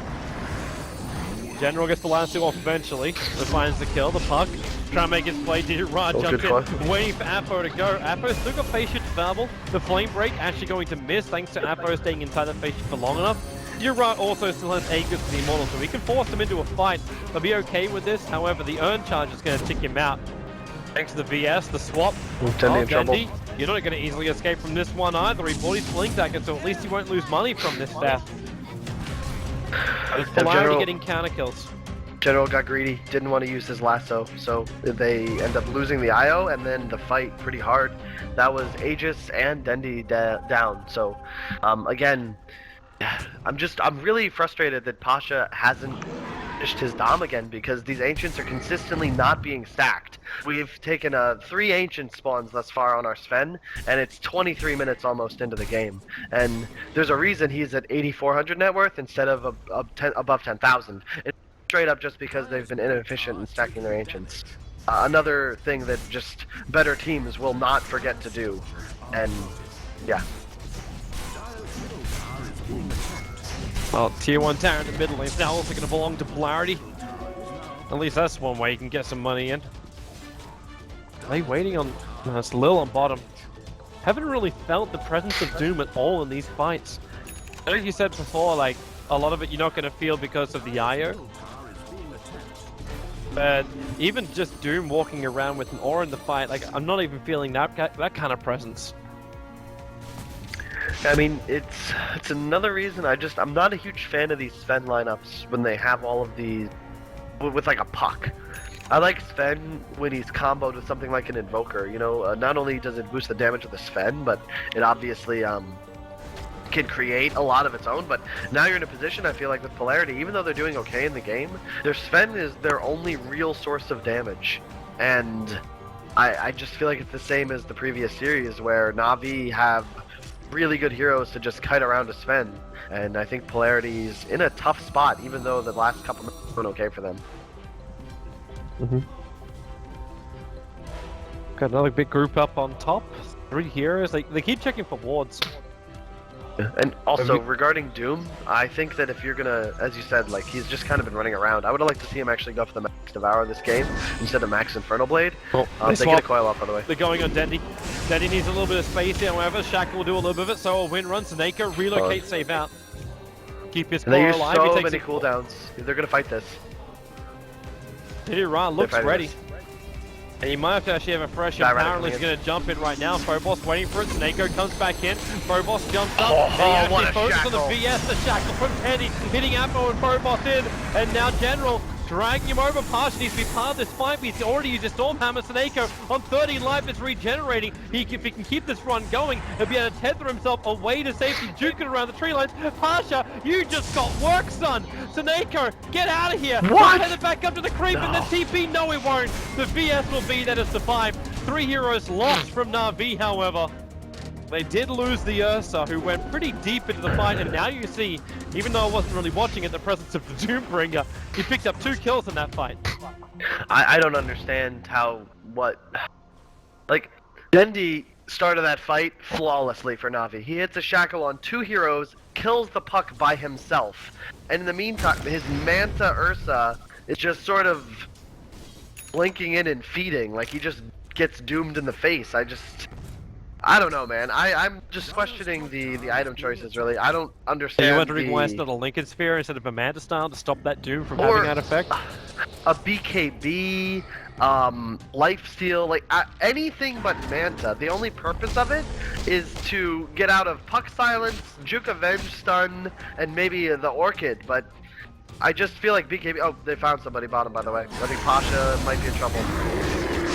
General gets the last 2 off eventually, but finds the kill. The puck trying to make his play. Did it right? Jumped in, waiting for Apo to go. Apo still got face shift available. The flame break actually going to miss thanks to Apo staying inside the face shift for long enough. Ura also still has Aegis for the Immortal, so we can force him into a fight. They'll be okay with this. However, the Urn charge is going to tick him out. Thanks to the VS, the swap. Dendi in trouble. You're not going to easily escape from this one either. He bought his Blink Dagger, so at least he won't lose money from this death. Polarity getting counter kills. General got greedy, didn't want to use his lasso, so they end up losing the IO and then the fight pretty hard. That was Aegis and Dendi down, so again, I'm really frustrated that Pasha hasn't finished his Dom again, because these Ancients are consistently not being stacked. We've taken 3 Ancient spawns thus far on our Sven, and it's 23 minutes almost into the game. And there's a reason he's at 8,400 net worth instead of above 10,000. It's straight up just because they've been inefficient in stacking their Ancients. Another thing that just better teams will not forget to do. And yeah. Well, tier 1 tower in the middle lane is now also going to belong to Polarity. At least that's one way you can get some money in. Are they waiting on... No, it's Lil on bottom. Haven't really felt the presence of Doom at all in these fights. As you said before, like, a lot of it you're not going to feel because of the IO. But even just Doom walking around with an aura in the fight, like, I'm not even feeling that kind of presence. I mean, it's another reason I'm not a huge fan of these Sven lineups when they have all of these with like a puck. I like Sven when he's comboed with something like an Invoker, you know, not only does it boost the damage of the Sven, but it obviously can create a lot of its own. But now you're in a position, I feel like, with Polarity, even though they're doing okay in the game, their Sven is their only real source of damage. And I just feel like it's the same as the previous series, where Na'Vi have really good heroes to just kite around a Sven, and I think Polarity's in a tough spot, even though the last couple minutes went okay for them. Got another big group up on top. 3 heroes. They keep checking for wards. And also, regarding Doom, I think that if you're gonna, as you said, like, he's just kind of been running around. I would have liked to see him actually go for the Max Devour this game instead of Max Infernal Blade. They get a coil up, by the way. They're going on Dendi. Dendi needs a little bit of space here, however. Shaq will do a little bit of it, so a win run. Saneko relocate, save out. Keep his core alive. They use so many cooldowns. They're gonna fight this. Tiran looks ready. And you might have to actually have a fresh, and apparently he's going to jump in right now. Phobos waiting for it. Snako comes back in. Phobos jumps up. And he actually focuses on the VS. The shackle from Teddy, hitting Apo and Phobos in. And now General dragging him over. Pasha needs to be part of this fight, but he's already used his Stormhammer. Snako on 30 life is regenerating. If he can keep this run going, he'll be able to tether himself away to safety, juking around the tree lines. Pasha, you just got work, son. Snako, get out of here. What? Head it back up to the creep, and the TP, no it won't. The VS will be there to survive. 3 heroes lost from Na'Vi, however. They did lose the Ursa, who went pretty deep into the fight, and now you see, even though I wasn't really watching it, the presence of the Doombringer, he picked up 2 kills in that fight. I don't understand like, Dendi started that fight flawlessly for Na'Vi. He hits a shackle on 2 heroes, kills the puck by himself, and in the meantime, his Manta Ursa is just sort of blinking in and feeding, like he just gets doomed in the face. I don't know, man. I'm just questioning the item choices, really. I don't understand. Are you wondering why it's not a Lincoln Sphere instead of a Manta Style to stop that Doom from having that effect? a BKB, lifesteal, like anything but Manta. The only purpose of it is to get out of Puck Silence, Juke Avenge Stun, and maybe the Orchid, but I just feel like BKB... Oh, they found somebody bottom, by the way. I think Pasha might be in trouble.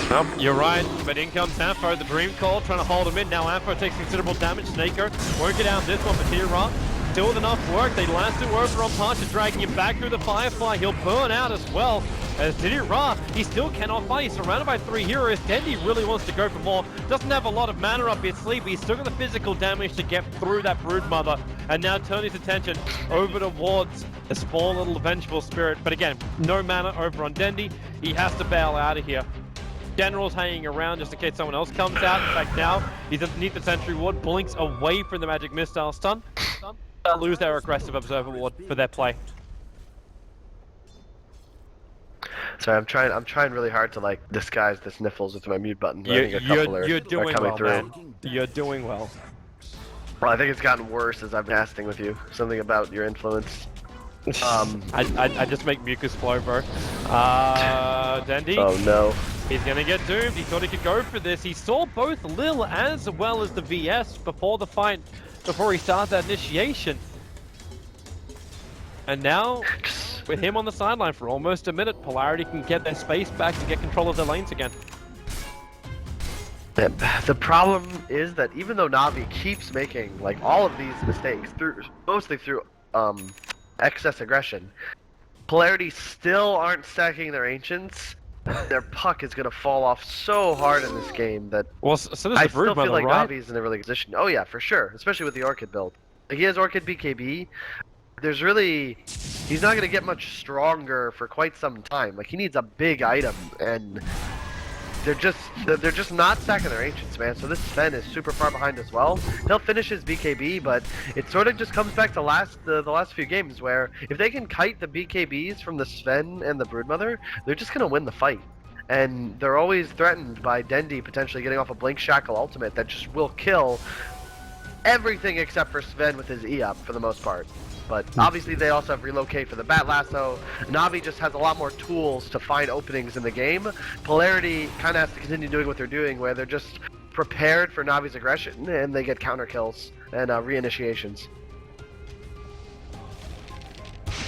Nope, you're right, but in comes Ampho, the Dream Call, trying to hold him in. Now Ampho takes considerable damage. Snako won't get out this one, but Tira still with enough work. They last two over on Pasha, dragging him back through the Firefly. He'll burn out as well. As Tira, he still cannot fight. He's surrounded by 3 heroes. Dendi really wants to go for more. Doesn't have a lot of mana up his sleeve, but he's still got the physical damage to get through that Broodmother. And now turn his attention over towards a small little vengeful spirit. But again, no mana over on Dendi. He has to bail out of here. General's hanging around just in case someone else comes out. In fact, now he's underneath the Sentry Ward, blinks away from the Magic Missile stun. They'll lose their aggressive Observer Ward for their play. Sorry, I'm trying really hard to like disguise the sniffles with my mute button. You're coming doing well, through. man. You're doing well. Well, I think it's gotten worse as I've been casting with you. Something about your influence. I just make mucus flow, bro. Dendi. Oh no. He's gonna get doomed. He thought he could go for this. He saw both Lil as well as the VS before the fight, before he started that initiation. And now, with him on the sideline for almost a minute, Polarity can get their space back and get control of their lanes again. The problem is that even though Navi keeps making like all of these mistakes mostly through excess aggression, Polarity still aren't stacking their ancients. Their puck is gonna fall off so hard in this game that so I still feel like right? Navi's in a really good position. Oh yeah, for sure, especially with the Orchid build. Like, he has Orchid BKB. He's not gonna get much stronger for quite some time. Like, he needs a big item, and they're just not stacking their ancients, man. So this Sven is super far behind as well. He'll finish his BKB, but it sort of just comes back to the last few games where if they can kite the BKBs from the Sven and the Broodmother, they're just gonna win the fight. And they're always threatened by Dendi potentially getting off a Blink Shackle ultimate that just will kill everything except for Sven with his E-up for the most part. But obviously they also have Relocate for the Bat Lasso. Navi just has a lot more tools to find openings in the game. Polarity kind of has to continue doing what they're doing, where they're just prepared for Navi's aggression, and they get counter kills and reinitiations.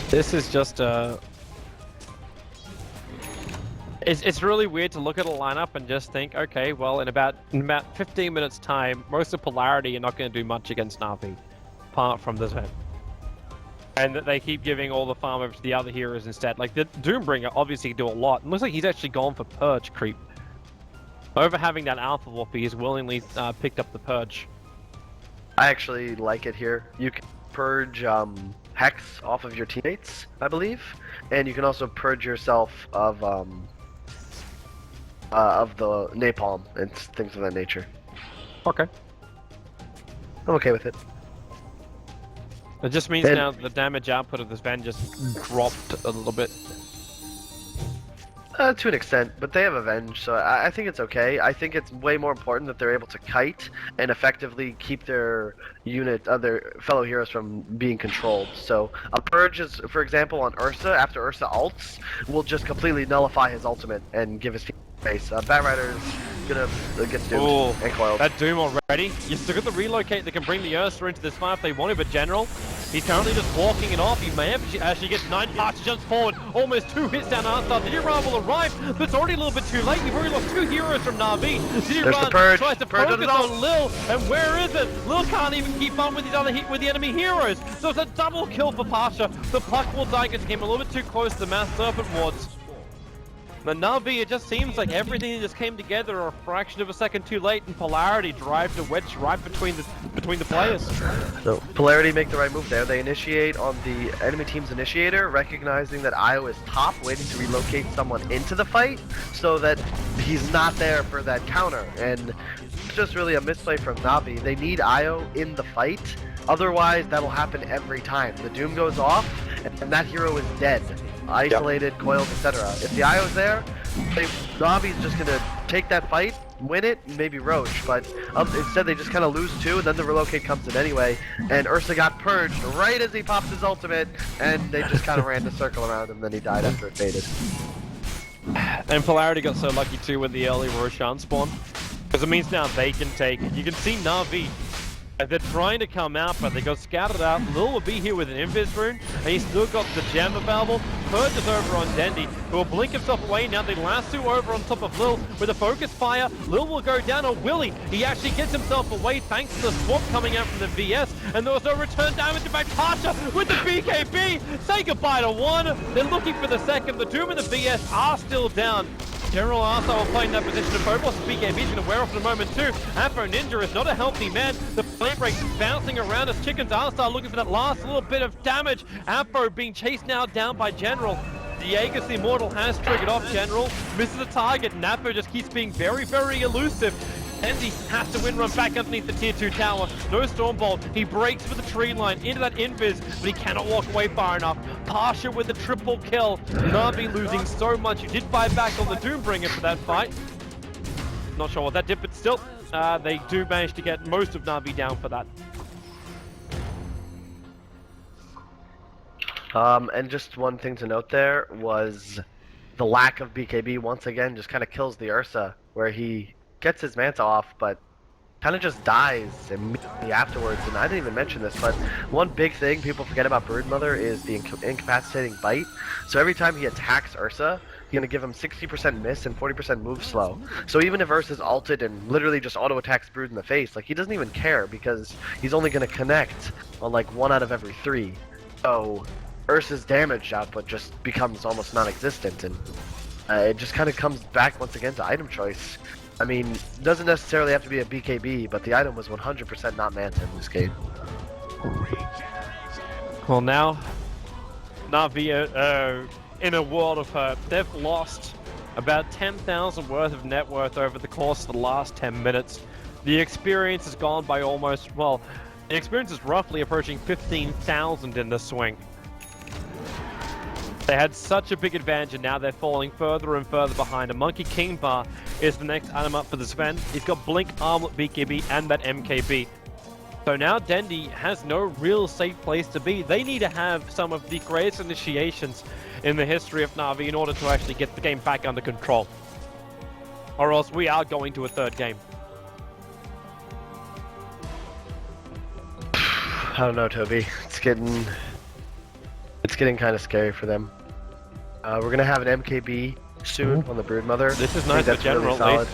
This is just It's really weird to look at a lineup and just think, okay, well, in about 15 minutes time, most of Polarity are not going to do much against Navi, apart from this event. And that they keep giving all the farm over to the other heroes instead. Like, the Doombringer obviously do a lot. It looks like he's actually gone for Purge creep. Over having that Alpha Wolf, he's willingly picked up the Purge. I actually like it here. You can purge Hex off of your teammates, I believe. And you can also purge yourself of the Napalm and things of that nature. Okay. I'm okay with it. It just means now the damage output of this Ven just dropped a little bit. To an extent, but they have Avenge, so I think it's okay. I think it's way more important that they're able to kite and effectively keep their their fellow heroes from being controlled. So a Purge is, for example, on Ursa, after Ursa ults, will just completely nullify his ultimate and give his team space. Batrider is gonna get doomed and coiled. That Doom already. You still got the Relocate that can bring the Ursa into this fight if they want to, but General, he's currently just walking it off. He may have actually gets 9 parts, jumps forward, almost 2 hits down Arthur. Didira will arrive, but it's already a little bit too late. We've already lost 2 heroes from Na'Vi. Didira tries to focus on Lil, and where is it? Lil can't even keep on with the enemy heroes. So it's a double kill for Pasha. The Puck will die because he came a little bit too close to the Mass Serpent wards. The Na'Vi, it just seems like everything just came together a fraction of a second too late, and Polarity drive to wedge right between the players. So Polarity make the right move there. They initiate on the enemy team's initiator, recognizing that Io is top, waiting to relocate someone into the fight, so that he's not there for that counter. And it's just really a misplay from Na'Vi. They need Io in the fight, otherwise that'll happen every time. The Doom goes off, and that hero is dead. Isolated, coiled, etc. If the IO's there, Navi's just gonna take that fight, win it, and maybe Roach, but instead they just kind of lose 2, and then the relocate comes in anyway, and Ursa got purged right as he popped his ultimate, and they just kind of ran the circle around him, then he died after it faded. And Polarity got so lucky too with the early Roshan spawn, because it means now they can take it. You can see Na'Vi. They're trying to come out, but they got scattered out. Lil will be here with an Invis rune, and he's still got the gem available. Purge is over on Dendi, who will blink himself away. Now the last 2 over on top of Lil with a focus fire. Lil will go down on Willie. He actually gets himself away thanks to the swap coming out from the VS, and there was no return damage to Pasha with the BKB. Say goodbye to 1. They're looking for the second. The Doom and the VS are still down. General Arthur will play in that position of Phobos. BKB is going to wear off in a moment too. Afro Ninja is not a healthy man. The flame break bouncing around as Chickens All-Star looking for that last little bit of damage. Afro being chased now down by General. Diego's the Immortal has triggered off General. Misses the target. Napo just keeps being very, very elusive. Enzi has to win run back underneath the tier 2 tower. No Stormbolt. He breaks for the tree line into that Invis, but he cannot walk away far enough. Pasha with the triple kill. Na'Vi losing so much. He did fight back on the Doombringer for that fight. Not sure what that did, but still, they do manage to get most of Na'Vi down for that. And just one thing to note there was the lack of BKB once again just kind of kills the Ursa, where he gets his Manta off, but kind of just dies immediately afterwards. And I didn't even mention this, but one big thing people forget about Broodmother is the incapacitating bite. So every time he attacks Ursa, he's going to give him 60% miss and 40% move slow. So even if Ursa's ulted and literally just auto attacks Brood in the face, like he doesn't even care because he's only going to connect on like 1 out of every 3. So Ursa's damage output just becomes almost non-existent, and it just kind of comes back once again to item choice. I mean, it doesn't necessarily have to be a BKB, but the item was 100% not Manta in this game. Well, now, Na'Vi in a world of hurt. They've lost about 10,000 worth of net worth over the course of the last 10 minutes. The experience has gone by almost, well, the experience is roughly approaching 15,000 in the swing. They had such a big advantage, and now they're falling further and further behind. A Monkey King Bar is the next item up for the Sven. He's got Blink, Armlet, BKB, and that MKB. So now Dendi has no real safe place to be. They need to have some of the greatest initiations in the history of Na'Vi in order to actually get the game back under control. Or else we are going to a 3rd game. I don't know, Toby. It's getting kind of scary for them. We're gonna have an MKB soon on the Broodmother. This is nice for General, really at least.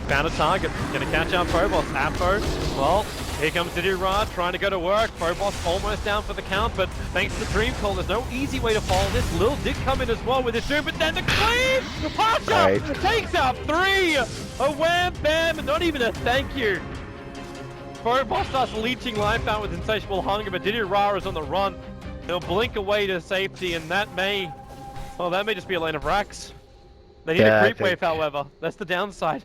Found a target. Gonna catch out Phobos. Afro. Well, here comes Diddy-Ra trying to go to work. Phobos almost down for the count, but thanks to Dream Call, there's no easy way to follow this. Lil did come in as well with his Doom, but then the cleave! Pasha takes out 3! A wham bam, not even a thank you. Phobos starts leeching life out with insatiable hunger, but Diddy-Ra is on the run. He'll blink away to safety, and that may just be a lane of racks. They need a creep wave, however. That's the downside.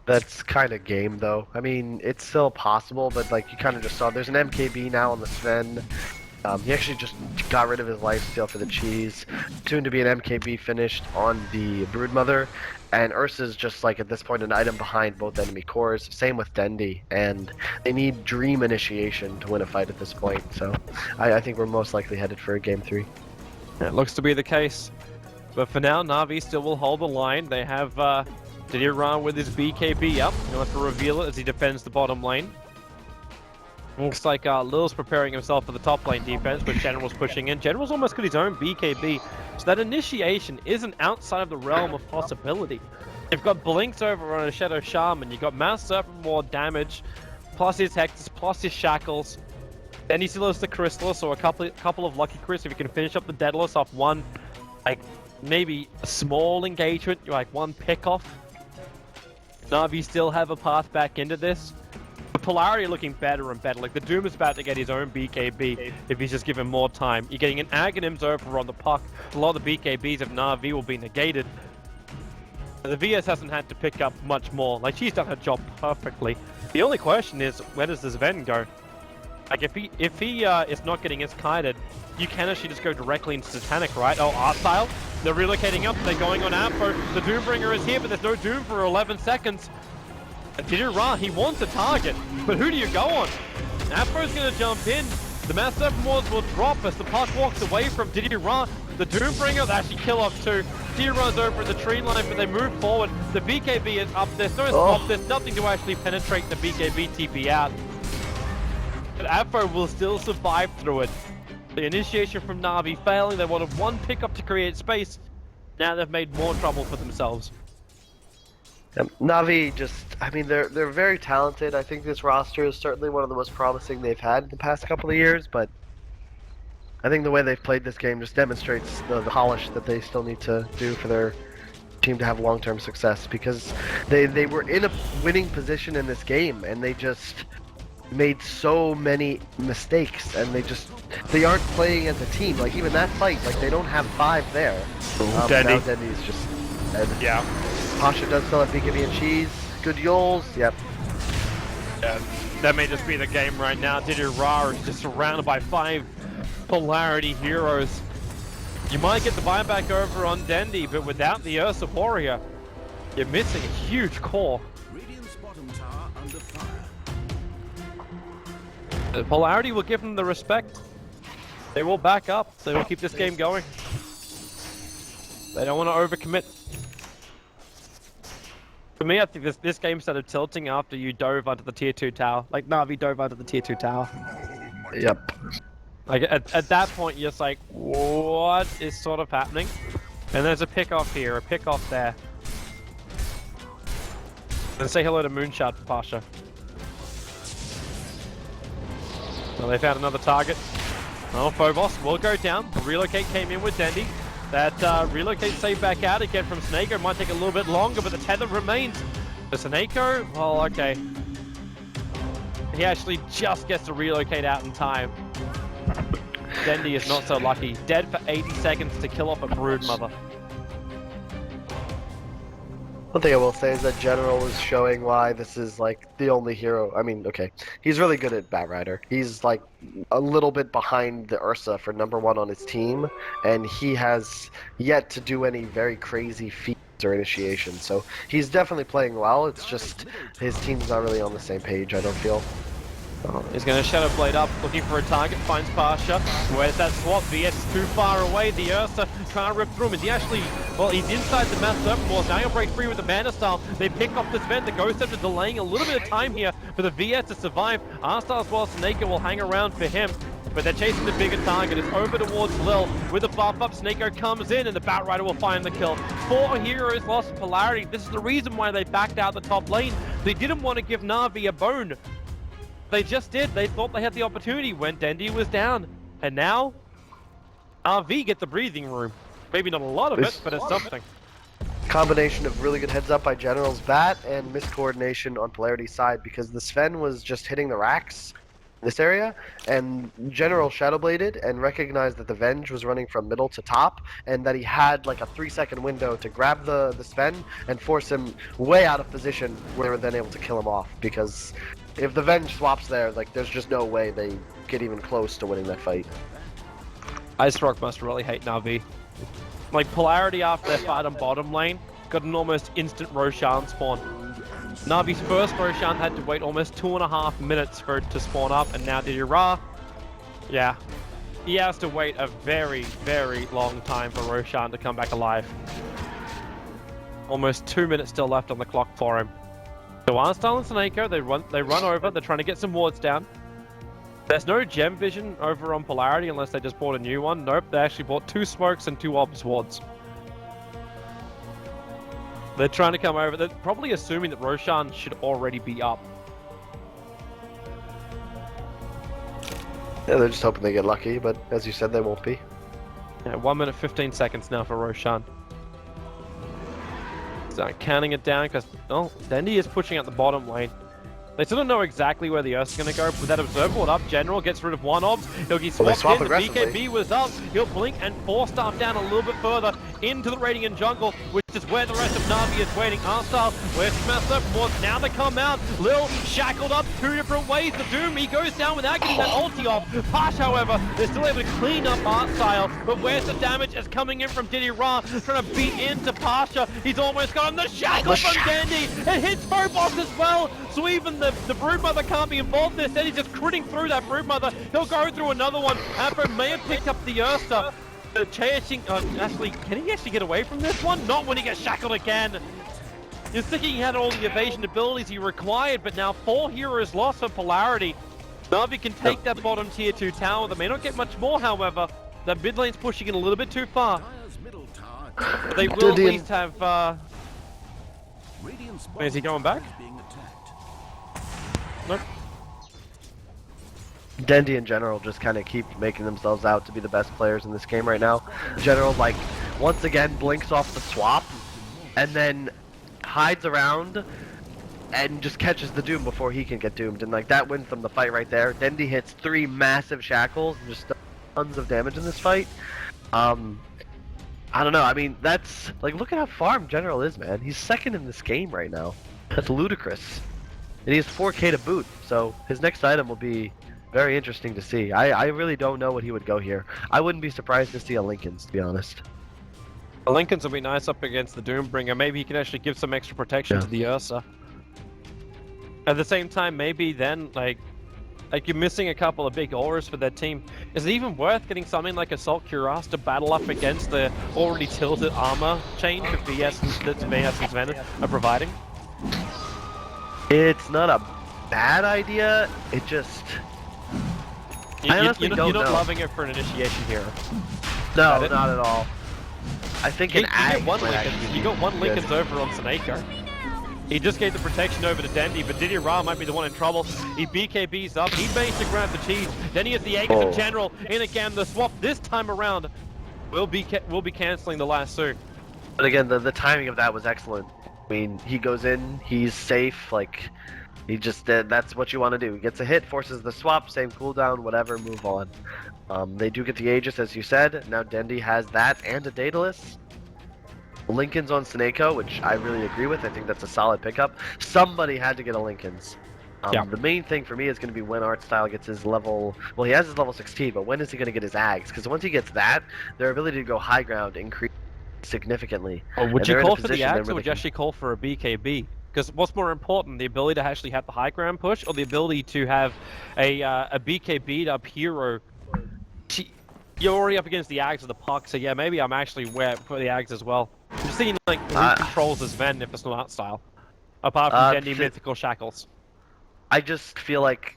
That's kind of game, though. I mean, it's still possible, but like you kind of just saw, there's an MKB now on the Sven. He actually just got rid of his lifesteal for the cheese. Soon to be an MKB finished on the Broodmother. And Ursa's just like at this point an item behind both enemy cores. Same with Dendi, and they need Dream initiation to win a fight at this point. So I think we're most likely headed for a game 3. It looks to be the case, but for now Na'Vi still will hold the line. They have Diddy-Ra with his BKB up. He'll have to reveal it as he defends the bottom lane. Looks like Lil's preparing himself for the top lane defense, but General's pushing in. General's almost got his own BKB, so that initiation isn't outside of the realm of possibility. You've got Blinks over on a Shadow Shaman, you've got Mass Serpent more damage, plus his Hexes, plus his Shackles. Then he still has the Chrysalis, or a couple of Lucky Crys if you can finish up the Daedalus off one, like, maybe a small engagement, like one pick-off. Na'Vi still have a path back into this. The Polarity looking better and better. Like, the Doom is about to get his own BKB if he's just given more time. You're getting an Aghanims over on the puck. A lot of the BKBs of Na'Vi will be negated. The VS hasn't had to pick up much more. Like, she's done her job perfectly. The only question is, where does this Ven go? Like, if he is not getting his kited, you can actually just go directly into Satanic, right? Oh, Art Style? They're relocating up, they're going on Ampho. The Doombringer is here, but there's no Doom for 11 seconds. Didira, he wants a target, but who do you go on? Ampho's gonna jump in. The Mass Serpent Wards will drop as the puck walks away from Didira. The Doombringer, they actually kill off too. Didira's over in the tree line, but they move forward. The BKB is up, there's no swap, there's nothing to actually penetrate the BKB TP out. But Ampho will still survive through it. The initiation from Na'Vi failing, they wanted one pickup to create space. Now they've made more trouble for themselves. Na'Vi just, I mean, they're very talented. I think this roster is certainly one of the most promising they've had in the past couple of years, but I think the way they've played this game just demonstrates the polish that they still need to do for their team to have long-term success, because they were in a winning position in this game, and they just made so many mistakes, and they aren't playing as a team. Like, even that fight, like, they don't have 5 there. Now Dendy's just dead. Yeah. Pasha does still have BKB and cheese. Good Yols, yep. Yeah, that may just be the game right now. Didira is just surrounded by 5 Polarity heroes. You might get the buyback over on Dendy, but without the Ursa Warrior, you're missing a huge core. Radiant's bottom tower under fire. The Polarity will give them the respect. They will back up. They will keep this game going. They don't want to overcommit. For me, I think this game started tilting after you dove onto the tier 2 tower. Like, Na'Vi dove onto the tier 2 tower. Yep. Like, at that point, you're just like, what is sort of happening? And there's a pick off here, a pick off there. And say hello to Moonshot for Pasha. So they found another target. Oh, Phobos will go down. The relocate came in with Dendy. That relocate saved back out again from Snako. Might take a little bit longer, but the tether remains. The Snako, well, okay. He actually just gets to relocate out in time. Dendy is not so lucky. Dead for 80 seconds to kill off a Broodmother. One thing I will say is that General is showing why this is like the only hero. I mean, okay, he's really good at Batrider. He's like a little bit behind the Ursa for #1 on his team, and he has yet to do any very crazy feats or initiation. So he's definitely playing well. It's just his team's not really on the same page, I don't feel. Oh, he's going to Shadow Blade up, looking for a target, finds Pasha. Where's that swap? VS is too far away. The Ursa trying to rip through him. Is he actually, well, he's inside the Mass Serpent Wars. Now he'll break free with the Mana Style. They pick off this vent. The Ghost Scepter delaying a little bit of time here for the VS to survive. R-Star as well, Snako will hang around for him. But they're chasing the bigger target. It's over towards Lil. With the buff up, Snako comes in and the Batrider will find the kill. 4 heroes lost Polarity. This is the reason why they backed out the top lane. They didn't want to give Na'Vi a bone. They just did. They thought they had the opportunity when Dendy was down. And now, RV get the breathing room. Maybe not a lot of it, but it's something. Combination of really good heads up by General's Bat and miscoordination on Polarity's side, because the Sven was just hitting the racks in this area, and General Shadowbladed and recognized that the Venge was running from middle to top, and that he had like a 3-second window to grab the Sven and force him way out of position where they were then able to kill him off, because if the Venge swaps there, like, there's just no way they get even close to winning that fight. Ice Rock must really hate Na'Vi. Like, Polarity after their fight on bottom lane got an almost instant Roshan spawn. Na'Vi's first Roshan had to wait almost 2.5 minutes for it to spawn up, and now Didira, yeah, he has to wait a very, very long time for Roshan to come back alive. Almost 2 minutes still left on the clock for him. So R-Style and Snako, they run over, they're trying to get some wards down. There's no gem vision over on Polarity unless they just bought a new one. Nope, they actually bought 2 smokes and 2 obs wards. They're trying to come over, they're probably assuming that Roshan should already be up. Yeah, they're just hoping they get lucky, but as you said, they won't be. Yeah, 1 minute 15 seconds now for Roshan. Start counting it down because, oh, Dendy is pushing out the bottom lane. They still don't know exactly where the Earth's going to go. With that Observer Ward up, General gets rid of 1 obs. He'll get swapped in, the BKB was up. He'll blink and 4-star down a little bit further. into the Radiant jungle, which is where the rest of Na'Vi is waiting. Arstyle, where's Smash up more? Now they come out. Lil shackled up 2 different ways. The Doom, he goes down without getting that ulti off. Pash, however, they're still able to clean up Arstyle, but where's the damage is coming in from Diddy Ra, trying to beat into Pasha. He's almost got him. The shackle from Dandy. It hits Phobos as well, so even the Broodmother can't be involved in this. Then he's just critting through that Broodmother. He'll go through another one. Afro may have picked up the Ursa. Chasing, actually, can he actually get away from this one? Not when he gets shackled again. You're thinking he had all the evasion abilities he required, but now 4 heroes lost for Polarity. Na'Vi can take that bottom tier 2 tower. They may not get much more, however. The mid lane's pushing it a little bit too far. But they will at least have, is he going back? Nope. Dendy in general just kind of keep making themselves out to be the best players in this game right now. General, like, once again blinks off the swap, and then hides around, and just catches the Doom before he can get doomed. And like, that wins them the fight right there. Dendy hits 3 massive shackles, and just tons of damage in this fight. I don't know, I mean, that's, like, look at how farm General is, man. He's 2nd in this game right now. That's ludicrous. And he has 4k to boot, so his next item will be very interesting to see. I really don't know what he would go here. I wouldn't be surprised to see a Lincoln's, to be honest. The Lincolns will be nice up against the Doombringer. Maybe he can actually give some extra protection to the Ursa. At the same time, maybe then, like you're missing a couple of big auras for their team. Is it even worth getting something like Assault Cuirass to battle up against the already tilted armor chain that VS and Sven are providing? It's not a bad idea, it just... I honestly don't know. You're not loving it for an initiation hero. No, not at all. I think you got one Lincoln's over on Seneko. He just gave the protection over to Dandy, but Diddy Ra might be the one in trouble. He BKBs up, he managed to grab the cheese. Then he has the Aegis of General, and again the swap this time around will be cancelling the last suit. But again, the timing of that was excellent. I mean, he goes in, he's safe, like... He just that's what you want to do. He gets a hit, forces the swap, same cooldown, whatever, move on. They do get the Aegis, as you said. Now Dendy has that and a Daedalus. Lincoln's on Seneko, which I really agree with. I think that's a solid pickup. Somebody had to get a Lincoln's. The main thing for me is going to be when Artstyle gets his level... Well, he has his level 16, but when is he going to get his Ags? Because once he gets that, their ability to go high ground increases significantly. Would you call for the Ags, or would you actually call for a BKB? Because what's more important, the ability to actually have the high ground push, or the ability to have a BK beat up hero? You're already up against the Ags of the puck, so yeah, maybe I'm actually for the Ags as well. I'm just thinking like who controls as Ven if it's not Artstyle, apart from Dendy Mythical Shackles. I just feel like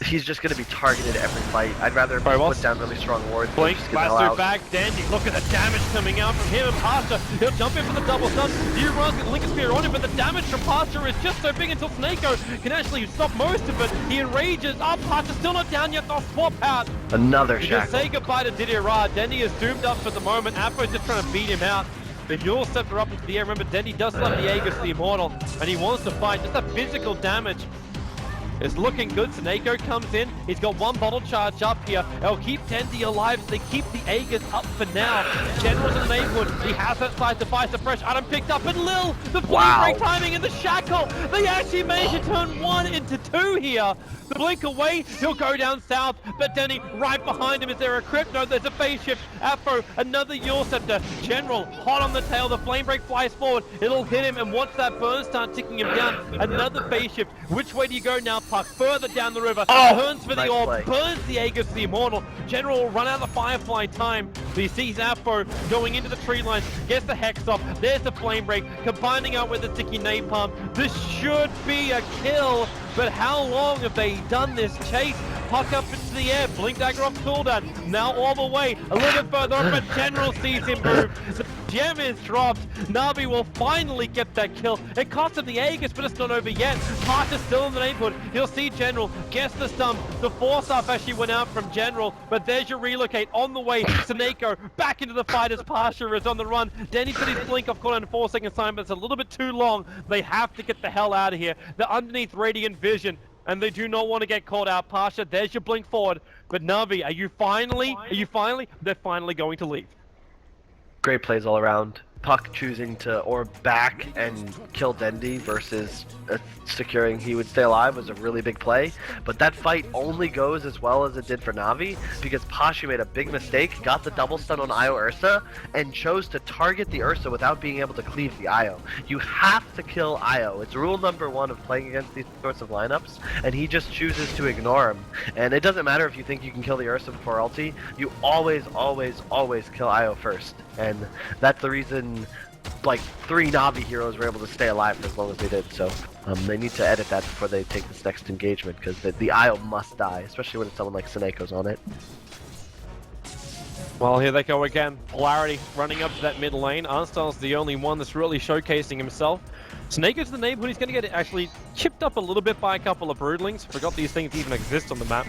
he's just going to be targeted every fight. I'd rather put down really strong wards. Blink, blast through back, Dandy, look at the damage coming out from him and Pasha. He'll jump in for the double stun. D-Run's got Lincoln Spear on him, but the damage from Pasha is just so big until Seneko can actually stop most of it. He enrages up, Pasha's still not down yet, they'll swap out. Another shackle. Just say goodbye to Diddy Ra. Dandy is doomed up for the moment. Apo's just trying to beat him out. The Mule Scepter up into the air. Remember, Dandy does love the Aegis, the Immortal, and he wants to fight. Just that physical damage. It's looking good. Seneko comes in. He's got 1 bottle charge up here. They'll keep Dendy alive. They keep the Aegis up for now. General's in the neighborhood. He has that side to fight the fresh item picked up. And Lil, the flame break timing in the shackle. They actually managed to turn 1 into 2 here. The blink away, he'll go down south, but Denny right behind him. Is there a crypt? No, there's a phase shift. Afro, another Yule Scepter. General, hot on the tail. The flame break flies forward. It'll hit him, and once that burn starts ticking him down, another phase shift. Which way do you go now, Puck? Further down the river. Turns for the orb, burns the Aegis, the Immortal. General will run out of the Firefly time. So he sees Afro going into the tree line, gets the Hex off. There's the flame break, combining out with the sticky napalm. This should be a kill. But how long have they done this chase? Puck up into the air, blink dagger off cooldown. Now all the way, a little bit further up, but General sees him move. The gem is dropped. Na'Vi will finally get that kill. It cost him the Aegis, but it's not over yet. Hart is still in the neighborhood. He'll see General, gets the stun. The force up actually went out from General, but there's your relocate on the way. Seneko back into the fight as Pasha is on the run. Danny's got his blink off cooldown in 4 seconds time, but it's a little bit too long. They have to get the hell out of here. They're underneath Radiant Vision, and they do not want to get caught out. Pasha, there's your blink forward. But Na'Vi, they're finally going to leave. great plays all around. Puck choosing to orb back and kill Dendi versus securing he would stay alive was a really big play, but that fight only goes as well as it did for Na'Vi because Pashu made a big mistake, got the double stun on Io Ursa, and chose to target the Ursa without being able to cleave the Io. You have to kill Io. It's rule number 1 of playing against these sorts of lineups, and he just chooses to ignore him. And it doesn't matter if you think you can kill the Ursa before ulti, you always kill Io first. And that's the reason like 3 Na'Vi heroes were able to stay alive for as long as they did. So they need to edit that before they take this next engagement, because the Io must die, especially when it's someone like Seneco's on it. Well, here they go again. Polarity running up to that mid lane. Arnstall's the only one that's really showcasing himself. Snake is the neighborhood. He's going to get actually chipped up a little bit by a couple of broodlings. Forgot these things even exist on the map.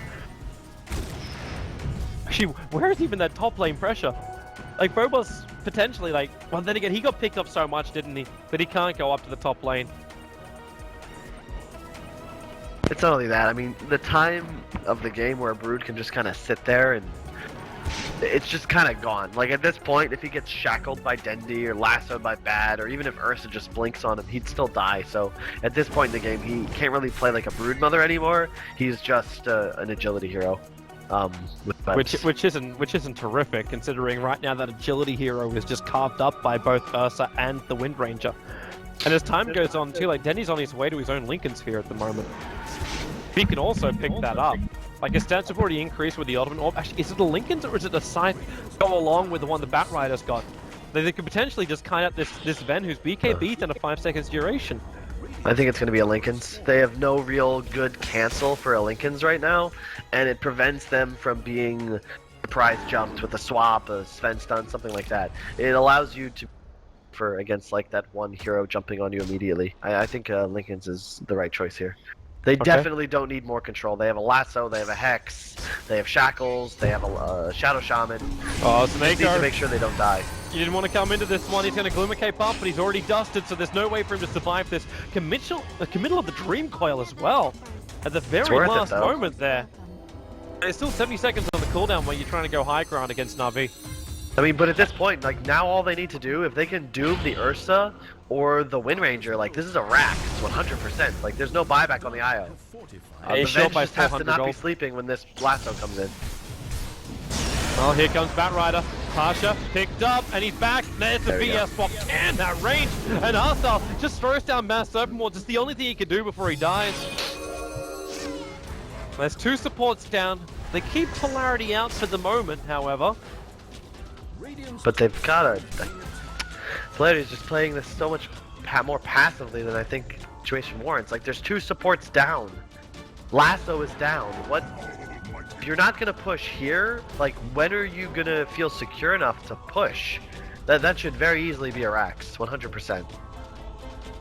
Actually, where is even that top lane pressure? Like, Phobos potentially, like, well, then again, he got picked up so much, didn't he? That he can't go up to the top lane. It's not only that, I mean, the time of the game where a Brood can just kind of sit there and it's just kind of gone. Like, at this point, if he gets shackled by Dendi or lassoed by Bad, or even if Ursa just blinks on him, he'd still die. So, at this point in the game, he can't really play like a Brood Mother anymore. He's just an agility hero. Which isn't terrific, considering right now that agility hero is just carved up by both Ursa and the Wind Ranger. And as time goes on too, like Dendi's on his way to his own Lincoln Sphere at the moment. He can also pick that up. Like his stats have already increased with the Ultimate Orb. Actually, is it the Lincolns or is it the Scythe go along with the one the Bat Rider's got? They could potentially just kite out this Ven who's BKB'd in a 5 seconds duration. I think it's going to be a Lincoln's. They have no real good cancel for a Lincoln's right now, and it prevents them from being surprise jumped with a swap, a Sven stun, something like that. It allows you to for against like that one hero jumping on you immediately. I think Lincoln's is the right choice here. They definitely don't need more control. They have a lasso, they have a hex, they have shackles, they have a shadow shaman. Oh, Snake! Need to make sure they don't die. You didn't want to come into this one. He's going to Glimmer Cape up, but he's already dusted, so there's no way for him to survive this. The committal of the Dream Coil as well. At the very last moment there. There's still 70 seconds on the cooldown where you're trying to go high ground against Na'Vi. I mean, but at this point, like, now all they need to do, if they can doom the Ursa or the Wind Ranger, like, this is a rack. It's 100%. Like, there's no buyback on the IO. The Venge just has to not be sleeping when this lasso comes in. Well, here comes Bat Rider. Pasha picked up, and he's back. There's the BS swap, and that range. And Arthur just throws down Mass Openwards. It's the only thing he can do before he dies. There's 2 supports down. They keep Polarity out for the moment, however. But they've got a... Polarity's just playing this so much more passively than I think situation warrants. Like, there's 2 supports down. Lasso is down. What... If you're not gonna push here, like, when are you gonna feel secure enough to push? That should very easily be a Rax, 100%.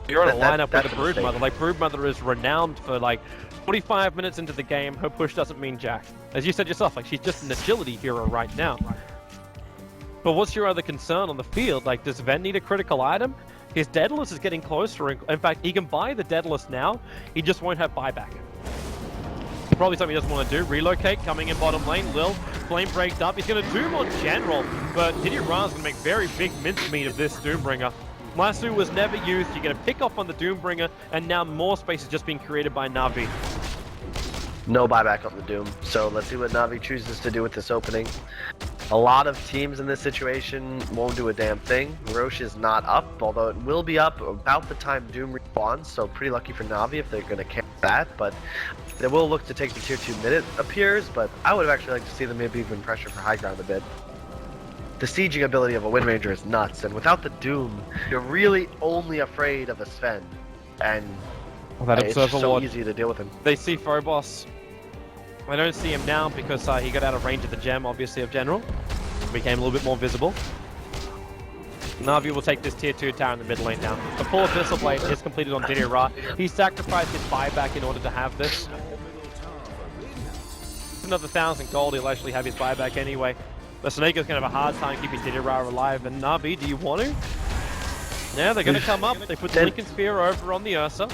You're on a lineup with a Broodmother. Like, Broodmother is renowned for, like, 45 minutes into the game, her push doesn't mean jack. As you said yourself, like, she's just an agility hero right now. But what's your other concern on the field? Like, does Ven need a critical item? His Daedalus is getting closer. In fact, he can buy the Daedalus now, he just won't have buyback. Probably something he doesn't want to do. Relocate, coming in bottom lane. Lil, flame breaked up. He's going to Doom on general, but Diddy Ra's going to make very big mincemeat of this Doombringer. Masu was never used. You're going to pick off on the Doombringer, and now more space is just being created by Na'Vi. No buyback on the Doom, so let's see what Na'Vi chooses to do with this opening. A lot of teams in this situation won't do a damn thing. Roche is not up, although it will be up about the time Doom respawns, so pretty lucky for Na'Vi if they're going to catch that, but they will look to take the tier 2 mid it appears, but I would have actually liked to see them maybe even pressure for high ground a bit. The sieging ability of a Wind Ranger is nuts, and without the Doom, you're really only afraid of a Sven, and it's just so easy to deal with him. They see Phobos. I don't see him now because he got out of range of the gem, obviously, of General. Became a little bit more visible. Na'Vi will take this tier 2 tower in the mid lane now. The full Abyssal Blade is completed on Diddy Ra. He sacrificed his buyback in order to have this. Another 1,000 gold, he'll actually have his buyback anyway. The Snaker's going to have a hard time keeping Diddy Ra alive. And Na'Vi, do you want to? Yeah, they're going to come up. They put the Lincoln Sphere over on the Ursa.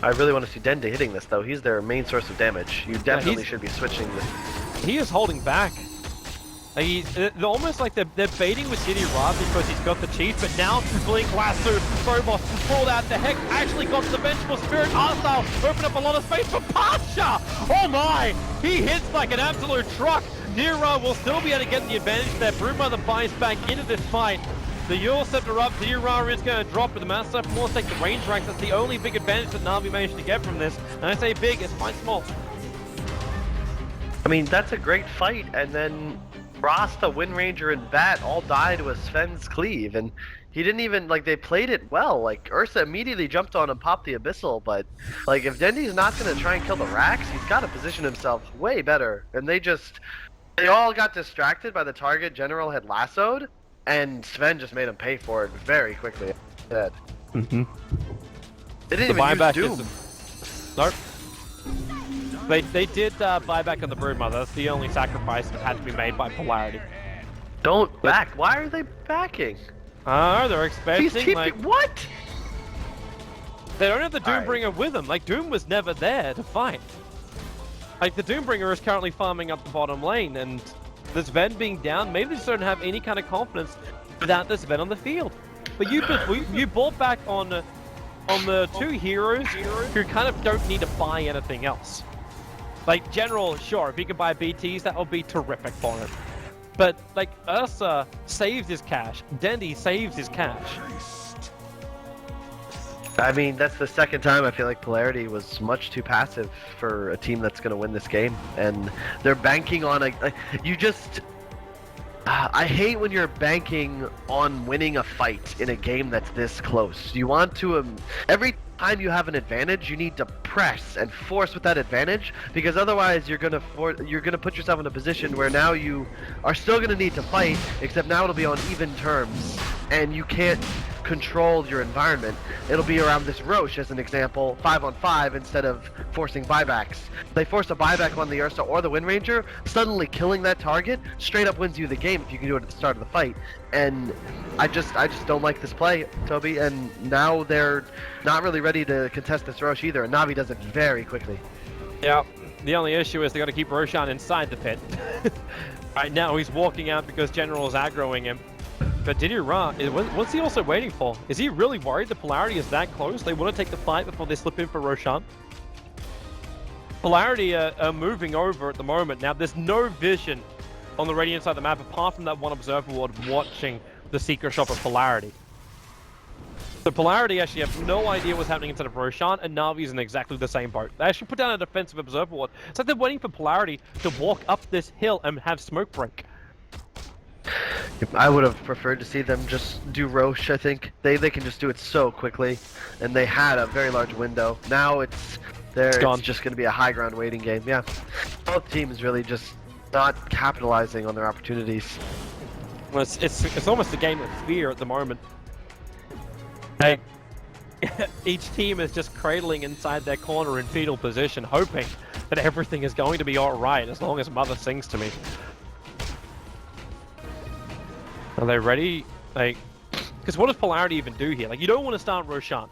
I really want to see Dendi hitting this, though. He's their main source of damage. You definitely should be switching this. He is holding back. They're almost like they're baiting with Diddy Ra because he's got the cheat, but now Blink Lasso, Phobos pulled out the heck, actually got the Vengeful Spirit, Arstyle open up a lot of space for Pasha! Oh my! He hits like an absolute truck! Diddy-Ra will still be able to get the advantage there. Broodmother buys back into this fight. The Eul Scepter up, Diddy-Ra is going to drop, but the Master Force take the range rank. That's the only big advantage that Na'Vi managed to get from this. And I say big, it's quite small. I mean, that's a great fight, and then Rasta, Wind Ranger, and Bat all died with Sven's cleave, and he didn't even, like, they played it well. Like, Ursa immediately jumped on and popped the Abyssal, but, like, if Dendy's not going to try and kill the Rax, he's got to position himself way better. And they all got distracted by the target General had lassoed, and Sven just made him pay for it very quickly. They didn't even use Doom. Nope. They did buyback on the Broodmother. That's the only sacrifice that had to be made by Polarity. Don't back. Why are they backing? They're expecting, what? They don't have the Doombringer with them. Like, Doom was never there to fight. Like, the Doombringer is currently farming up the bottom lane, and this Ven being down, maybe they just don't have any kind of confidence without this Ven on the field. But you bought back on the two heroes who kind of don't need to buy anything else. Like, General, sure, if he can buy BTs, that would be terrific for him. But, like, Ursa saves his cash. Dendy saves his cash. I mean, that's the second time I feel like Polarity was much too passive for a team that's going to win this game. And they're banking on I hate when you're banking on winning a fight in a game that's this close. You want to, every time you have an advantage, you need to press and force with that advantage, because otherwise you're gonna put yourself in a position where now you are still gonna need to fight, except now it'll be on even terms, and you can't control your environment. It'll be around this Roche, as an example, 5-on-5 instead of forcing buybacks. They force a buyback on the Ursa or the Wind Ranger, suddenly killing that target straight up wins you the game if you can do it at the start of the fight. And I just don't like this play, Toby, and now they're not really ready to contest this Roche either, and Na'Vi does it very quickly. Yeah, the only issue is they got to keep Roshan inside the pit. Right now he's walking out because General is aggroing him. But Diddy-Ra, what's he also waiting for? Is he really worried the Polarity is that close? They want to take the fight before they slip in for Roshan? Polarity are moving over at the moment. Now, there's no vision on the radiant side of the map apart from that one observer ward watching the secret shop of Polarity. The Polarity actually have no idea what's happening inside of Roshan, and Na'Vi's in exactly the same boat. They actually put down a defensive observer ward. It's like they're waiting for Polarity to walk up this hill and have smoke break. I would have preferred to see them just do Roche, I think. They can just do it so quickly, and they had a very large window. Now it's just going to be a high ground waiting game. Yeah, both teams really just not capitalizing on their opportunities. Well, it's almost a game of fear at the moment. Hey, each team is just cradling inside their corner in fetal position, hoping that everything is going to be alright as long as Mother sings to me. Are they ready? Like, because what does Polarity even do here? Like, you don't want to start Roshan.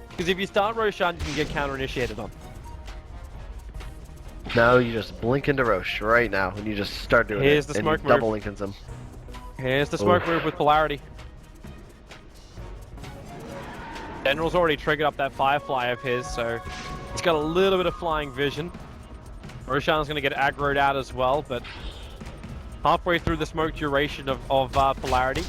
Because if you start Roshan, you can get counter-initiated on. No, you just blink into Roche right now, and you just start doing Here's it, the and smoke you move. double Linkens them. Here's the smoke move with Polarity. General's already triggered up that Firefly of his, so he's got a little bit of flying vision. Roshan's going to get aggroed out as well, but halfway through the smoke duration of Polarity.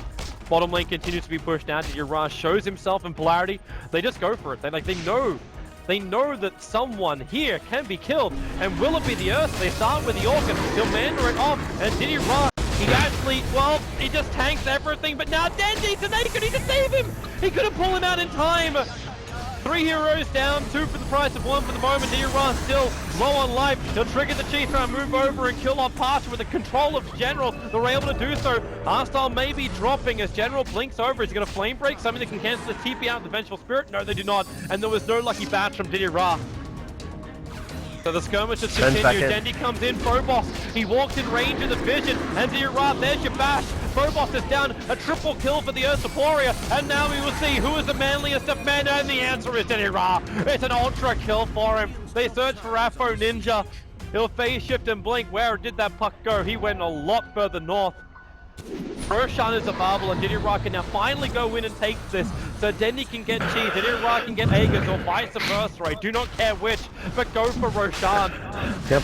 Bottom lane continues to be pushed out. Diddy-Ra shows himself in Polarity. They just go for it. They know that someone here can be killed. And will it be the Earth? They start with the Orchid. He'll mander it off. And Diddy-Ra, he actually, well, he just tanks everything. But now Dendy's and they could even save him. He could have pulled him out in time. 3 heroes down, 2 for the price of 1 for the moment. Diddy-Ra still low on life. He'll trigger the Chief try and move over and kill off Pasha with the control of General. They're able to do so. Arstyle may be dropping as General blinks over. Is he going to flame break? Something that can cancel the TP out of the Vengeful Spirit? No, they do not. And there was no lucky batch from Diddy-Ra. So the skirmish has continued. Dendy comes in, Phobos. He walks in range of the vision. And Diddy-Ra, there's your bash. Phobos is down, a triple kill for the Ursaporia, and now we will see who is the manliest of men, and the answer is Diddy-Ra. It's an ultra kill for him. They search for Afro Ninja. He'll phase shift and blink. Where did that puck go? He went a lot further north. Roshan is available and Didier can now finally go in and take this. So Denny can get cheese, Didier can get Aegis or vice versa. I do not care which, but go for Roshan. Yep.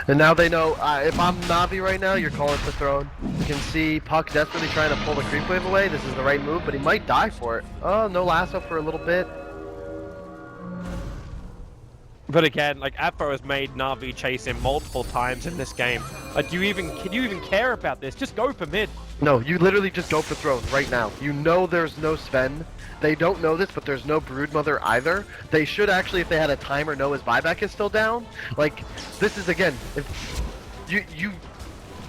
And now they know, if I'm Navi right now, you're calling for throne. You can see Puck desperately trying to pull the creep wave away. This is the right move, but he might die for it. Oh, no lasso for a little bit. But again, like, Apo has made Navi chase him multiple times in this game. Like, can you even care about this? Just go for mid. No, you literally just go for throne right now. You know there's no Sven. They don't know this, but there's no Broodmother either. They should actually, if they had a timer, know his buyback is still down. Like, this is, again, if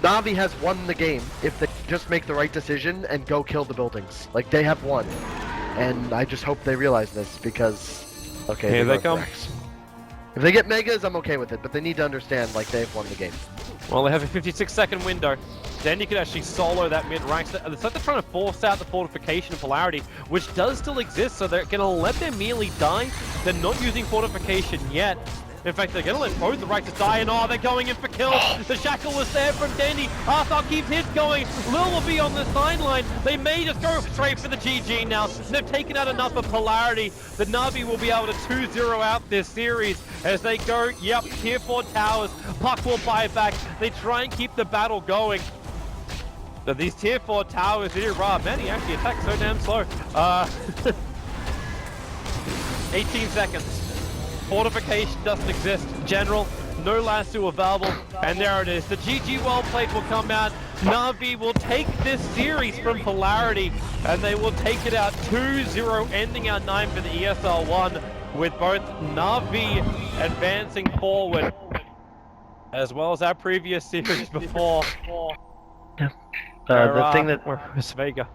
Navi has won the game if they just make the right decision and go kill the buildings. Like, they have won. And I just hope they realize this, because, okay, here they come. Rex. If they get Megas, I'm okay with it, but they need to understand, like, they've won the game. Well, they have a 56-second window. Then you can actually solo that mid-rank. So it's like they're trying to force out the fortification of polarity, which does still exist, so they're going to let their melee die. They're not using fortification yet. In fact, they're going to let both the Righteous die, and they're going in for kills. The Shackle was there from Dendy. Arthur keeps his going. Lil will be on the sideline. They may just go straight for the GG now. They've taken out enough of polarity that Navi will be able to 2-0 out this series as they go, yep, tier 4 towers. Puck will buy back. They try and keep the battle going. So these tier 4 towers, man, he actually attacks so damn slow. 18 seconds. Fortification doesn't exist. General, no lasso available, and there it is. The GG well played will come out. Navi will take this series from polarity, and they will take it out 2-0, ending our 9 for the ESL 1, with both Navi advancing forward, as well as our previous series before. Yeah. Vega.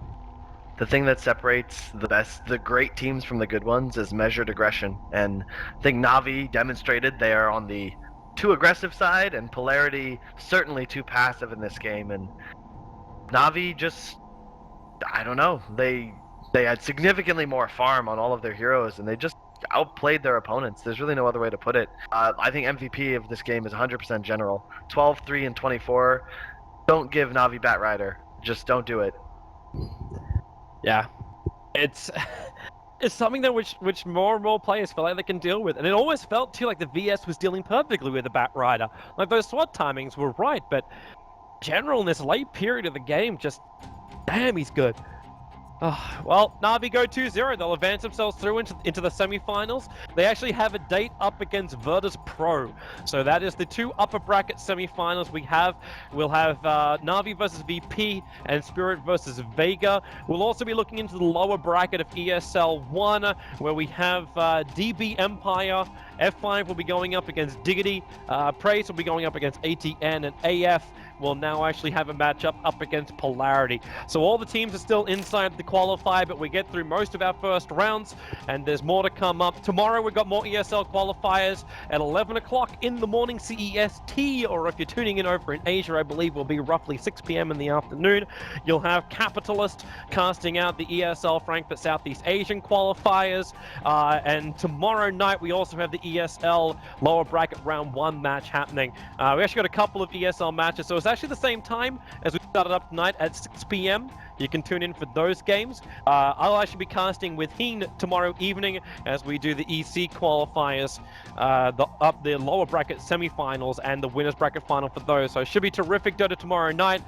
The thing that separates the great teams from the good ones is measured aggression, and I think Navi demonstrated they are on the too aggressive side, and polarity certainly too passive in this game. And Navi just, I don't know, they had significantly more farm on all of their heroes, and they just outplayed their opponents. There's really no other way to put it. I think MVP of this game is 100% General. 12, 3, and 24. Don't give Navi Batrider. Just don't do it. Yeah, it's something that which more and more players feel like they can deal with, and it always felt too like the VS was dealing perfectly with the Batrider. Like, those SWAT timings were right, but General in this late period of the game, just damn, he's good. Well, Navi go 2-0. They'll advance themselves through into the semi-finals. They actually have a date up against Virtus Pro. So that is the two upper bracket semi-finals we have. We'll have Navi versus VP and Spirit versus Vega. We'll also be looking into the lower bracket of ESL 1, where we have DB Empire. F5 will be going up against Diggity. Praise will be going up against ATN, and AF will now actually have a matchup up against Polarity. So all the teams are still inside the qualifier, but we get through most of our first rounds, and there's more to come up. Tomorrow we've got more ESL qualifiers at 11 o'clock in the morning CEST, or if you're tuning in over in Asia, I believe will be roughly 6 p.m. in the afternoon. You'll have Capitalist casting out the ESL Frankfurt Southeast Asian qualifiers, and tomorrow night we also have the ESL lower bracket round 1 match happening. We actually got a couple of ESL matches, so it's actually the same time as we started up tonight at 6 p.m. You can tune in for those games. I'll actually be casting with Heen tomorrow evening as we do the EC qualifiers, the lower bracket semi-finals and the winners bracket final for those. So it should be terrific Dota tomorrow night.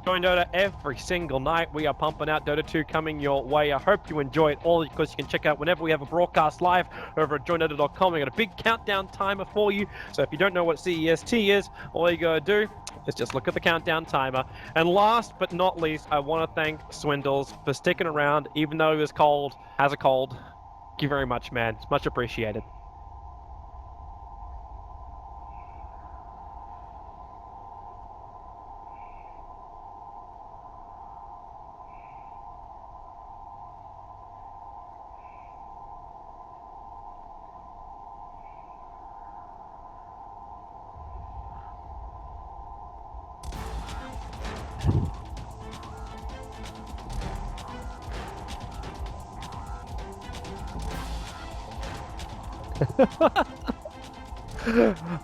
Join Dota every single night. We are pumping out Dota 2 coming your way. I hope you enjoy it all, because you can check out whenever we have a broadcast live over at joindota.com. We got a big countdown timer for you. So if you don't know what CEST is, all you gotta do is just look at the countdown timer. And last but not least, I want to thank Swindles for sticking around, even though he was cold, has a cold. Thank you very much, man. It's much appreciated.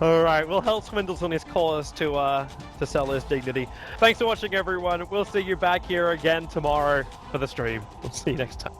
All right, well, Hell swindles on his cause to sell his dignity. Thanks for watching, everyone. We'll see you back here again tomorrow for the stream. We'll see you next time.